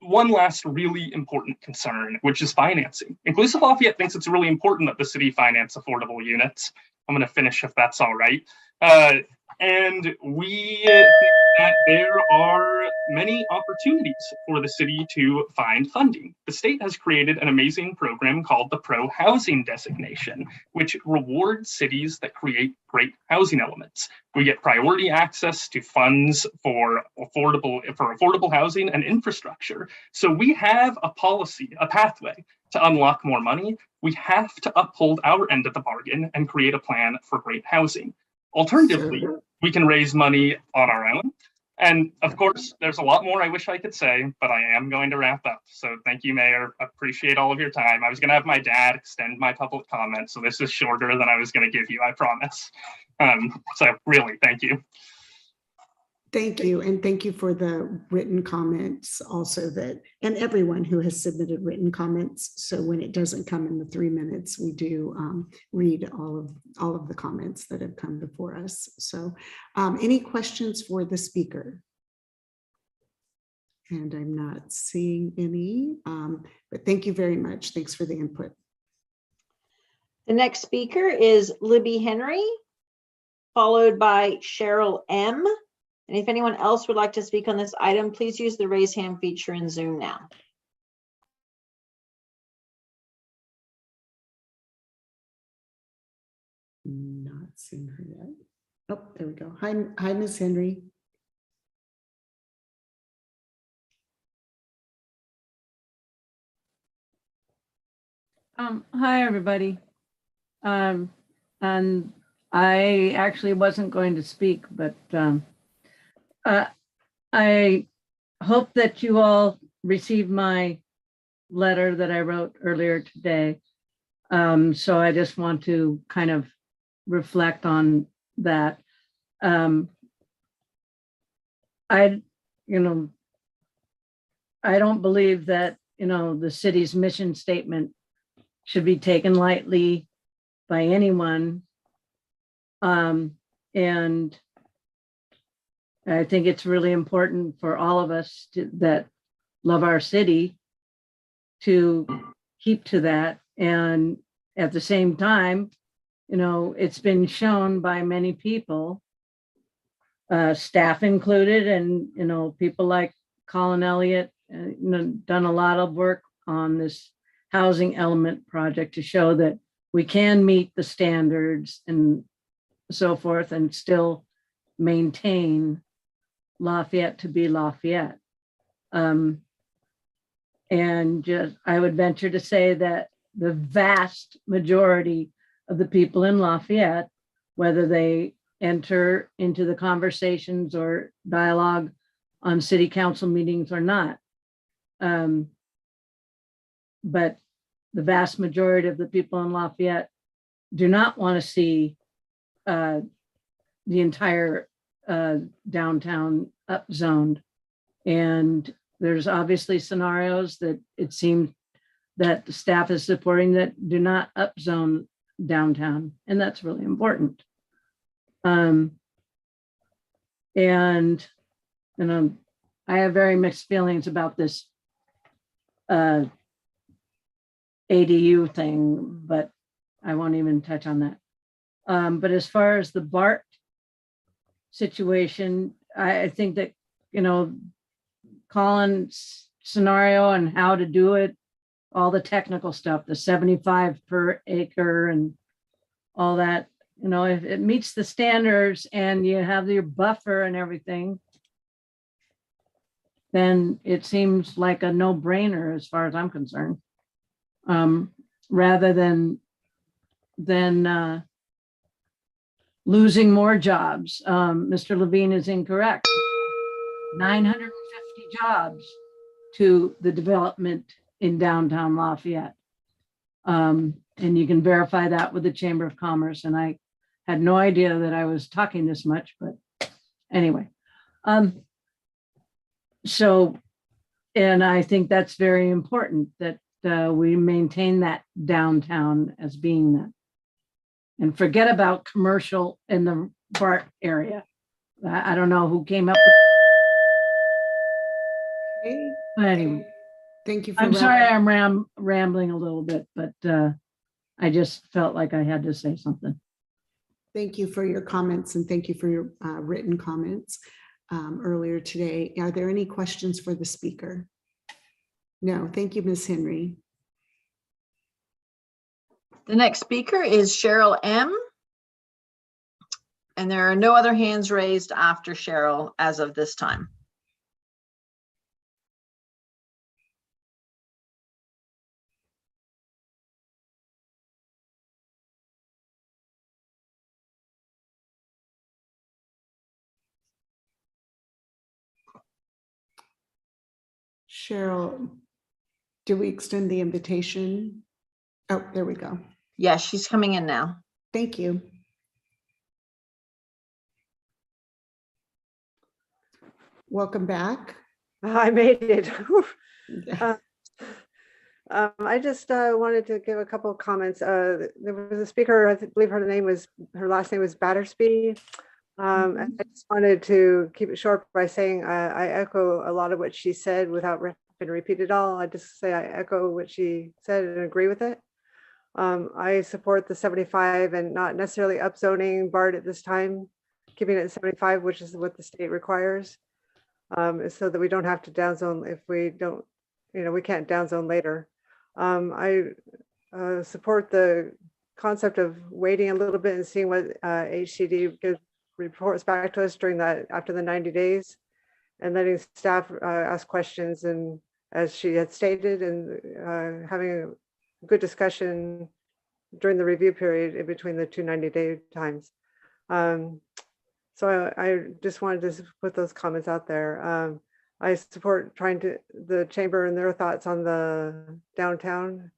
One last really important concern, which is financing. Inclusive Lafayette thinks it's really important that the city finance affordable units. I'm going to finish if that's all right. And we think that there are many opportunities for the city to find funding. The state has created an amazing program called the Pro Housing Designation, which rewards cities that create great housing elements. We get priority access to funds for affordable housing and infrastructure. So we have a policy, a pathway to unlock more money. We have to uphold our end of the bargain and create a plan for great housing. Alternatively, we can raise money on our own. And of course, there's a lot more I wish I could say, but I am going to wrap up. So thank you, Mayor. Appreciate all of your time. I was going to have my dad extend my public comment, so this is shorter than I was going to give you, I promise. So really, thank you. Thank you. And thank you for the written comments also and everyone who has submitted written comments. So when it doesn't come in the 3 minutes, we do read all of the comments that have come before us. So any questions for the speaker? And I'm not seeing any, but thank you very much. Thanks for the input. The next speaker is Libby Henry, followed by Cheryl M. And if anyone else would like to speak on this item, please use the raise hand feature in Zoom now. Not seeing her yet. Oh, there we go. Hi, Ms. Henry. Hi, everybody. And I actually wasn't going to speak, but I hope that you all received my letter that I wrote earlier today. So I just want to kind of reflect on that. I don't believe that, the city's mission statement should be taken lightly by anyone. And I think it's really important for all of us that love our city to keep to that. And at the same time, it's been shown by many people, staff included, and, people like Colin Elliott, done a lot of work on this housing element project to show that we can meet the standards and so forth and still maintain Lafayette to be Lafayette. And just, I would venture to say that the vast majority of the people in Lafayette, whether they enter into the conversations or dialogue on city council meetings or not, but the vast majority of the people in Lafayette do not want to see the entire downtown upzoned. And there's obviously scenarios that it seems that the staff is supporting that do not upzone downtown, and that's really important. And I have very mixed feelings about this ADU thing, but I won't even touch on that. But as far as the BART situation, I think that, you know, Colin's scenario and how to do it, all the technical stuff, the 75 per acre and all that, you know, if it meets the standards and you have your buffer and everything, then it seems like a no-brainer as far as I'm concerned. Rather than losing more jobs. Mr. Levine is incorrect. 950 jobs to the development in downtown Lafayette. And you can verify that with the Chamber of Commerce. And I had no idea that I was talking this much, but anyway. So, and I think that's very important that we maintain that downtown as being that. And forget about commercial in the BART area. I don't know who came up with. Okay. But anyway, Thank you. I'm sorry I'm rambling a little bit, but I just felt like I had to say something. Thank you for your comments and thank you for your written comments earlier today. Are there any questions for the speaker? No, thank you, Ms. Henry. The next speaker is Cheryl M. And there are no other hands raised after Cheryl as of this time. Cheryl, do we extend the invitation? Oh, there we go. Yes, she's coming in now. Thank you. Welcome back. I made it. I just wanted to give a couple of comments. There was a speaker, I believe her last name was Battersby. And I just wanted to keep it short by saying I echo a lot of what she said without having to repeat it all. I just say I echo what she said and agree with it. I support the 75 and not necessarily upzoning BART at this time, keeping it at 75, which is what the state requires, so that we don't have to downzone if we don't, we can't downzone later. I support the concept of waiting a little bit and seeing what HCD reports back to us during that after the 90 days and letting staff ask questions and as she had stated and having a good discussion during the review period in between the two 90-day times. So I just wanted to put those comments out there. I support the chamber and their thoughts on the downtown.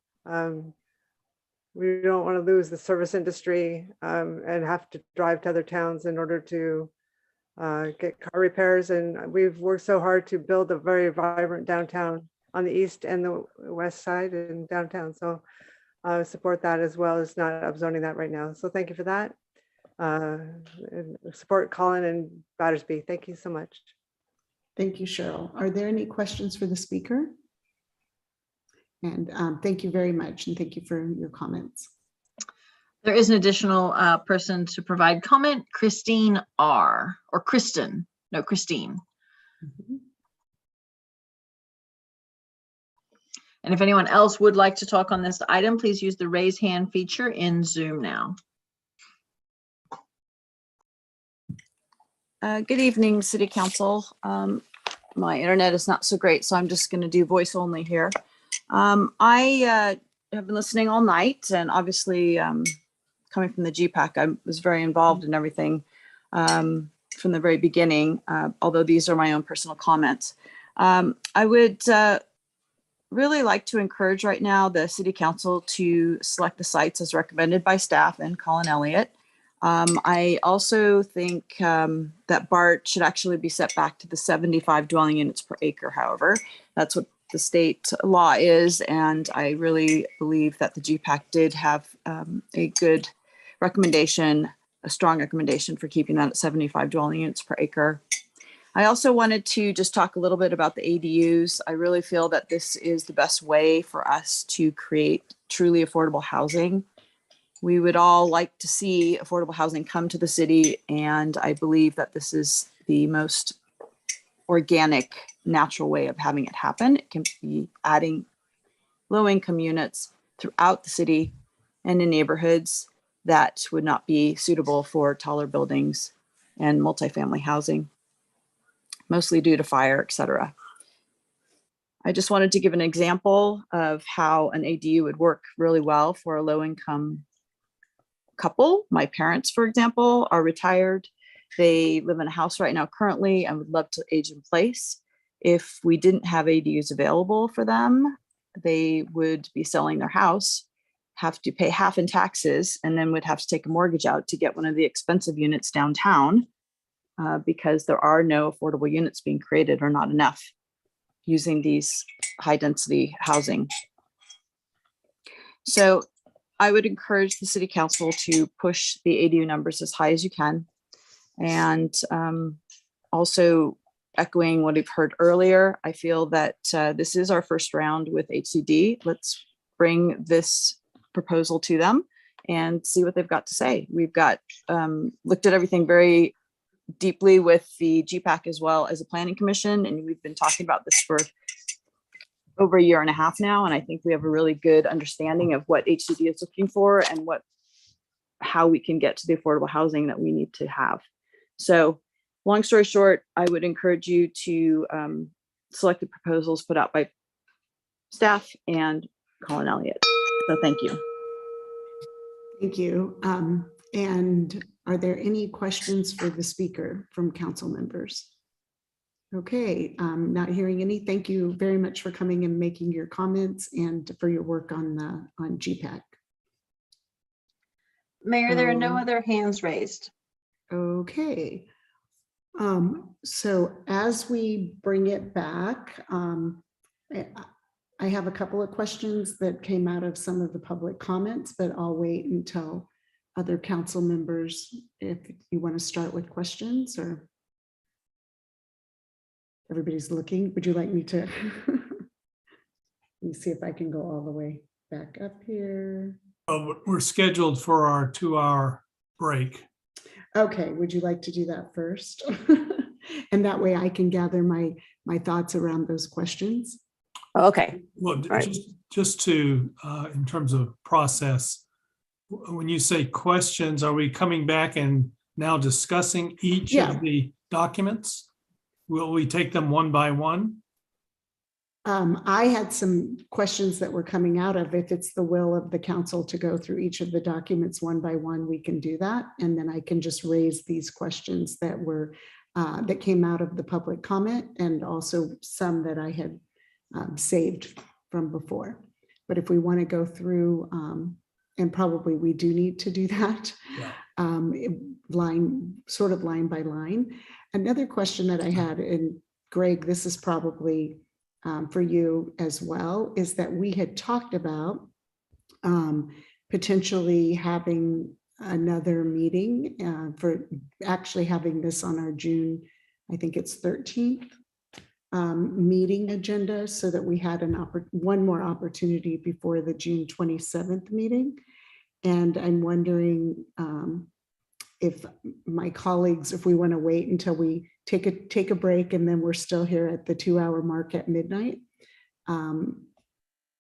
We don't want to lose the service industry and have to drive to other towns in order to get car repairs. And we've worked so hard to build a very vibrant downtown on the east and the west side and downtown. So I support that as well as not upzoning that right now. So thank you for that. And support Colin and Battersby. Thank you so much. Thank you, Cheryl. Are there any questions for the speaker? And thank you very much. And thank you for your comments. There is an additional person to provide comment, Christine R. or Kristen. No, Christine. And if anyone else would like to talk on this item, please use the raise hand feature in Zoom now. Good evening, City Council. My internet is not so great, so I'm just going to do voice only here. I have been listening all night, and obviously coming from the GPAC, I was very involved in everything from the very beginning, although these are my own personal comments. I would really like to encourage right now the City Council to select the sites as recommended by staff and Colin Elliott. I also think that BART should actually be set back to the 75 dwelling units per acre. However, that's what the state law is, and I really believe that the GPAC did have a good recommendation, a strong recommendation for keeping that at 75 dwelling units per acre. I also wanted to just talk a little bit about the ADUs. I really feel that this is the best way for us to create truly affordable housing. We would all like to see affordable housing come to the city, and I believe that this is the most organic, natural way of having it happen. It can be adding low-income units throughout the city and in neighborhoods that would not be suitable for taller buildings and multifamily housing, mostly due to fire, etc. I just wanted to give an example of how an ADU would work really well for a low-income couple. My parents, for example, are retired. They live in a house right now currently and would love to age in place. If we didn't have ADUs available for them, they would be selling their house, have to pay half in taxes, and then would have to take a mortgage out to get one of the expensive units downtown because there are no affordable units being created, or not enough, using these high density housing. So I would encourage the City Council to push the ADU numbers as high as you can. And also echoing what we've heard earlier, I feel that this is our first round with HCD. Let's bring this proposal to them and see what they've got to say. We've got looked at everything very deeply with the GPAC as well as the Planning Commission, and we've been talking about this for over a year and a half now, and I think we have a really good understanding of what HCD is looking for and how we can get to the affordable housing that we need to have. So long story short, I would encourage you to select the proposals put out by staff and Colin Elliott. So thank you. Thank you. And are there any questions for the speaker from council members? Okay, not hearing any. Thank you very much for coming and making your comments and for your work on GPAC. Mayor, there are no other hands raised. Okay. So as we bring it back, I have a couple of questions that came out of some of the public comments, but I'll wait until other council members, if you want to start with questions, or everybody's looking. Would you like me to? Let me see if I can go all the way back up here. We're scheduled for our 2-hour break. Okay, would you like to do that first? And that way I can gather my thoughts around those questions. Okay. Well, just to, in terms of process, when you say questions, are we coming back and now discussing each of the documents? Will we take them one by one? I had some questions that were coming out of, if it's the will of the council to go through each of the documents one by one, we can do that. And then I can just raise these questions that were that came out of the public comment, and also some that I had saved from before. But if we want to go through, and probably we do need to do that, sort of line by line. Another question that I had, and Greg, this is probably for you as well, is that we had talked about potentially having another meeting for actually having this on our June, I think it's 13th meeting agenda, so that we had one more opportunity before the June 27th meeting. And I'm wondering if my colleagues, if we want to wait until we take a break and then we're still here at the 2-hour mark at midnight,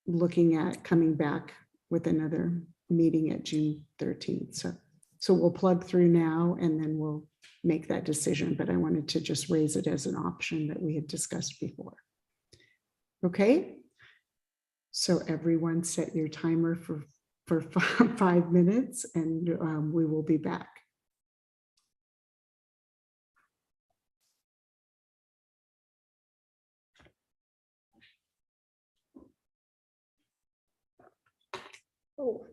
looking at coming back with another meeting at June 13th. So we'll plug through now and then we'll make that decision. But I wanted to just raise it as an option that we had discussed before. Okay. So everyone set your timer for 5 minutes and we will be back. Oh.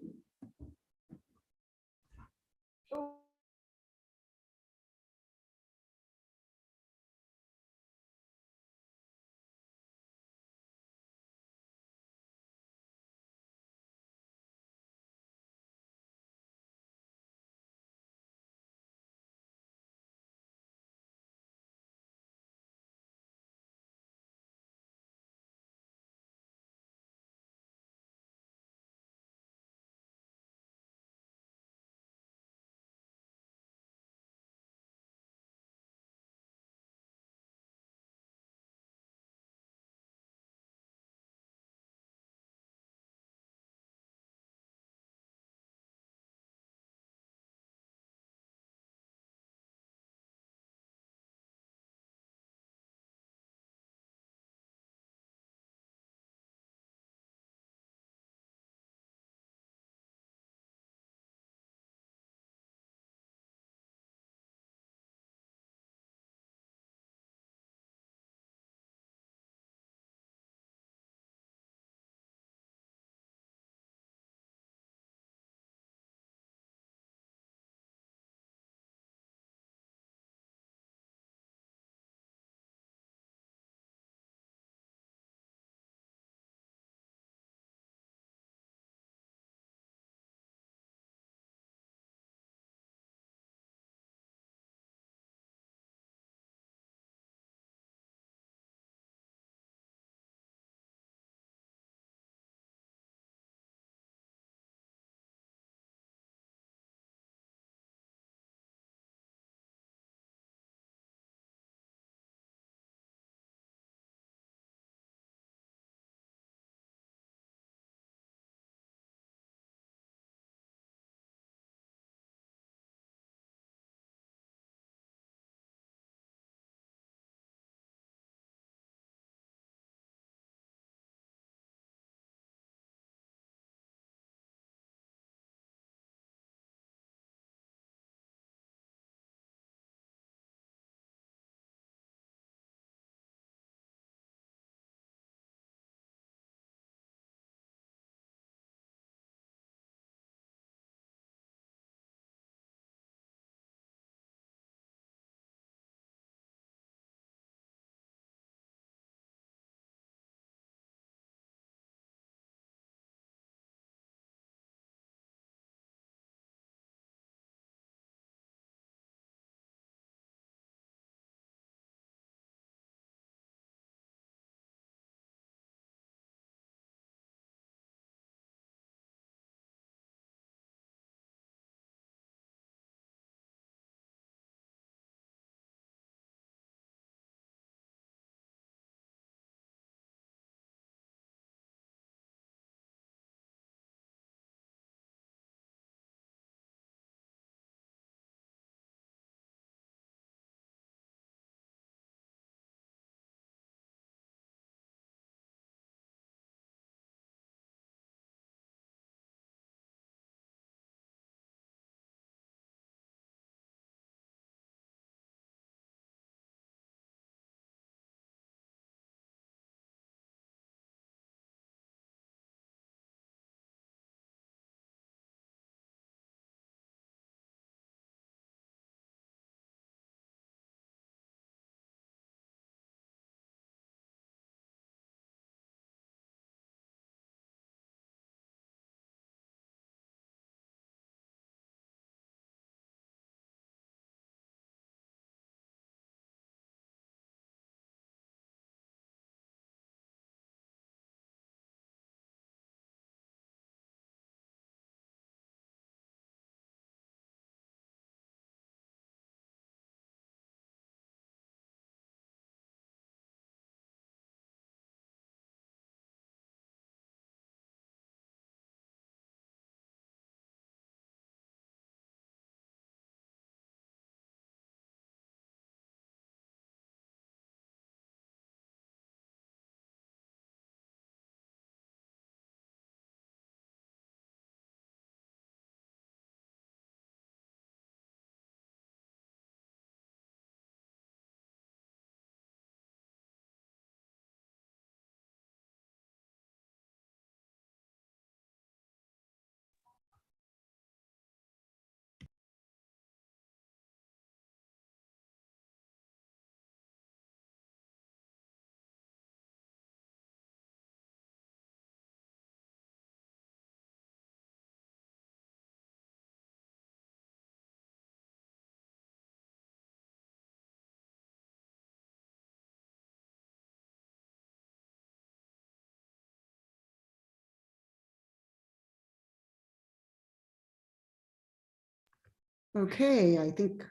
Okay, I think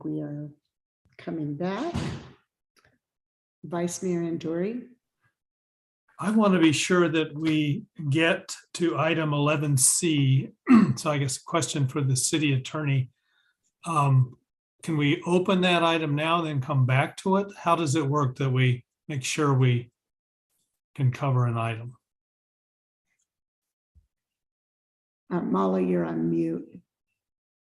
we are coming back. Vice Mayor Andori. I want to be sure that we get to item 11C. So I guess a question for the city attorney. Can we open that item now and then come back to it? How does it work that we make sure we can cover an item? Mala, you're on mute.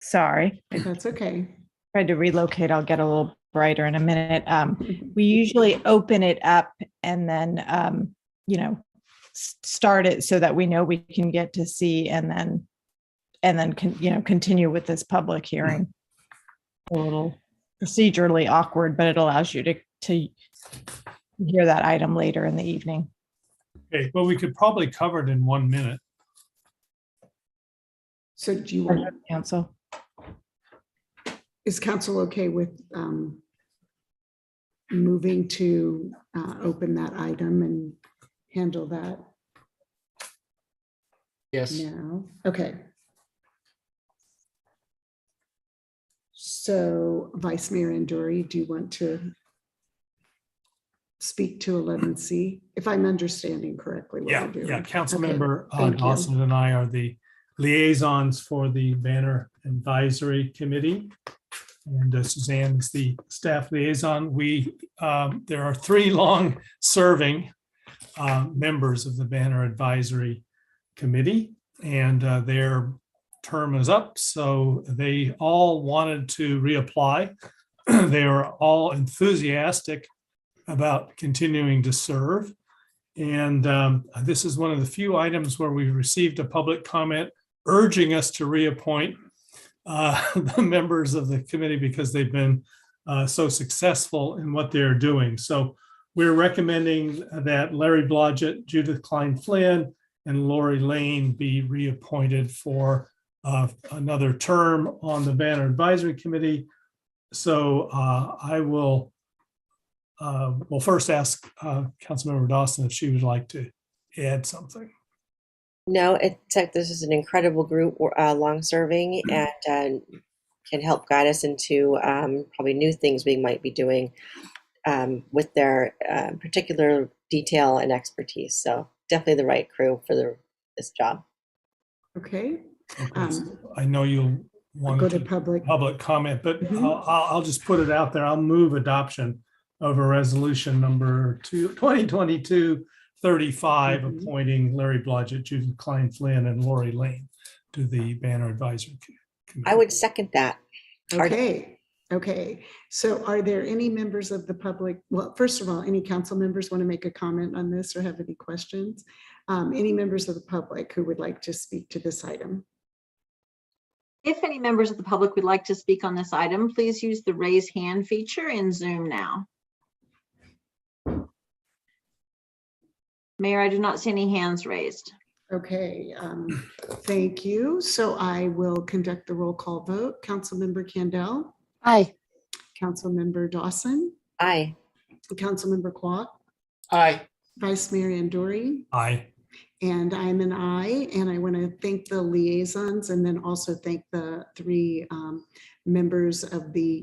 Sorry. That's okay. Tried to relocate. I'll get a little brighter in a minute. We usually open it up and then, start it so that we know we can get to see and then continue with this public hearing. A little procedurally awkward, but it allows you to hear that item later in the evening. Okay, well, we could probably cover it in 1 minute. So do you want council? Is council okay with moving to open that item and handle that? Yes. Now, okay. So Vice Mayor Andori, do you want to speak to 11C? If I'm understanding correctly what we're doing. Yeah, Councilmember Thank you. Dawson and I are the liaisons for the Banner Advisory Committee. And Suzanne is the staff liaison. There are 3 long-serving members of the Banner Advisory Committee, and their term is up, so they all wanted to reapply. They are all enthusiastic about continuing to serve. And this is one of the few items where we received a public comment urging us to reappoint the members of the committee because they've been so successful in what they're doing. So we're recommending that Larry Blodgett, Judith Klein-Flynn, and Lori Lane be reappointed for another term on the Banner Advisory Committee. So I will first ask Councilmember Dawson if she would like to add something. No, it's like this is an incredible group, long-serving, and can help guide us into probably new things we might be doing with their particular detail and expertise. So definitely the right crew for this job. Okay. So I know you'll want go to to public comment, but I'll just put it out there. I'll move adoption of a resolution number 2022-35 appointing Larry Blodgett, Judith Klein-Flynn, and Lori Lane to the Banner Advisory Committee. I would second that. Okay. Okay. So are there any members of the public? Well, first of all, any council members want to make a comment on this or have any questions? Any members of the public who would like to speak to this item? If any members of the public would like to speak on this item, please use the raise hand feature in Zoom now. Mayor, I do not see any hands raised. Okay, thank you. So I will conduct the roll call vote. Councilmember Candell? Aye. Councilmember Dawson? Aye. Councilmember Kwok? Aye. Vice Mayor Andori? Aye. And I'm an aye, and I want to thank the liaisons and then also thank the 3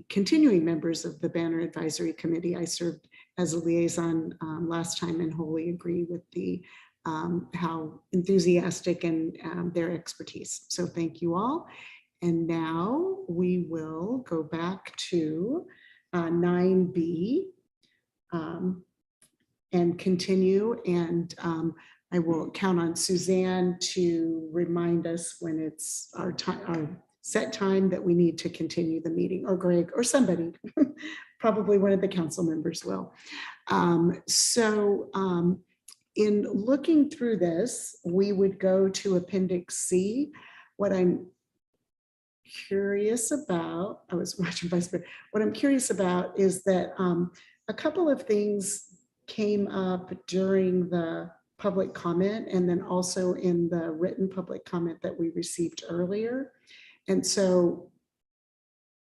continuing members of the Banner Advisory Committee. I served as a liaison last time and wholly agree with the how enthusiastic and their expertise. So thank you all. And now we will go back to 9B and continue. And I will count on Suzanne to remind us when it's our set time that we need to continue the meeting, or Greg or somebody, probably one of the council members will. In looking through this, we would go to Appendix C. What I'm curious about, I was watching Vice Mayor, what I'm curious about is that a couple of things came up during the public comment and then also in the written public comment that we received earlier. And so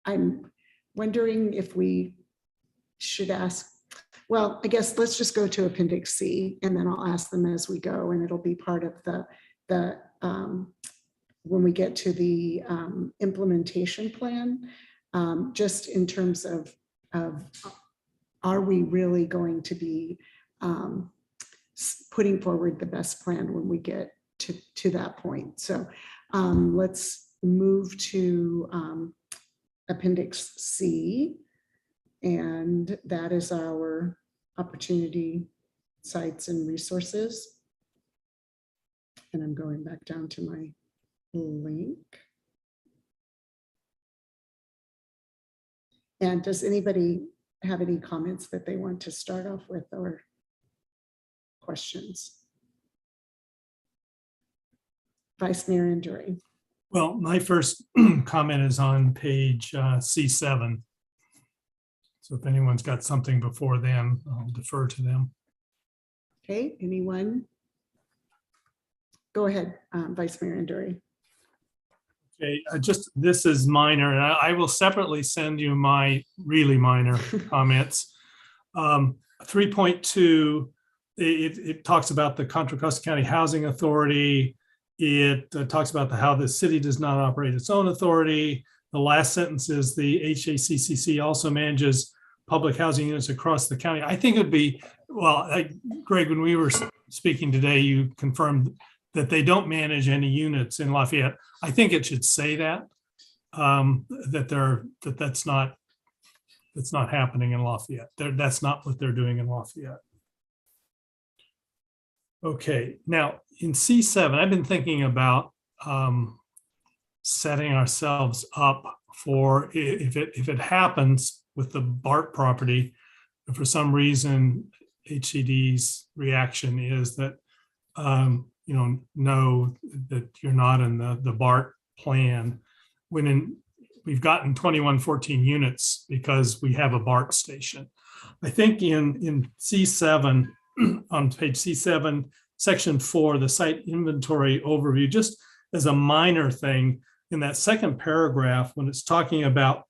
I'm wondering if we should ask well, I guess let's just go to Appendix C, and then I'll ask them as we go, and it'll be part of the when we get to the implementation plan, just in terms of are we really going to be putting forward the best plan when we get to that point. So let's move to Appendix C, and that is our opportunity sites and resources. And I'm going back down to my link. And does anybody have any comments that they want to start off with or questions? Vice Mayor Enduri. Well, my first comment is on page C7. So if anyone's got something before them, I'll defer to them. Okay, anyone? Go ahead, Vice Mayor Enduri. Okay, just this is minor, and I will separately send you my really minor comments. 3.2, it talks about the Contra Costa County Housing Authority. It talks about how the city does not operate its own authority. The last sentence is the HACCC also manages public housing units across the county. I think it would be, well, Greg, when we were speaking today, you confirmed that they don't manage any units in Lafayette. I think it should say that, that's not happening in Lafayette. That's not what they're doing in Lafayette. Okay, now in C7, I've been thinking about setting ourselves up for if it happens with the BART property, if for some reason HCD's reaction is that know that you're not in the BART plan, we've gotten 2114 units because we have a BART station. I think in C7, on page C7, section 4, the site inventory overview, just as a minor thing, in that second paragraph, when it's talking about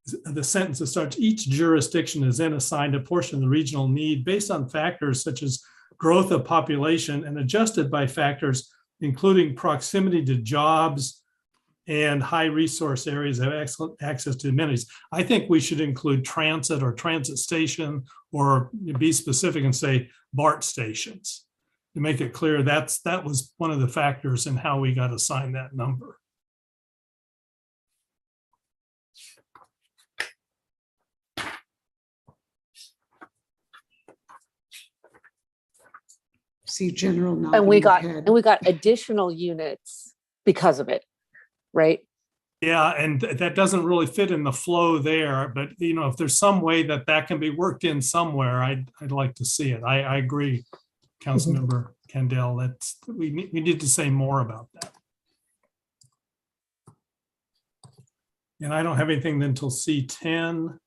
the sentence that starts, each jurisdiction is then assigned a portion of the regional need based on factors such as growth of population and adjusted by factors including proximity to jobs and high resource areas that have excellent access to amenities. I think we should include transit or transit station, or be specific and say BART stations to make it clear that was one of the factors in how we got assigned that number. See general knowledge. And we got additional units because of it, right? Yeah, and that doesn't really fit in the flow there, but if there's some way that can be worked in somewhere, I'd like to see it. I agree, Councilmember Kendall, we need to say more about that. And I don't have anything until C10.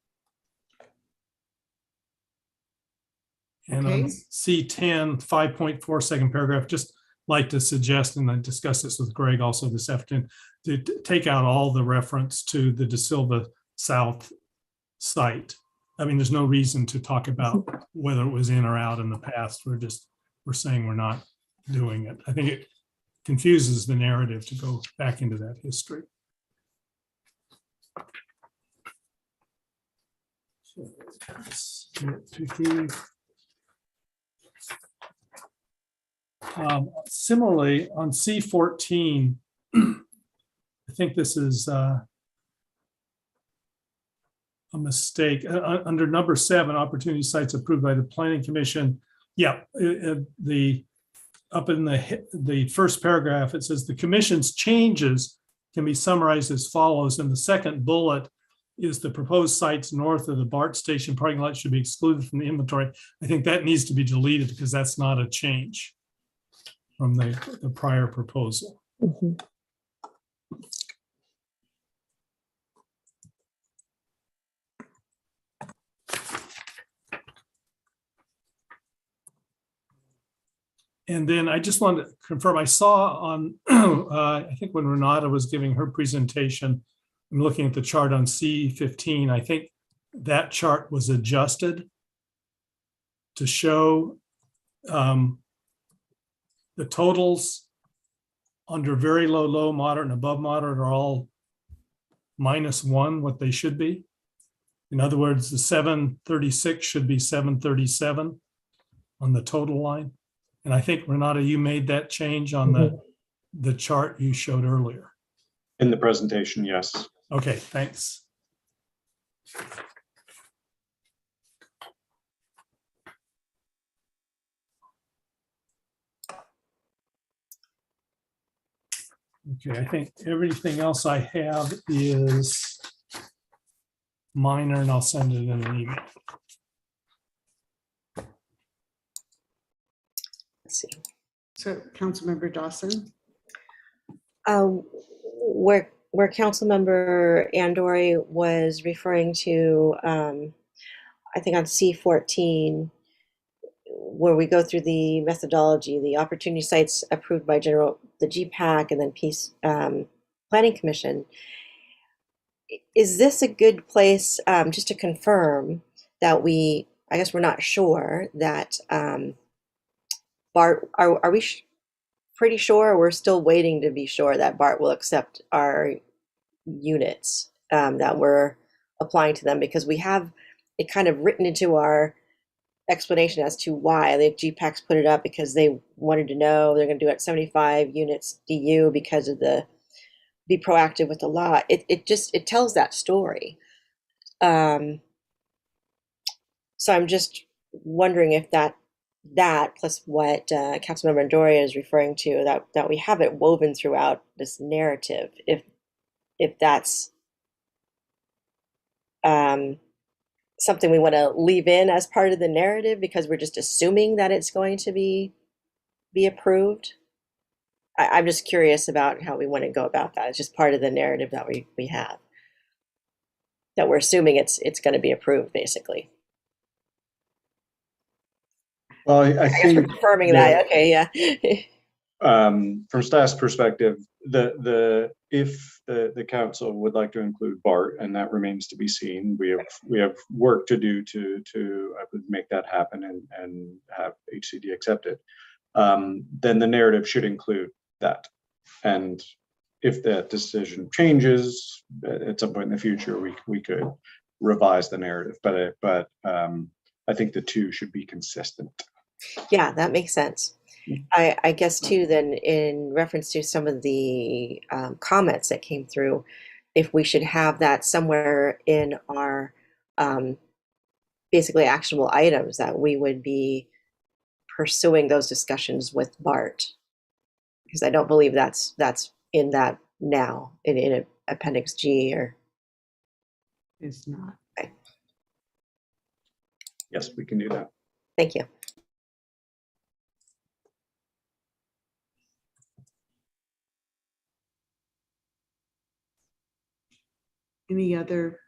And on C10, 5.4, second paragraph, just like to suggest, and I discussed this with Greg also this afternoon, to take out all the reference to the De Silva South site. I mean, there's no reason to talk about whether it was in or out in the past. We're saying we're not doing it. I think it confuses the narrative to go back into that history. Similarly, on C14, I think this is a mistake. Under number 7, opportunity sites approved by the Planning Commission. Yeah, up in the first paragraph, it says the Commission's changes can be summarized as follows. And the second bullet is the proposed sites north of the BART station parking lot should be excluded from the inventory. I think that needs to be deleted because that's not a change from the prior proposal. And then I just wanted to confirm, I saw on, I think when Renata was giving her presentation, I'm looking at the chart on C15, I think that chart was adjusted to show the totals under very low, low, moderate, and above moderate are all -1, what they should be. In other words, the 736 should be 737 on the total line. And I think, Renata, you made that change on the chart you showed earlier. In the presentation, yes. Okay, thanks. Okay, I think everything else I have is minor, and I'll send it in an email. Let's see. So Councilmember Dawson. Where Councilmember Andori was referring to, I think on C14, where we go through the methodology, the opportunity sites approved by the GPAC and then Peace Planning Commission. Is this a good place, just to confirm that I guess we're not sure that BART, are we pretty sure, or we're still waiting to be sure that BART will accept our units that we're applying to them? Because we have it kind of written into our explanation as to why the GPACs put it up, because they wanted to know they're going to do it 75 units DU because of be proactive with the law. It tells that story. So I'm just wondering if that plus what Councilmember Andoria is referring to, that we have it woven throughout this narrative, if that's something we want to leave in as part of the narrative because we're just assuming that it's going to be approved. I'm just curious about how we want to go about that. It's just part of the narrative that we have, that we're assuming it's going to be approved, basically. Well, I think we're confirming that. Okay, yeah. From staff's perspective, if the council would like to include BART, and that remains to be seen, we have work to do to I would make that happen and have HCD accept it. Then the narrative should include that. And if that decision changes at some point in the future, we could revise the narrative. But I think the two should be consistent. Yeah, that makes sense. I guess too, then in reference to some of the comments that came through, if we should have that somewhere in our basically actionable items, that we would be pursuing those discussions with BART, because I don't believe that's in that now in Appendix G, or it's not. Okay. Yes, we can do that. Thank you. Any other?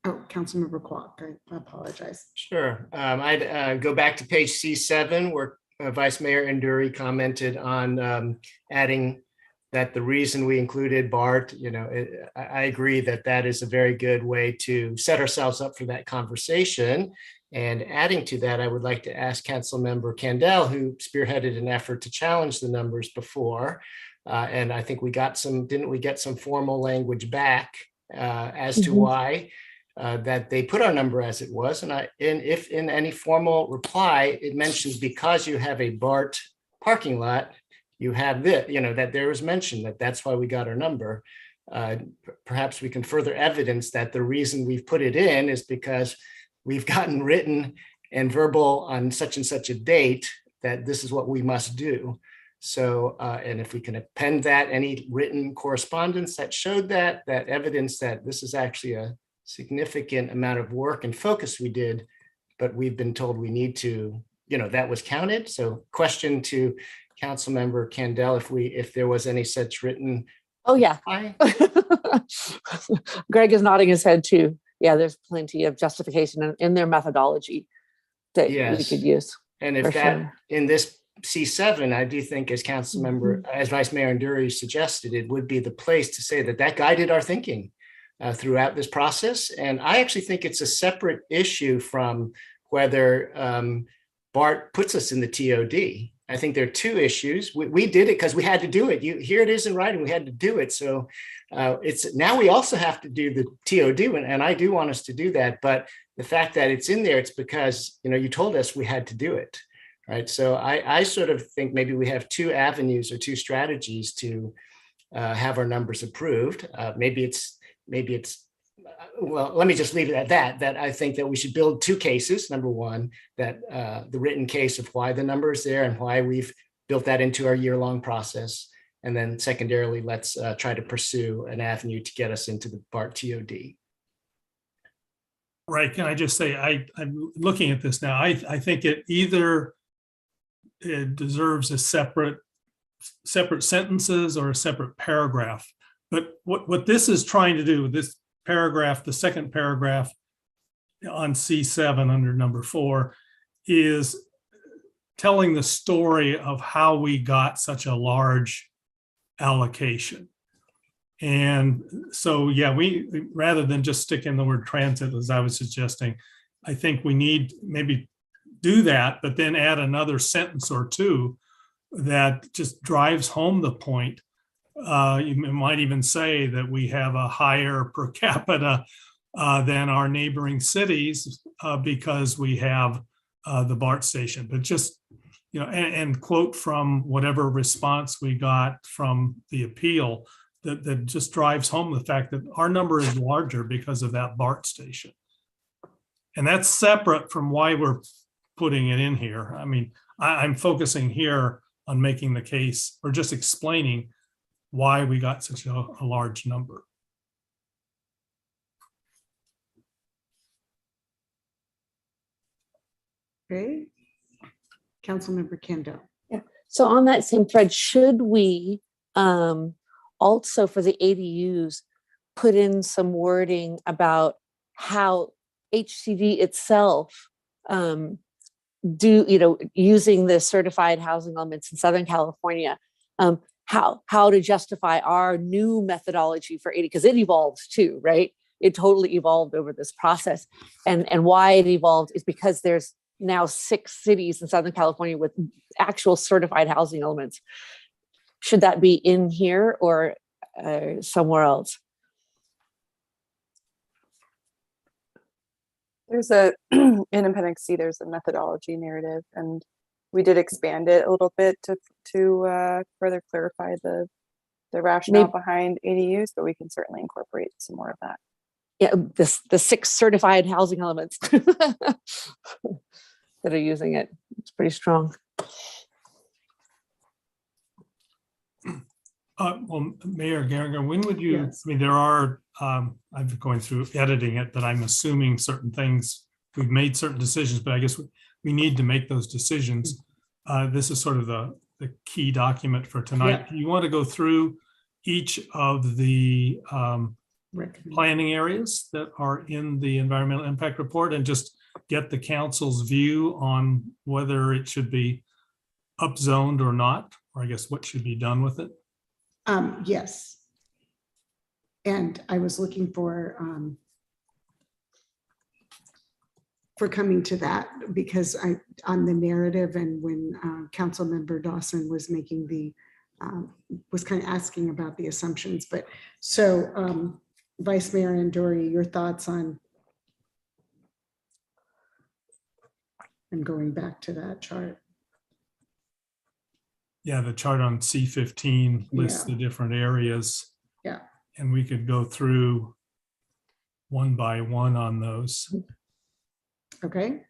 Oh, Councilmember Kwok, I apologize. Sure. I'd go back to page C7 where Vice Mayor Nduri commented on adding that the reason we included BART, I agree that is a very good way to set ourselves up for that conversation. And adding to that, I would like to ask Councilmember Kandel, who spearheaded an effort to challenge the numbers before. And I think didn't we get some formal language back as to why that they put our number as it was? And if in any formal reply, it mentions because you have a BART parking lot, you have this, that there was mention that's why we got our number. Perhaps we can further evidence that the reason we've put it in is because we've gotten written and verbal on such and such a date that this is what we must do. So, and if we can append that, any written correspondence that showed that evidence that this is actually a significant amount of work and focus we did, but we've been told we need to, that was counted. So question to Councilmember Kandel, if there was any such written. Oh yeah. Greg is nodding his head too. Yeah, there's plenty of justification in their methodology that we could use. And if that in this C7, I do think as Councilmember, as Vice Mayor Nduri suggested, it would be the place to say that guided our thinking throughout this process. And I actually think it's a separate issue from whether BART puts us in the TOD. I think there are two issues. We did it because we had to do it. Here it is in writing. We had to do it. So it's now we also have to do the TOD, and I do want us to do that. But the fact that it's in there, it's because you told us we had to do it, right? So I sort of think maybe we have two avenues or two strategies to have our numbers approved. Maybe it's well, let me just leave it at that I think that we should build two cases. Number one, that the written case of why the number is there and why we've built that into our year-long process. And then secondarily, let's try to pursue an avenue to get us into the BART TOD. Right. Can I just say, I'm looking at this now. I think it deserves a separate sentences or a separate paragraph. But what this is trying to do, this paragraph, the second paragraph on C7 under number 4, is telling the story of how we got such a large allocation. And so, yeah, we rather than just stick in the word transit, as I was suggesting, I think we need maybe do that, but then add another sentence or two that just drives home the point. You might even say that we have a higher per capita than our neighboring cities because we have the BART station. But just, and quote from whatever response we got from the appeal that just drives home the fact that our number is larger because of that BART station. And that's separate from why we're putting it in here. I mean, I'm focusing here on making the case or just explaining why we got such a large number. Okay. Councilmember Kendall. Yeah. So on that same thread, should we also for the ADUs put in some wording about how HCD itself using the certified housing elements in Southern California, how to justify our new methodology for 80, because it evolved too, right? It totally evolved over this process. And why it evolved is because there's now 6 cities in Southern California with actual certified housing elements. Should that be in here or somewhere else? There's in Appendix C, there's a methodology narrative, and we did expand it a little bit to further clarify the rationale behind ADUs, but we can certainly incorporate some more of that. Yeah, the 6 certified housing elements that are using it. It's pretty strong. Well, Mayor Geringer, when would you, Yes. I mean, there are, I'm going through editing it, but I'm assuming certain things, we've made certain decisions, but I guess we need to make those decisions. This is sort of the key document for tonight. Yeah. You want to go through each of the Recommend. planning areas that are in the environmental impact report and just get the council's view on whether it should be upzoned or not, or I guess what should be done with it? Yes. And I was looking for coming to that because on the narrative and when Councilmember Dawson was making was kind of asking about the assumptions, but so Vice Mayor Andori, your thoughts on, I'm going back to that chart. Yeah, the chart on C15 lists Yeah. the different areas. Yeah. And we could go through one by one on those. Okay.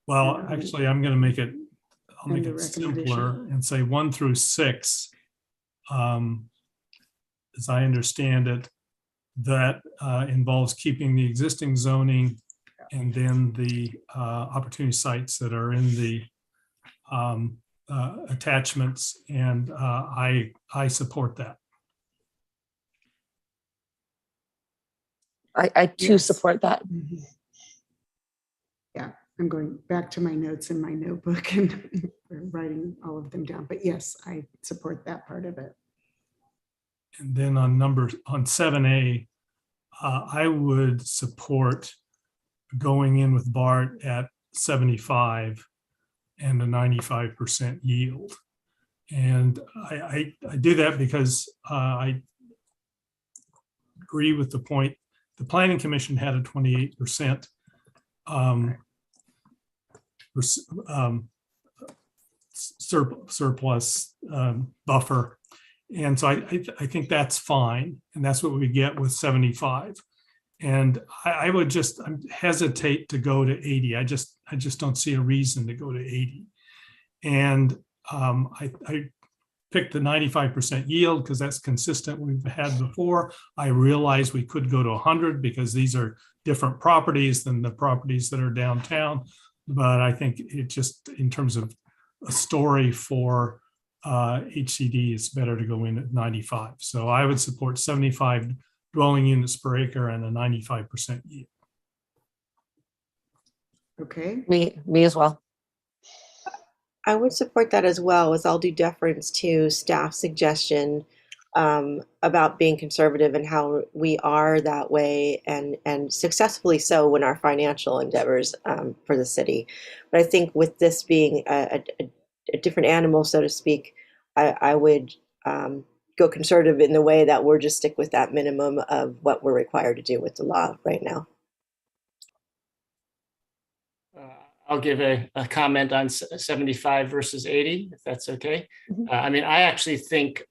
Well, actually, I'm going to make it, I'll And make the it simpler recommendation. and say 1 through 6. As I understand it, that involves keeping the existing zoning and then the opportunity sites that are in the attachments, and I support that. I too support that. Yeah, I'm going back to my notes in my notebook and writing all of them down. But yes, I support that part of it. And then on 7A, I would support going in with BART at 75 and a 95% yield. And I do that because I agree with the point. The Planning Commission had a 28% surplus buffer. And so I think that's fine. And that's what we get with 75. And I would just hesitate to go to 80. I just don't see a reason to go to 80. And I picked the 95% yield because that's consistent we've had before. I realize we could go to 100 because these are different properties than the properties that are downtown. But I think it just, in terms of a story for HCD, it's better to go in at 95. So I would support 75 dwelling units per acre and a 95% yield. Okay. Me as well. I would support that as well, with all due deference to staff suggestion about being conservative and how we are that way, and successfully so in our financial endeavors for the city. But I think with this being a different animal, so to speak, I would go conservative in the way that we're just stick with that minimum of what we're required to do with the law right now. I'll give a comment on 75 versus 80, if that's okay. I mean, I actually think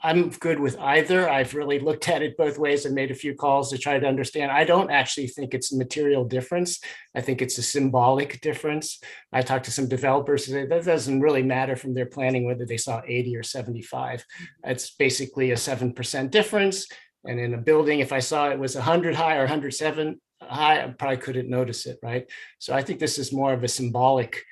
I'm good with either. I've really looked at it both ways and made a few calls to try to understand. I don't actually think it's a material difference. I think it's a symbolic difference. I talked to some developers today. That doesn't really matter from their planning whether they saw 80 or 75. It's basically a 7% difference. And in a building, if I saw it was 100 high or 107 high, I probably couldn't notice it, right? So I think this is more of a symbolic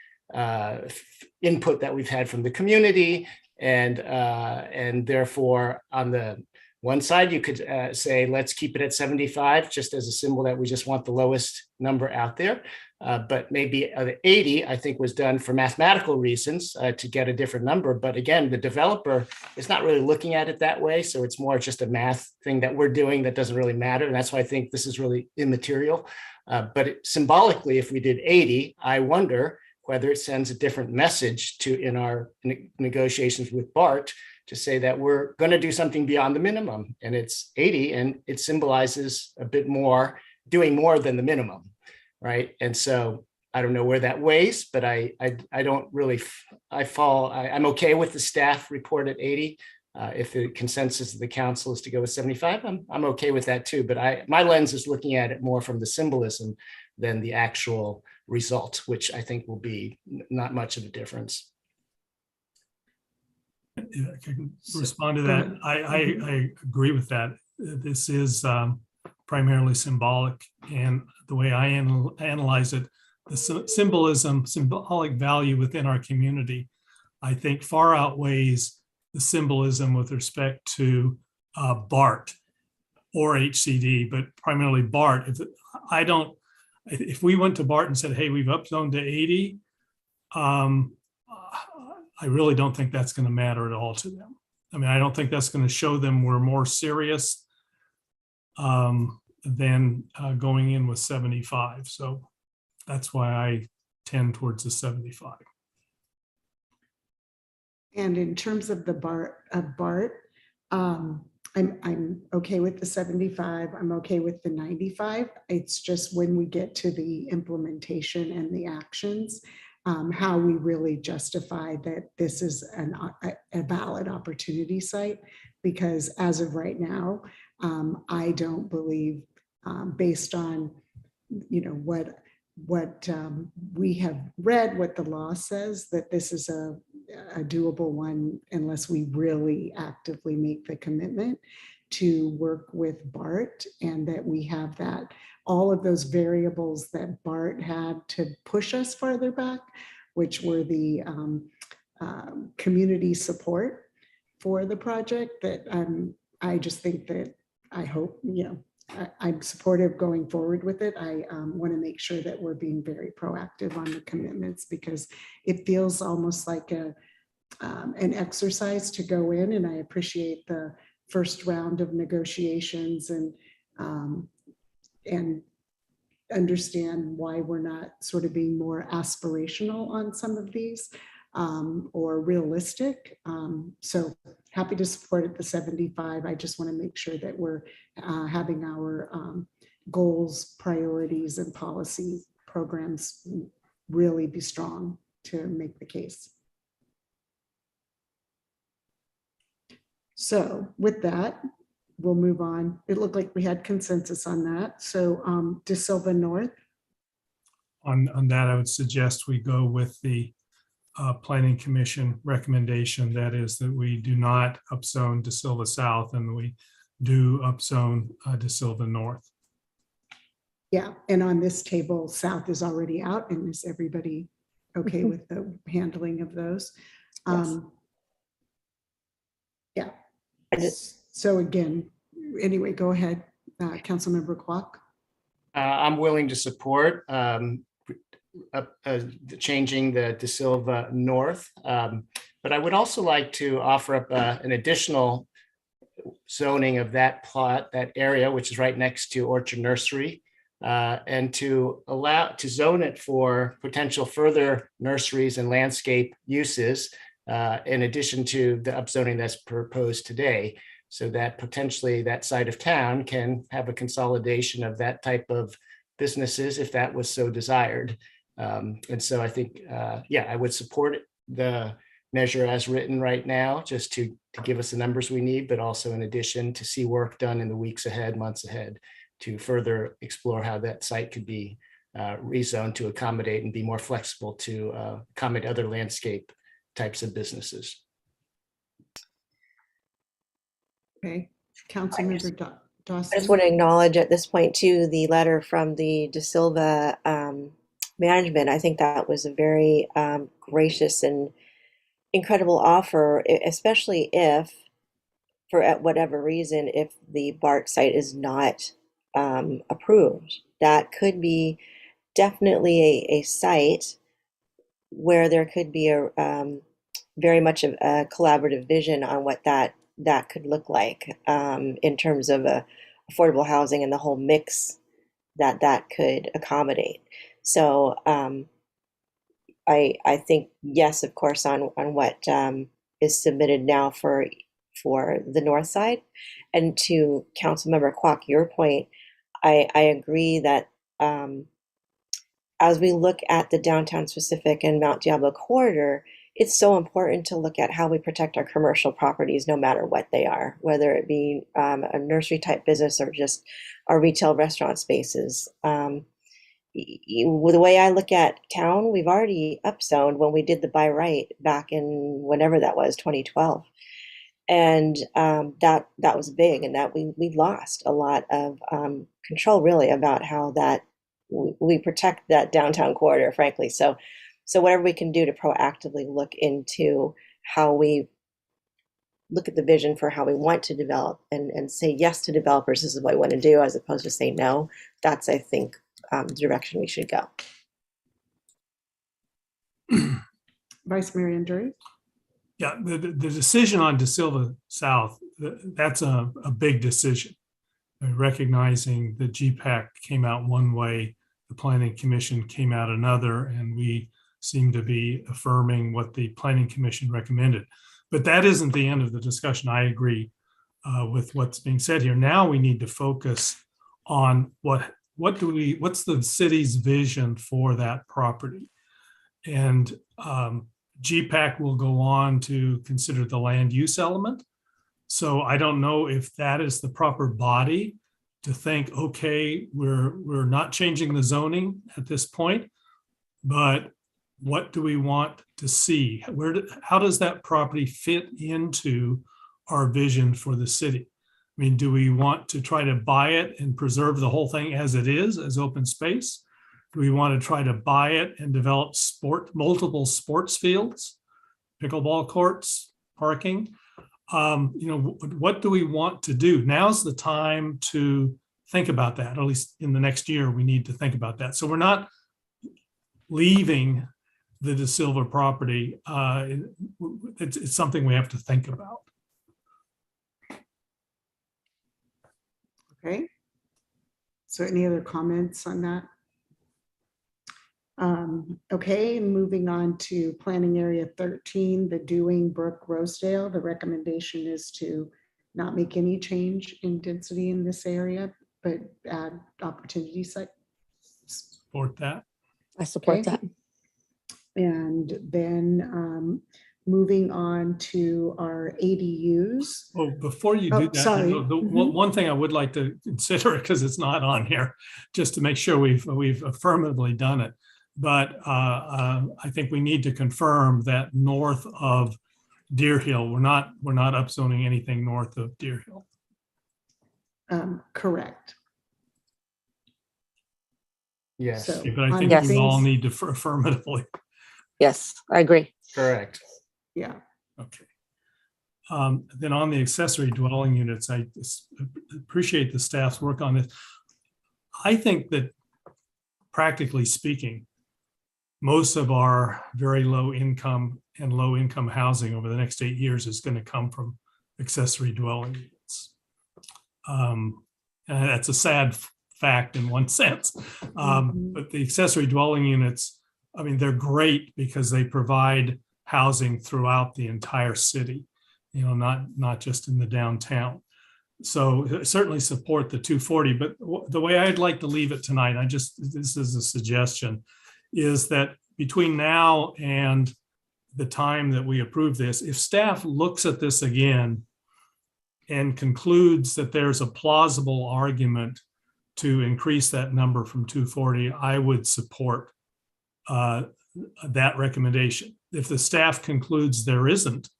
input that we've had from the community. And therefore, on the one side, you could say, let's keep it at 75, just as a symbol that we just want the lowest number out there. But maybe 80, I think, was done for mathematical reasons to get a different number. But again, the developer is not really looking at it that way. So it's more just a math thing that we're doing that doesn't really matter. And that's why I think this is really immaterial. Symbolically, if we did 80, I wonder whether it sends a different message in our negotiations with BART to say that we're going to do something beyond the minimum, and it's 80, and it symbolizes a bit more, doing more than the minimum, right? And so I don't know where that weighs, but I don't really, I'm okay with the staff report at 80. If the consensus of the council is to go with 75, I'm okay with that too. But my lens is looking at it more from the symbolism than the actual result, which I think will be not much of a difference. If I can respond to that, I agree with that. This is primarily symbolic, and the way I analyze it, the symbolic value within our community, I think far outweighs the symbolism with respect to BART or HCD, but primarily BART. If we went to BART and said, hey, we've upzoned to 80, I really don't think that's going to matter at all to them. I mean, I don't think that's going to show them we're more serious than going in with 75. So that's why I tend towards the 75. And in terms of the BART, I'm okay with the 75. I'm okay with the 95. It's just when we get to the implementation and the actions, how we really justify that this is a valid opportunity site. Because as of right now, I don't believe, based on what we have read, what the law says, that this is a doable one unless we really actively make the commitment to work with BART, and that we have that all of those variables that BART had to push us farther back, which were the community support for the project, that I just think that I hope, I'm supportive going forward with it. I want to make sure that we're being very proactive on the commitments, because it feels almost like an exercise to go in, and I appreciate the first round of negotiations and understand why we're not sort of being more aspirational on some of these or realistic. So happy to support at the 75. I just want to make sure that we're having our goals, priorities, and policy programs really be strong to make the case. So with that, we'll move on. It looked like we had consensus on that. So De Silva North. On that, I would suggest we go with the Planning Commission recommendation. That is that we do not upzone De Silva South and we do upzone De Silva North. Yeah, and on this table, South is already out. And is everybody okay with the handling of those? Yeah. So again, anyway, go ahead, Councilmember Kwok. I'm willing to support changing the De Silva North, but I would also like to offer up an additional zoning of that plot, that area, which is right next to Orchard Nursery, and to zone it for potential further nurseries and landscape uses, in addition to the upzoning that's proposed today, so that potentially that side of town can have a consolidation of that type of businesses if that was so desired. And so I think, yeah, I would support the measure as written right now, just to give us the numbers we need, but also in addition to see work done in the weeks ahead, months ahead, to further explore how that site could be rezoned to accommodate and be more flexible to accommodate other landscape types of businesses. Okay, Councilmember Dawson. I just want to acknowledge at this point too, the letter from the De Silva management. I think that was a very gracious and incredible offer, especially if, for at whatever reason, if the BART site is not approved. That could be definitely a site where there could be a very much of a collaborative vision on what that could look like in terms of affordable housing and the whole mix that could accommodate. So I think, yes, of course, on what is submitted now for the north side. And to Councilmember Kwok, your point, I agree that as we look at the downtown specific and Mount Diablo corridor, it's so important to look at how we protect our commercial properties, no matter what they are, whether it be a nursery type business or just our retail restaurant spaces. The way I look at town, we've already upzoned when we did the by right back in whenever that was, 2012. And that was big, and that we lost a lot of control really about how that we protect that downtown corridor, frankly. So whatever we can do to proactively look into how we look at the vision for how we want to develop and say yes to developers, this is what we want to do, as opposed to say no, that's, I think, the direction we should go. Vice Mayor Andrew. Yeah, the decision on De Silva South, that's a big decision. Recognizing the GPAC came out one way, the Planning Commission came out another, and we seem to be affirming what the Planning Commission recommended. But that isn't the end of the discussion. I agree with what's being said here. Now we need to focus on what's the city's vision for that property. And GPAC will go on to consider the land use element. So I don't know if that is the proper body to think, okay, we're not changing the zoning at this point, but what do we want to see? How does that property fit into our vision for the city? I mean, do we want to try to buy it and preserve the whole thing as it is, as open space? Do we want to try to buy it and develop multiple sports fields, pickleball courts, parking? What do we want to do? Now's the time to think about that. At least in the next year, we need to think about that. So we're not leaving the De Silva property. It's something we have to think about. Okay. So any other comments on that? Okay, moving on to planning area 13, the Dewing Brook Rosedale. The recommendation is to not make any change in density in this area, but add opportunity site. Support that. I support Okay. that. And then moving on to our ADUs. Oh, before you do that, sorry. One thing I would like to consider, because it's not on here, just to make sure we've affirmatively done it. But I think we need to confirm that north of Deer Hill, we're not upzoning anything north of Deer Hill. Correct. Yes. So, But I think we all need to affirmatively. Yes, I agree. Correct. Yeah. Okay. Then on the accessory dwelling units, I appreciate the staff's work on this. I think that practically speaking, most of our very low income and low income housing over the next 8 years is going to come from accessory dwelling units. And that's a sad fact in one sense. But the accessory dwelling units, I mean, they're great because they provide housing throughout the entire city, you know, not just in the downtown. So certainly support the 240, but the way I'd like to leave it tonight, this is a suggestion, is that between now and the time that we approve this, if staff looks at this again and concludes that there's a plausible argument to increase that number from 240, I would support that recommendation. If the staff concludes there isn't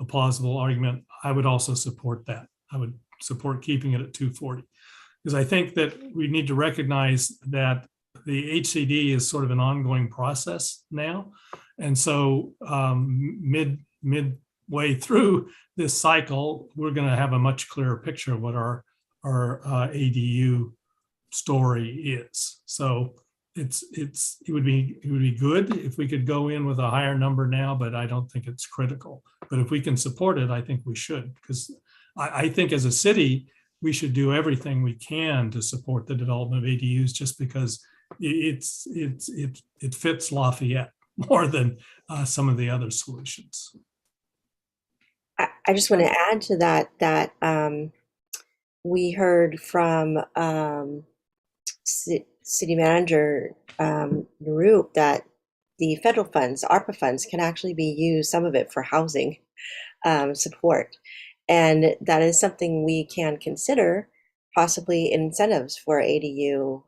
a plausible argument, I would also support that. I would support keeping it at 240, because I think that we need to recognize that the HCD is sort of an ongoing process now. And so midway through this cycle, we're going to have a much clearer picture of what our ADU story is. So it would be good if we could go in with a higher number now, but I don't think it's critical. But if we can support it, I think we should, because I think as a city, we should do everything we can to support the development of ADUs, just because it fits Lafayette more than some of the other solutions. I just want to add to that we heard from City Manager Narup that the federal funds, ARPA funds, can actually be used, some of it for housing support. And that is something we can consider, possibly incentives for ADU,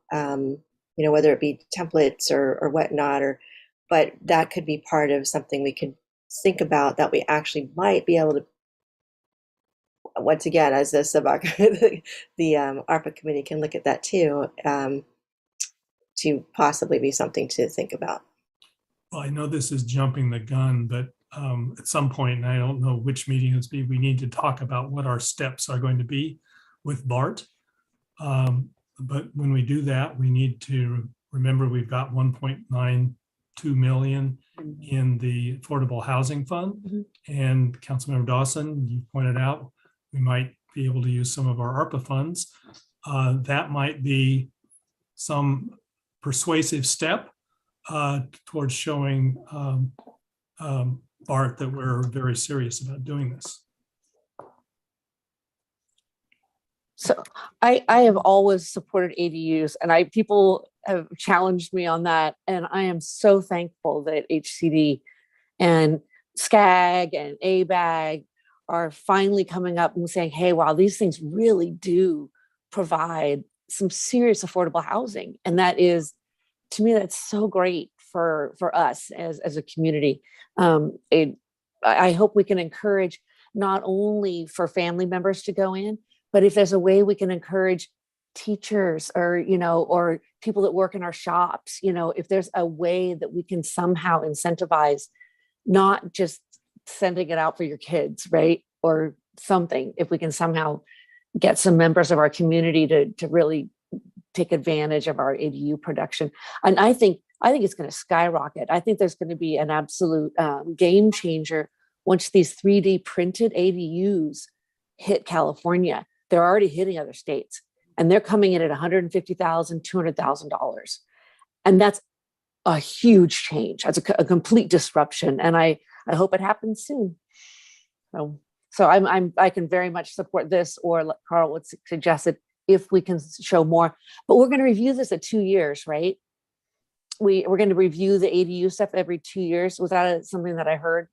you know, whether it be templates or whatnot, but that could be part of something we could think about, that we actually might be able to, once again, as the ARPA committee can look at that too, to possibly be something to think about. Well, I know this is jumping the gun, but at some point, and I don't know which meeting it's be, we need to talk about what our steps are going to be with BART. But when we do that, we need to remember we've got 1.92 million in the Affordable Housing Fund. Mm-hmm. And Councilmember Dawson, you pointed out, we might be able to use some of our ARPA funds. That might be some persuasive step towards showing BART that we're very serious about doing this. So I have always supported ADUs, and people have challenged me on that. And I am so thankful that HCD and SCAG and ABAG are finally coming up and saying, hey, wow, these things really do provide some serious affordable housing. And that is, to me, that's so great for us as a community. I hope we can encourage not only for family members to go in, but if there's a way we can encourage teachers or people that work in our shops, if there's a way that we can somehow incentivize, not just sending it out for your kids, right? Or something, if we can somehow get some members of our community to really take advantage of our ADU production. And I think it's going to skyrocket. I think there's going to be an absolute game changer once these 3D printed ADUs hit California. They're already hitting other states, and they're coming in at $150,000, $200,000. And that's a huge change. That's a complete disruption, and I hope it happens soon. So I can very much support this, or like Carl would suggest it if we can show more. But we're going to review this at 2 years, right? We're going to review the ADU stuff every 2 years. Was that something that I heard?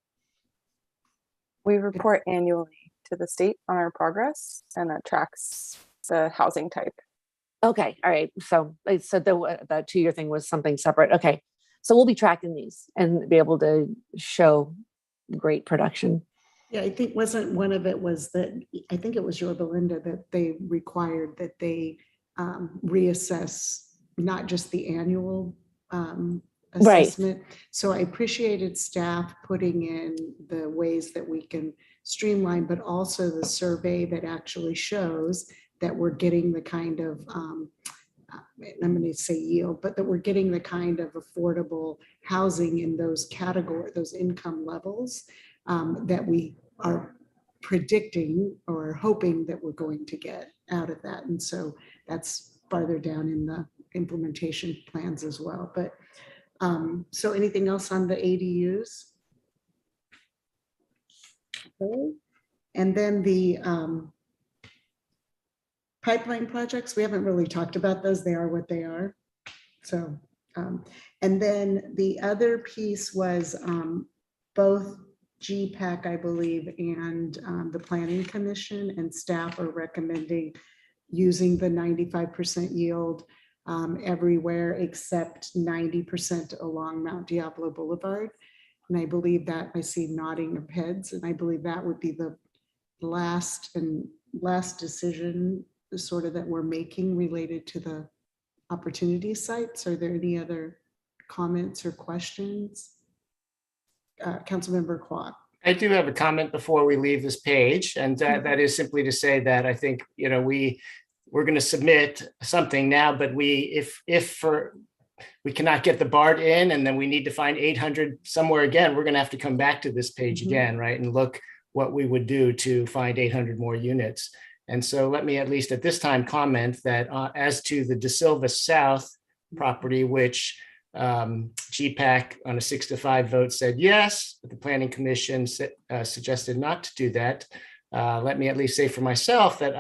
We report annually to the state on our progress, and that tracks the housing type. Okay, all right. So the 2 year thing was something separate. Okay, so we'll be tracking these and be able to show great production. Yeah, I think wasn't one of it was that, I think it was your Belinda, that they required that they reassess not just the annual assessment. Right. So I appreciated staff putting in the ways that we can streamline, but also the survey that actually shows that we're getting the kind of, I'm going to say yield, but that we're getting the kind of affordable housing in those categories, those income levels that we are predicting or hoping that we're going to get out of that. And so that's farther down in the implementation plans as well. But so anything else on the ADUs? Okay. And then the pipeline projects, we haven't really talked about those. They are what they are. So, and then the other piece was both GPAC, I believe, and the Planning Commission and staff are recommending using the 95% yield everywhere except 90% along Mount Diablo Boulevard. And I believe that, I see nodding of heads, and I believe that would be the last decision sort of that we're making related to the opportunity sites. Are there any other comments or questions? Councilmember Kwok. I do have a comment before we leave this page, and that is simply to say that I think, you know, we're going to submit something now, but if we cannot get the BART in, and then we need to find 800 somewhere again, we're going to have to come back to this page again, right, and look what we would do to find 800 more units. And so let me at least at this time comment that as to the De Silva South property, which GPAC on a 6-5 vote said yes, but the Planning Commission suggested not to do that. Let me at least say for myself that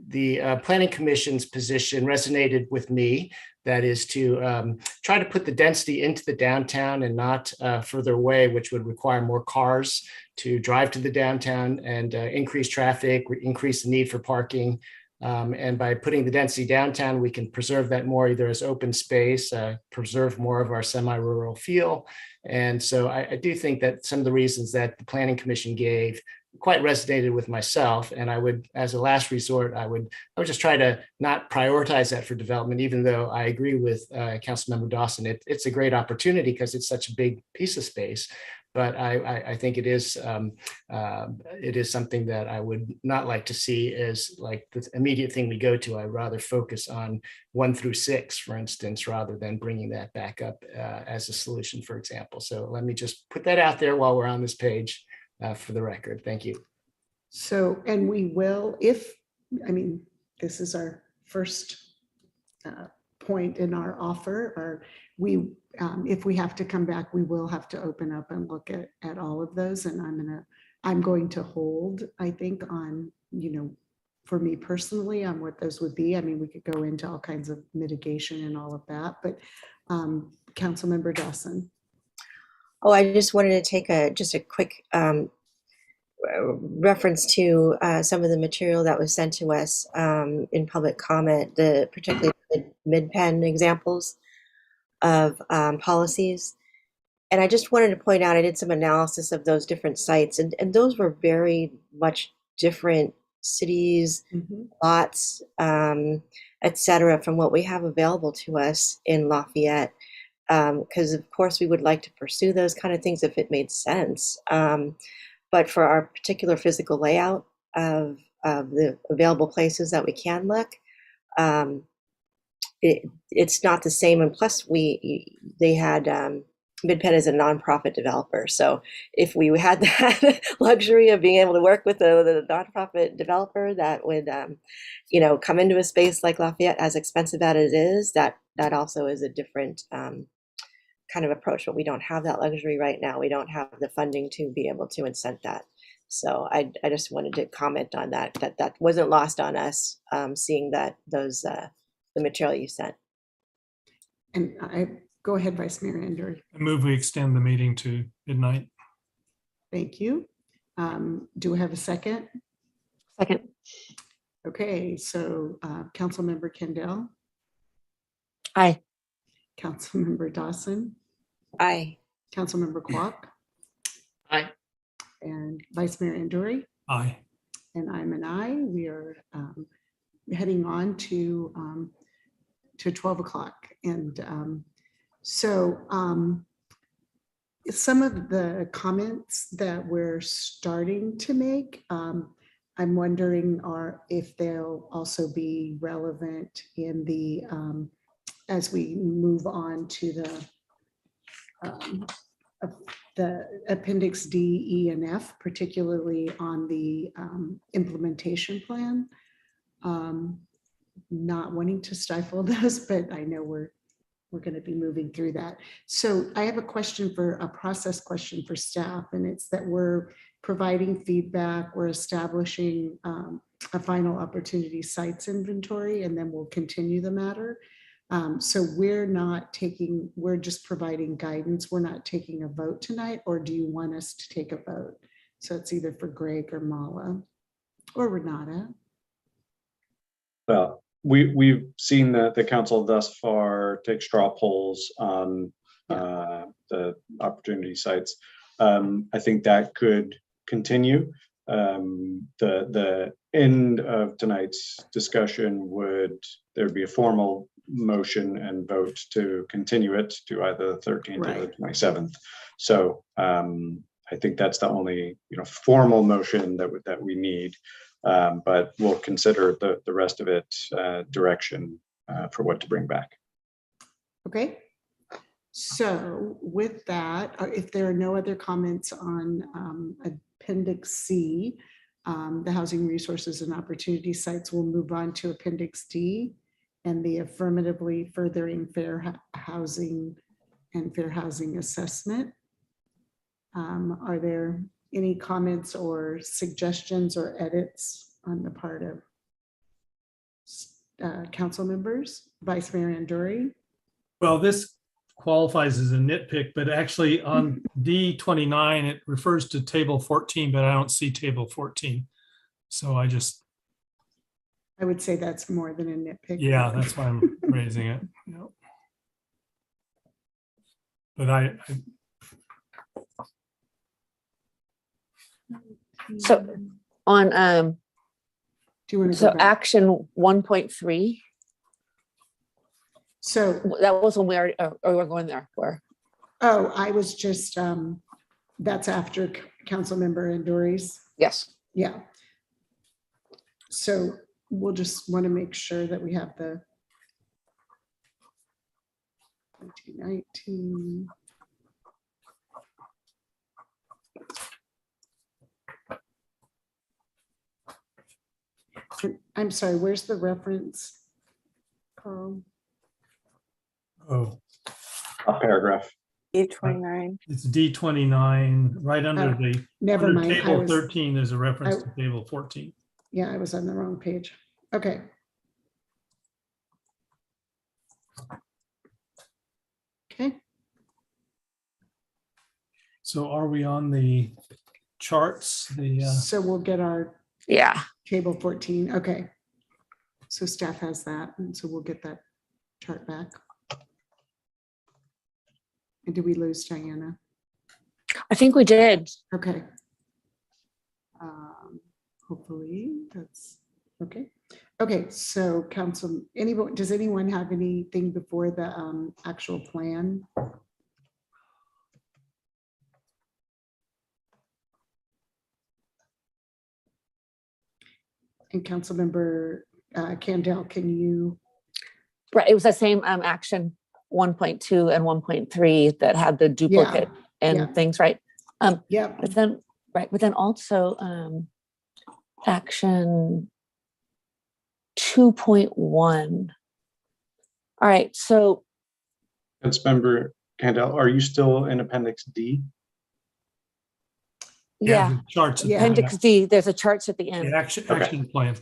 the Planning Commission's position resonated with me. That is to try to put the density into the downtown and not further away, which would require more cars to drive to the downtown and increase traffic, increase the need for parking. And by putting the density downtown, we can preserve that more either as open space, preserve more of our semi-rural feel. And so I do think that some of the reasons that the Planning Commission gave quite resonated with myself. And I would, as a last resort, I would just try to not prioritize that for development, even though I agree with Councilmember Dawson. It's a great opportunity because it's such a big piece of space. But I think it is something that I would not like to see as like the immediate thing we go to. I'd rather focus on 1 through 6, for instance, rather than bringing that back up as a solution, for example. So let me just put that out there while we're on this page for the record. Thank you. So, and we will, this is our first point in our offer, if we have to come back, we will have to open up and look at all of those. And I'm going to hold, I think, on, for me personally, on what those would be. I mean, we could go into all kinds of mitigation and all of that, but Councilmember Dawson. Oh, I just wanted to take just a quick reference to some of the material that was sent to us in public comment, particularly the mid-pen examples of policies. And I just wanted to point out, I did some analysis of those different sites, and those were very much different cities, lots, et cetera, from what we have available to us in Lafayette. Because of course we would like to pursue those kind of things if it made sense. But for our particular physical layout of the available places that we can look, it's not the same. And plus they had MidPen as a nonprofit developer. So if we had that luxury of being able to work with the nonprofit developer that would, come into a space like Lafayette, as expensive as it is, that also is a different kind of approach, but we don't have that luxury right now. We don't have the funding to be able to incent that. So I just wanted to comment on that wasn't lost on us, seeing that the material you sent. And go ahead, Vice Mayor Andrew. I move we extend the meeting to midnight. Thank you. Do we have a second? Second. Okay, so Councilmember Kendall. Aye. Councilmember Dawson. Aye. Councilmember Kwok. Aye. And Vice Mayor Anduri. Aye. And I'm an aye. We are heading on to 12 o'clock. And so some of the comments that we're starting to make, I'm wondering if they'll also be relevant in the as we move on to the Appendix D, E, and F, particularly on the implementation plan. Not wanting to stifle those, but I know we're going to be moving through that. So I have a process question for staff, and it's that we're providing feedback, we're establishing a final opportunity sites inventory, and then we'll continue the matter. So we're just providing guidance. We're not taking a vote tonight, or do you want us to take a vote? So it's either for Greg or Mala or Renata. Well, we've seen that the council thus far take straw polls on the opportunity sites. I think that could continue. The end of tonight's discussion there'd be a formal motion and vote to continue it to either the 13th or the 27th. So I think that's the only formal motion that we need. But we'll consider the rest of it direction for what to bring back. Okay. So with that, if there are no other comments on Appendix C, the Housing Resources and Opportunity Sites, we'll move on to Appendix D and the affirmatively furthering fair housing and fair housing assessment. Are there any comments or suggestions or edits on the part of council members? Vice Mayor Anduri? Well, this qualifies as a nitpick, but actually on D29, it refers to table 14, but I don't see table 14. So I would say that's more than a nitpick. Yeah, that's why I'm raising it. But So on do you want to so action 1.3. So that was when we already we're going there. Where? Oh, I was just that's after council member Anduri's. Yes. Yeah. So we'll just want to make sure that we have the 2019. I'm sorry, where's the reference, Carl? Oh, paragraph. D29. It's D29, right under the never under mind. table 13 is a reference to table 14. Yeah, I was on the wrong page. Okay. Okay. So are we on the charts? So we'll get our table 14. Okay. So staff has that, and so we'll get that chart back. And did we lose Diana? I think we did. Okay. Hopefully that's okay. Okay, so council, does anyone have anything before the actual plan? And Councilmember Candell, can you? Right, it was the same action 1.2 and 1.3 that had the duplicate things, right? Yeah. But then also action 2.1. All right, so Councilmember Kendall, are you still in Appendix D? Yeah. the charts. Yeah. Appendix D, there's a charts at the The end. action plan.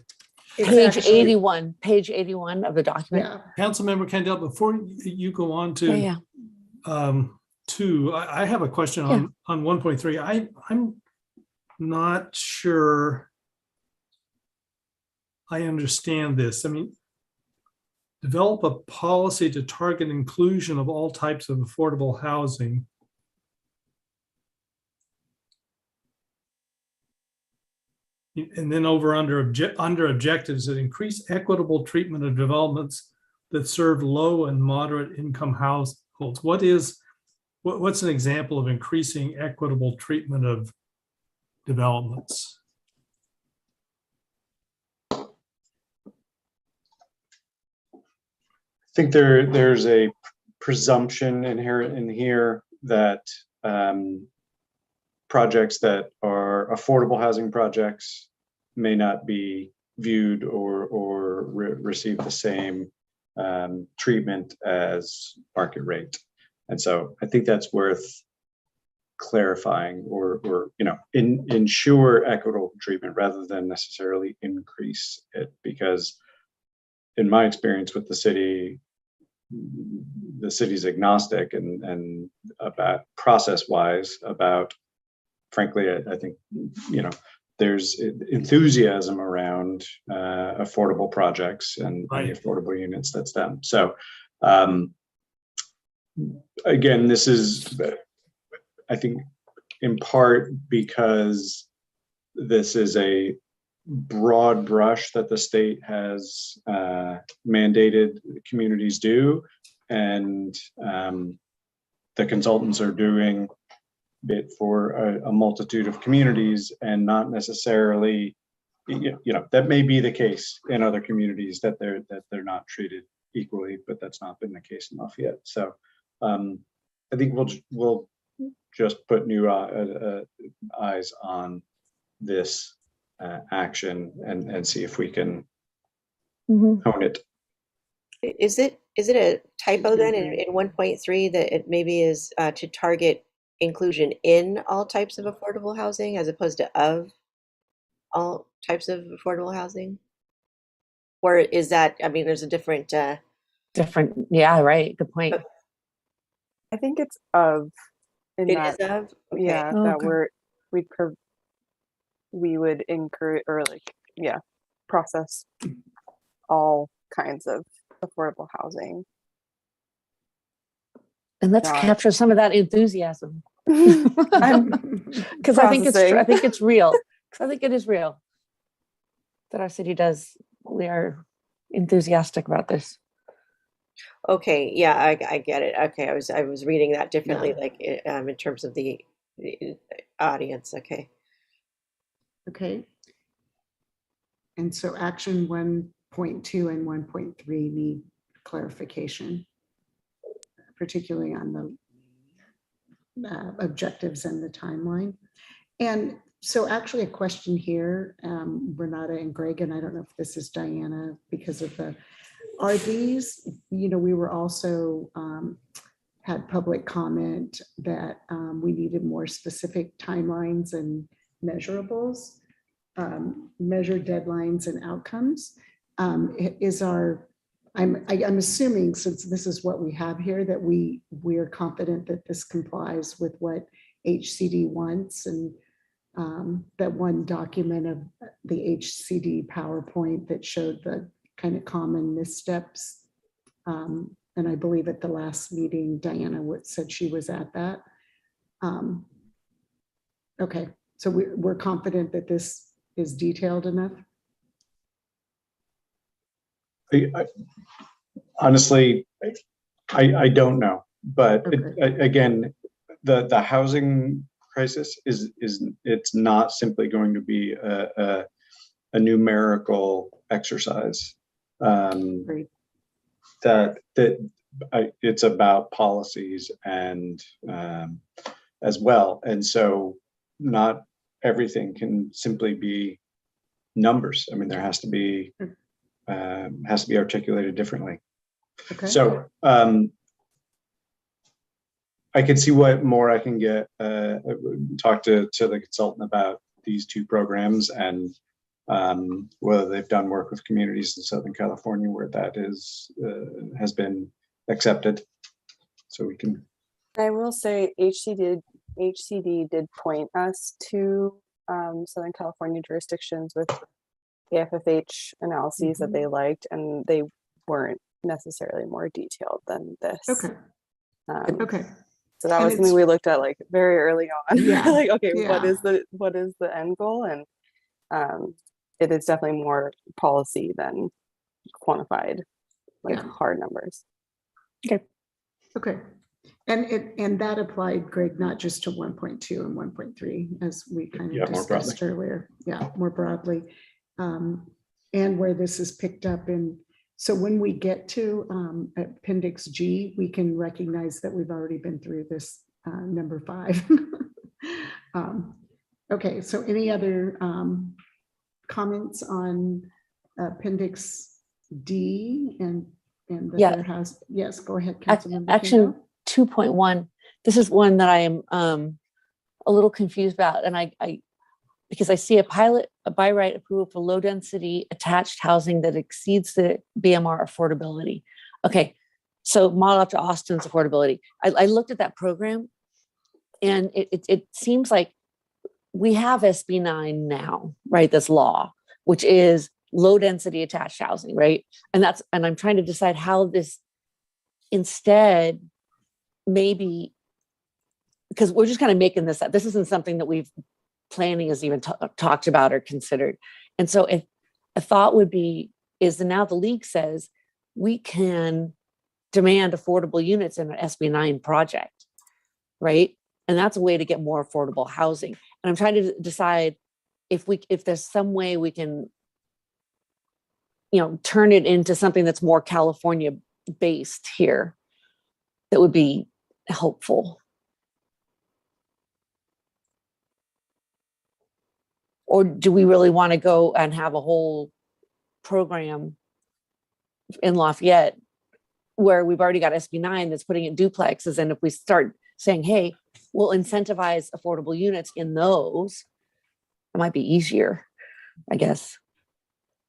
It's Page actually- 81, page 81 of the document. Yeah. Councilmember Kendall, before you go on to Yeah. 2, I have a question on 1.3. I'm not sure I understand this. I mean, develop a policy to target inclusion of all types of affordable housing. And then under objectives that increase equitable treatment of developments that serve low and moderate income households. What's an example of increasing equitable treatment of developments? I think there's a presumption inherent in here that projects that are affordable housing projects may not be viewed or receive the same treatment as market rate. And so I think that's worth clarifying or ensure equitable treatment rather than necessarily increase it, because in my experience with the city's agnostic and about process-wise about, frankly, I think, there's enthusiasm around affordable projects and the affordable units that's them. So again, this is, I think, in part because this is a broad brush that the state has mandated communities do, and the consultants are doing it for a multitude of communities, and not necessarily, that may be the case in other communities that they're not treated equally, but that's not been the case in Lafayette. So I think we'll just put new eyes on this action and see if we can hone it. Is it a typo then in 1.3 that it maybe is to target inclusion in all types of affordable housing as opposed to of all types of affordable housing? Or is that, I mean, there's a different yeah, right, good point. I think it's of. It is of? Okay. Yeah, Oh, that okay. we would encourage, or process all kinds of affordable housing. And let's Not- capture some of that enthusiasm. Because I think it's real. Because I think it is real that our city does. We are enthusiastic about this. Okay, yeah, I get it. Okay, I was reading that differently, in terms of the audience. Okay. Okay. And so action 1.2 and 1.3 need clarification, particularly on the objectives and the timeline. And so actually a question here, Renata and Greg, and I don't know if this is Diana because of are these, we were also had public comment that we needed more specific timelines and measurables, measured deadlines and outcomes. I'm assuming, since this is what we have here, that we're confident that this complies with what HCD wants, and that one document of the HCD PowerPoint that showed the kind of common missteps. And I believe at the last meeting, Diana said she was at that. Okay, so we're confident that this is detailed enough? Honestly, I don't know, but again, the housing crisis it's not simply going to be a numerical exercise. It's about policies and as well, and so not everything can simply be numbers. I mean, there has to be articulated differently. Okay. So I can see what more I can get, talk to the consultant about these two programs and whether they've done work with communities in Southern California where that is has been accepted. So we can. I will say HCD did point us to Southern California jurisdictions with AFFH analyses that they liked, and they weren't necessarily more detailed than this. Okay. Okay. So that And was something it's- we looked at like very early on. Yeah, Like, okay, what yeah. is the end goal? And it is definitely more policy than quantified, like Yeah. hard numbers. Okay. Okay. And that applied, Greg, not just to 1.2 and 1.3, as we kind Yeah, of more broadly. discussed earlier. Yeah, more broadly. And where this is picked up in, so when we get to Appendix G, we can recognize that we've already been through this number 5. Okay, so any other comments on Appendix D and the Yeah. Fair House? Yes, go ahead, Councilmember Action Kendall. 2.1. This is one that I am a little confused about, and I because I see a by right approval for low density attached housing that exceeds the BMR affordability. Okay, so model after Austin's affordability. I looked at that program, and it seems like we have SB9 now, right? This law, which is low density attached housing, right? And I'm trying to decide how this instead maybe, because we're just kind of making this up. This isn't something that planning has even talked about or considered. And so if a thought would be, is that now the league says we can demand affordable units in an SB9 project, right? And that's a way to get more affordable housing. And I'm trying to decide if there's some way we can, turn it into something that's more California based here that would be helpful. Or do we really want to go and have a whole program in Lafayette where we've already got SB9 that's putting in duplexes? And if we start saying, hey, we'll incentivize affordable units in those, it might be easier, I guess.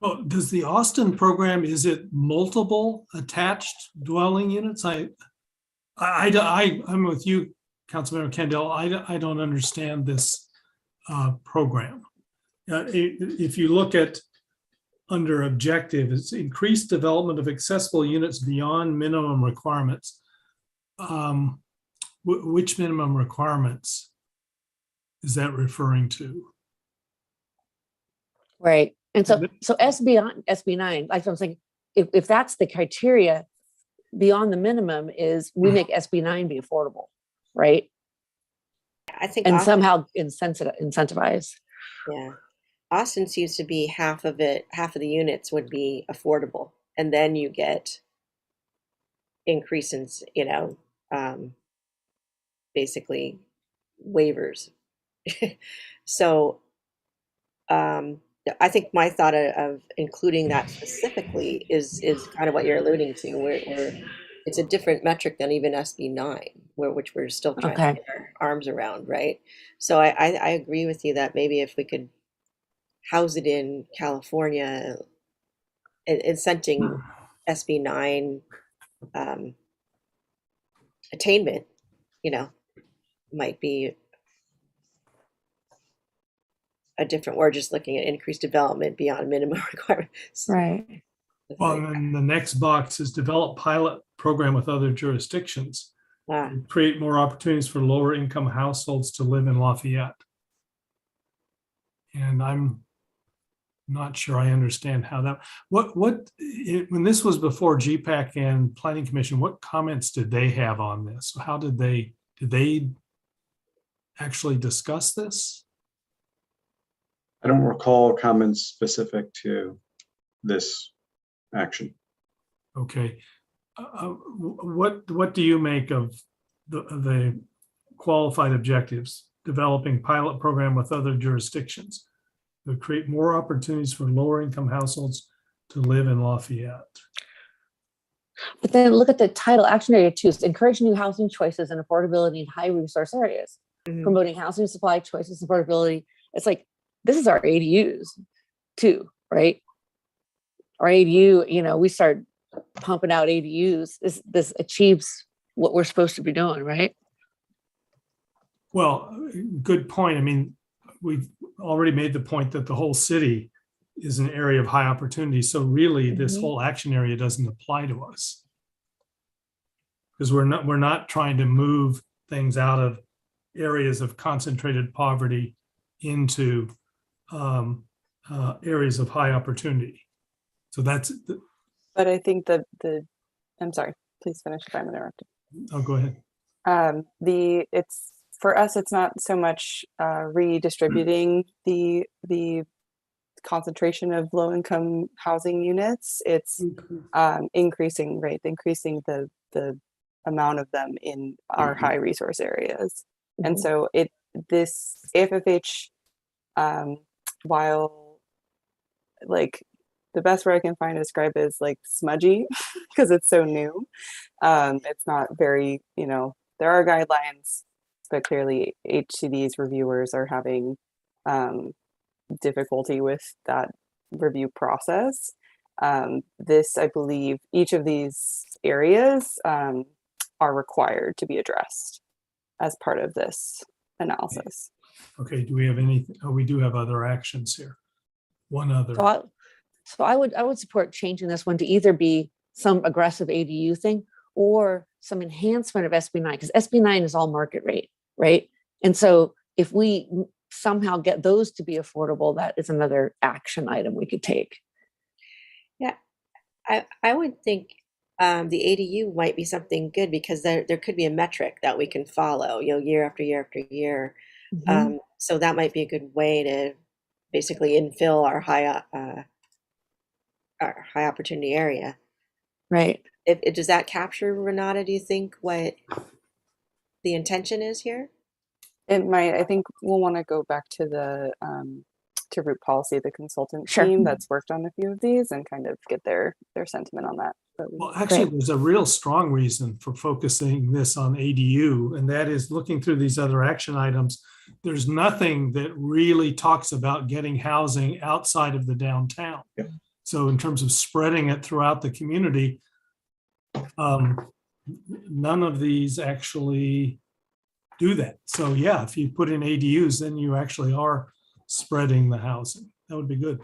Well, does the Austin program, is it multiple attached dwelling units? I'm with you, Councilmember Kendall. I don't understand this program. If you look at under objective, it's increased development of accessible units beyond minimum requirements. Which minimum requirements is that referring to? Right. And so SB9, like I'm saying, if that's the criteria, beyond the minimum is we make SB9 be affordable, right? I think and Austin, somehow incentivize. yeah, Austin seems to be half of the units would be affordable, and then you get increase in, basically waivers. So I think my thought of including that specifically is kind of what you're alluding to, where it's a different metric than even SB9, which we're still trying to get our arms around, right? So I agree with you that maybe if we could house it in California, incenting SB9 attainment, might be a different, we're just looking at increased development beyond minimum requirements. Right. Well, and then the next box is develop pilot program with other jurisdictions. Create more opportunities for lower income households to live in Lafayette. And I'm not sure I understand how that, when this was before GPAC and Planning Commission, what comments did they have on this? How did they actually discuss this? I don't recall comments specific to this action. Okay. What do you make of the qualified objectives? Developing pilot program with other jurisdictions to create more opportunities for lower income households to live in Lafayette. But then look at the title, action area 2, encourage new housing choices and affordability in high resource areas, promoting housing supply choices, affordability. It's like, this is our ADUs too, right? Our ADU, we start pumping out ADUs. This achieves what we're supposed to be doing, right? Well, good point. I mean, we've already made the point that the whole city is an area of high opportunity. So really, this whole action area doesn't apply to us, because we're not trying to move things out of areas of concentrated poverty into areas of high opportunity. So that's. But I think that I'm sorry. Please finish if I'm interrupting. Oh, go ahead. It's for us. It's not so much redistributing the concentration of low-income housing units. It's increasing the amount of them in our high resource areas. And so this AFFH, while like the best word I can find to describe it is like smudgy because it's so new. It's not very, there are guidelines, but clearly HCD's reviewers are having difficulty with that review process. This, I believe, each of these areas are required to be addressed as part of this analysis. Okay, do we have anything? Oh, we do have other actions here. One other. So I would support changing this one to either be some aggressive ADU thing or some enhancement of SB9, because SB9 is all market rate, right? And so if we somehow get those to be affordable, that is another action item we could take. Yeah, I would think the ADU might be something good because there could be a metric that we can follow, year after year after year. So that might be a good way to basically infill our high opportunity area. Right. Does that capture, Renata, do you think, what the intention is here? It might. I think we'll want to go back to the to root policy, the consultant Sure. team that's worked on a few of these and kind of get their sentiment on that. Well, actually, there's a real strong reason for focusing this on ADU, and that is looking through these other action items. There's nothing that really talks about getting housing outside of the downtown. Yeah. So in terms of spreading it throughout the community, none of these actually do that. So yeah, if you put in ADUs, then you actually are spreading the housing. That would be good.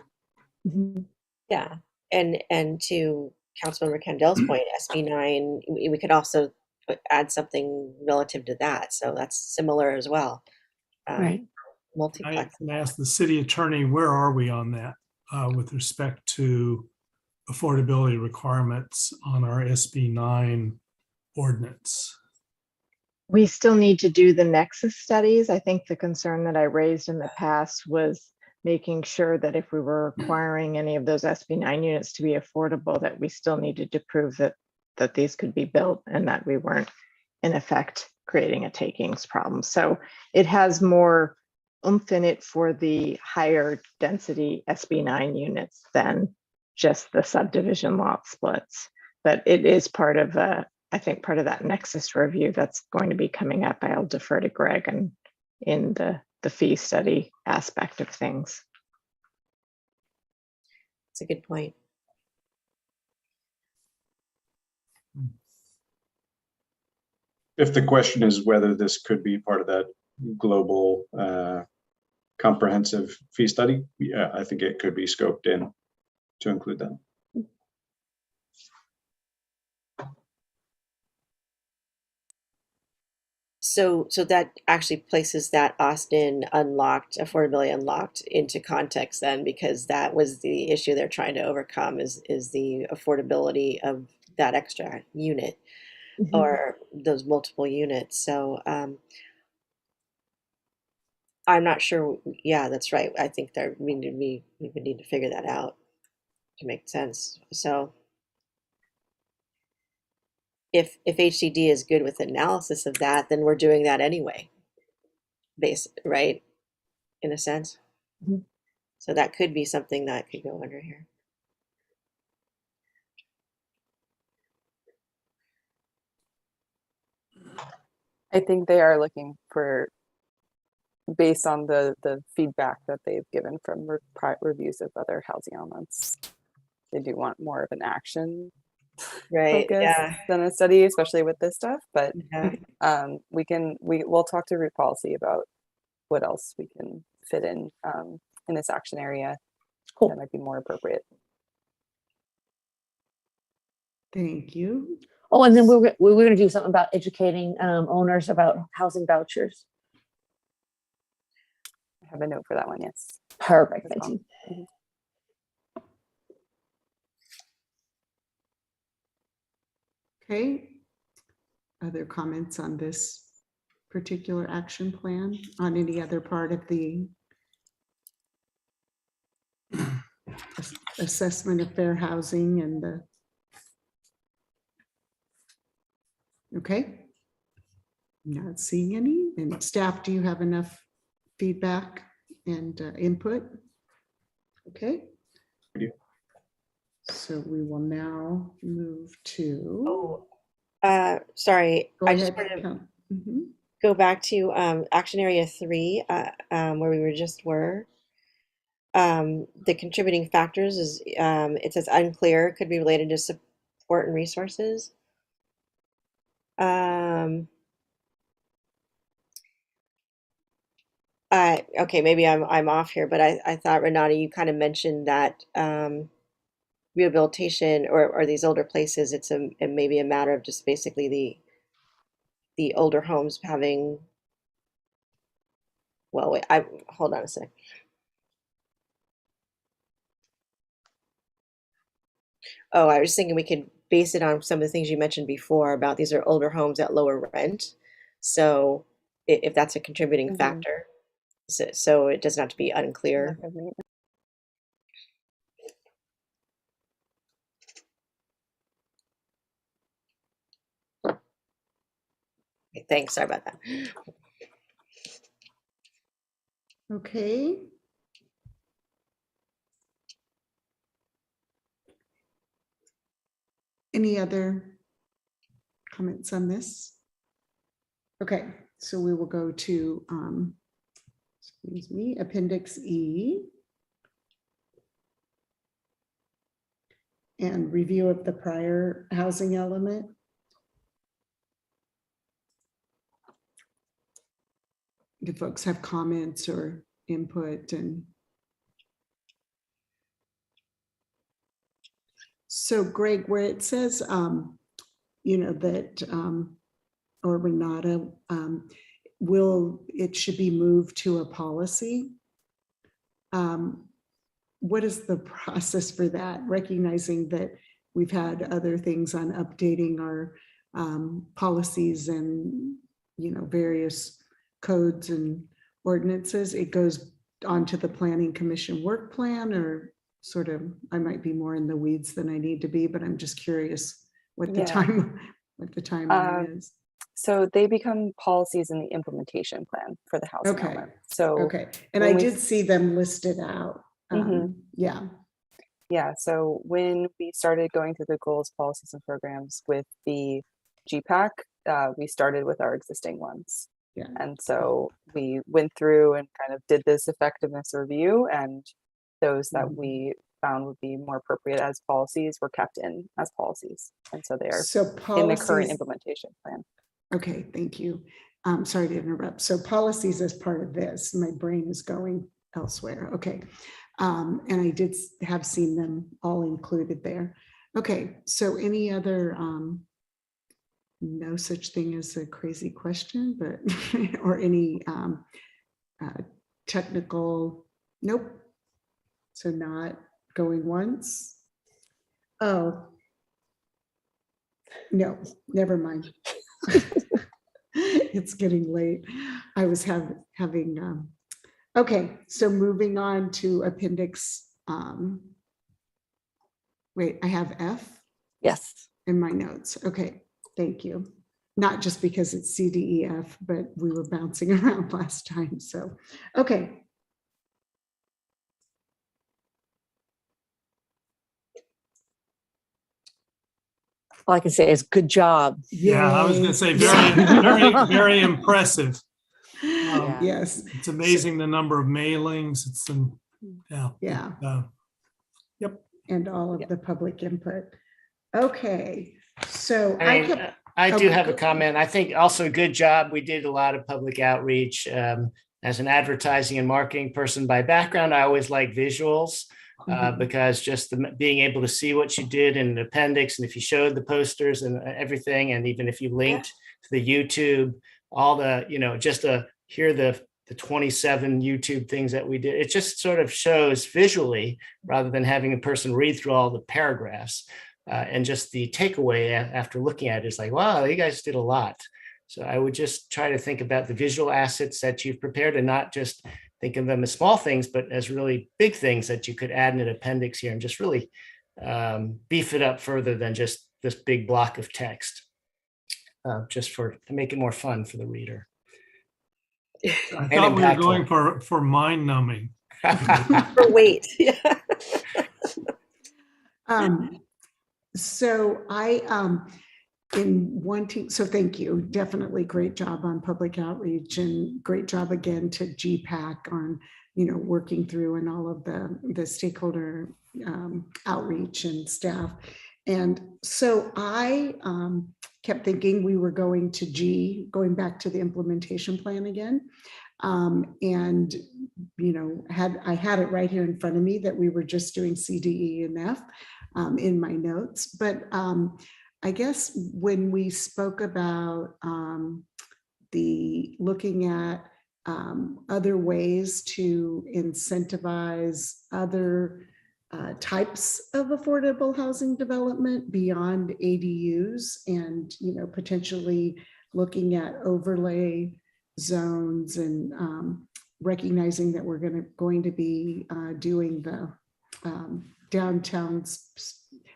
Yeah, and to Councilmember Candel's point, SB9, we could also add something relative to that. So that's similar as well. Right. Multiplex. I asked the city attorney, where are we on that with respect to affordability requirements on our SB9 ordinance? We still need to do the nexus studies. I think the concern that I raised in the past was making sure that if we were requiring any of those SB9 units to be affordable, that we still needed to prove that these could be built and that we weren't, in effect, creating a takings problem. So it has more oomph in it for the higher density SB9 units than just the subdivision lot splits. But it is part of I think part of that nexus review that's going to be coming up. I'll defer to Greg and in the fee study aspect of things. That's a good point. If the question is whether this could be part of that global comprehensive fee study, yeah, I think it could be scoped in to include that. So that actually places that Austin affordability unlocked into context then, because that was the issue they're trying to overcome is the affordability of that extra unit or those multiple units. So I'm not sure. Yeah, that's right. I think we would need to figure that out to make sense. So if HCD is good with analysis of that, then we're doing that anyway, right? In a sense. So that could be something that could go under here. I think they are looking for, based on the feedback that they've given from reviews of other housing elements, they do want more of an action Right. focus Yeah. than a study, especially with this stuff. But Yeah. we'll talk to root policy about what else we can fit in this action area that might be more appropriate. Thank you. Oh, and then we're going to do something about educating owners about housing vouchers. I have a note for that one. Yes. Perfect. Thank you. Okay. Other comments on this particular action plan, on any other part of the assessment of fair housing and the, okay. Not seeing any. And staff, do you have enough feedback and input? Okay. So we will now move to. Sorry, Go I ahead, just want to Mhm. go back to action area 3, where we were. The contributing factors is it says unclear, could be related to support and resources. Okay, maybe I'm off here, but I thought, Renata, you kind of mentioned that rehabilitation or these older places, it may be a matter of just basically the older homes having. Well, wait, hold on a sec. Oh, I was thinking we could base it on some of the things you mentioned before about these are older homes at lower rent. So if that's a contributing factor, so it doesn't have to be unclear. Okay, thanks, sorry about that. Okay. Any other comments on this? Okay, so we will go to, excuse me, Appendix E. And review of the prior housing element. Do folks have comments or input? And so Greg, where it says, that, or Renata, it should be moved to a policy. What is the process for that? Recognizing that we've had other things on updating our policies and, various codes and ordinances. It goes onto the Planning Commission work plan, or sort of, I might be more in the weeds than I need to be, but I'm just curious what the timeline is. So they become policies in the implementation plan for the housing element. So okay, and I did see them listed out. Yeah. So when we started going through the goals, policies, and programs with the GPAC, we started with our existing ones. Yeah. And so we went through and kind of did this effectiveness review, and those that we found would be more appropriate as policies were kept in as policies. And so they are in the current implementation plan. Okay, thank you. Sorry to interrupt. So policies as part of this, my brain is going elsewhere. Okay. And I did have seen them all included there. Okay, so any other, no such thing as a crazy question, but, or any technical, nope. So not going once. Oh, no, never mind. It's getting late. I was having, okay, so moving on to appendix, wait, I have F? Yes. In my notes. Okay, thank you. Not just because it's C, D, E, F, but we were bouncing around last time, so, okay. All I can say is good job. Yeah, I was going to say very impressive. Yes. It's amazing the number of mailings. Yeah. Yep. And all of the public input. Okay, so I do have a comment. I think also good job. We did a lot of public outreach. As an advertising and marketing person by background, I always like visuals because just being able to see what you did in the appendix, and if you showed the posters and everything, and even if you linked to the YouTube, all the, just to hear the 27 YouTube things that we did, it just sort of shows visually rather than having a person read through all the paragraphs. And just the takeaway after looking at it is like, wow, you guys did a lot. So I would just try to think about the visual assets that you've prepared and not just think of them as small things, but as really big things that you could add in an appendix here and just really beef it up further than just this big block of text, just to make it more fun for the reader. I thought we were going for mind numbing. For weight. Yeah. So so thank you. Definitely great job on public outreach and great job again to GPAC on, working through and all of the stakeholder outreach and staff. And so I kept thinking we were going back to the implementation plan again. And, I had it right here in front of me that we were just doing C, D, E, and F in my notes. But I guess when we spoke about looking at other ways to incentivize other types of affordable housing development beyond ADUs and, potentially looking at overlay zones and recognizing that we're going to be doing the downtown,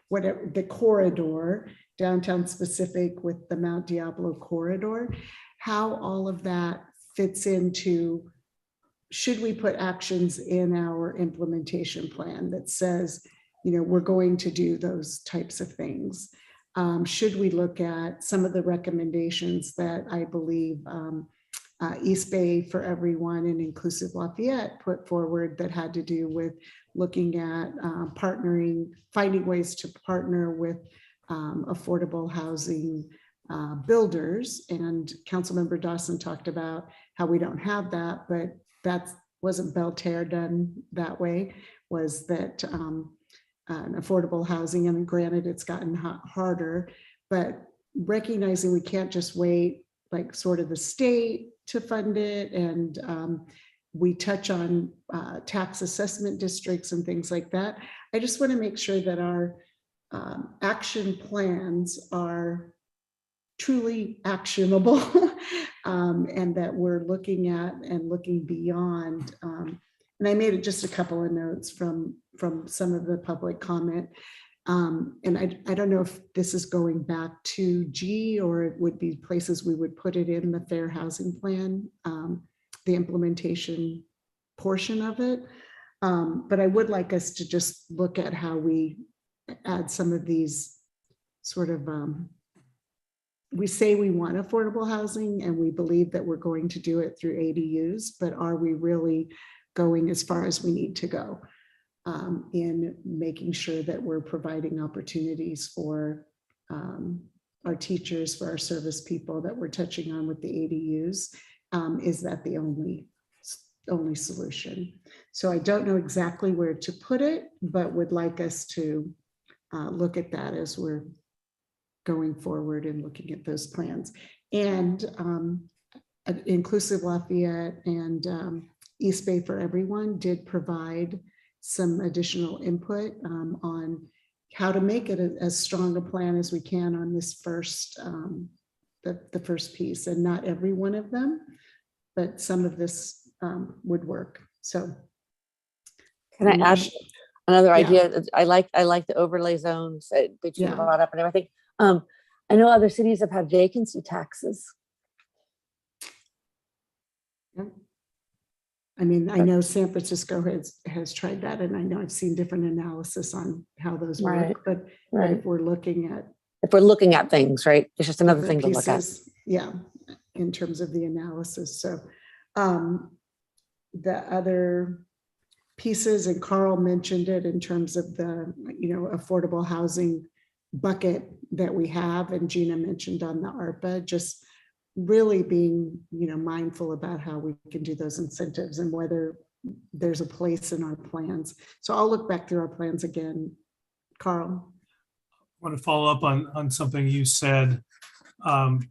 whatever the corridor, downtown specific with the Mount Diablo corridor, how all of that fits into, should we put actions in our implementation plan that says, we're going to do those types of things? Should we look at some of the recommendations that I believe East Bay for Everyone and Inclusive Lafayette put forward that had to do with looking at finding ways to partner with affordable housing builders. And Councilmember Dawson talked about how we don't have that, but that wasn't Belterre done that way, was that affordable housing, and granted it's gotten harder, but recognizing we can't just wait like sort of the state to fund it. And we touch on tax assessment districts and things like that. I just want to make sure that our action plans are truly actionable and that we're looking at and looking beyond. And I made just a couple of notes from some of the public comment. And I don't know if this is going back to G or it would be places we would put it in the fair housing plan, the implementation portion of it. But I would like us to just look at how we add some of these sort of, we say we want affordable housing and we believe that we're going to do it through ADUs, but are we really going as far as we need to go in making sure that we're providing opportunities for our teachers, for our service people that we're touching on with the ADUs? Is that the only solution? So I don't know exactly where to put it, but would like us to look at that as we're going forward and looking at those plans. And Inclusive Lafayette and East Bay for Everyone did provide some additional input on how to make it as strong a plan as we can on this first, the first piece, and not every one of them, but some of this would work. So can I add another idea? I like the overlay zones that you brought up and everything. I know other cities have had vacancy taxes. Yeah. I mean, I know San Francisco has tried that, and I know I've seen different analysis on how those work, but if we're looking at if we're looking at things, right? It's just another thing different to look at. pieces, yeah, in terms of the analysis. So the other pieces, and Carl mentioned it in terms of the, affordable housing bucket that we have, and Gina mentioned on the ARPA, just really being, mindful about how we can do those incentives and whether there's a place in our plans. So I'll look back through our plans again. Carl? I want to follow up on something you said,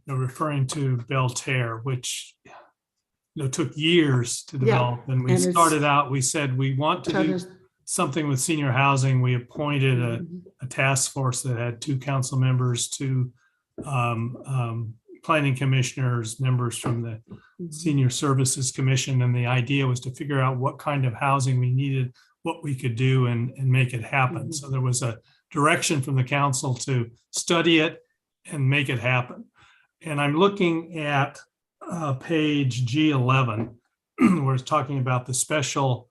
referring to Belterre, which took years to develop. And we started out, we said we want to do something with senior housing. We appointed a task force that had 2 council members, 2 planning commissioners, members from the Senior Services Commission. And the idea was to figure out what kind of housing we needed, what we could do, and make it happen. So there was a direction from the council to study it and make it happen. And I'm looking at page G11, where it's talking about the special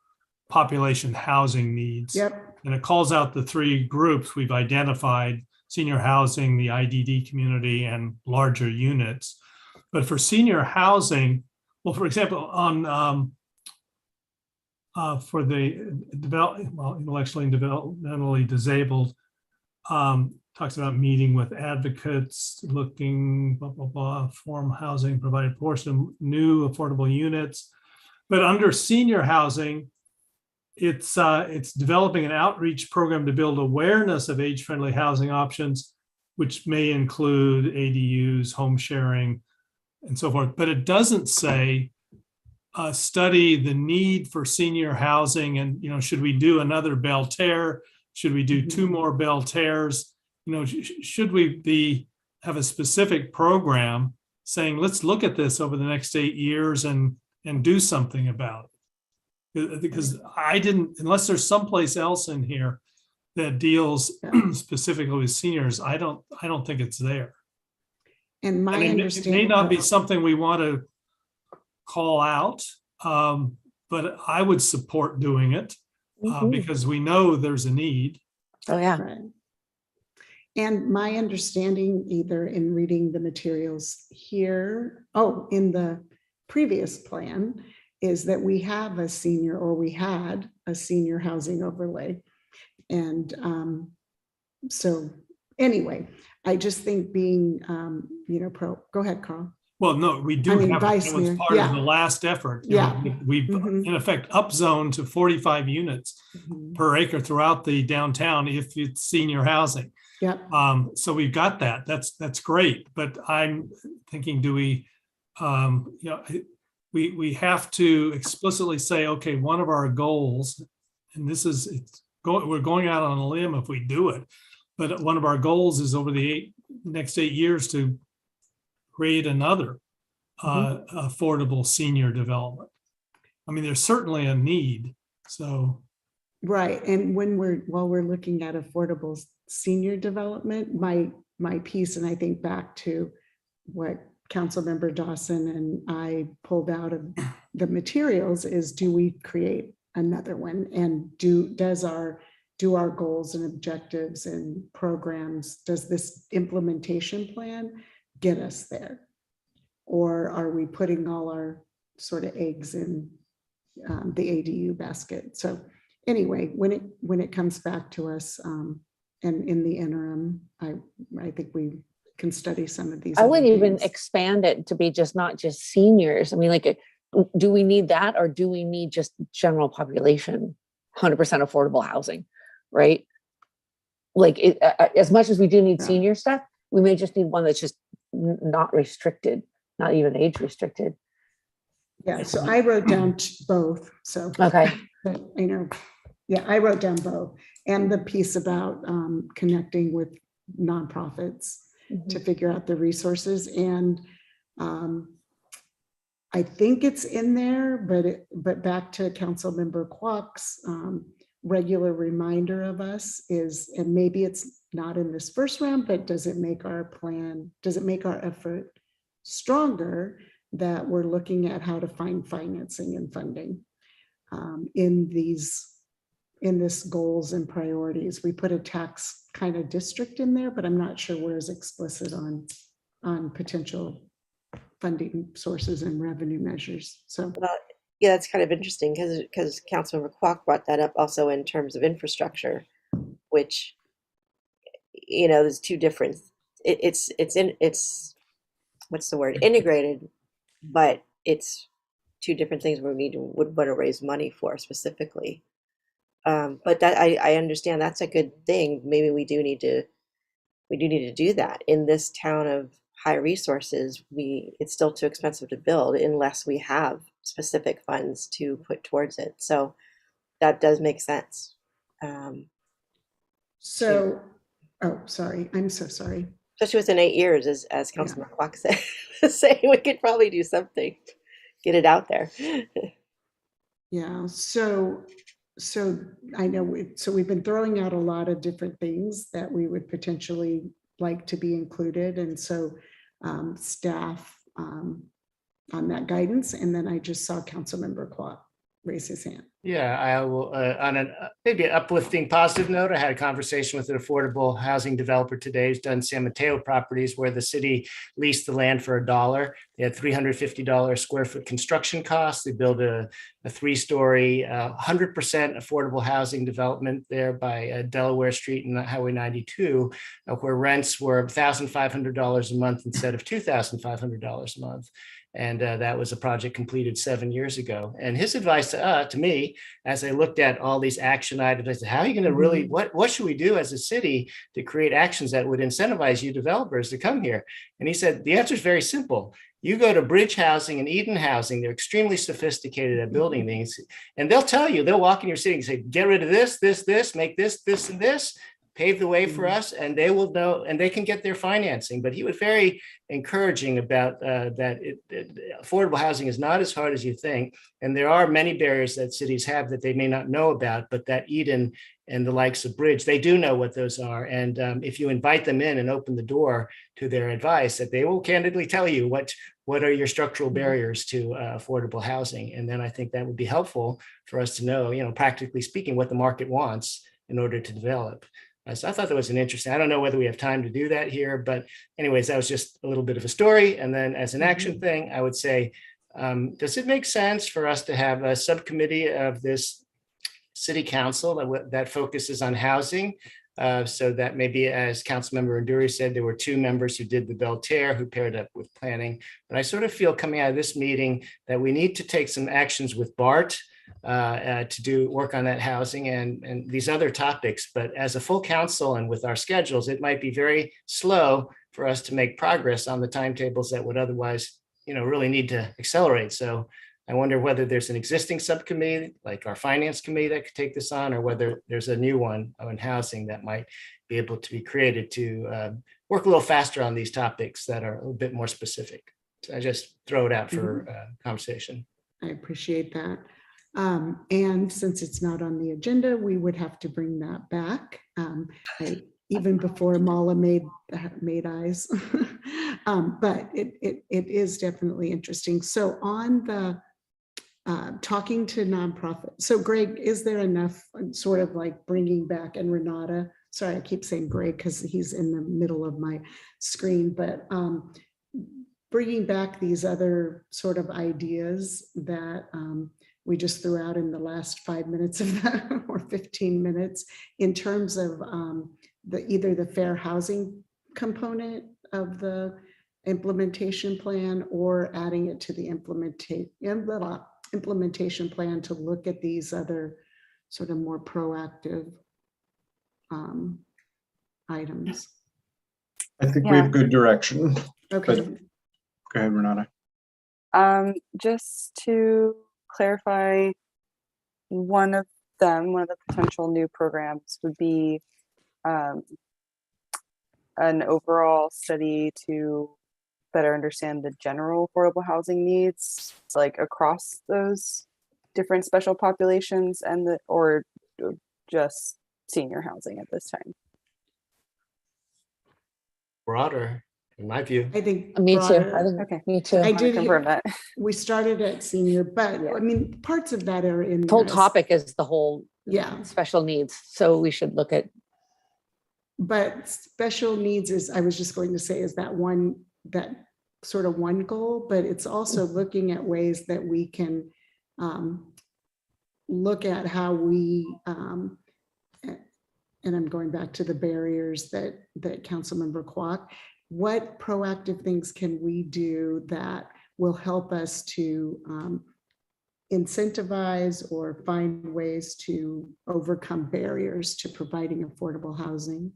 population housing needs. Yep. And it calls out the 3 groups we've identified: senior housing, the IDD community, and larger units. But for senior housing, well, for example, on for the intellectually and developmentally disabled, talks about meeting with advocates, looking, blah, blah, blah, form housing, provided portion, new affordable units. But under senior housing, it's developing an outreach program to build awareness of age-friendly housing options, which may include ADUs, home sharing, and so forth. But it doesn't say study the need for senior housing, and should we do another Belterre? Should we do 2 more Belterres? Should we have a specific program saying, let's look at this over the next 8 years and do something about it? Because I didn't, unless there's someplace else in here that deals specifically with seniors, I don't think it's there. And my understanding, it may not be something we want to call out, but I would support doing it because we know there's a need. Oh yeah. Right. And my understanding, either in reading the materials here, in the previous plan, is that we have a senior, or we had a senior housing overlay. And so anyway, I just think being, go ahead, Carl. Well, no, we do have, Vice it was Mayor. part of the last effort. We've in effect upzoned to 45 units per acre throughout the downtown if it's senior housing. So we've got that. That's great. But I'm thinking, do we, we have to explicitly say, okay, one of our goals, and this is, we're going out on a limb if we do it, but one of our goals is over the next 8 years to create another affordable senior development. I mean, there's certainly a need. So, right. And while we're looking at affordable senior development, my piece, and I think back to what Councilmember Dawson and I pulled out of the materials, is, do we create another one? And do our goals and objectives and programs, does this implementation plan get us there? Or are we putting all our sort of eggs in the ADU basket? So anyway, when it comes back to us, and in the interim, I think we can study some of these. I would even expand it to be not just seniors. I mean, like, do we need that, or do we need just general population, 100% affordable housing, right? Like, as much as we do need senior stuff, we may just need one that's just not restricted, not even age restricted. Yeah, so I wrote down both. So okay, I wrote down both, and the piece about connecting with nonprofits to figure out the resources. And I think it's in there, but back to Councilmember Kwok's regular reminder of us is, and maybe it's not in this first round, but does it make our effort stronger that we're looking at how to find financing and funding in these in this goals and priorities. We put a tax kind of district in there, but I'm not sure where it's explicit on potential funding sources and revenue measures. So yeah, that's kind of interesting because Councilmember Kwok brought that up also in terms of infrastructure, which, there's two different, it's what's the word, integrated, but it's two different things would want to raise money for specifically. But that I understand that's a good thing. Maybe we do need to do that in this town of high resources. It's still too expensive to build unless we have specific funds to put towards it. So that does make sense. Oh, sorry. I'm so sorry. Especially within 8 years, as Councilman Kwok said, saying we could probably do something, get it out there. Yeah. So I know we've been throwing out a lot of different things that we would potentially like to be included. And so staff on that guidance. And then I just saw Councilmember Kwok raise his hand. Yeah, I will, on a maybe an uplifting positive note, I had a conversation with an affordable housing developer today who's done San Mateo properties where the city leased the land for $1. They had $350 square foot construction costs. They built a 3-story, 100% affordable housing development there by Delaware Street and Highway 92, where rents were $1,500 a month instead of $2,500 a month. And that was a project completed 7 years ago. And his advice to me, as I looked at all these action items, I said, how are you going to really, what should we do as a city to create actions that would incentivize you developers to come here? And he said, the answer is very simple. You go to Bridge Housing and Eden Housing, they're extremely sophisticated at building things. And they'll tell you, they'll walk in your city and say, get rid of this, make this, and this. Pave the way for us, and they will know, and they can get their financing. But he was very encouraging about that affordable housing is not as hard as you think. And there are many barriers that cities have that they may not know about, but that Eden and the likes of Bridge, they do know what those are. And if you invite them in and open the door to their advice, that they will candidly tell you what are your structural barriers to affordable housing. And then I think that would be helpful for us to know, practically speaking, what the market wants in order to develop. So I thought that was an interesting, I don't know whether we have time to do that here, but anyways, that was just a little bit of a story. And then as an action thing, I would say, does it make sense for us to have a subcommittee of this city council that focuses on housing? So that maybe, as Councilmember Nduri said, there were 2 members who did the Belterre who paired up with planning. But I sort of feel coming out of this meeting that we need to take some actions with BART to do work on that housing and these other topics. But as a full council and with our schedules, it might be very slow for us to make progress on the timetables that would otherwise, really need to accelerate. So I wonder whether there's an existing subcommittee, like our finance committee, that could take this on, or whether there's a new one on housing that might be able to be created to work a little faster on these topics that are a little bit more specific. So I just throw it out for conversation. I appreciate that. And since it's not on the agenda, we would have to bring that back. Even before Mala made eyes, but it is definitely interesting. So on the talking to nonprofits. So Greg, is there enough sort of like bringing back, and Renata, sorry, I keep saying Greg because he's in the middle of my screen, but bringing back these other sort of ideas that we just threw out in the last 5 minutes of that, or 15 minutes, in terms of either the fair housing component of the implementation plan, or adding it to the implementation plan to look at these other sort of more proactive items. I think we have good direction. Okay. Go ahead, Renata. Just to clarify, one of the potential new programs would be an overall study to better understand the general affordable housing needs, like across those different special populations, or just senior housing at this time. Broader, in my view. I think me broader. too. I think okay. Me too. I did confirm that. We started at senior, but I mean, parts of that are in The whole this. topic is the whole Yeah. special needs. So we should look at. But special needs is, I was just going to say, is that sort of one goal, but it's also looking at ways that we can look at how we, and I'm going back to the barriers that Councilmember Kwok, what proactive things can we do that will help us to incentivize or find ways to overcome barriers to providing affordable housing?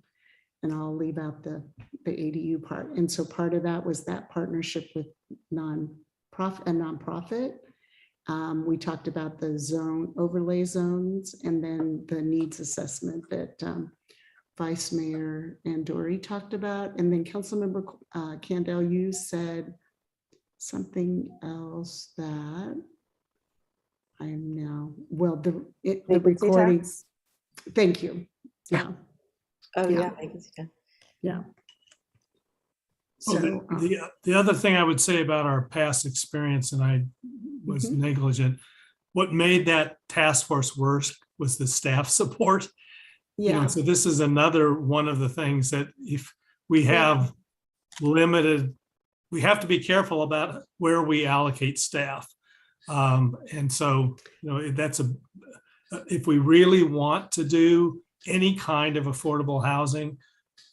And I'll leave out the ADU part. And so part of that was that partnership with nonprofit. We talked about the zone overlay zones, and then the needs assessment that Vice Mayor Anduri talked about. And then Councilmember Candell, you said something else that I'm now, well, the recordings. Thank you. Yeah. Oh, yeah. Yeah. So the other thing I would say about our past experience, and I was negligent, what made that task force worse was the staff support. Yeah. So this is another one of the things that if we have limited, we have to be careful about where we allocate staff. And so, that's if we really want to do any kind of affordable housing,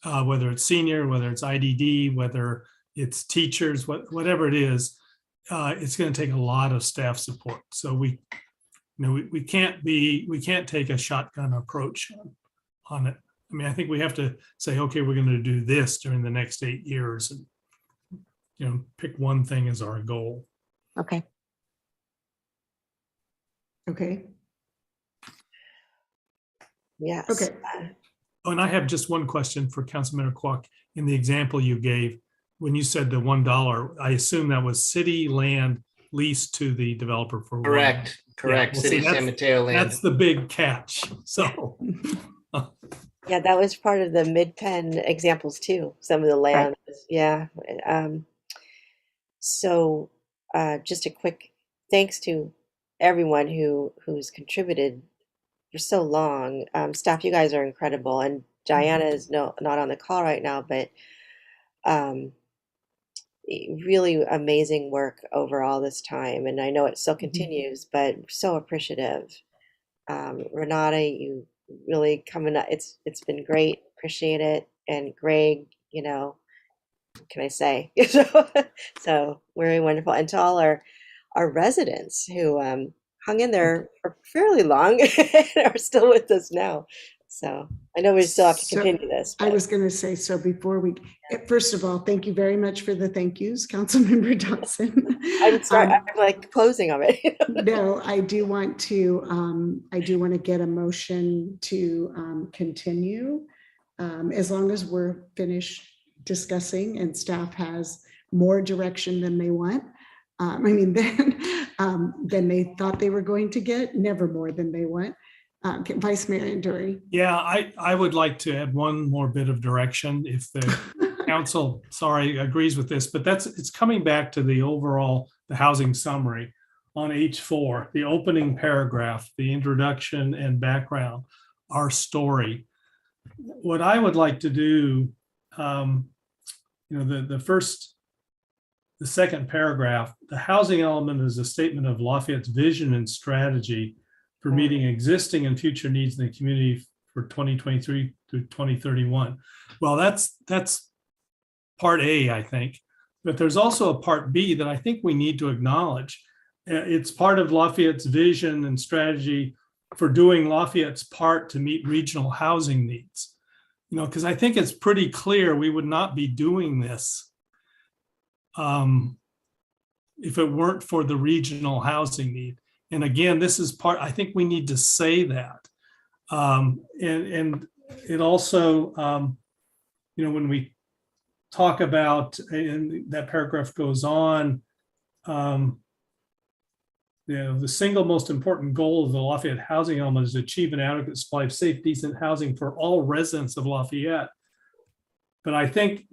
whether it's senior, whether it's IDD, whether it's teachers, whatever it is, it's going to take a lot of staff support. So we can't take a shotgun approach on it. I mean, I think we have to say, okay, we're going to do this during the next 8 years, and pick one thing as our goal. Okay. Okay. Yes. Okay. Oh, and I have just one question for Councilmember Kwok. In the example you gave, when you said the $1, I assume that was city land leased to the developer for Correct. $1. Correct. Yeah, well, City see, San Mateo land. That's the big catch. So. Yeah, that was part of the Mid-Penn examples too. Some of the land. Right. Yeah. So just a quick thanks to everyone who's contributed for so long. Staff, you guys are incredible. And Diana is not on the call right now, but really amazing work over all this time. And I know it still continues, but so appreciative. Renata, you really coming up. It's been great. Appreciate it. And Greg, what can I say? So very wonderful. And to all our residents who hung in there for fairly long and are still with us now. So I know we still have to continue this. I was going to say, so before we, first of all, thank you very much for the thank yous, Councilmember Dawson. I'm sorry, I'm like closing of it. No, I do want to get a motion to continue as long as we're finished discussing and staff has more direction than they want. Than they thought they were going to get, never more than they want. Vice Mayor Anduri. Yeah, I would like to add one more bit of direction if the council, agrees with this, but it's coming back to the overall, the housing summary on H4, the opening paragraph, the introduction and background, our story. What I would like to do, the second paragraph, the housing element is a statement of Lafayette's vision and strategy for meeting existing and future needs in the community for 2023 through 2031. Well, that's part A, I think, but there's also a part B that I think we need to acknowledge. It's part of Lafayette's vision and strategy for doing Lafayette's part to meet regional housing needs. Because I think it's pretty clear we would not be doing this if it weren't for the regional housing need. And again, this is part, I think we need to say that. And it also, when we talk about, and that paragraph goes on, the single most important goal of the Lafayette housing element is to achieve an adequate supply of safe, decent housing for all residents of Lafayette. But I think,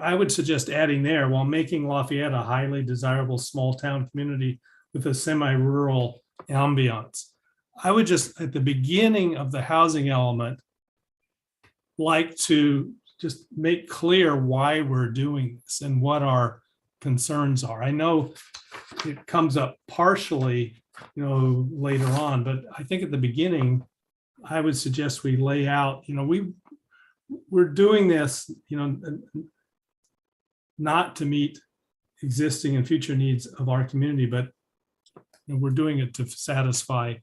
I would suggest adding there, while making Lafayette a highly desirable small town community with a semi-rural ambiance. I would just, at the beginning of the housing element, like to just make clear why we're doing this and what our concerns are. I know it comes up partially, later on, but I think at the beginning, I would suggest we lay out, we're doing this, not to meet existing and future needs of our community, but we're doing it to satisfy,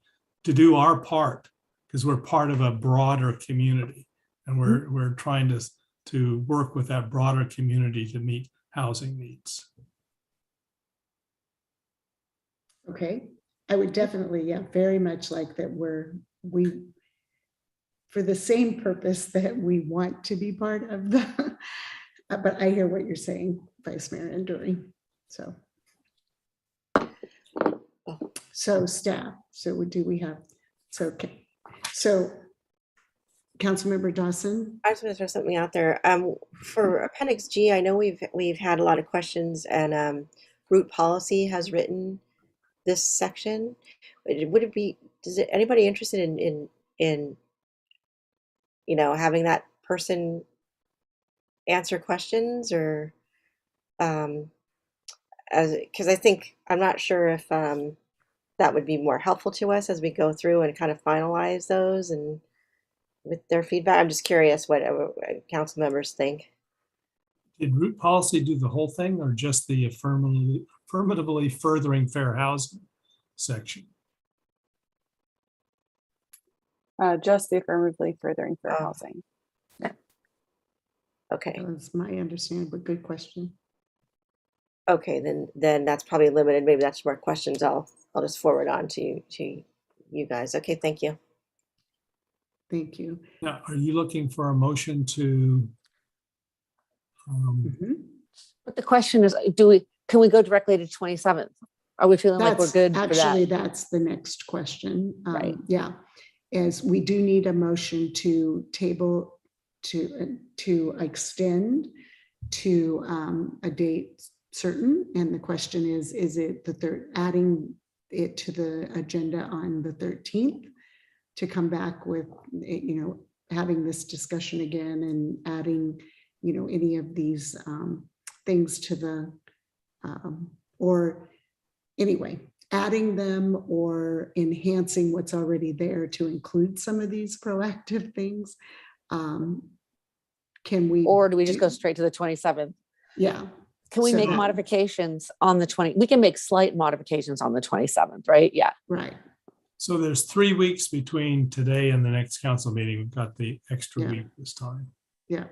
to do our part, because we're part of a broader community, and we're trying to work with that broader community to meet housing needs. Okay, I would definitely, yeah, very much like that we for the same purpose that we want to be part of the, but I hear what you're saying, Vice Mayor Anduri. So staff, okay. So Councilmember Dawson. I just want to throw something out there. For Appendix G, I know we've had a lot of questions, and Root Policy has written this section. Would it be? Anybody interested in having that person answer questions, or because I think I'm not sure if that would be more helpful to us as we go through and kind of finalize those and with their feedback. I'm just curious what council members think. Did Root Policy do the whole thing, or just the affirmatively furthering fair housing section? Just the affirmatively furthering fair housing. Okay. That's my understanding, but good question. Okay, then that's probably limited. Maybe that's more questions I'll just forward on to you guys. Okay, thank you. Thank you. Now, are you looking for a motion to? But the question is, can we go directly to 27th? Are we feeling like we're good Actually, for that? that's the next question. Right. Yeah, as we do need a motion to table to extend to a date certain. And the question is it adding it to the agenda on the 13th to come back with, having this discussion again and adding, any of these things to the, or anyway, adding them or enhancing what's already there to include some of these proactive things. Can we? Or do we just go straight to the 27th? Yeah. Can we make modifications on the 20th? We can make slight modifications on the 27th, right? Yeah. Right. So there's 3 weeks between today and the next council meeting. We've got the extra week this time. Yeah.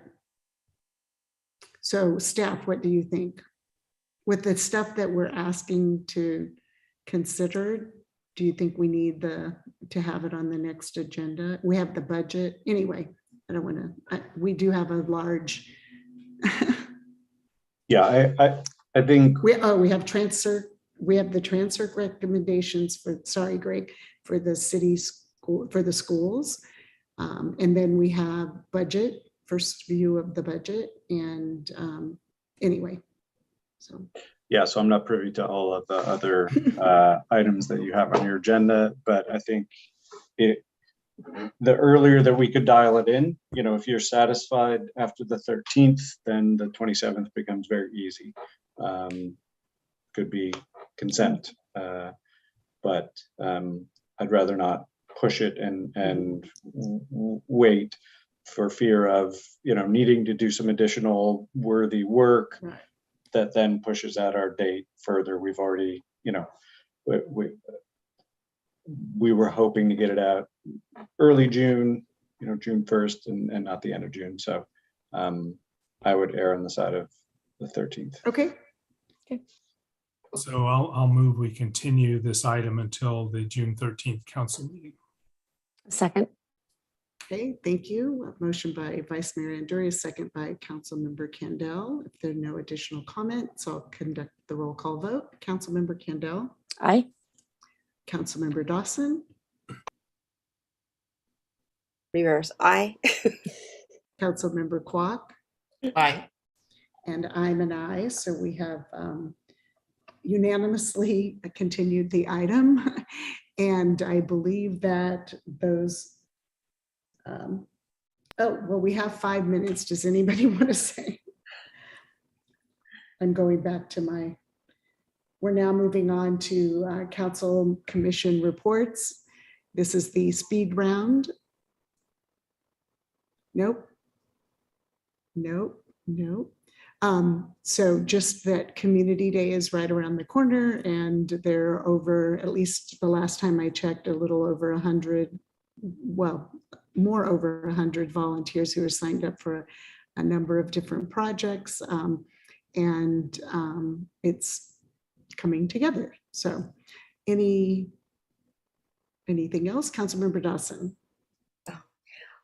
So staff, what do you think? With the stuff that we're asking to consider, do you think we need to have it on the next agenda? We have the budget. Anyway, I don't want to, we do have a large. Yeah, I think. We have transfer. We have the transfer recommendations for, sorry, Greg, for the city school, for the schools. And then we have budget, first view of the budget. And anyway, so. Yeah, so I'm not privy to all of the other items that you have on your agenda, but I think the earlier that we could dial it in, if you're satisfied after the 13th, then the 27th becomes very easy. Could be consent, but I'd rather not push it and wait for fear of needing to do some additional worthy work that then pushes out our date further. We've already, we were hoping to get it out early June, June 1st and not the end of June. So I would err on the side of the 13th. Okay. So I'll move, we continue this item until the June 13th council meeting. Second. Okay, thank you. A motion by Vice Mayor Anduri, a second by Councilmember Candell. If there are no additional comments, I'll conduct the roll call vote. Councilmember Candell. Aye. Councilmember Dawson. Reverse, aye. Councilmember Kwok. Aye. And I'm an aye, so we have unanimously continued the item. And I believe that those, oh, well, we have 5 minutes. Does anybody want to say? I'm going back to my, we're now moving on to council commission reports. This is the speed round. Nope. Nope. Nope. So just that Community Day is right around the corner, and there are over, at least the last time I checked, a little over 100, well, more over 100 volunteers who are signed up for a number of different projects. It's coming together. So anything else? Councilmember Dawson.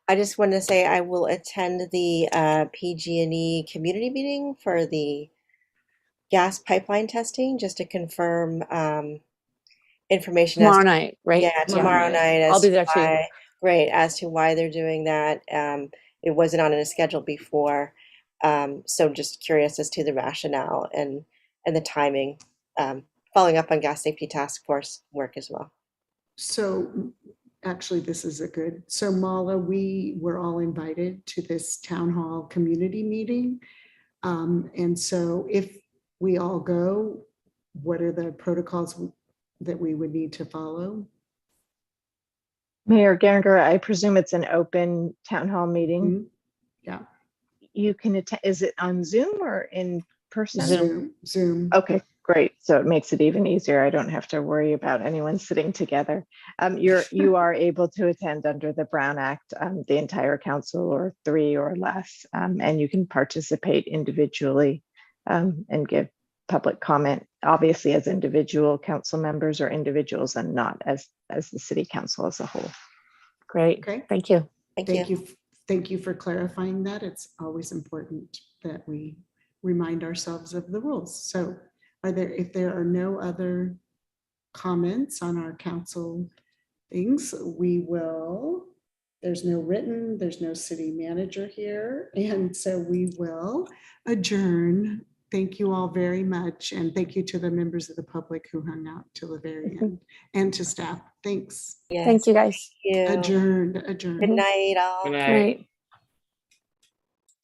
I just want to say I will attend the PG&E community meeting for the gas pipeline testing, just to confirm information. Tomorrow night, right? Yeah, tomorrow night. I'll be there too. Great, as to why they're doing that. It wasn't on a schedule before. So just curious as to the rationale and the timing, following up on gas safety task force work as well. So actually, this is a good, so Mala, we were all invited to this town hall community meeting. And so if we all go, what are the protocols that we would need to follow? Mayor Geringer, I presume it's an open town hall meeting. Yeah. You can attend, is it on Zoom or in person? Zoom. Okay, great. So it makes it even easier. I don't have to worry about anyone sitting together. You are able to attend under the Brown Act, the entire council, or 3 or less, and you can participate individually and give public comment, obviously as individual council members or individuals, and not as the city council as a whole. Great. Okay. Thank you. Thank you. Thank you for clarifying that. It's always important that we remind ourselves of the rules. So if there are no other comments on our council things, there's no written, there's no city manager here. And so we will adjourn. Thank you all very much. And thank you to the members of the public who hung out till the very end, and to staff. Thanks. Yes. Thank you, guys. Thank you. Adjourned. Good night, all. Good night. Right.